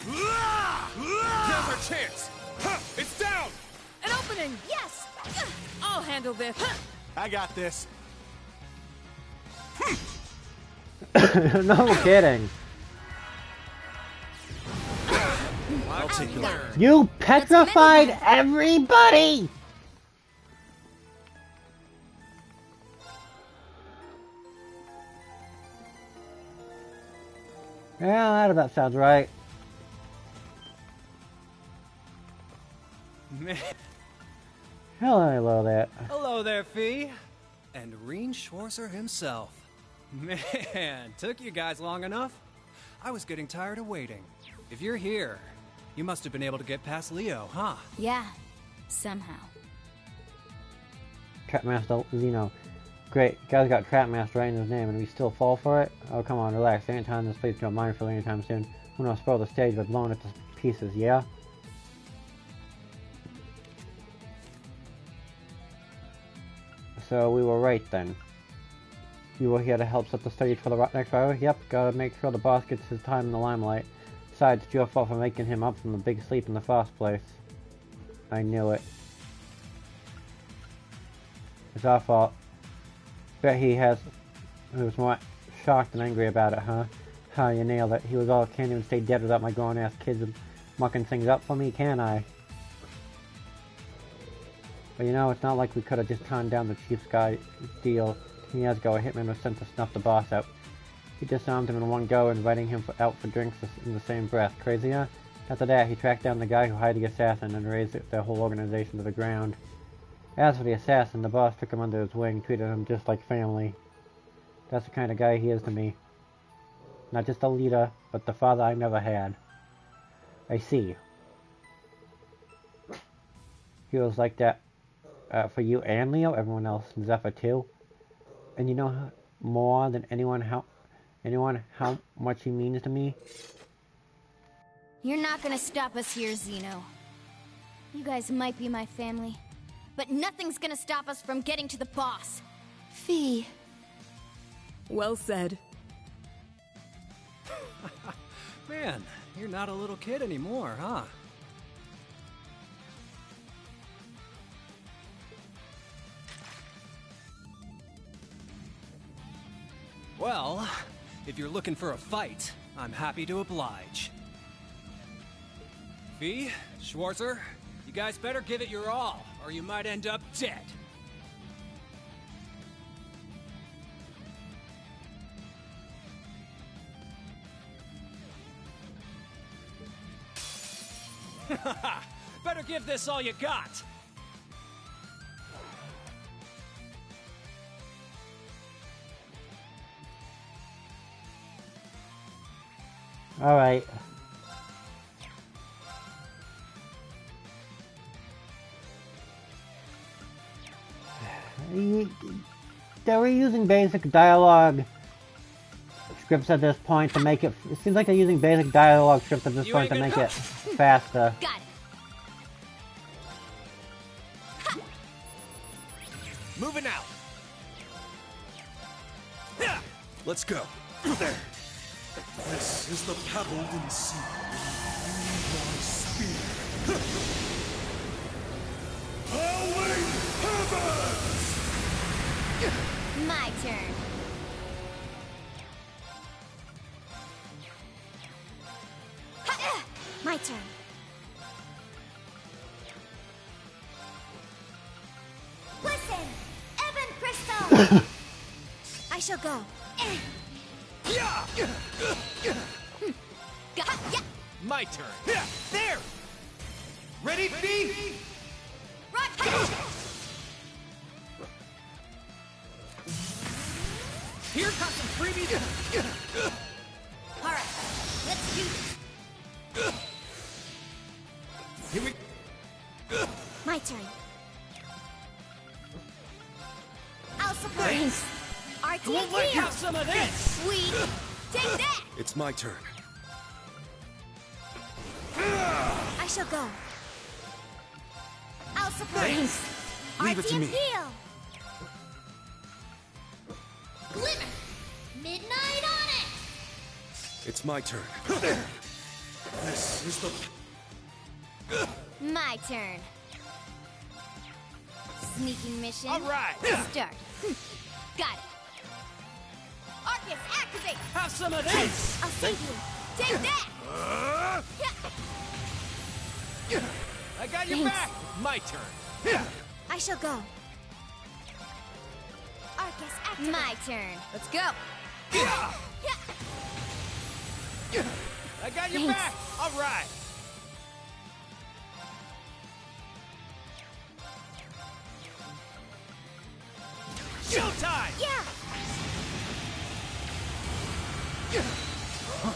B: Now's our chance. It's down.
H: An opening.
I: Yes.
H: I'll handle this.
J: I got this.
A: No kidding.
J: I'll take it.
A: You petrified everybody! Yeah, that about sounds right. Hello there.
O: Hello there, Fee. And Reen Schwarzer himself. Man, took you guys long enough? I was getting tired of waiting. If you're here, you must have been able to get past Leo, huh?
U: Yeah, somehow.
A: Capmaster Zeno. Great, guy's got Trapmaster right in his name, and we still fall for it? Oh, come on, relax. There ain't time this place to go minefield anytime soon. Who knows, spoil the stage by blowing it to pieces, yeah? So we were right then. You were here to help set the stage for the next rivalry? Yep, gotta make sure the boss gets his time in the limelight. Besides, it's your fault for making him up from the big sleep in the first place. I knew it. It's our fault. Bet he was more shocked and angry about it, huh? Ha, you nailed it. He was all, can't even stay dead without my grown-ass kids mucking things up for me, can I? But you know, it's not like we could have just turned down the chief's guy deal. 10 years ago, a hitman was sent to snuff the boss out. He disarmed him in one go, inviting him out for drinks in the same breath. Crazy, huh? After that, he tracked down the guy who hired the assassin and razed their whole organization to the ground. As for the assassin, the boss took him under his wing, treated him just like family. That's the kind of guy he is to me. Not just a leader, but the father I never had. I see. He was like that for you and Leo, everyone else, and Zephyr too. And you know more than anyone how much he means to me?
U: You're not gonna stop us here, Zeno. You guys might be my family, but nothing's gonna stop us from getting to the boss.
C: Fee.
H: Well said.
O: Man, you're not a little kid anymore, huh? Well, if you're looking for a fight, I'm happy to oblige. Fee, Schwarzer, you guys better give it your all, or you might end up dead. Better give this all you got!
A: Alright. They were using basic dialogue scripts at this point to make it... It seems like they're using basic dialogue scripts at this point to make it faster.
U: Got it.
J: Moving out.
L: Let's go. This is the Pavilion Sea. My spear. Howling heavens!
U: My turn. My turn.
G: Listen, Evan Crystal!
U: I shall go.
J: My turn. There! Ready, Fee?
H: Here comes some freebies!
U: Alright, let's do this.
J: Here we...
U: My turn. I'll support.
H: Thanks.
U: RT
H: Won't let you have some of this!
U: Sweet. Take that!
L: It's my turn.
U: I shall go. I'll support.
H: Thanks.
L: Leave it to me.
U: Heal.
G: Glimmer! Midnight on it!
L: It's my turn. This is the...
U: My turn. Sneaking mission.
J: All right.
U: Start. Got it. Arcus, activate!
H: Have some of this!
U: I'll save you. Take that!
J: I got your
U: Thanks.
J: back! My turn.
U: I shall go. Arcus, activate. My turn. Let's go.
J: I got your
U: Thanks.
J: back! All right. Showtime!
U: Yeah!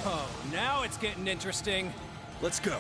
O: Oh, now it's getting interesting.
L: Let's go.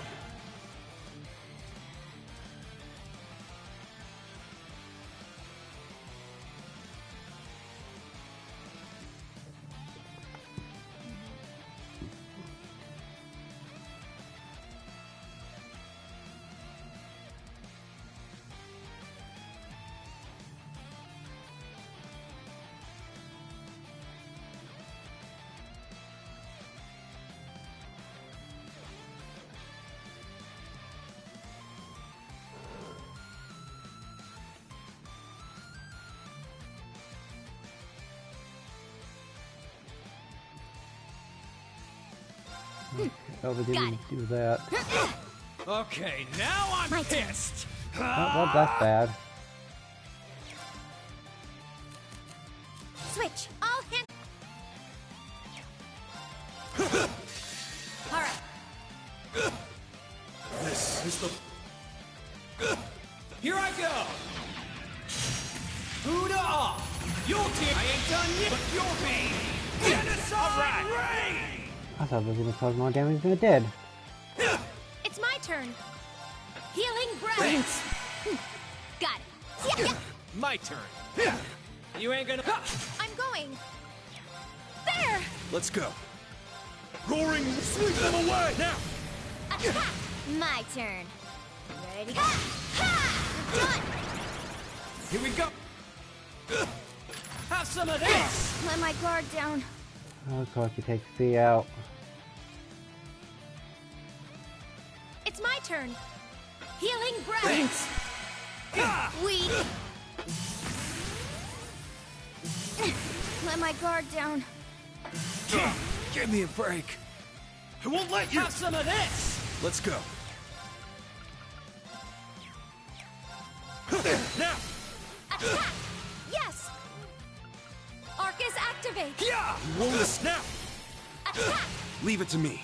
A: Probably didn't do that.
O: Okay, now I'm pissed.
A: Well, that's bad.
I: Switch. All hands. All right.
L: This is the...
O: Here I go! Buddha off! You'll take... I ain't done yet, but you'll be... Genocide Ray!
A: I thought it was gonna cause more damage than it did.
I: It's my turn. Healing breath. Got it. Yeah.
O: My turn. You ain't gonna...
I: I'm going. There!
L: Let's go. Roaring, sweep them away! Now!
I: Attack! My turn. Ready? Ha! Ha! Done!
O: Here we go! Have some of this!
I: Let my guard down.
A: Oh, of course, he takes Fee out.
I: It's my turn. Healing breath. Weak. Let my guard down.
L: Give me a break. I won't let you!
O: Have some of this!
L: Let's go. Now!
I: Attack! Yes! Arcus activate!
L: Yeah! You won't snap!
I: Attack!
L: Leave it to me.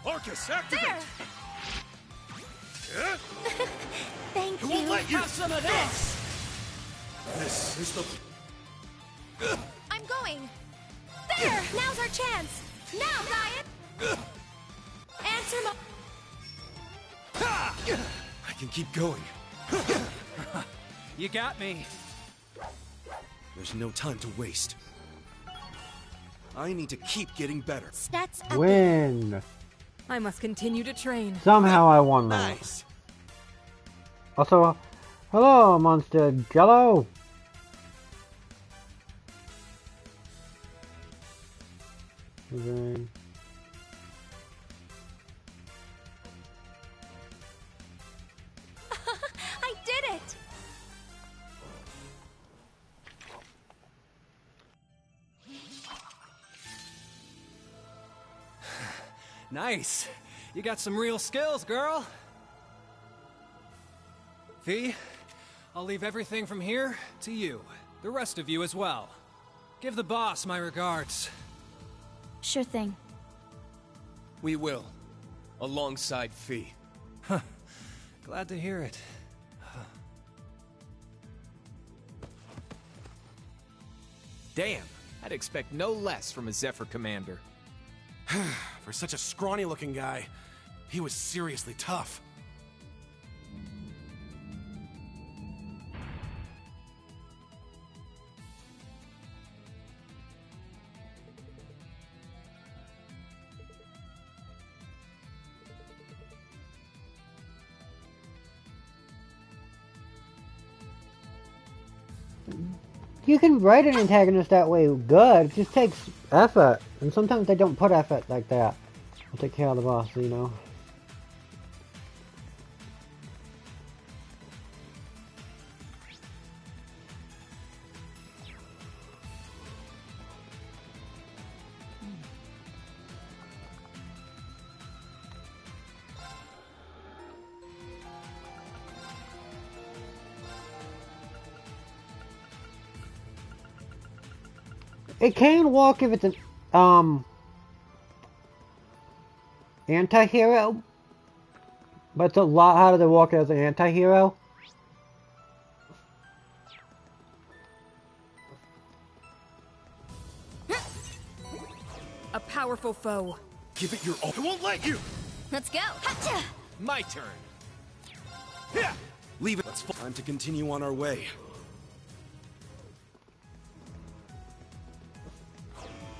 L: Arcus, activate!
I: There! Thank you.
L: I won't let you!
O: Have some of this!
L: This is the...
I: I'm going! There! Now's our chance! Now, Diet! Answer my...
L: I can keep going.
O: You got me.
L: There's no time to waste. I need to keep getting better.
I: Stats
A: Win!
H: I must continue to train.
A: Somehow I won that.
L: Nice.
A: Also, hello, Monster Jello!
I: I did it!
O: Nice. You got some real skills, girl. Fee, I'll leave everything from here to you. The rest of you as well. Give the boss my regards.
U: Sure thing.
B: We will. Alongside Fee.
O: Glad to hear it.
F: Damn, I'd expect no less from a Zephyr commander.
J: For such a scrawny-looking guy, he was seriously tough.
A: You can write an antagonist that way good. It just takes effort. And sometimes they don't put effort like that. I'll take care of the boss, you know. It can walk if it's an anti-hero, but it's a lot harder to walk as an anti-hero.
H: A powerful foe.
L: Give it your all. I won't let you!
I: Let's go! Hacha!
F: My turn.
L: Yeah. Leave it. Time to continue on our way.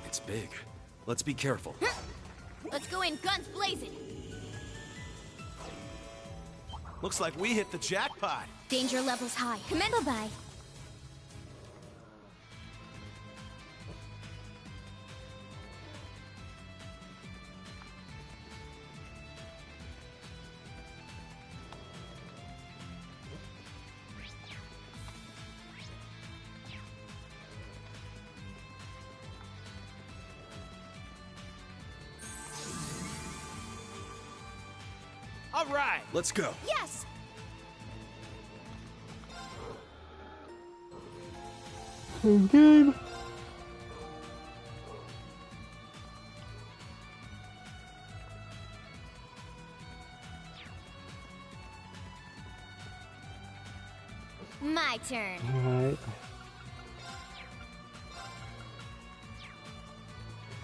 L: It's big. Let's be careful.
I: Let's go in guns blazing!
J: Looks like we hit the jackpot.
I: Danger levels high. Commendable by.
F: All right.
L: Let's go.
U: Yes!
A: Game.
U: My turn.
A: Alright.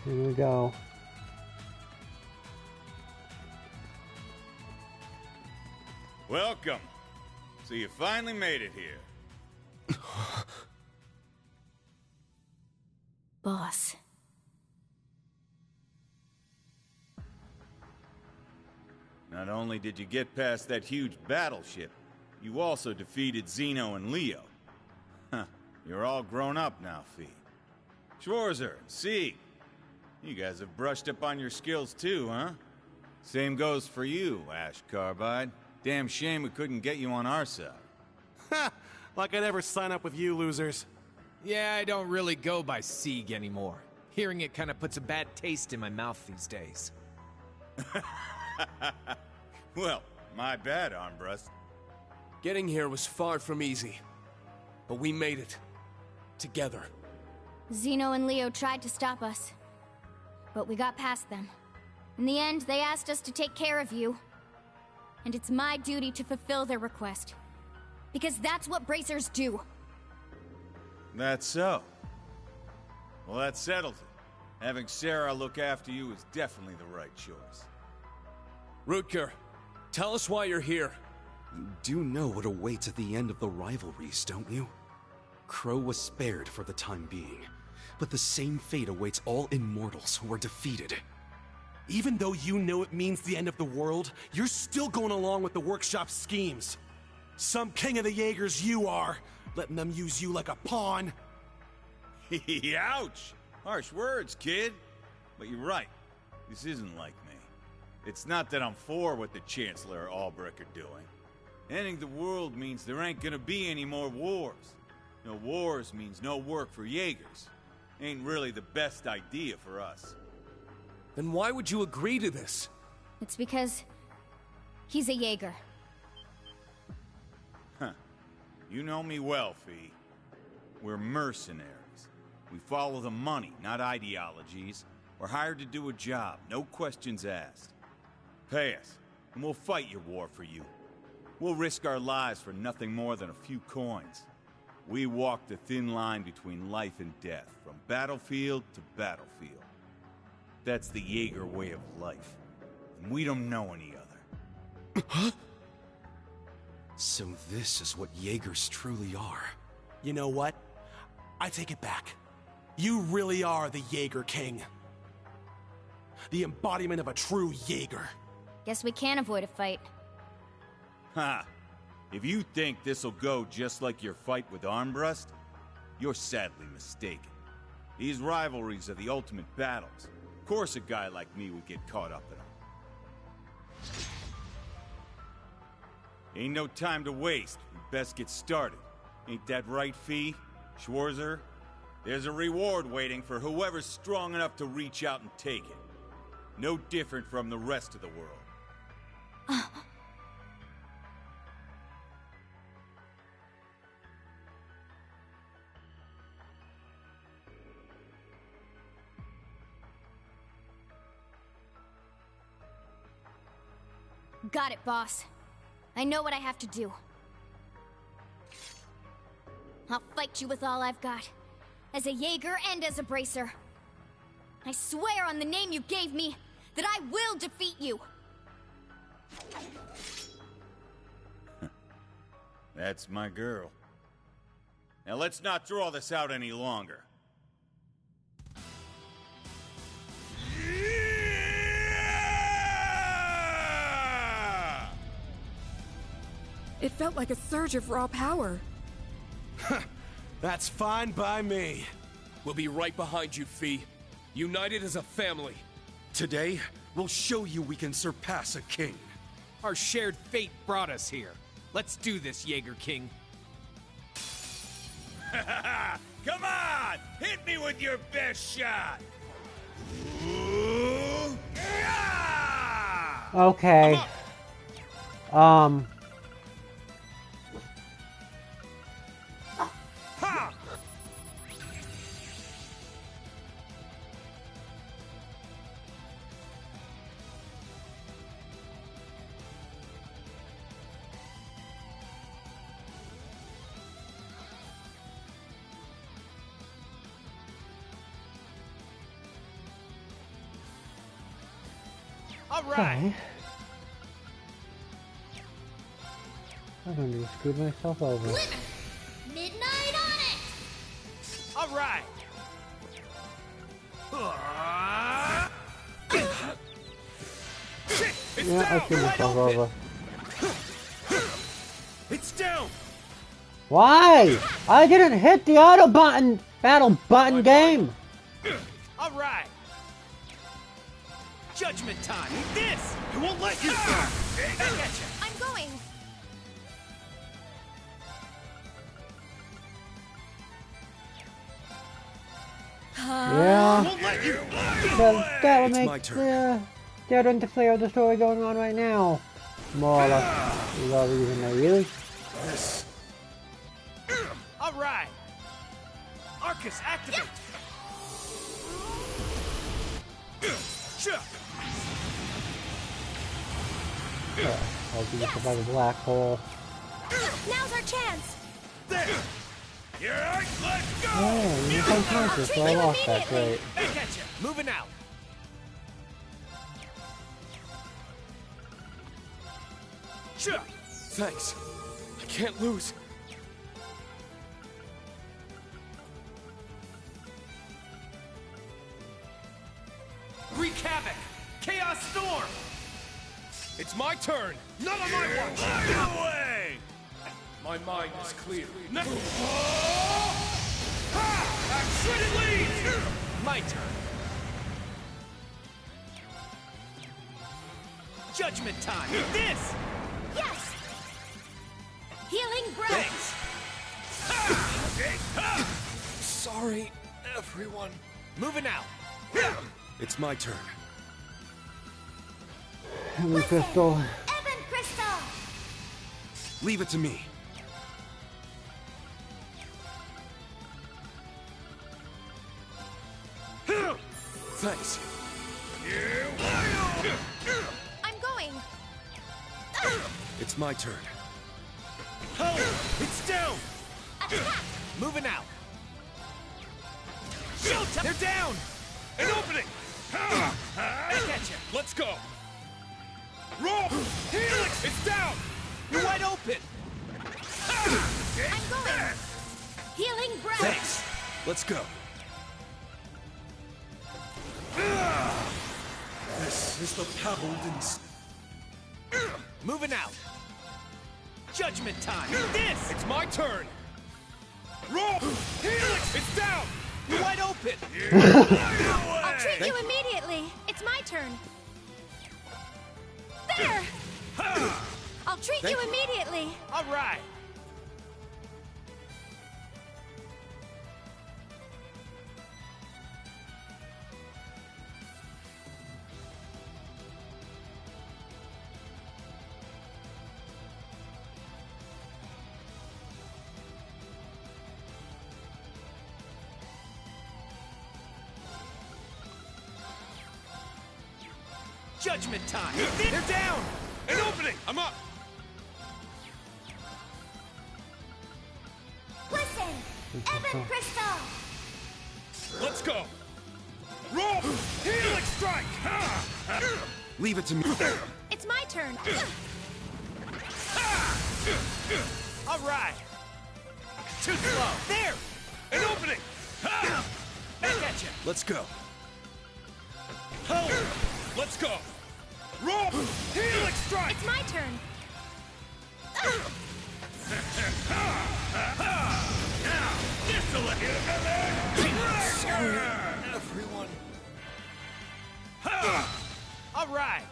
A: Here we go.
R: Welcome. So you finally made it here.
U: Boss.
R: Not only did you get past that huge battleship, you also defeated Zeno and Leo. Huh. You're all grown up now, Fee. Schwarzer and Sieg. You guys have brushed up on your skills too, huh? Same goes for you, Ash Carbide. Damn shame we couldn't get you on our side.
S: Ha! Like I'd ever sign up with you losers.
F: Yeah, I don't really go by Sieg anymore. Hearing it kind of puts a bad taste in my mouth these days.
R: Well, my bad, Armbrust.
B: Getting here was far from easy. But we made it. Together.
U: Zeno and Leo tried to stop us. But we got past them. In the end, they asked us to take care of you. And it's my duty to fulfill their request. Because that's what bracers do.
R: That's so. Well, that settles it. Having Sarah look after you is definitely the right choice.
B: Rutger, tell us why you're here.
L: You do know what awaits at the end of the rivalries, don't you? Crow was spared for the time being, but the same fate awaits all immortals who are defeated.
S: Even though you know it means the end of the world, you're still going along with the workshop's schemes. Some king of the Jaegers you are, letting them use you like a pawn.
R: Ouch! Harsh words, kid. But you're right. This isn't like me. It's not that I'm for what the Chancellor or Albrecht are doing. Ending the world means there ain't gonna be any more wars. No wars means no work for Jaegers. Ain't really the best idea for us.
B: Then why would you agree to this?
U: It's because he's a Jaeger.
R: Huh. You know me well, Fee. We're mercenaries. We follow the money, not ideologies. We're hired to do a job, no questions asked. Pay us, and we'll fight your war for you. We'll risk our lives for nothing more than a few coins. We walk the thin line between life and death, from battlefield to battlefield. That's the Jaeger way of life, and we don't know any other.
L: Huh? So this is what Jaegers truly are.
S: You know what? I take it back. You really are the Jaeger King. The embodiment of a true Jaeger.
U: Guess we can't avoid a fight.
R: Ha! If you think this'll go just like your fight with Armbrust, you're sadly mistaken. These rivalries are the ultimate battles. Of course a guy like me would get caught up in them. Ain't no time to waste. We best get started. Ain't that right, Fee? Schwarzer? There's a reward waiting for whoever's strong enough to reach out and take it. No different from the rest of the world.
U: Got it, boss. I know what I have to do. I'll fight you with all I've got. As a Jaeger and as a bracer. I swear on the name you gave me that I will defeat you!
R: That's my girl. Now let's not draw this out any longer.
H: It felt like a surge of raw power.
S: That's fine by me.
B: We'll be right behind you, Fee. United as a family.
L: Today, we'll show you we can surpass a king.
F: Our shared fate brought us here. Let's do this, Jaeger King.
R: Come on! Hit me with your best shot! Ooh, yeah!
A: Okay.
V: All right.
A: Okay. I'm going to screw myself over.
I: Midnight on it!
V: All right. It's
A: Yeah, I
V: down.
A: screwed
V: Wide
A: myself
V: open.
A: over.
V: It's down.
A: Why? I didn't hit the auto button, battle button game.
V: All right. Judgment time. Eat this. I won't let you. Back at you.
I: I'm going!
A: Yeah.
V: Won't let you.
A: That would
L: It's
A: make
L: my turn.
A: that interplay of the story going on right now. More or less. Is all the reason I really?
L: This.
V: All right. Arcus, activate.
A: I'll be just by the black hole.
I: Now's our chance!
V: There. You're right. Let's go.
A: Oh, you're unconscious, so I lost that. Great.
V: Back at you. Moving out. Sure.
B: Thanks. I can't lose.
V: Wreak havoc. Chaos storm.
B: It's my turn.
V: None of my watch. Get away.
B: My mind is clear.
V: Shredded leaves. My turn. Judgment time. This.
I: Yes! Healing breath!
B: Sorry, everyone.
V: Moving out.
L: It's my turn.
A: Heaven crystal.
I: Evan Crystal!
L: Leave it to me.
B: Thanks.
I: I'm going!
L: It's my turn.
V: Oh, it's down. Moving out. Showtime. They're down.
B: An opening!
V: Back at you.
B: Let's go! Roll! Helix! It's down!
V: You're wide open.
I: I'm going! Healing breath!
L: Thanks. Let's go.
S: This is the Paladins.
V: Moving out. Judgment time. This.
B: It's my turn! Roll! Helix! It's down!
V: You're wide open.
I: I'll treat you immediately! It's my turn! There! I'll treat you immediately!
V: All right. Judgment time. They're down.
B: An opening! I'm up!
I: Listen! Evan Crystal!
B: Let's go! Roll! Helix strike!
L: Leave it to me.
I: It's my turn!
V: All right. Too slow. There.
B: An opening!
V: Back at you.
L: Let's go.
B: Hold! Let's go! Roll! Helix strike!
I: It's my turn!
B: This'll let you. Sorry, everyone.
V: All right.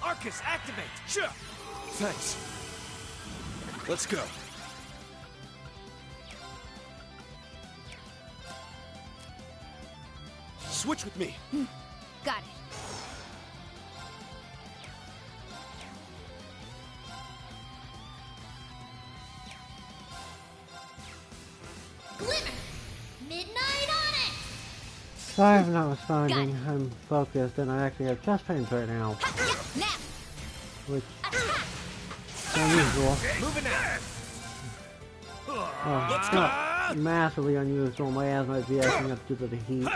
V: Arcus, activate. Sure.
L: Thanks. Let's go. Switch with me.
I: Got it. Glimmer! Midnight Onyx!
A: Sorry for not responding. I'm focused and I actually have chest pains right now. Which is unusual.
V: Moving out.
A: It's not massively unusual. My asthma might be acting up due to the heat.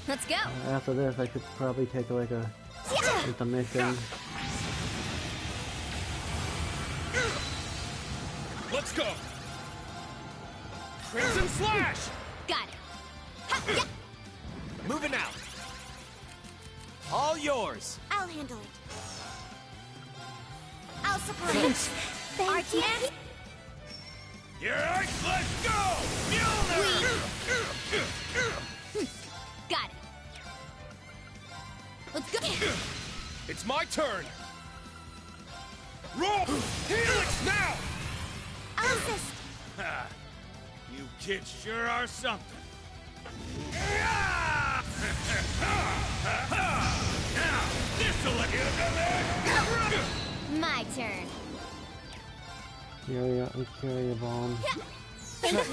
I: Let's go!
A: After this, I should probably take like a intermission.
B: Let's go! Crimson Slash!
I: Got it!
V: Moving out. All yours.
I: I'll handle it. I'll support it. Thank you.
R: Yeah, let's go! Mjolnir!
I: Got it. Let's go!
B: It's my turn! Roll! Helix now!
I: I'll assist.
R: Ha! You kids sure are something. Now, this'll let you
I: My turn.
A: Carry a bomb.
I: Thank you.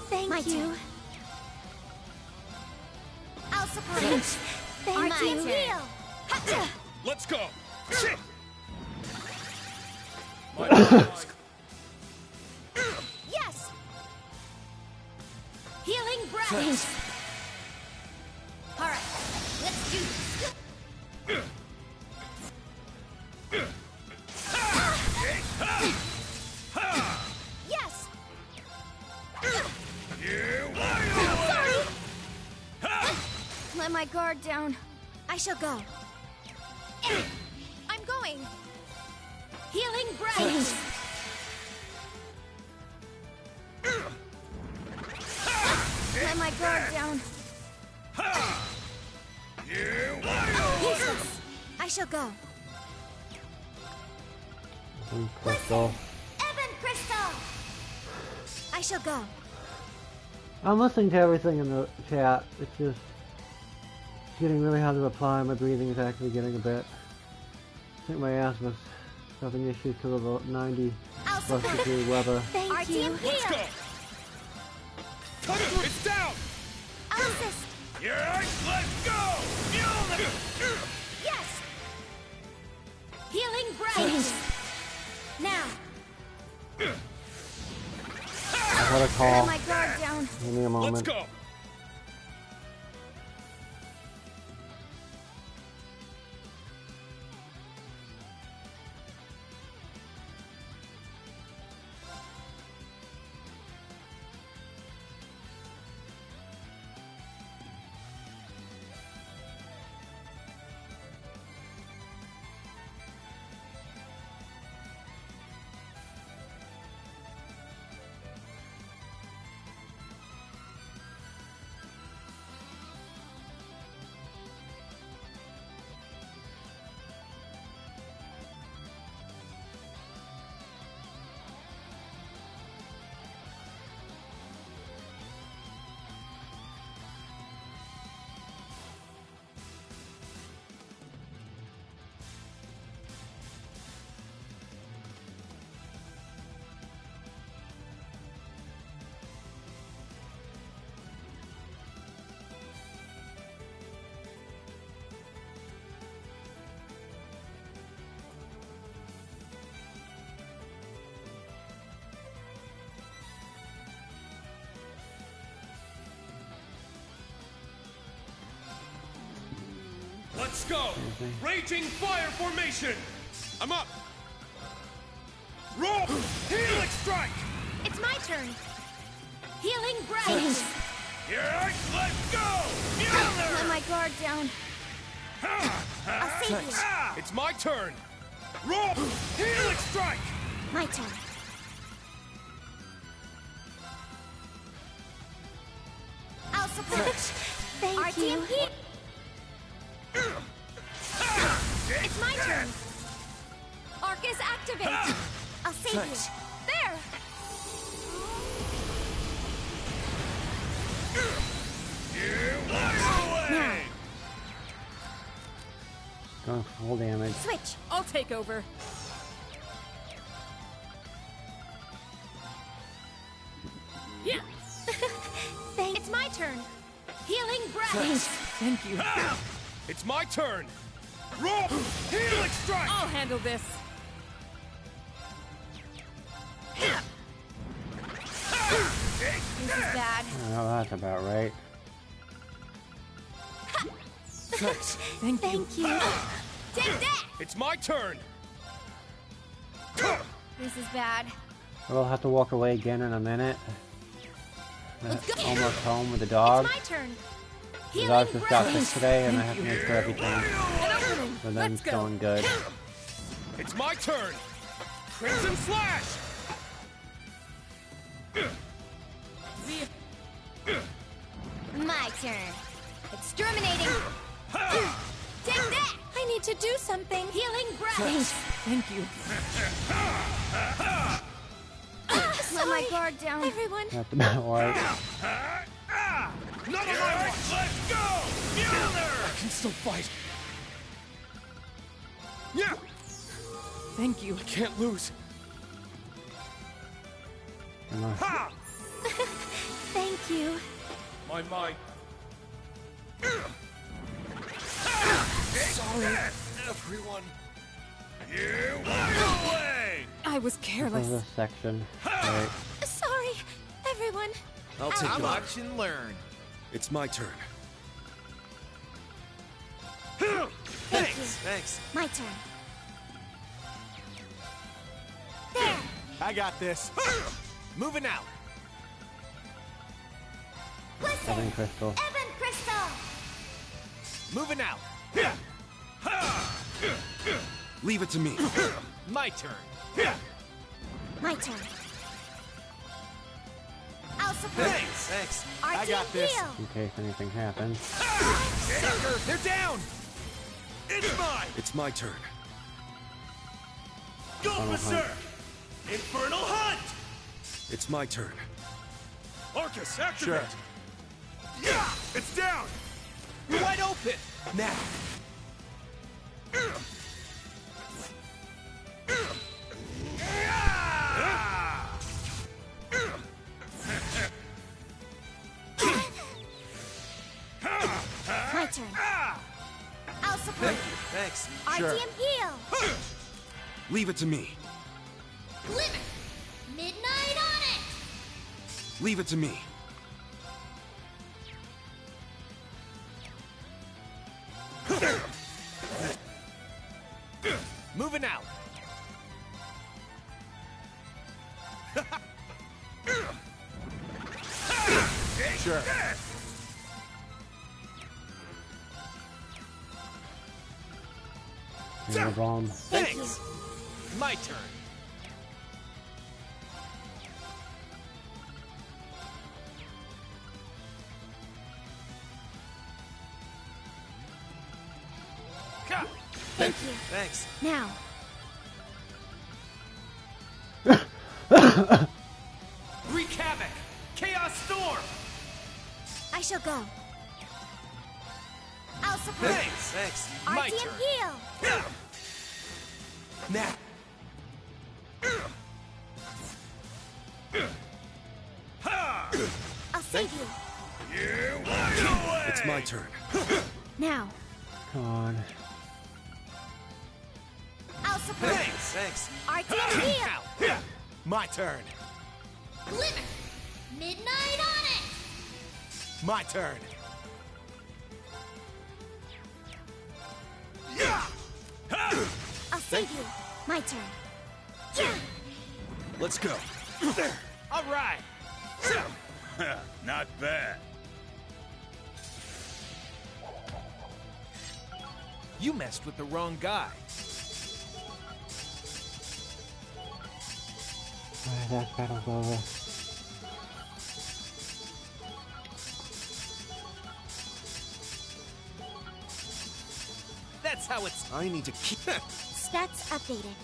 I: Thank you. I'll support it. Thank you.
B: Let's go!
I: Yes! Healing breath! Alright, let's do this. Yes! Sorry! Let my guard down. I shall go. I'm going. Healing breath! Let my guard down. Useless. I shall go.
A: Crystal.
I: Evan Crystal! I shall go.
A: I'm listening to everything in the chat. It's just getting really hard to reply. My breathing is actually getting a bit. I think my asthma's having issues because of the 90 plus degree weather.
I: Thank you.
B: Let's go! Cutter, it's down!
I: I'll assist.
R: Yeah, let's go! Mjolnir!
I: Yes! Healing breath! Now!
A: I got a call.
I: Let my guard down.
A: Give me a moment.
B: Let's go! Let's go! Raging fire formation! I'm up! Roll! Helix strike!
I: It's my turn. Healing breath!
R: Yeah, let's go!
I: Let my guard down. I'll save you.
B: It's my turn! Roll! Helix strike!
I: My turn. I'll support. Thank you. It's my turn. Arcus activate. I'll save you. There.
R: Now.
A: Going full damage.
H: Switch. I'll take over. Yeah. Thanks. Thank you.
B: It's my turn! Roll! Healing strike!
H: I'll handle this.
U: This is bad.
A: Well, that's about right.
B: Thanks.
H: Thank you.
U: Thank you. Take that!
B: It's my turn!
U: This is bad.
A: We'll have to walk away again in a minute.
U: Let's go.
A: Almost home with the dog.
U: It's my turn.
A: The dog just got sick today, and I have to make sure everything for them's going good.
B: It's my turn! Crimson Slash!
U: My turn. Exterminating. Take that! I need to do something. Healing breath.
H: Thanks. Thank you.
U: Let my guard down. Everyone.
A: That's about right.
B: Another one! Let's go! Mjolnir! I can still fight. Yeah!
H: Thank you.
B: I can't lose.
A: Come on.
B: Ha!
U: Thank you.
B: My mind.
F: Sorry, everyone.
B: You walk away!
H: I was
A: This
H: careless.
A: is a section. Right.
U: Sorry, everyone.
L: I'll take over.
F: Watch and learn.
L: It's my turn.
F: Thanks.
U: My turn. There.
S: I got this.
F: Moving out.
A: Evan Crystal.
U: Evan Crystal.
F: Moving out.
L: Leave it to me.
F: My turn.
U: My turn. I'll support.
F: Thanks.
U: I got this. Heal.
A: In case anything happens.
F: Sucker, they're down.
B: It's mine!
L: It's my turn.
B: Go
A: Infernal
B: berserk! Infernal Hunt!
L: It's my turn.
B: Arcus, activate! Yeah! It's down!
F: You're wide open.
S: Now.
U: My turn. I'll support.
F: Thanks.
U: RTM heal.
L: Leave it to me.
U: Glimmer. Midnight on it.
L: Leave it to me.
F: Moving out.
S: Sure.
A: Air bomb.
F: Thanks. My turn.
U: Thank you.
F: Thanks.
U: Now.
F: Wreak havoc. Chaos storm.
U: I shall go. I'll support.
F: Thanks. My
U: RTM
F: turn.
U: heal.
S: Now.
U: I'll save you.
B: You walk away!
L: It's my turn.
U: Now.
A: Come on.
U: I'll support.
F: Thanks.
U: RTM heal.
S: My turn.
U: Glimmer. Midnight on it.
S: My turn.
U: I'll save you. My turn.
L: Let's go.
F: All right.
R: Not bad.
F: You messed with the wrong guy.
A: Alright, that battle's over.
F: That's how it's.
L: I need to keep.
U: Stats updated.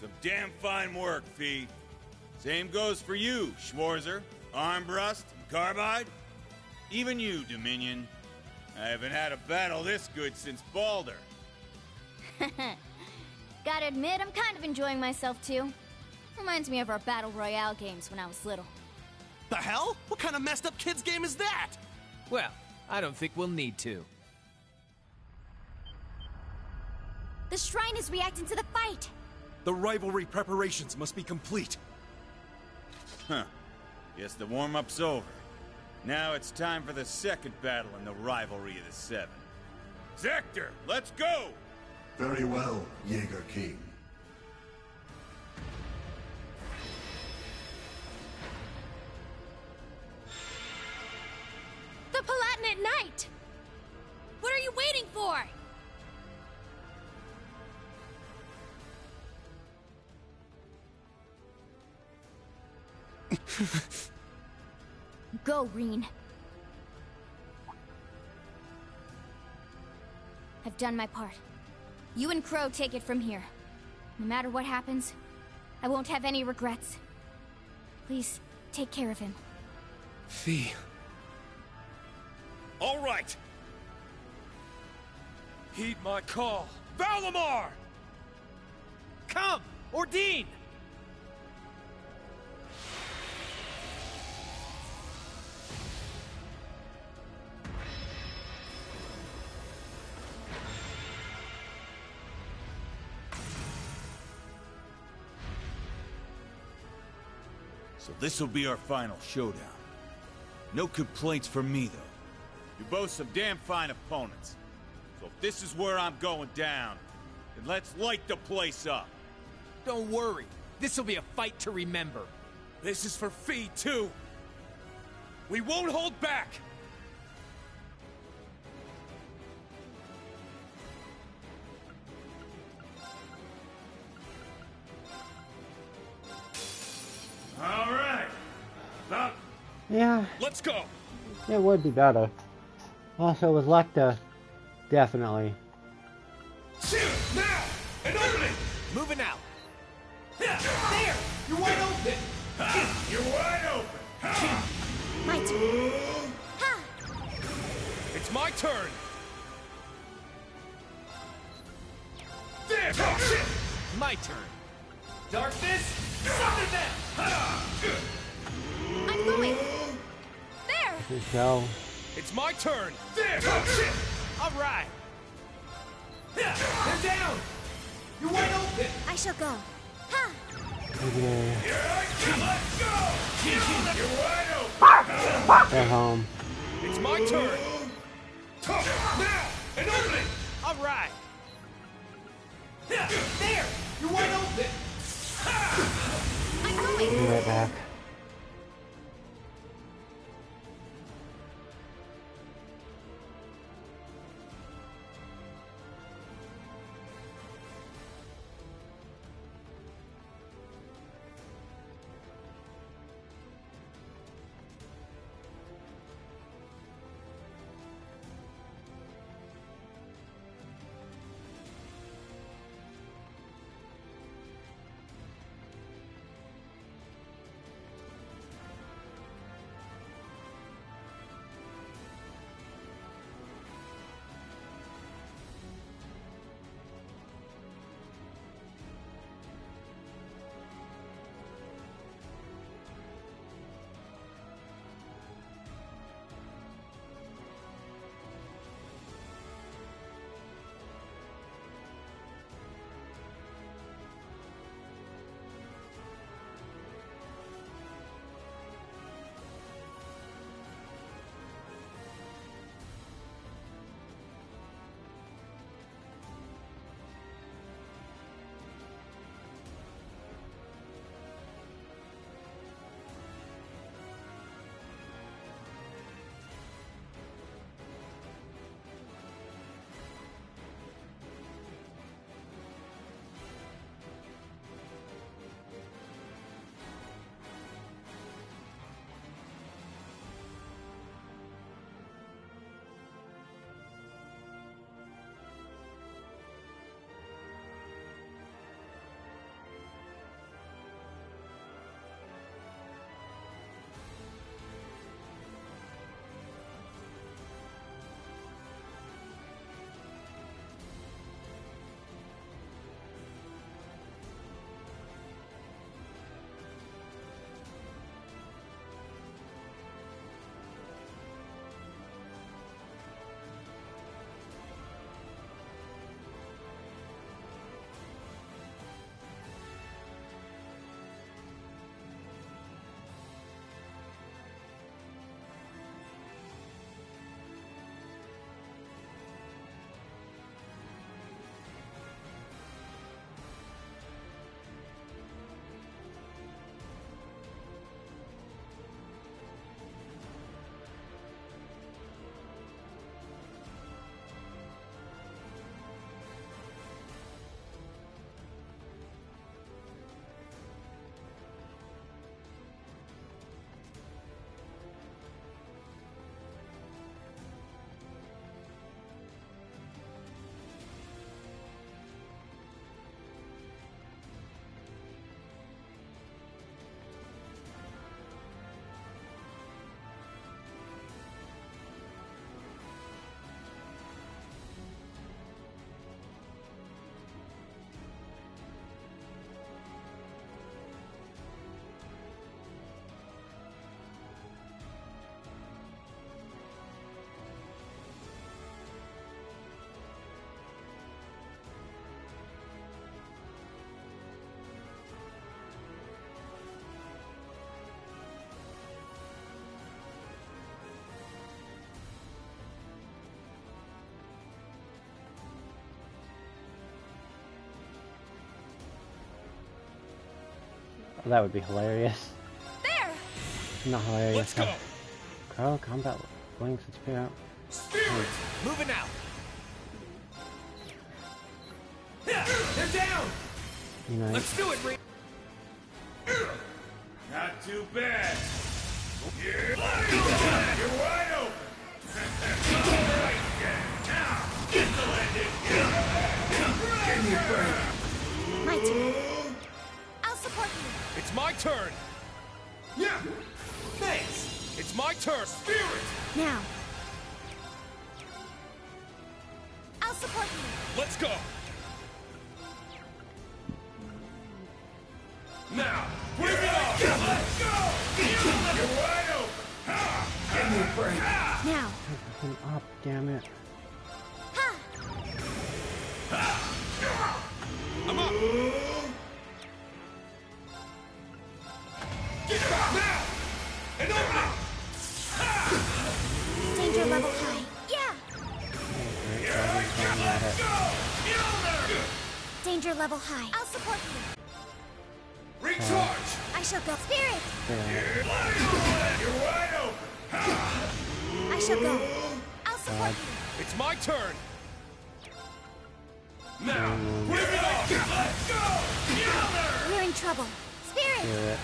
R: Some damn fine work, Fee. Same goes for you, Schwarzer, Armbrust, and Carbide. Even you, Dominion. I haven't had a battle this good since Balder.
U: Gotta admit, I'm kind of enjoying myself too. Reminds me of our Battle Royale games when I was little.
S: The hell? What kind of messed up kids game is that?
V: Well, I don't think we'll need to.
U: The shrine is reacting to the fight!
S: The rivalry preparations must be complete.
R: Huh. Guess the warm-up's over. Now it's time for the second battle in the rivalry of the Seven. Zector, let's go!
E: Very well, Jaeger King.
N: The Palatinate Knight! What are you waiting for?
U: Go, Reen. I've done my part. You and Crow take it from here. No matter what happens, I won't have any regrets. Please, take care of him.
B: Fee. All right. Heed my call. Valimar!
V: Come! Ordine!
R: So this'll be our final showdown. No complaints from me, though. You're both some damn fine opponents. So if this is where I'm going down, then let's light the place up.
V: Don't worry. This'll be a fight to remember.
B: This is for Fee, too. We won't hold back.
R: All right. About
A: Yeah.
B: Let's go.
A: It would be better. Also, with Lecter, definitely.
B: Now! An opening!
V: Moving out.
B: There! You're wide open! You're wide open!
U: My turn. Ha!
B: It's my turn! There!
V: My turn. Darkness, summon them!
U: I'm going. There!
A: Good show.
B: It's my turn! There!
V: All right. They're down! You're wide open!
U: I shall go. Ha!
A: Okay.
B: Let's go! You're wide open!
A: They're home.
B: It's my turn! Now! An opening!
V: All right. There! You're wide open!
U: I'm
A: I'll
U: going.
A: be right back. Well, that would be hilarious.
I: There!
A: Not hilarious.
B: Let's go!
A: Crow, combat links and spear out.
B: Spirit! Moving out! They're down!
A: You know,
B: Let's do it, Ring!
R: Not too bad. You're wide open. All right, now get the landing. Give me a break.
U: My turn. I'll support you.
B: It's my turn!
R: Yeah. Thanks.
B: It's my turn!
R: Spirit.
U: Now. I'll support you.
B: Let's go!
R: Now, bring it on. Let's go. You're wide open. Give me a break.
U: Now.
A: I'm up, damn it.
B: I'm up!
R: Get back now. And open it.
U: Danger level high. Yeah.
R: Let's go.
U: Danger level high. I'll support you.
R: Recharge.
U: I shall go. Spirit.
R: You're wide open.
U: I shall go. I'll support you.
B: It's my turn!
R: Now, bring it on. Let's go.
U: We're in trouble. Spirit.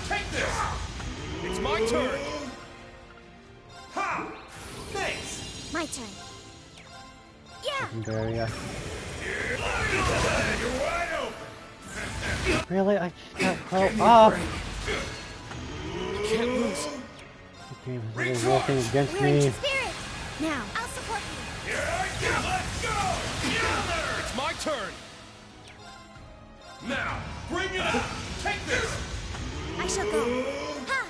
R: Take this.
B: It's my turn!
R: Ha! Thanks.
U: My turn. Yeah.
A: Barrier.
R: You're wide open.
A: Really? I just got Crow up!
B: Can't lose.
A: The game is really working against
U: We're
A: me.
U: in Spirit. Now. I'll support you.
R: Let's go.
B: It's my turn!
R: Now, bring it up. Take this.
U: I shall go. Ha!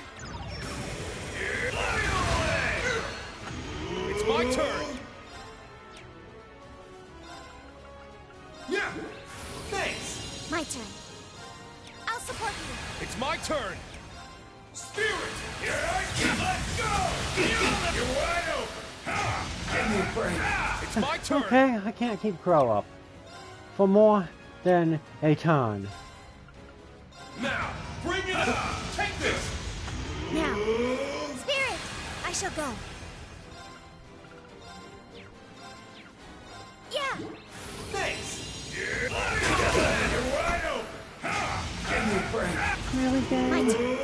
B: It's my turn!
R: Yeah. Thanks.
U: My turn. I'll support you.
B: It's my turn!
R: Spirit. Let's go. You're wide open. Give me a break.
B: It's my turn!
A: Okay, I can't keep Crow up. For more than a ton.
R: Now, bring it up. Take this.
U: Now. Spirit. I shall go. Yeah.
R: Thanks. You're wide open. Give me a break.
A: Really,
U: My
A: game?
U: turn.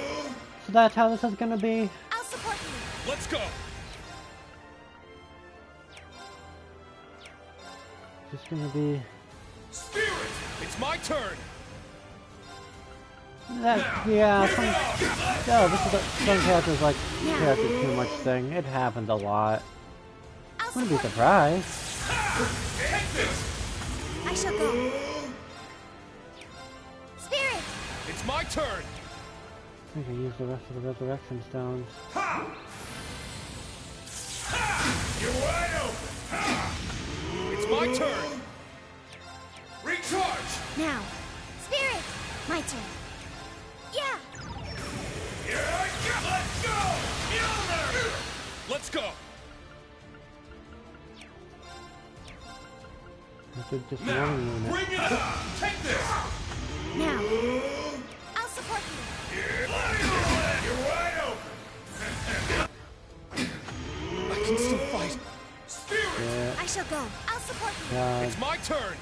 A: So that's how this is gonna be?
U: I'll support you.
B: Let's go!
A: Just gonna be...
R: Spirit.
B: It's my turn!
A: That, yeah, some characters like character too much thing. It happens a lot. Wouldn't be surprised.
R: Take this.
U: I shall go. Spirit.
B: It's my turn!
A: We can use the rest of the resurrection stones.
R: Ha! You're wide open.
B: It's my turn!
R: Recharge.
U: Now. Spirit. My turn. Yeah.
R: Let's go.
B: Let's go!
A: I did just
R: Now,
A: one unit.
R: bring it up. Take this.
U: Now. I'll support you.
R: You're wide open.
B: I can still fight!
R: Spirit.
A: Yeah.
U: I shall go. I'll support you.
B: It's my turn!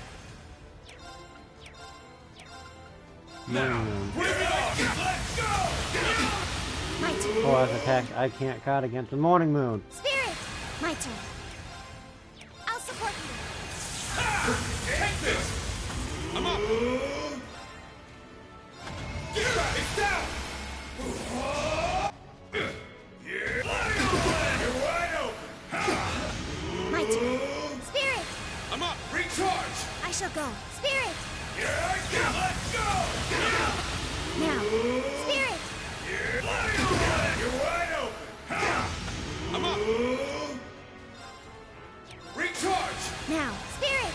R: Now, bring it on. Let's go.
U: My turn.
A: Oh, as attack, I can't card against the morning moon.
U: Spirit. My turn. I'll support you.
R: Take this.
B: I'm up!
R: Get back. It's down. You're wide open.
U: My turn. Spirit.
B: I'm up!
R: Recharge.
U: I shall go. Spirit.
R: Let's go.
U: Now. Spirit.
R: You're wide open.
B: I'm up!
R: Recharge.
U: Now. Spirit.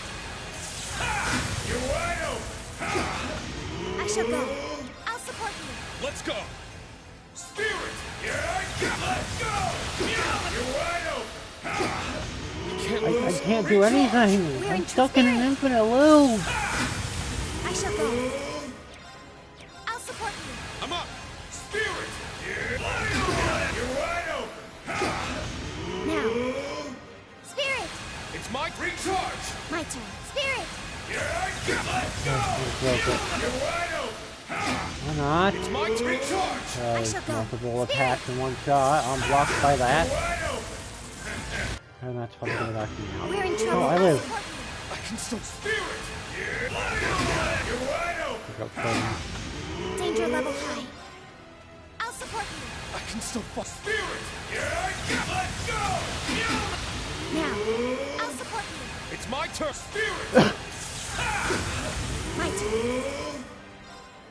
R: You're wide open.
U: I shall go. I'll support you.
B: Let's go!
R: Spirit. Let's go. You're wide open.
A: I can't do anything.
U: We're
A: I'm
U: in
A: stuck in an
U: Spirit.
A: infinite loop.
U: I shall go. I'll support you.
B: Recharge!
I: My turn. Spirit!
B: Let's go! You're wide open!
A: Why not?
B: It's my turn! Recharge!
A: Multiple attacks in one shot. I'm blocked by that. And that's probably gonna knock me out.
I: We're in trouble.
A: Oh, I live.
B: I can still Spirit! You're wide open!
I: Danger level high. I'll support you.
B: I can still fight. Spirit! Let's go!
I: Now, I'll support you.
B: It's my turn! Spirit!
I: My turn.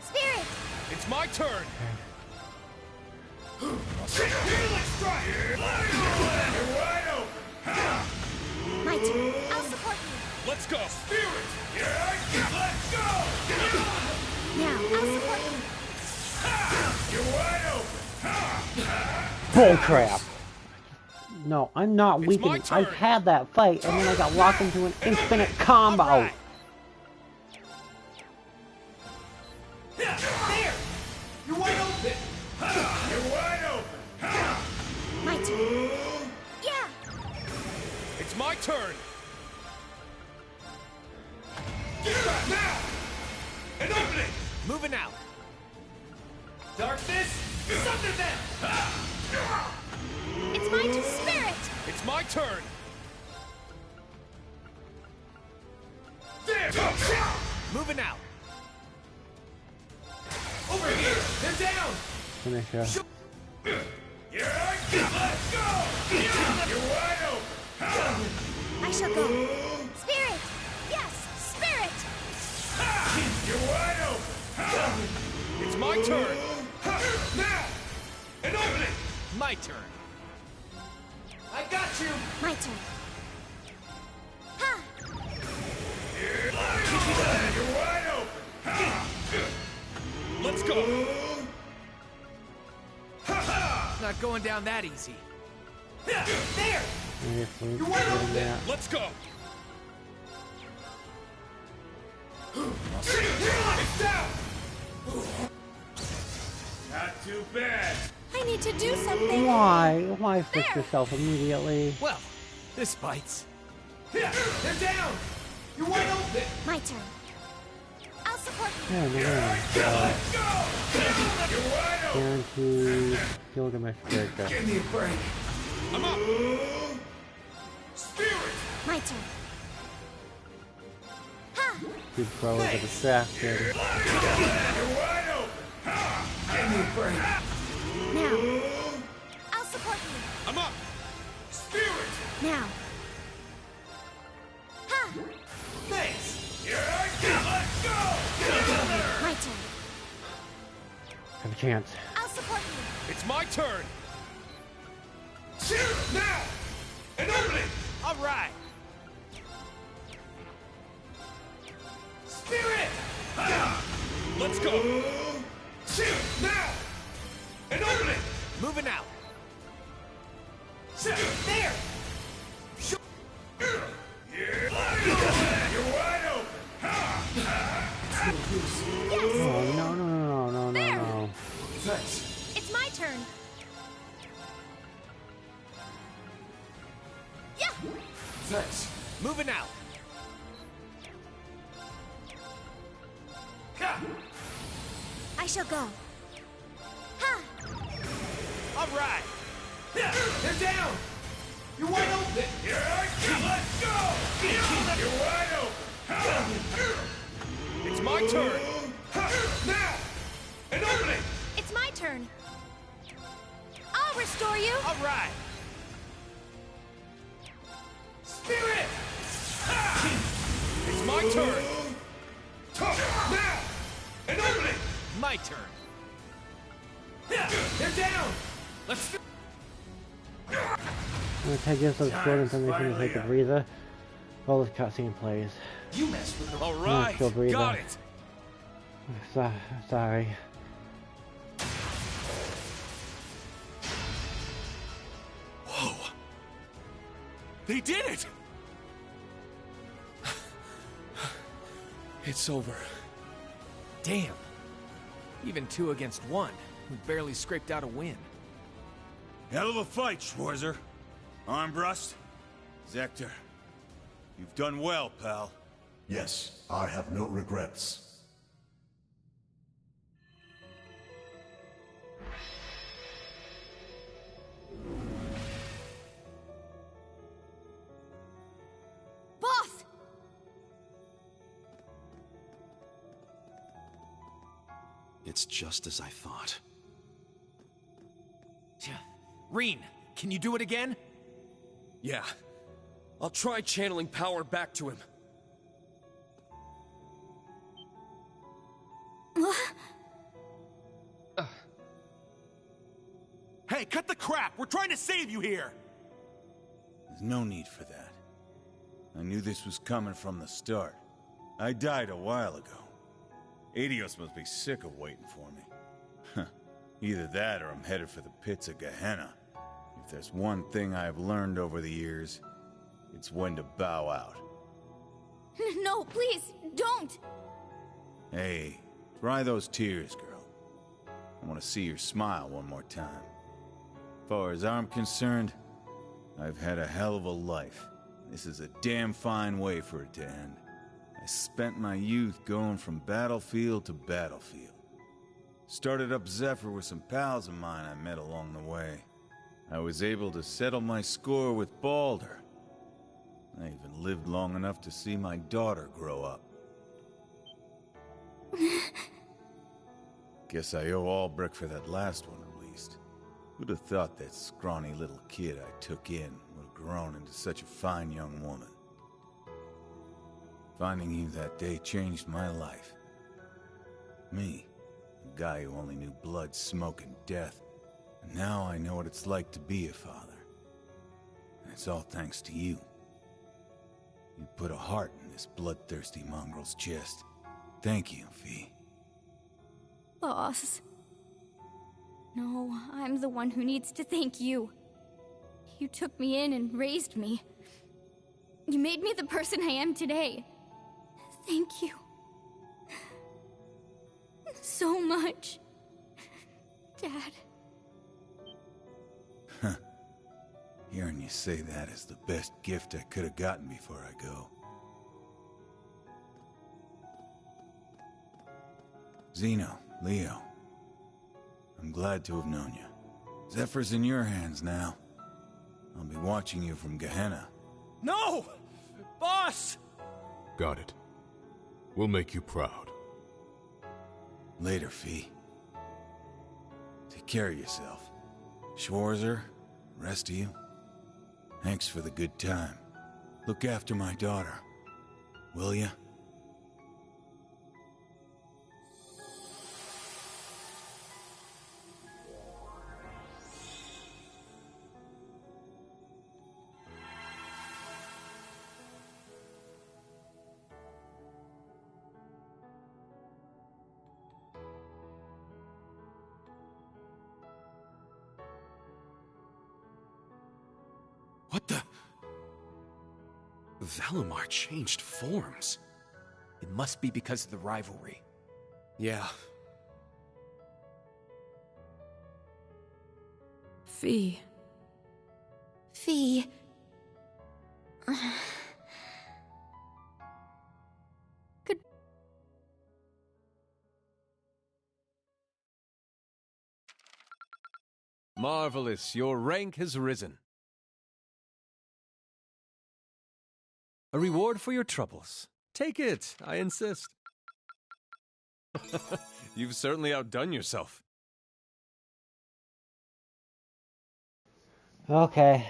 I: Spirit!
B: It's my turn!
I: Let's
B: strike! You're wide open!
I: My turn. I'll support you.
B: Let's go! Spirit! Let's go!
I: Now, I'll support you.
B: You're wide open!
A: Bullcrap! No, I'm not weakening. I've had that fight, and then I got locked into an infinite combo.
B: There! You're wide open! You're wide open!
I: My turn. Yeah!
B: It's my turn! Get back now! An opening!
F: Moving out.
B: Darkness, it's under them!
I: It's my turn. Spirit!
B: It's my turn! There!
F: Moving out.
B: Over here! They're down!
A: Finish her.
B: Let's go! You're wide open!
I: I shall go. Spirit! Yes! Spirit!
B: You're wide open! It's my turn! Now! An opening!
F: My turn.
B: I got you!
I: My turn. Ha!
B: You're wide open! Let's go!
F: Not going down that easy.
B: There!
A: You're
B: wide open! Let's go! It's down! Not too bad!
I: I need to do something.
A: Why? Why fix yourself immediately?
F: Well, this bites.
B: They're down! You're wide open!
I: My turn. I'll support you.
A: Yeah,
B: Let's go! You're wide open!
A: Guaranteed Gilgamesh character.
B: Give me a break! I'm up! Spirit!
I: My turn. Ha!
A: Good throw is a distraction.
B: You're wide open! Give me a break!
I: Now. I'll support you.
B: I'm up! Spirit!
I: Now. Ha!
B: Thanks! Let's go!
I: My turn.
A: Have a chance.
I: I'll support you.
B: It's my turn! Shoot! Now! An opening!
F: All right.
B: Spirit! Let's go! Shoot! Now! An opening!
F: Moving out.
B: Shoot! There! Shoot! You're wide open!
A: Oh, no.
I: There!
B: Thanks.
I: It's my turn. Yeah!
B: Thanks.
F: Moving out.
I: I shall go. Ha!
F: All right.
B: They're down! You're wide open! Let's go! You're wide open! It's my turn! Now! An opening!
I: It's my turn. I'll restore you.
F: All right.
B: Spirit! It's my turn! Now! An opening!
F: My turn.
B: They're down! Let's go!
A: I'm gonna take this as short information to take a breather while this cutscene plays.
B: You messed with them.
A: I'm
B: Alright,
A: still breathing.
B: got it!
A: Sorry.
S: Whoa! They did it!
B: It's over.
F: Damn. Even 2 against 1. We barely scraped out a win.
R: Hell of a fight, Schwarzer. Armbrust, Zector. You've done well, pal.
E: Yes, I have no regrets.
U: Boss!
L: It's just as I thought.
F: Reen, can you do it again?
B: Yeah. I'll try channeling power back to him.
S: Hey, cut the crap! We're trying to save you here!
R: There's no need for that. I knew this was coming from the start. I died a while ago. Adios must be sick of waiting for me. Huh. Either that or I'm headed for the pits of Gehenna. If there's one thing I've learned over the years, it's when to bow out.
U: No, please, don't!
R: Hey, dry those tears, girl. I want to see your smile one more time. As far as I'm concerned, I've had a hell of a life. This is a damn fine way for it to end. I spent my youth going from battlefield to battlefield. Started up Zephyr with some pals of mine I met along the way. I was able to settle my score with Baldur. I even lived long enough to see my daughter grow up. Guess I owe Albrecht for that last one, at least. Who'd have thought that scrawny little kid I took in would have grown into such a fine young woman? Finding you that day changed my life. Me, a guy who only knew blood, smoke, and death. And now I know what it's like to be a father. And it's all thanks to you. You put a heart in this bloodthirsty mongrel's chest. Thank you, Fee.
U: Boss. No, I'm the one who needs to thank you. You took me in and raised me. You made me the person I am today. Thank you. So much. Dad.
R: Huh. Hearing you say that is the best gift I could have gotten before I go. Zeno, Leo. I'm glad to have known you. Zephyr's in your hands now. I'll be watching you from Gehenna.
S: No! Boss!
Q: Got it. We'll make you proud.
R: Later, Fee. Take care of yourself. Schwarzer, rest of you. Thanks for the good time. Look after my daughter. Will ya?
L: What the? Valimar changed forms.
F: It must be because of the rivalry.
B: Yeah.
H: Fee.
U: Fee. Good.
F: Marvelous, your rank has risen. A reward for your troubles. Take it, I insist. You've certainly outdone yourself.
A: Okay.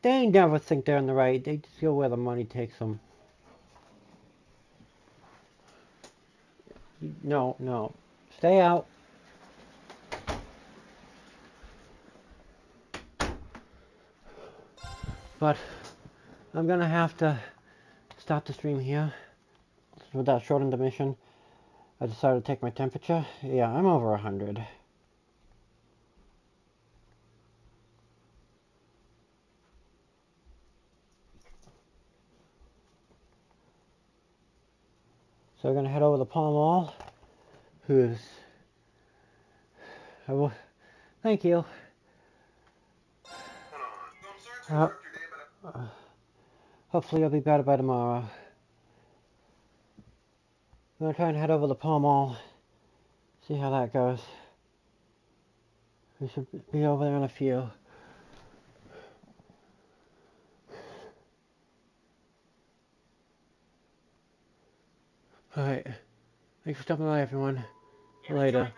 A: They never think they're in the right. They just go where the money takes them. No, no. Stay out. But I'm gonna have to stop the stream here with that short intermission. I decided to take my temperature. Yeah, I'm over 100. So we're gonna head over to Palm Mall, who's Thank you. Hopefully I'll be better by tomorrow. I'm gonna try and head over to Pall Mall. See how that goes. We should be over there in a few. Alright. Thanks for stopping by, everyone. Later.